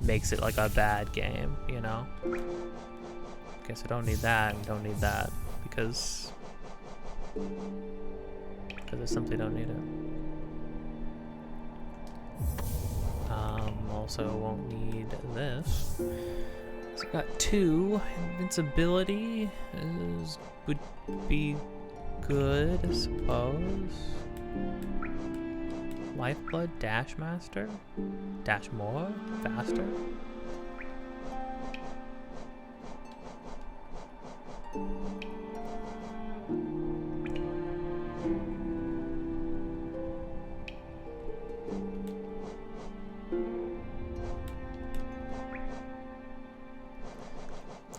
makes it like a bad game, you know? Guess I don't need that and don't need that because I simply don't need it. Also won't need this. So I've got 2. Invincibility would be good, I suppose. Lifeblood, Dash Master? Dash more? Faster?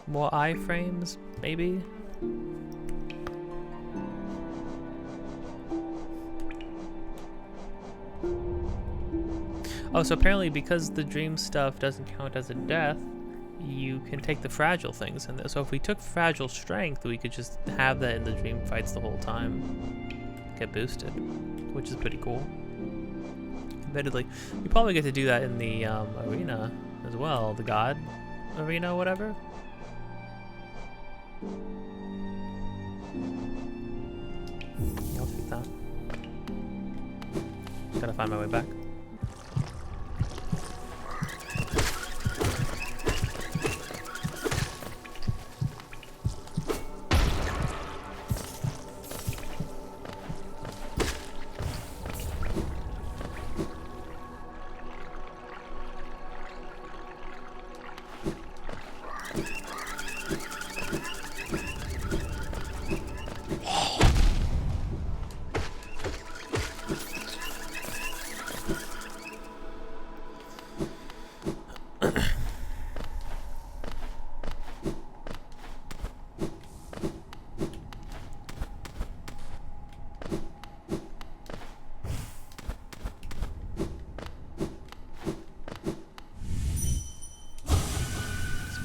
More iframes, maybe? Oh, so apparently because the dream stuff doesn't count as a death, you can take the fragile things in there. So if we took fragile strength, we could just have that in the dream fights the whole time. Get boosted, which is pretty cool. Admittedly, you probably get to do that in the arena as well, the god arena, whatever. Yeah, I'll take that. Just gotta find my way back.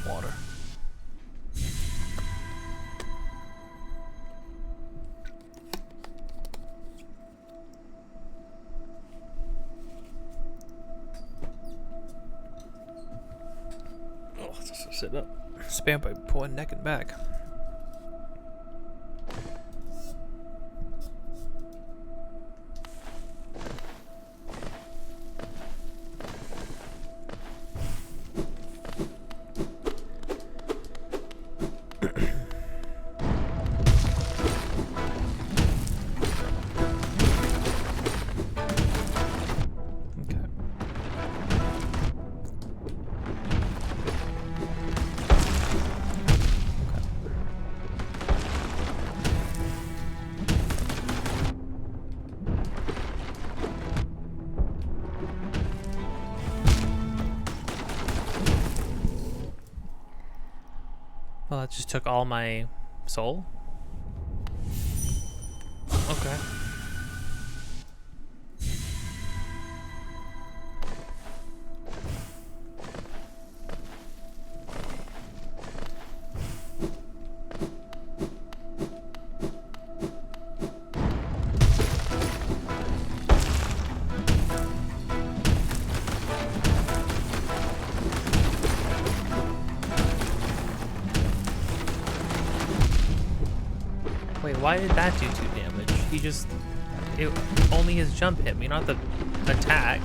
water. Oh, just sit up. Spam by pulling neck and back. Well, that just took all my soul. Okay. Wait, why did that do 2 damage? He just... only his jump hit me, not the attack.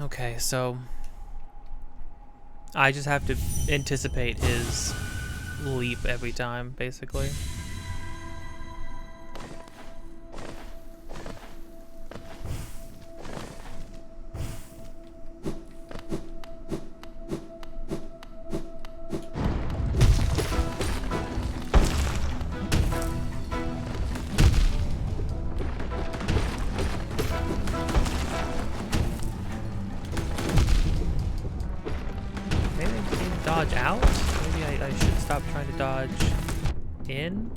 Okay, so... I just have to anticipate his leap every time, basically. Dodge out? Maybe I should stop trying to dodge in?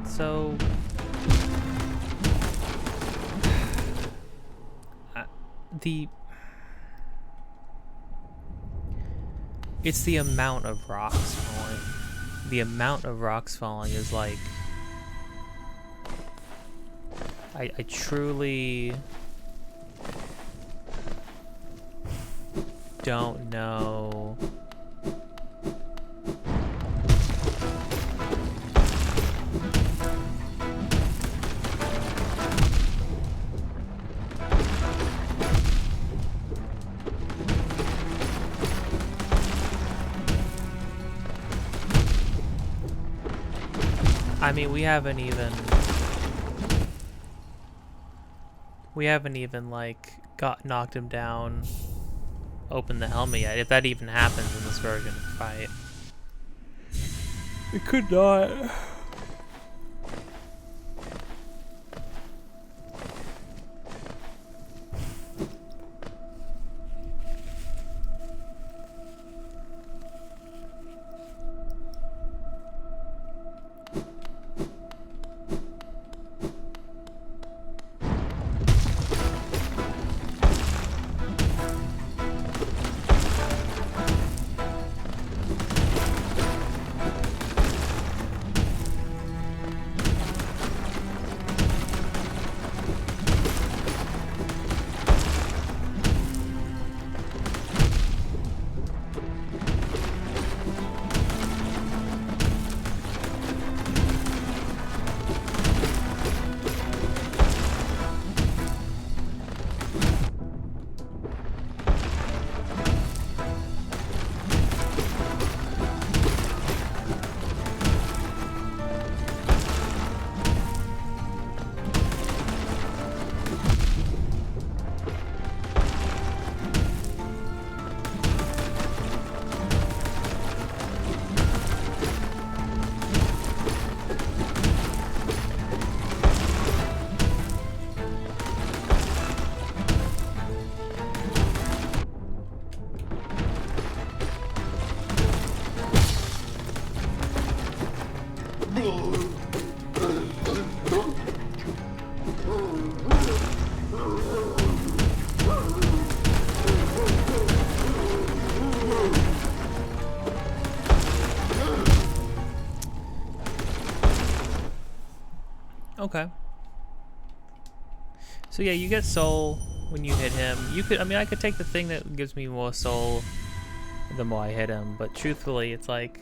So... It's the amount of rocks falling. The amount of rocks falling is like... I truly... don't know. I mean, we haven't even like knocked him down, opened the helmet yet, if that even happens in this version of the fight. It could not. Okay. So yeah, you get soul when you hit him. You could, I mean, I could take the thing that gives me more soul the more I hit him, but truthfully, it's like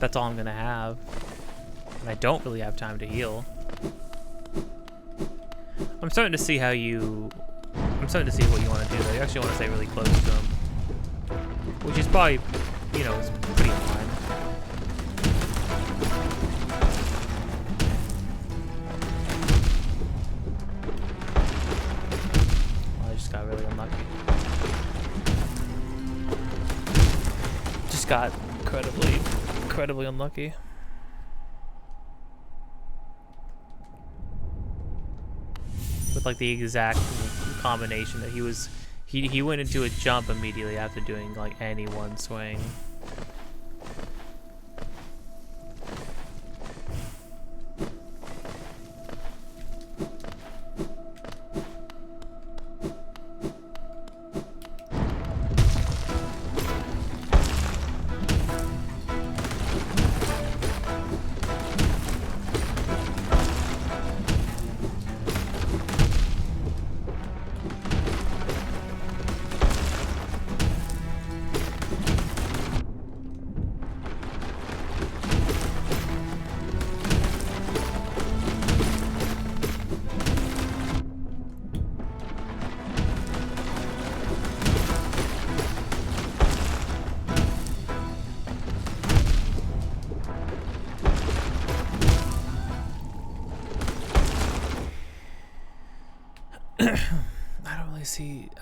that's all I'm gonna have, and I don't really have time to heal. I'm starting to see how you. I'm starting to see what you want to do though. You actually want to stay really close to him, which is probably, you know, is pretty fine. I just got really unlucky. Just got incredibly unlucky. With like the exact combination that he went into a jump immediately after doing like any one swing.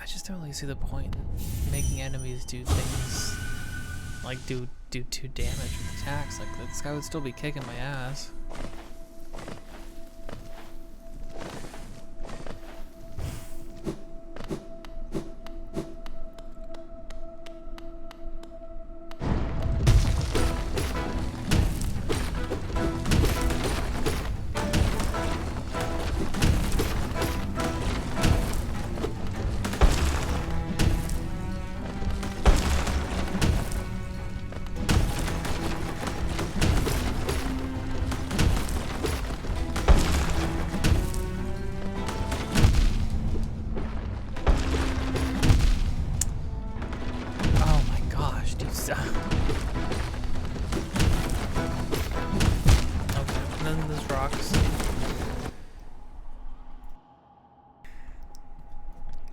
I just don't really see the point in making enemies do things like do 2 damage with attacks. Like this guy would still be kicking my ass.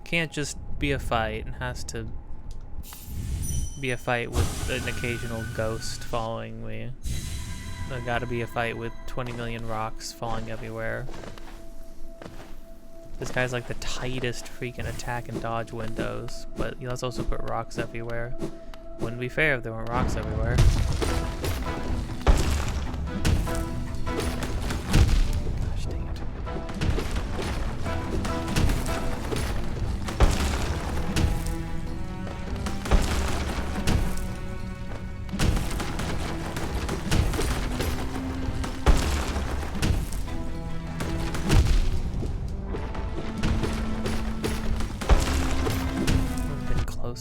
Can't just be a fight. It has to be a fight with an occasional ghost following me. There gotta be a fight with 20 million rocks falling everywhere. This guy's like the tightest freaking attack and dodge windows, but let's also put rocks everywhere. Wouldn't be fair if there weren't rocks everywhere. Gosh dang it.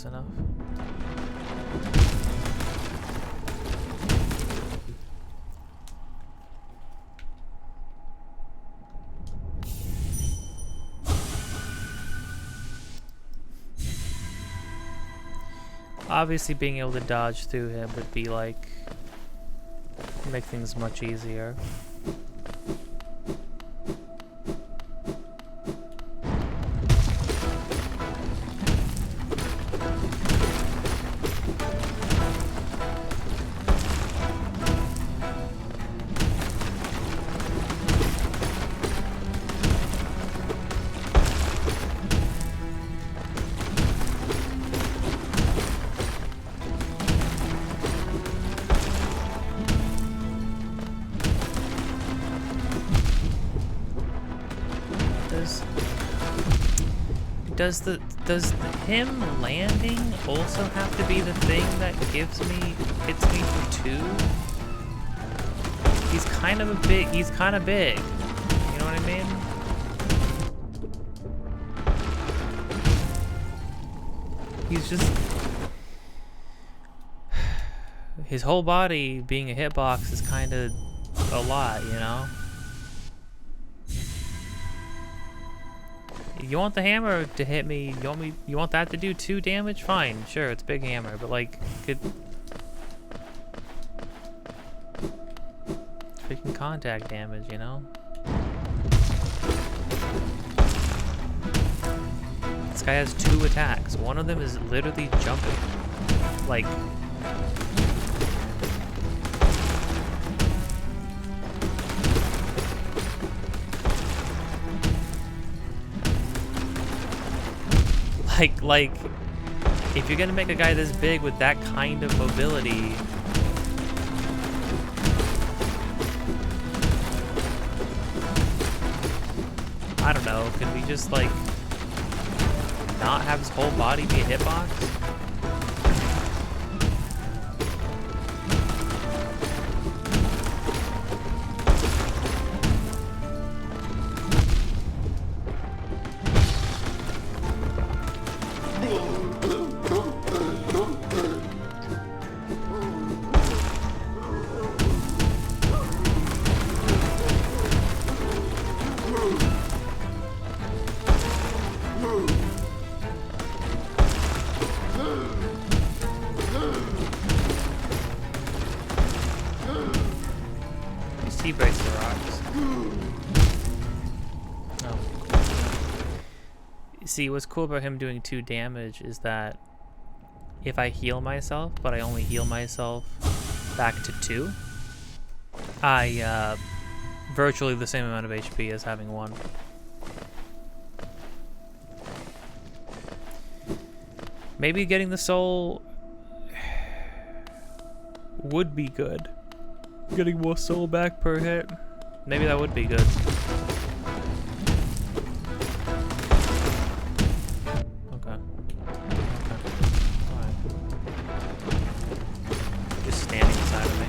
Enough. Obviously being able to dodge through him would be like make things much easier. Does him landing also have to be the thing that hits me for 2? He's kind of big, you know what I mean? his whole body being a hitbox is kind of a lot, you know? You want the hammer to hit me? You want that to do 2 damage? Fine, sure, it's big hammer, but like, could freaking contact damage, you know? This guy has 2 attacks. One of them is literally jumping. Like, like, if you're gonna make a guy this big with that kind of mobility, I don't know, can we just, like, not have his whole body be a hitbox? He breaks the rocks. Oh. See, what's cool about him doing 2 damage is that if I heal myself, but I only heal myself back to 2, I virtually the same amount of HP as having 1. Maybe getting the soul would be good. Getting more soul back per hit. Maybe that would be good. Okay. Alright. Just standing inside of me.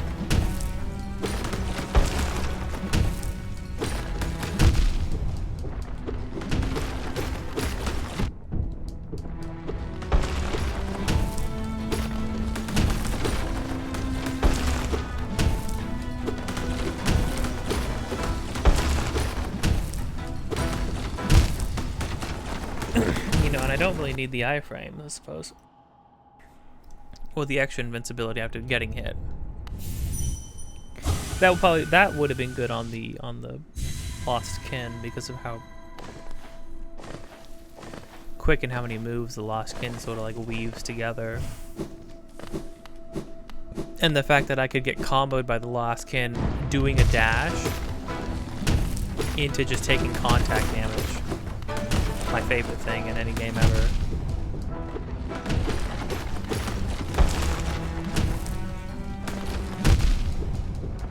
You know, and I don't really need the iframe, I suppose. Or the extra invincibility after getting hit. That would have been good on the Lost Kin because of how quick and how many moves the Lost Kin sort of like weaves together. And the fact that I could get comboed by the Lost Kin doing a dash into just taking contact damage. My favorite thing in any game ever.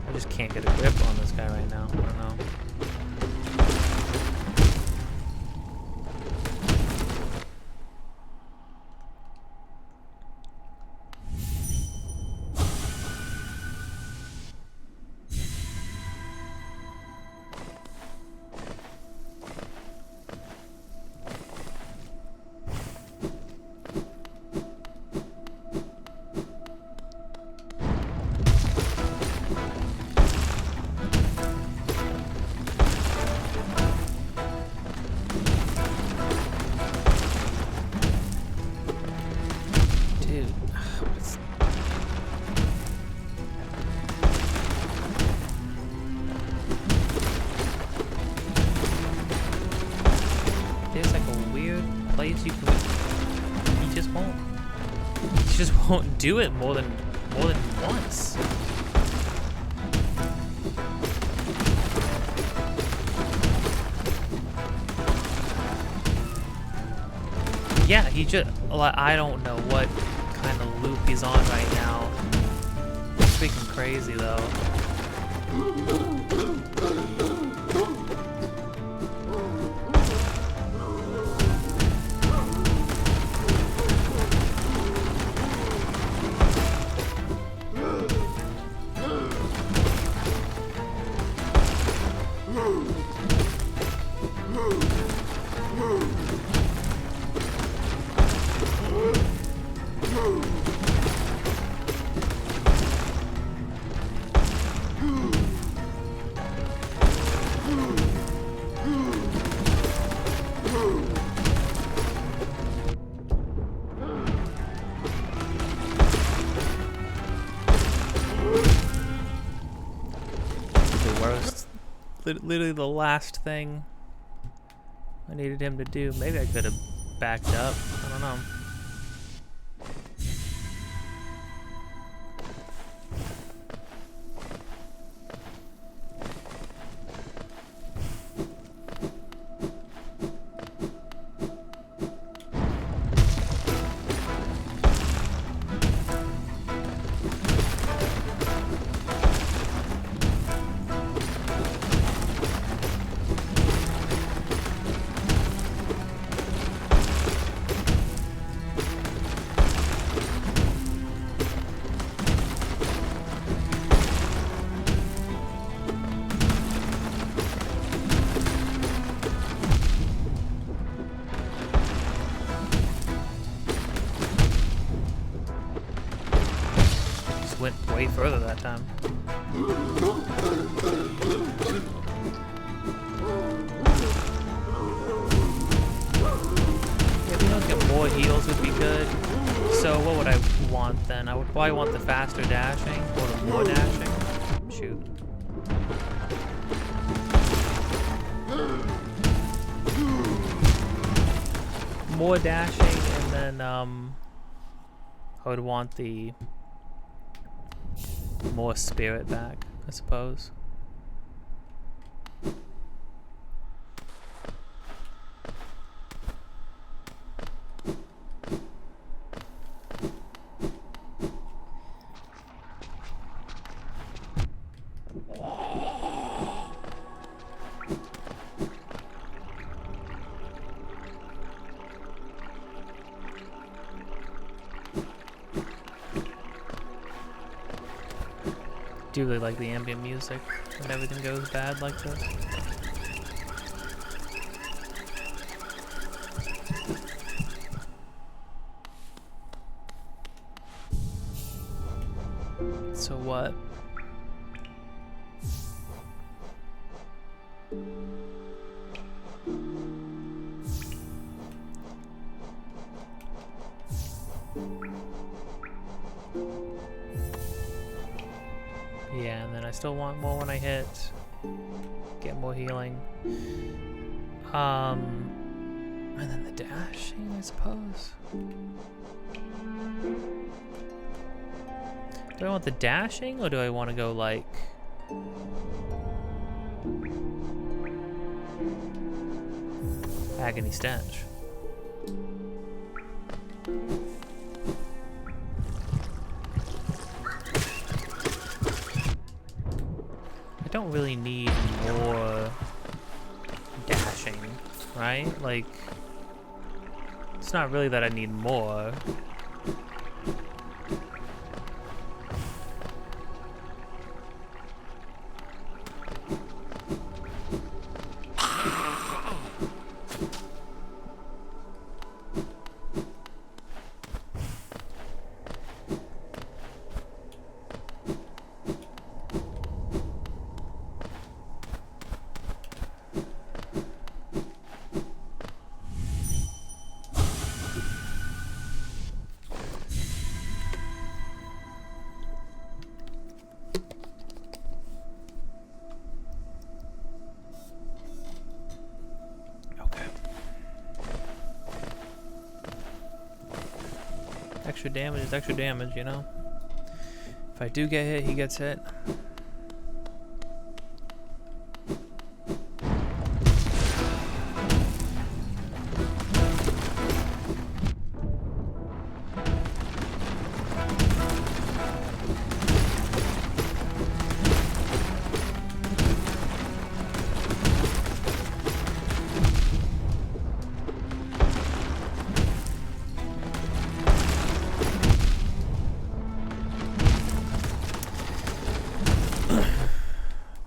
I just can't get a grip on this guy right now. I don't know. Place you can, he just won't do it more than once. Yeah, he just, I don't know what kind of loop he's on right now. It's freaking crazy though. literally the last thing I needed him to do. Maybe I could have backed up. I don't know. Went way further that time. If we don't get more heals would be good. So what would I want then? I would probably want the faster dashing or the more dashing. Shoot. More dashing and then I would want the more spirit back, I suppose. Do really like the ambient music when everything goes bad like this. So what? Yeah, and then I still want more when I hit. Get more healing. And then the dashing, I suppose. Do I want the dashing, or do I want to go like... Agony Stench? I don't really need more dashing, right? Like, it's not really that I need more. Extra damage is extra damage, you know? If I do get hit, he gets hit.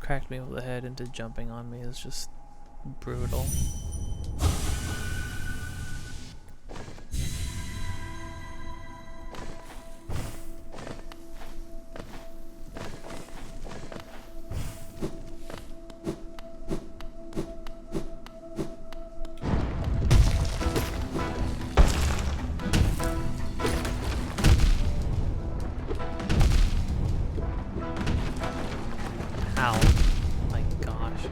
Cracked me over the head into jumping on me is just brutal. Ow. My gosh.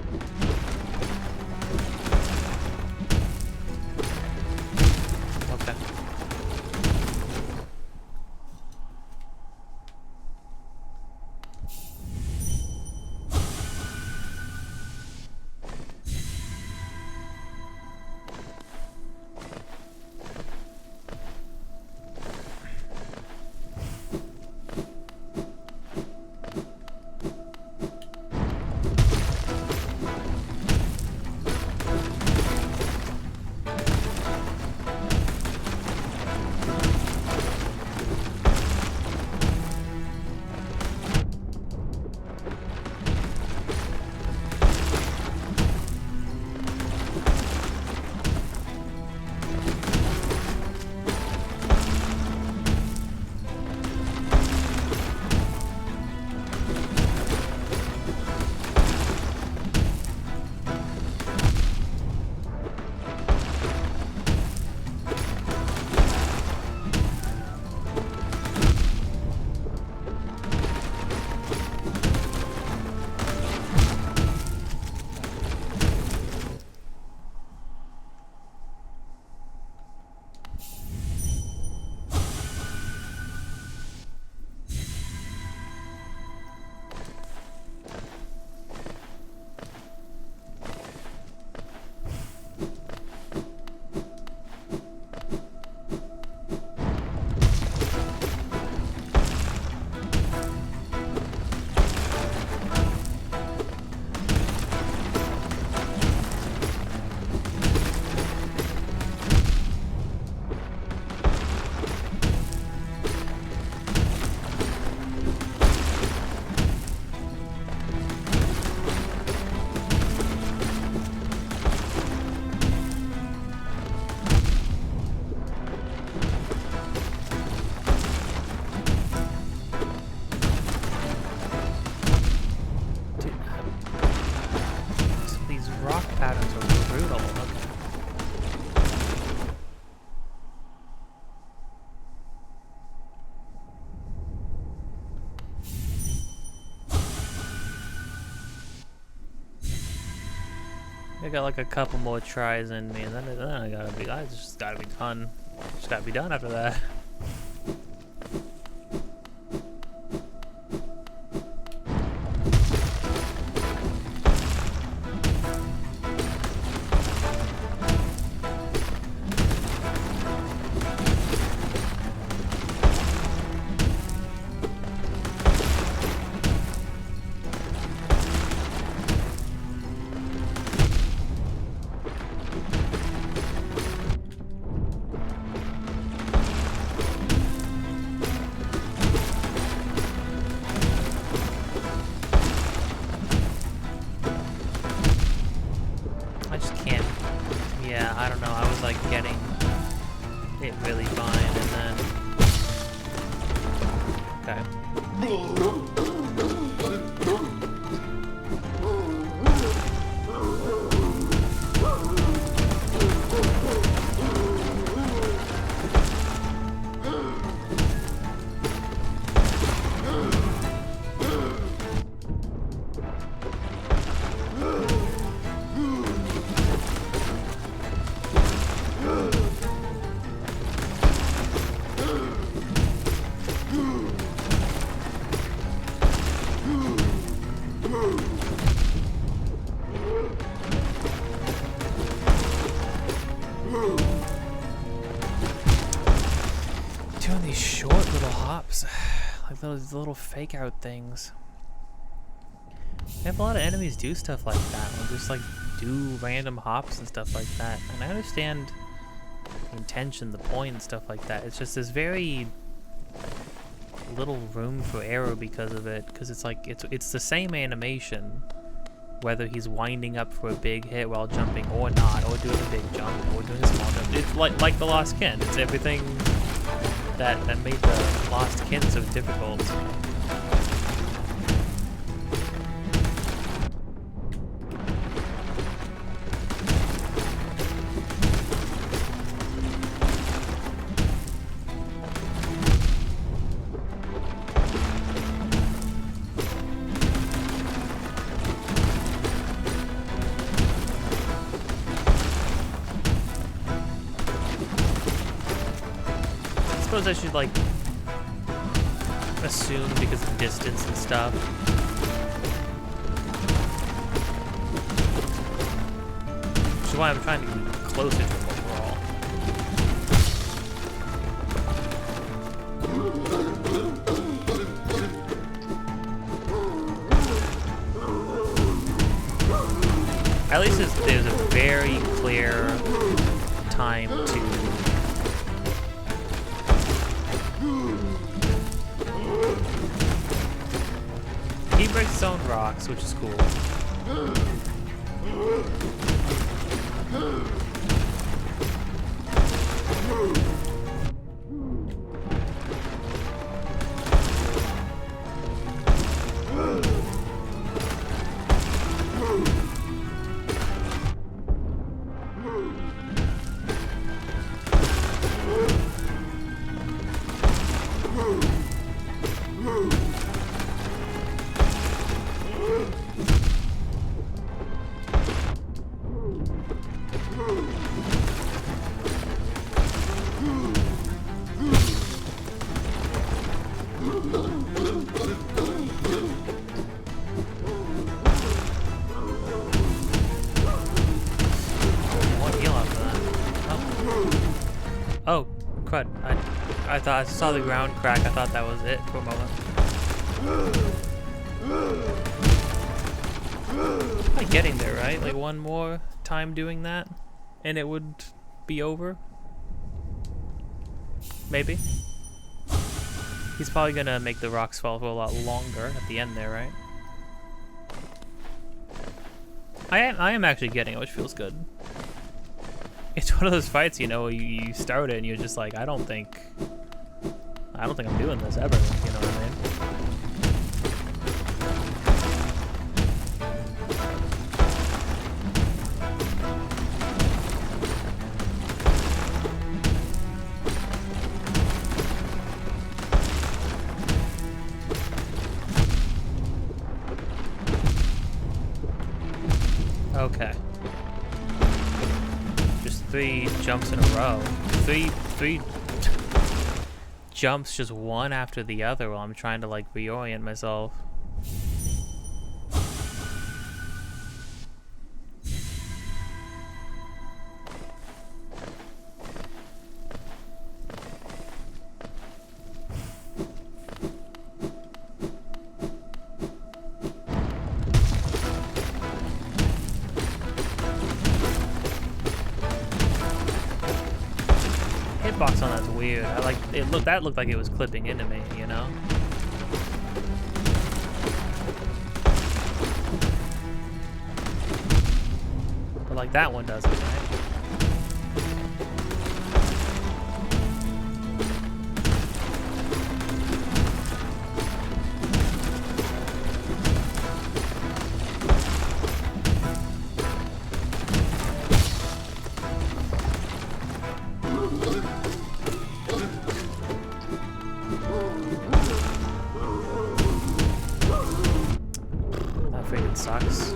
I got like a couple more tries in me, and then it's just gotta be done. Just gotta be done after that. Yeah, I don't know. I was like getting it really fine, and then okay. Doing these short little hops, like those little fake out things. I have a lot of enemies do stuff like that, or just like do random hops and stuff like that. And I understand the intention, the point and stuff like that. It's just there's very little room for error because of it, because it's like it's the same animation whether he's winding up for a big hit while jumping or not, or doing a big jump or doing a small jump. It's like the Lost Kin. It's everything that made the Lost Kin so difficult. I suppose I should like assume because of distance and stuff. Which is why I'm trying to get closer to him overall. At least there's a very clear time to he breaks his own rocks, which is cool. Oh, crud. I thought I saw the ground crack. I thought that was it for a moment. I'm getting there, right? Like one more time doing that and it would be over? Maybe. He's probably gonna make the rocks fall for a lot longer at the end there, right? I am actually getting it, which feels good. It's one of those fights, you know, you start it and you're just like, I don't think I'm doing this ever, you know what I mean? Okay. 3 jumps in a row. Three jumps just one after the other while I'm trying to like reorient myself. Hitbox on that's weird. I like it. That looked like it was clipping into me, you know. But like that one doesn't, right? That freaking sucks.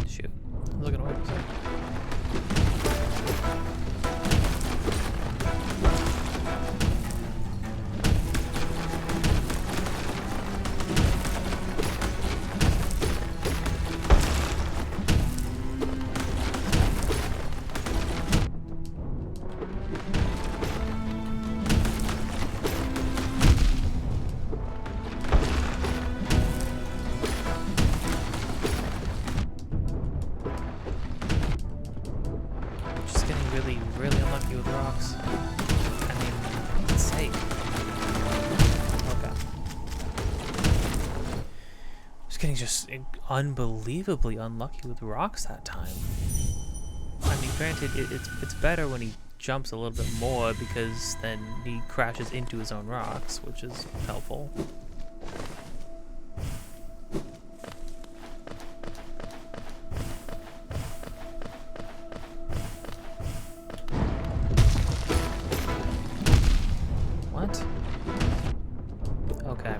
Shoot. I'm looking away for a second. Just getting really, really unlucky with rocks. I mean, it's safe. Okay. Just getting just unbelievably unlucky with rocks that time. I mean, granted, it's better when he jumps a little bit more because then he crashes into his own rocks, which is helpful. What? Okay.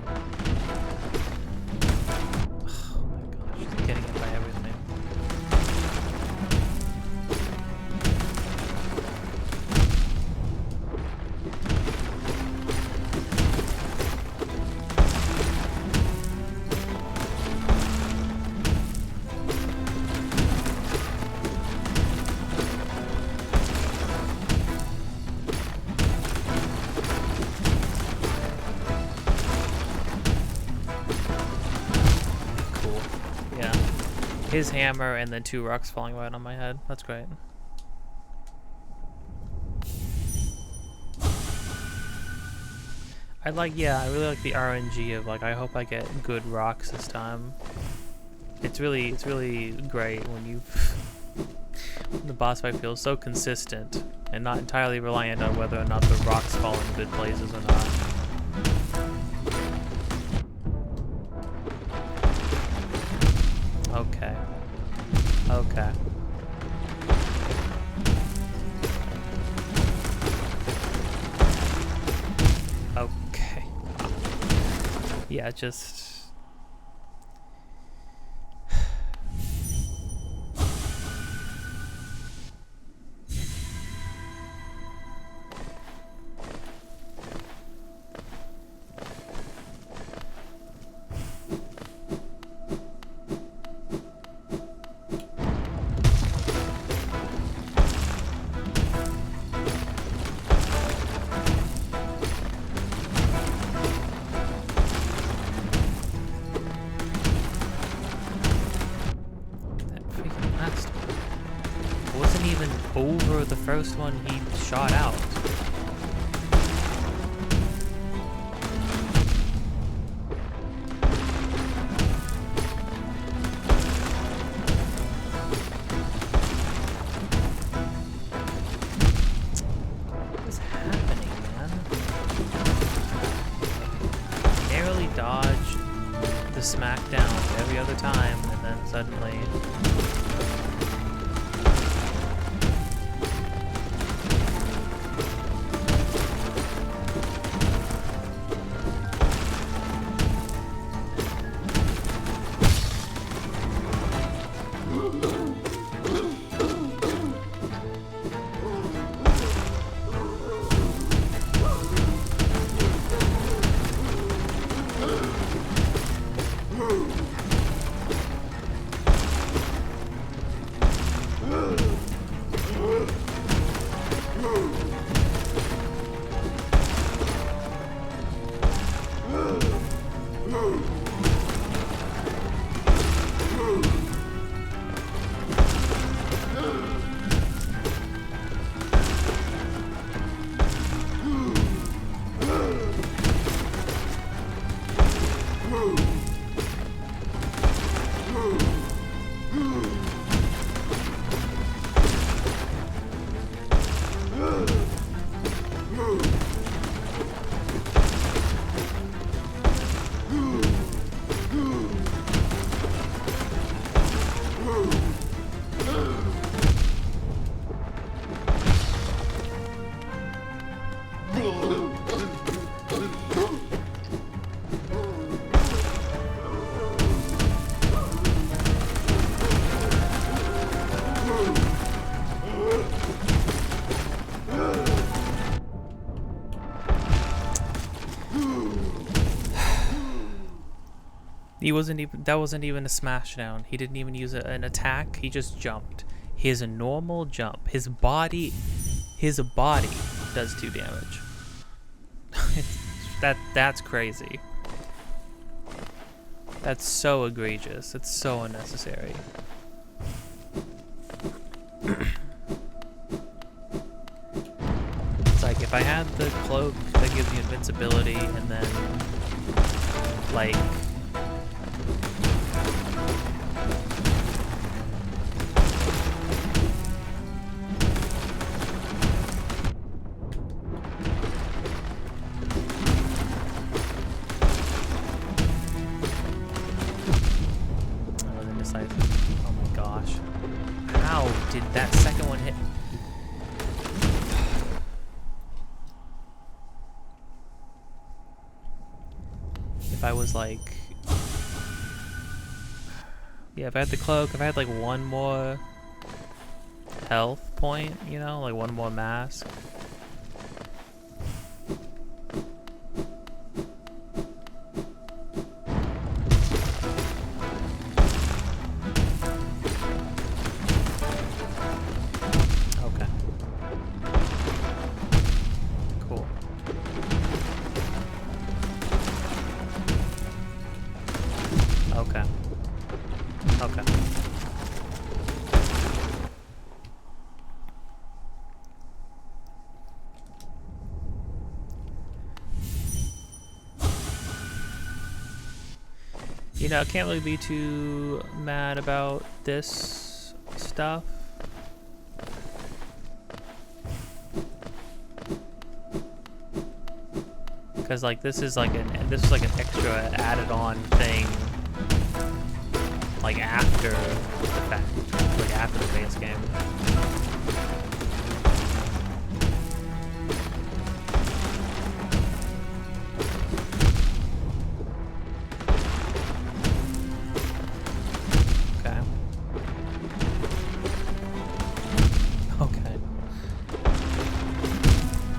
Oh my gosh, just getting hit by everything. Cool. Yeah. His hammer and then 2 rocks falling right on my head. That's great. I really like the RNG of like, I hope I get good rocks this time. It's really great when you when the boss fight feels so consistent and not entirely reliant on whether or not the rocks fall in good places or not. Okay. Okay. Okay. Yeah, just over the first one he shot out. What is happening, man? Narrowly dodge the smackdown every other time, and then suddenly... That wasn't even a smashdown. He didn't even use an attack. He just jumped. His normal jump. His body does 2 damage. That's crazy. That's so egregious. It's so unnecessary. It's like if I had the cloak that gives you invincibility and then like oh my gosh. How did that second one hit? If I was like... Yeah, if I had the cloak, if I had like one more health point, you know, like one more mask. Okay. You know, I can't really be too mad about this stuff. Because like this is like an extra added on thing, like after the fact, like after the base game.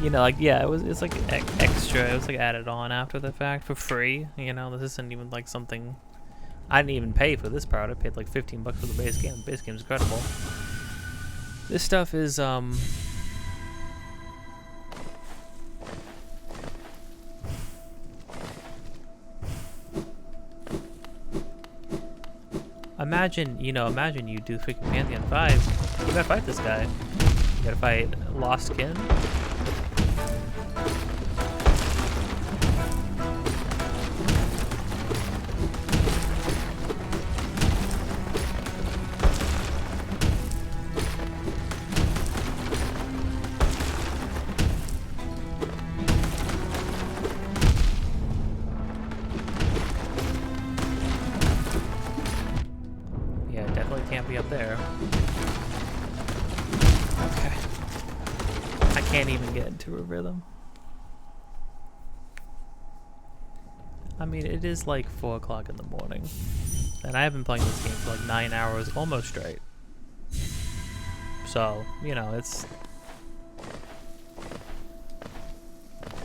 You know, like, yeah, it's like extra. It was like added on after the fact for free. You know, this isn't even like something I didn't even pay for this part. I paid like $15 for the base game. The base game's incredible. This stuff is imagine you do freaking Pantheon 5. You gotta fight this guy. You gotta fight Lost Kin. Yeah, definitely can't be up there. Okay. I can't even get into a rhythm. I mean, it is like 4 o'clock in the morning. And I have been playing this game for like 9 hours almost straight. So, you know, it's...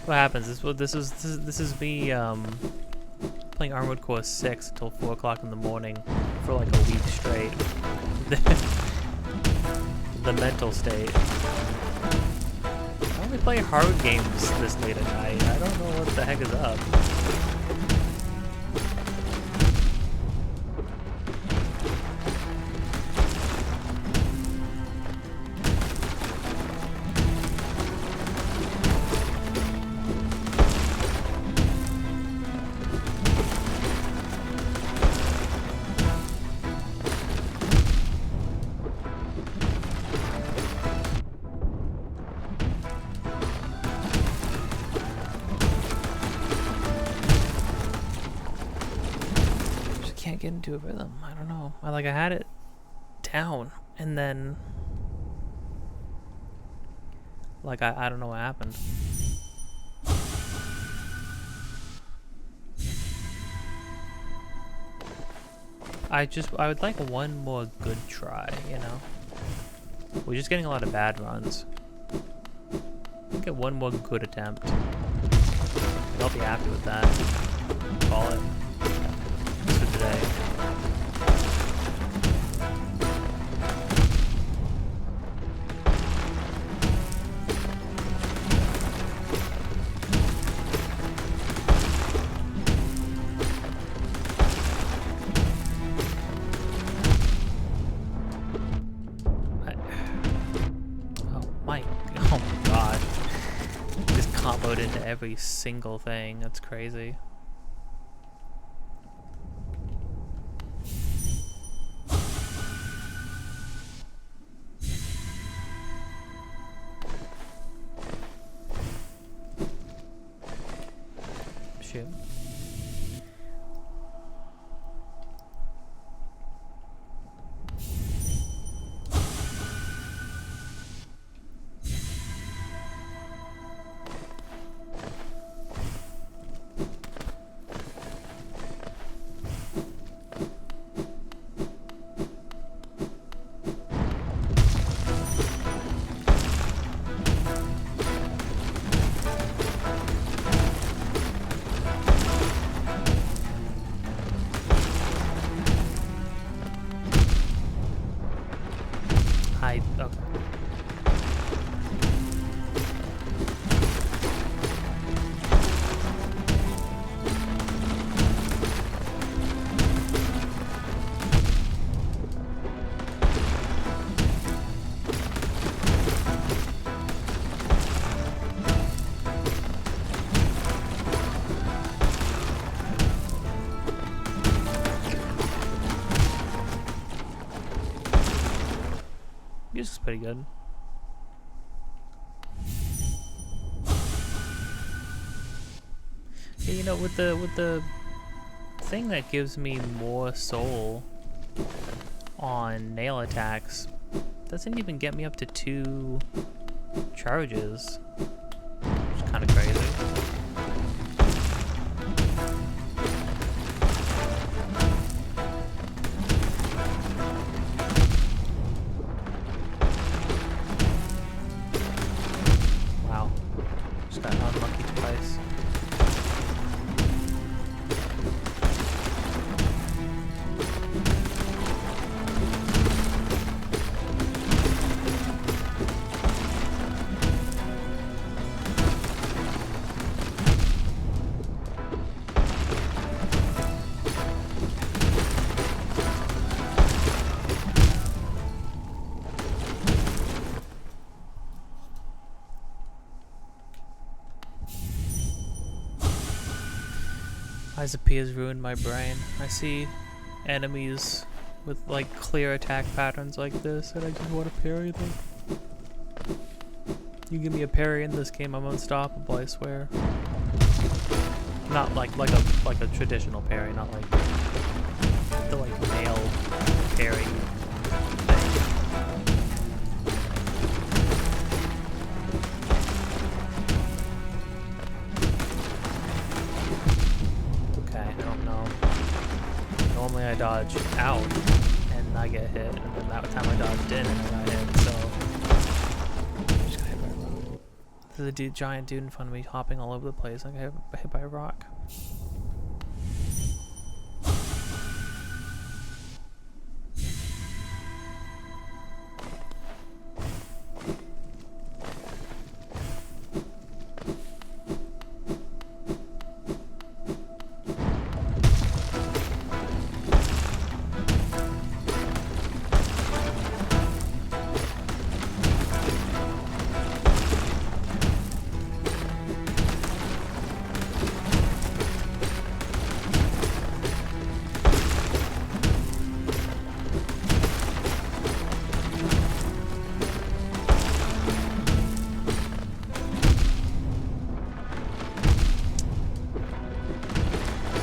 What happens is, well, this is me playing Armored Core 6 until 4 o'clock in the morning for like a week straight. The mental state. I only play hard games this late at night. I don't know what the heck is up. Can't get into a rhythm. I don't know. I had it down and then I don't know what happened. I would like one more good try, you know. We're just getting a lot of bad runs. Get one more good attempt. I'll be happy with that. Call it. For today. Oh my god. Just comboed into every single thing. That's crazy. Shit. Okay. Music's pretty good. Yeah, you know, with the thing that gives me more soul on nail attacks, doesn't even get me up to 2 charges. Which is kind of crazy. ISP has ruined my brain. I see enemies with like clear attack patterns like this, and I just want to parry them. You give me a parry in this game, I'm unstoppable, I swear. Not like a traditional parry, not like the like nail parry thing. Okay, I don't know. Normally I dodge out and I get hit, and then that time I dodged in and I got hit, so I just got hit by a rock. There's a giant dude in front of me hopping all over the place. I got hit by a rock.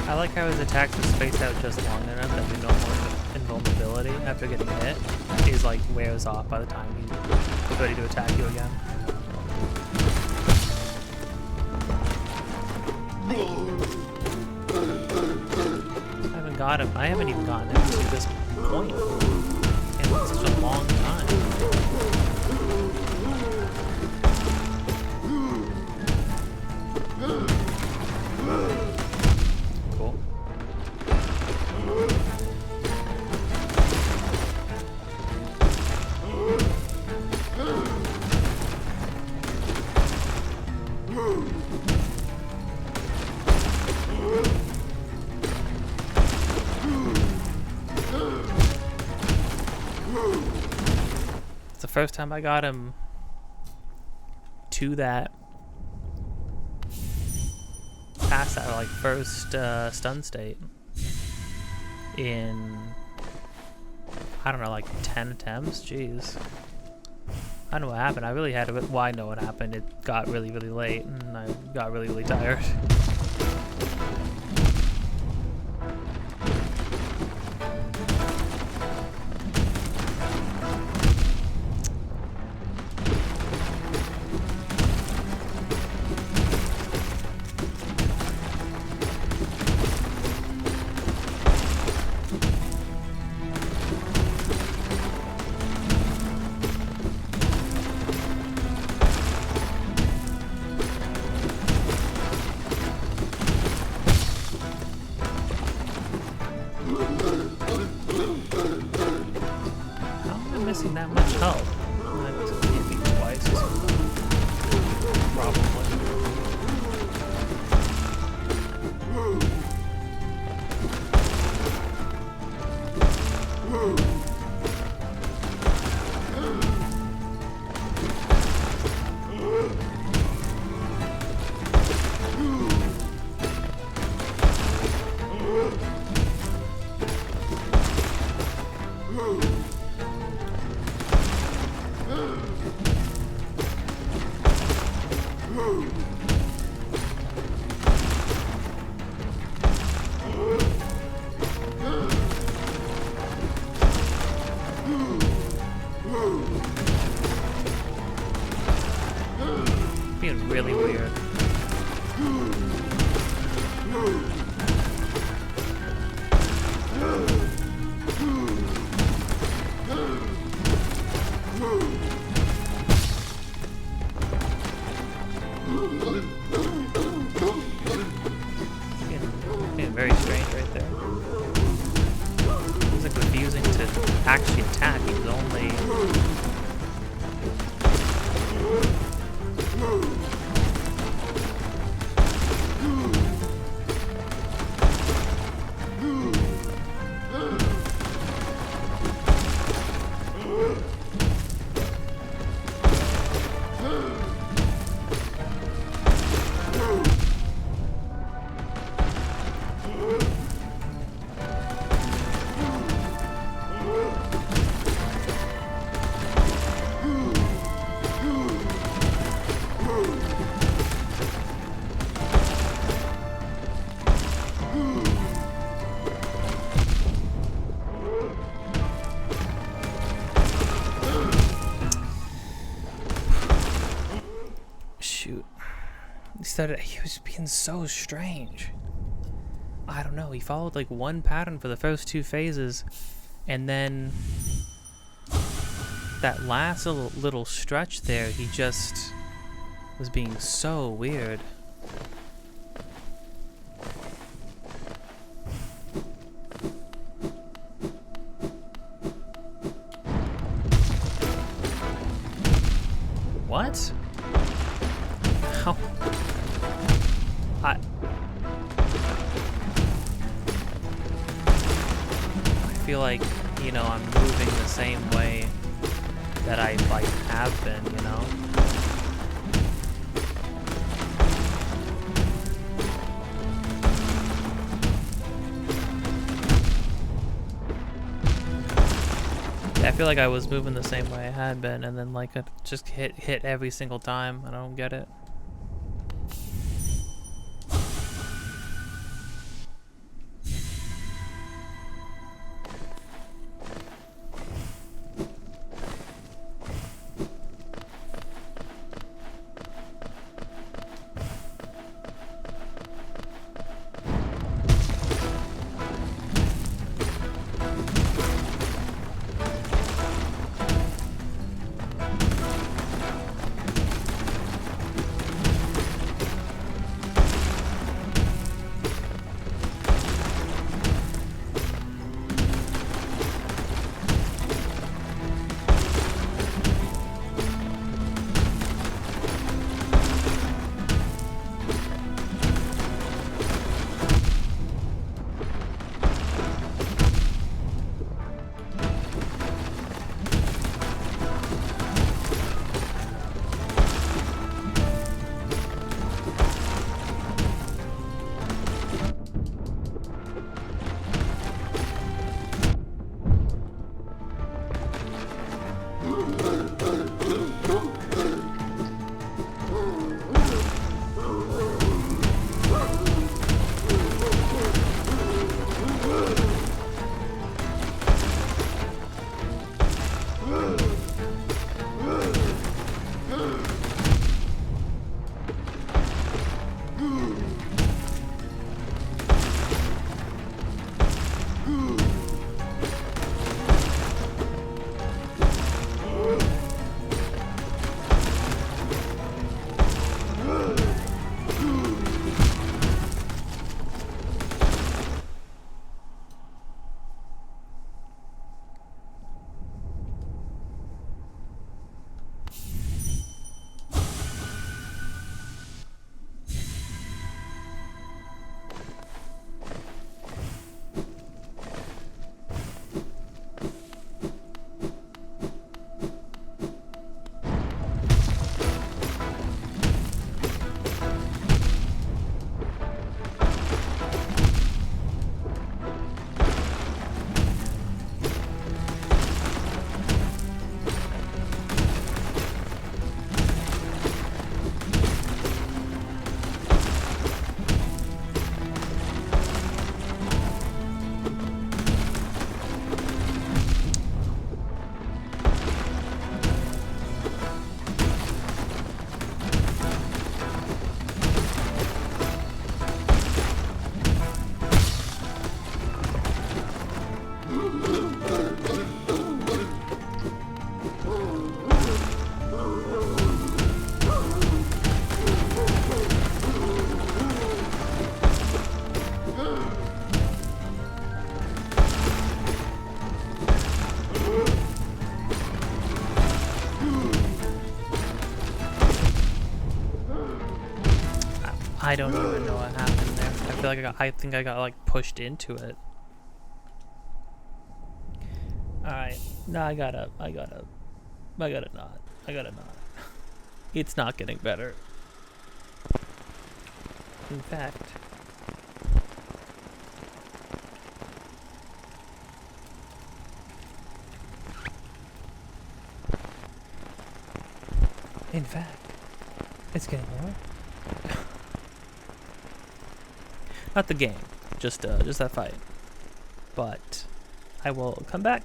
I like how his attacks are spaced out just long enough that the normal invulnerability after getting hit is like wears off by the time he's ready to attack you again. I haven't got him. I haven't even gotten him to this point in such a long time. Cool. It's the first time I got him to that past that like first stun state in I don't know, like 10 attempts. Jeez, I don't know what happened. I really had to. Well, I know what happened. It got really late and I got really tired. Missing that much health. I was hit me twice or something. Probably. Being really weird. Being very strange right there. It was like refusing to actually attack. He was only he was being so strange. I don't know, he followed like one pattern for the first 2 phases, and then that last little stretch there, he just was being so weird. What? How? I feel like, you know, I'm moving the same way that I like have been, you know? Yeah, I feel like I was moving the same way I had been, and then like it just hit every single time. I don't get it. I don't even know what happened there. I feel like I think I got like pushed into it. Alright. No, I gotta not. It's not getting better. In fact. It's getting worse. Not the game, just that fight. But I will come back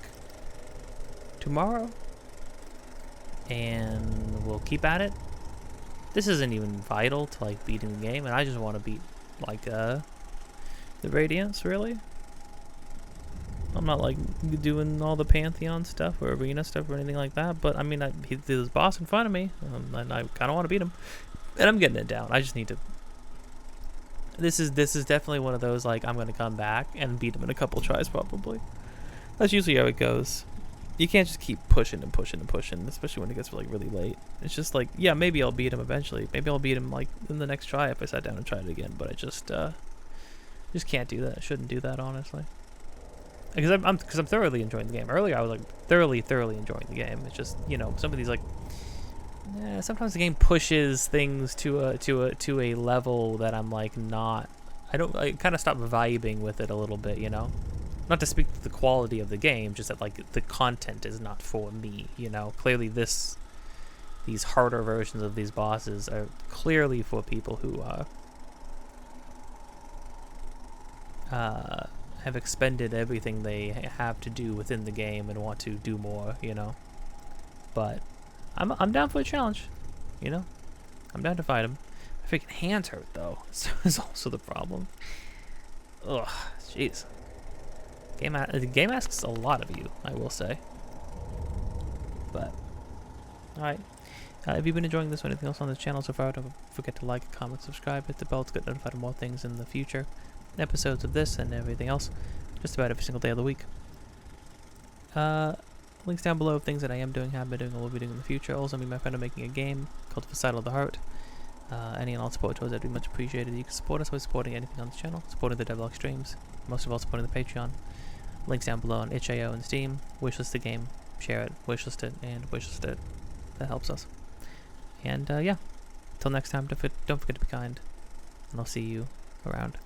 tomorrow, and we'll keep at it. this isn't even vital to like beating the game, and I just want to beat like the Radiance, really. I'm not like doing all the Pantheon stuff or arena stuff or anything like that, but I mean, there's this boss in front of me, and I kind of want to beat him, and I'm getting it down. I just need to. This is definitely one of those like I'm gonna come back and beat him in a couple tries probably. That's usually how it goes. You can't just keep pushing and pushing and pushing, especially when it gets like really late. It's just like, yeah, maybe I'll beat him eventually. Maybe I'll beat him like in the next try if I sat down and tried it again. But I just can't do that. I shouldn't do that, honestly. Because I'm thoroughly enjoying the game. Earlier I was like thoroughly enjoying the game. It's just, you know, some of these like, sometimes the game pushes things to a level that I'm like not. I kind of stop vibing with it a little bit, you know. Not to speak to the quality of the game, just that like the content is not for me, you know. Clearly these harder versions of these bosses are clearly for people who have expended everything they have to do within the game and want to do more, you know. But I'm down for a challenge, you know. I'm down to fight him. My freaking hands hurt though. So is also the problem. Ugh, jeez. The game asks a lot of you, I will say. But, alright. If you've been enjoying this or anything else on this channel so far, don't forget to like, comment, subscribe, hit the bell to get notified of more things in the future. Episodes of this and everything else, just about every single day of the week. Links down below of things that I am doing, have been doing, or will be doing in the future. Also, me and my friend are making a game called Firsttime of the Heart. Any and all support towards that would be much appreciated. You can support us by supporting anything on this channel, supporting the Devlog streams, most of all supporting the Patreon. Links down below on itch.io and Steam. Wishlist the game, share it, wishlist it, and wishlist it. That helps us. And yeah, until next time, don't forget to be kind, and I'll see you around.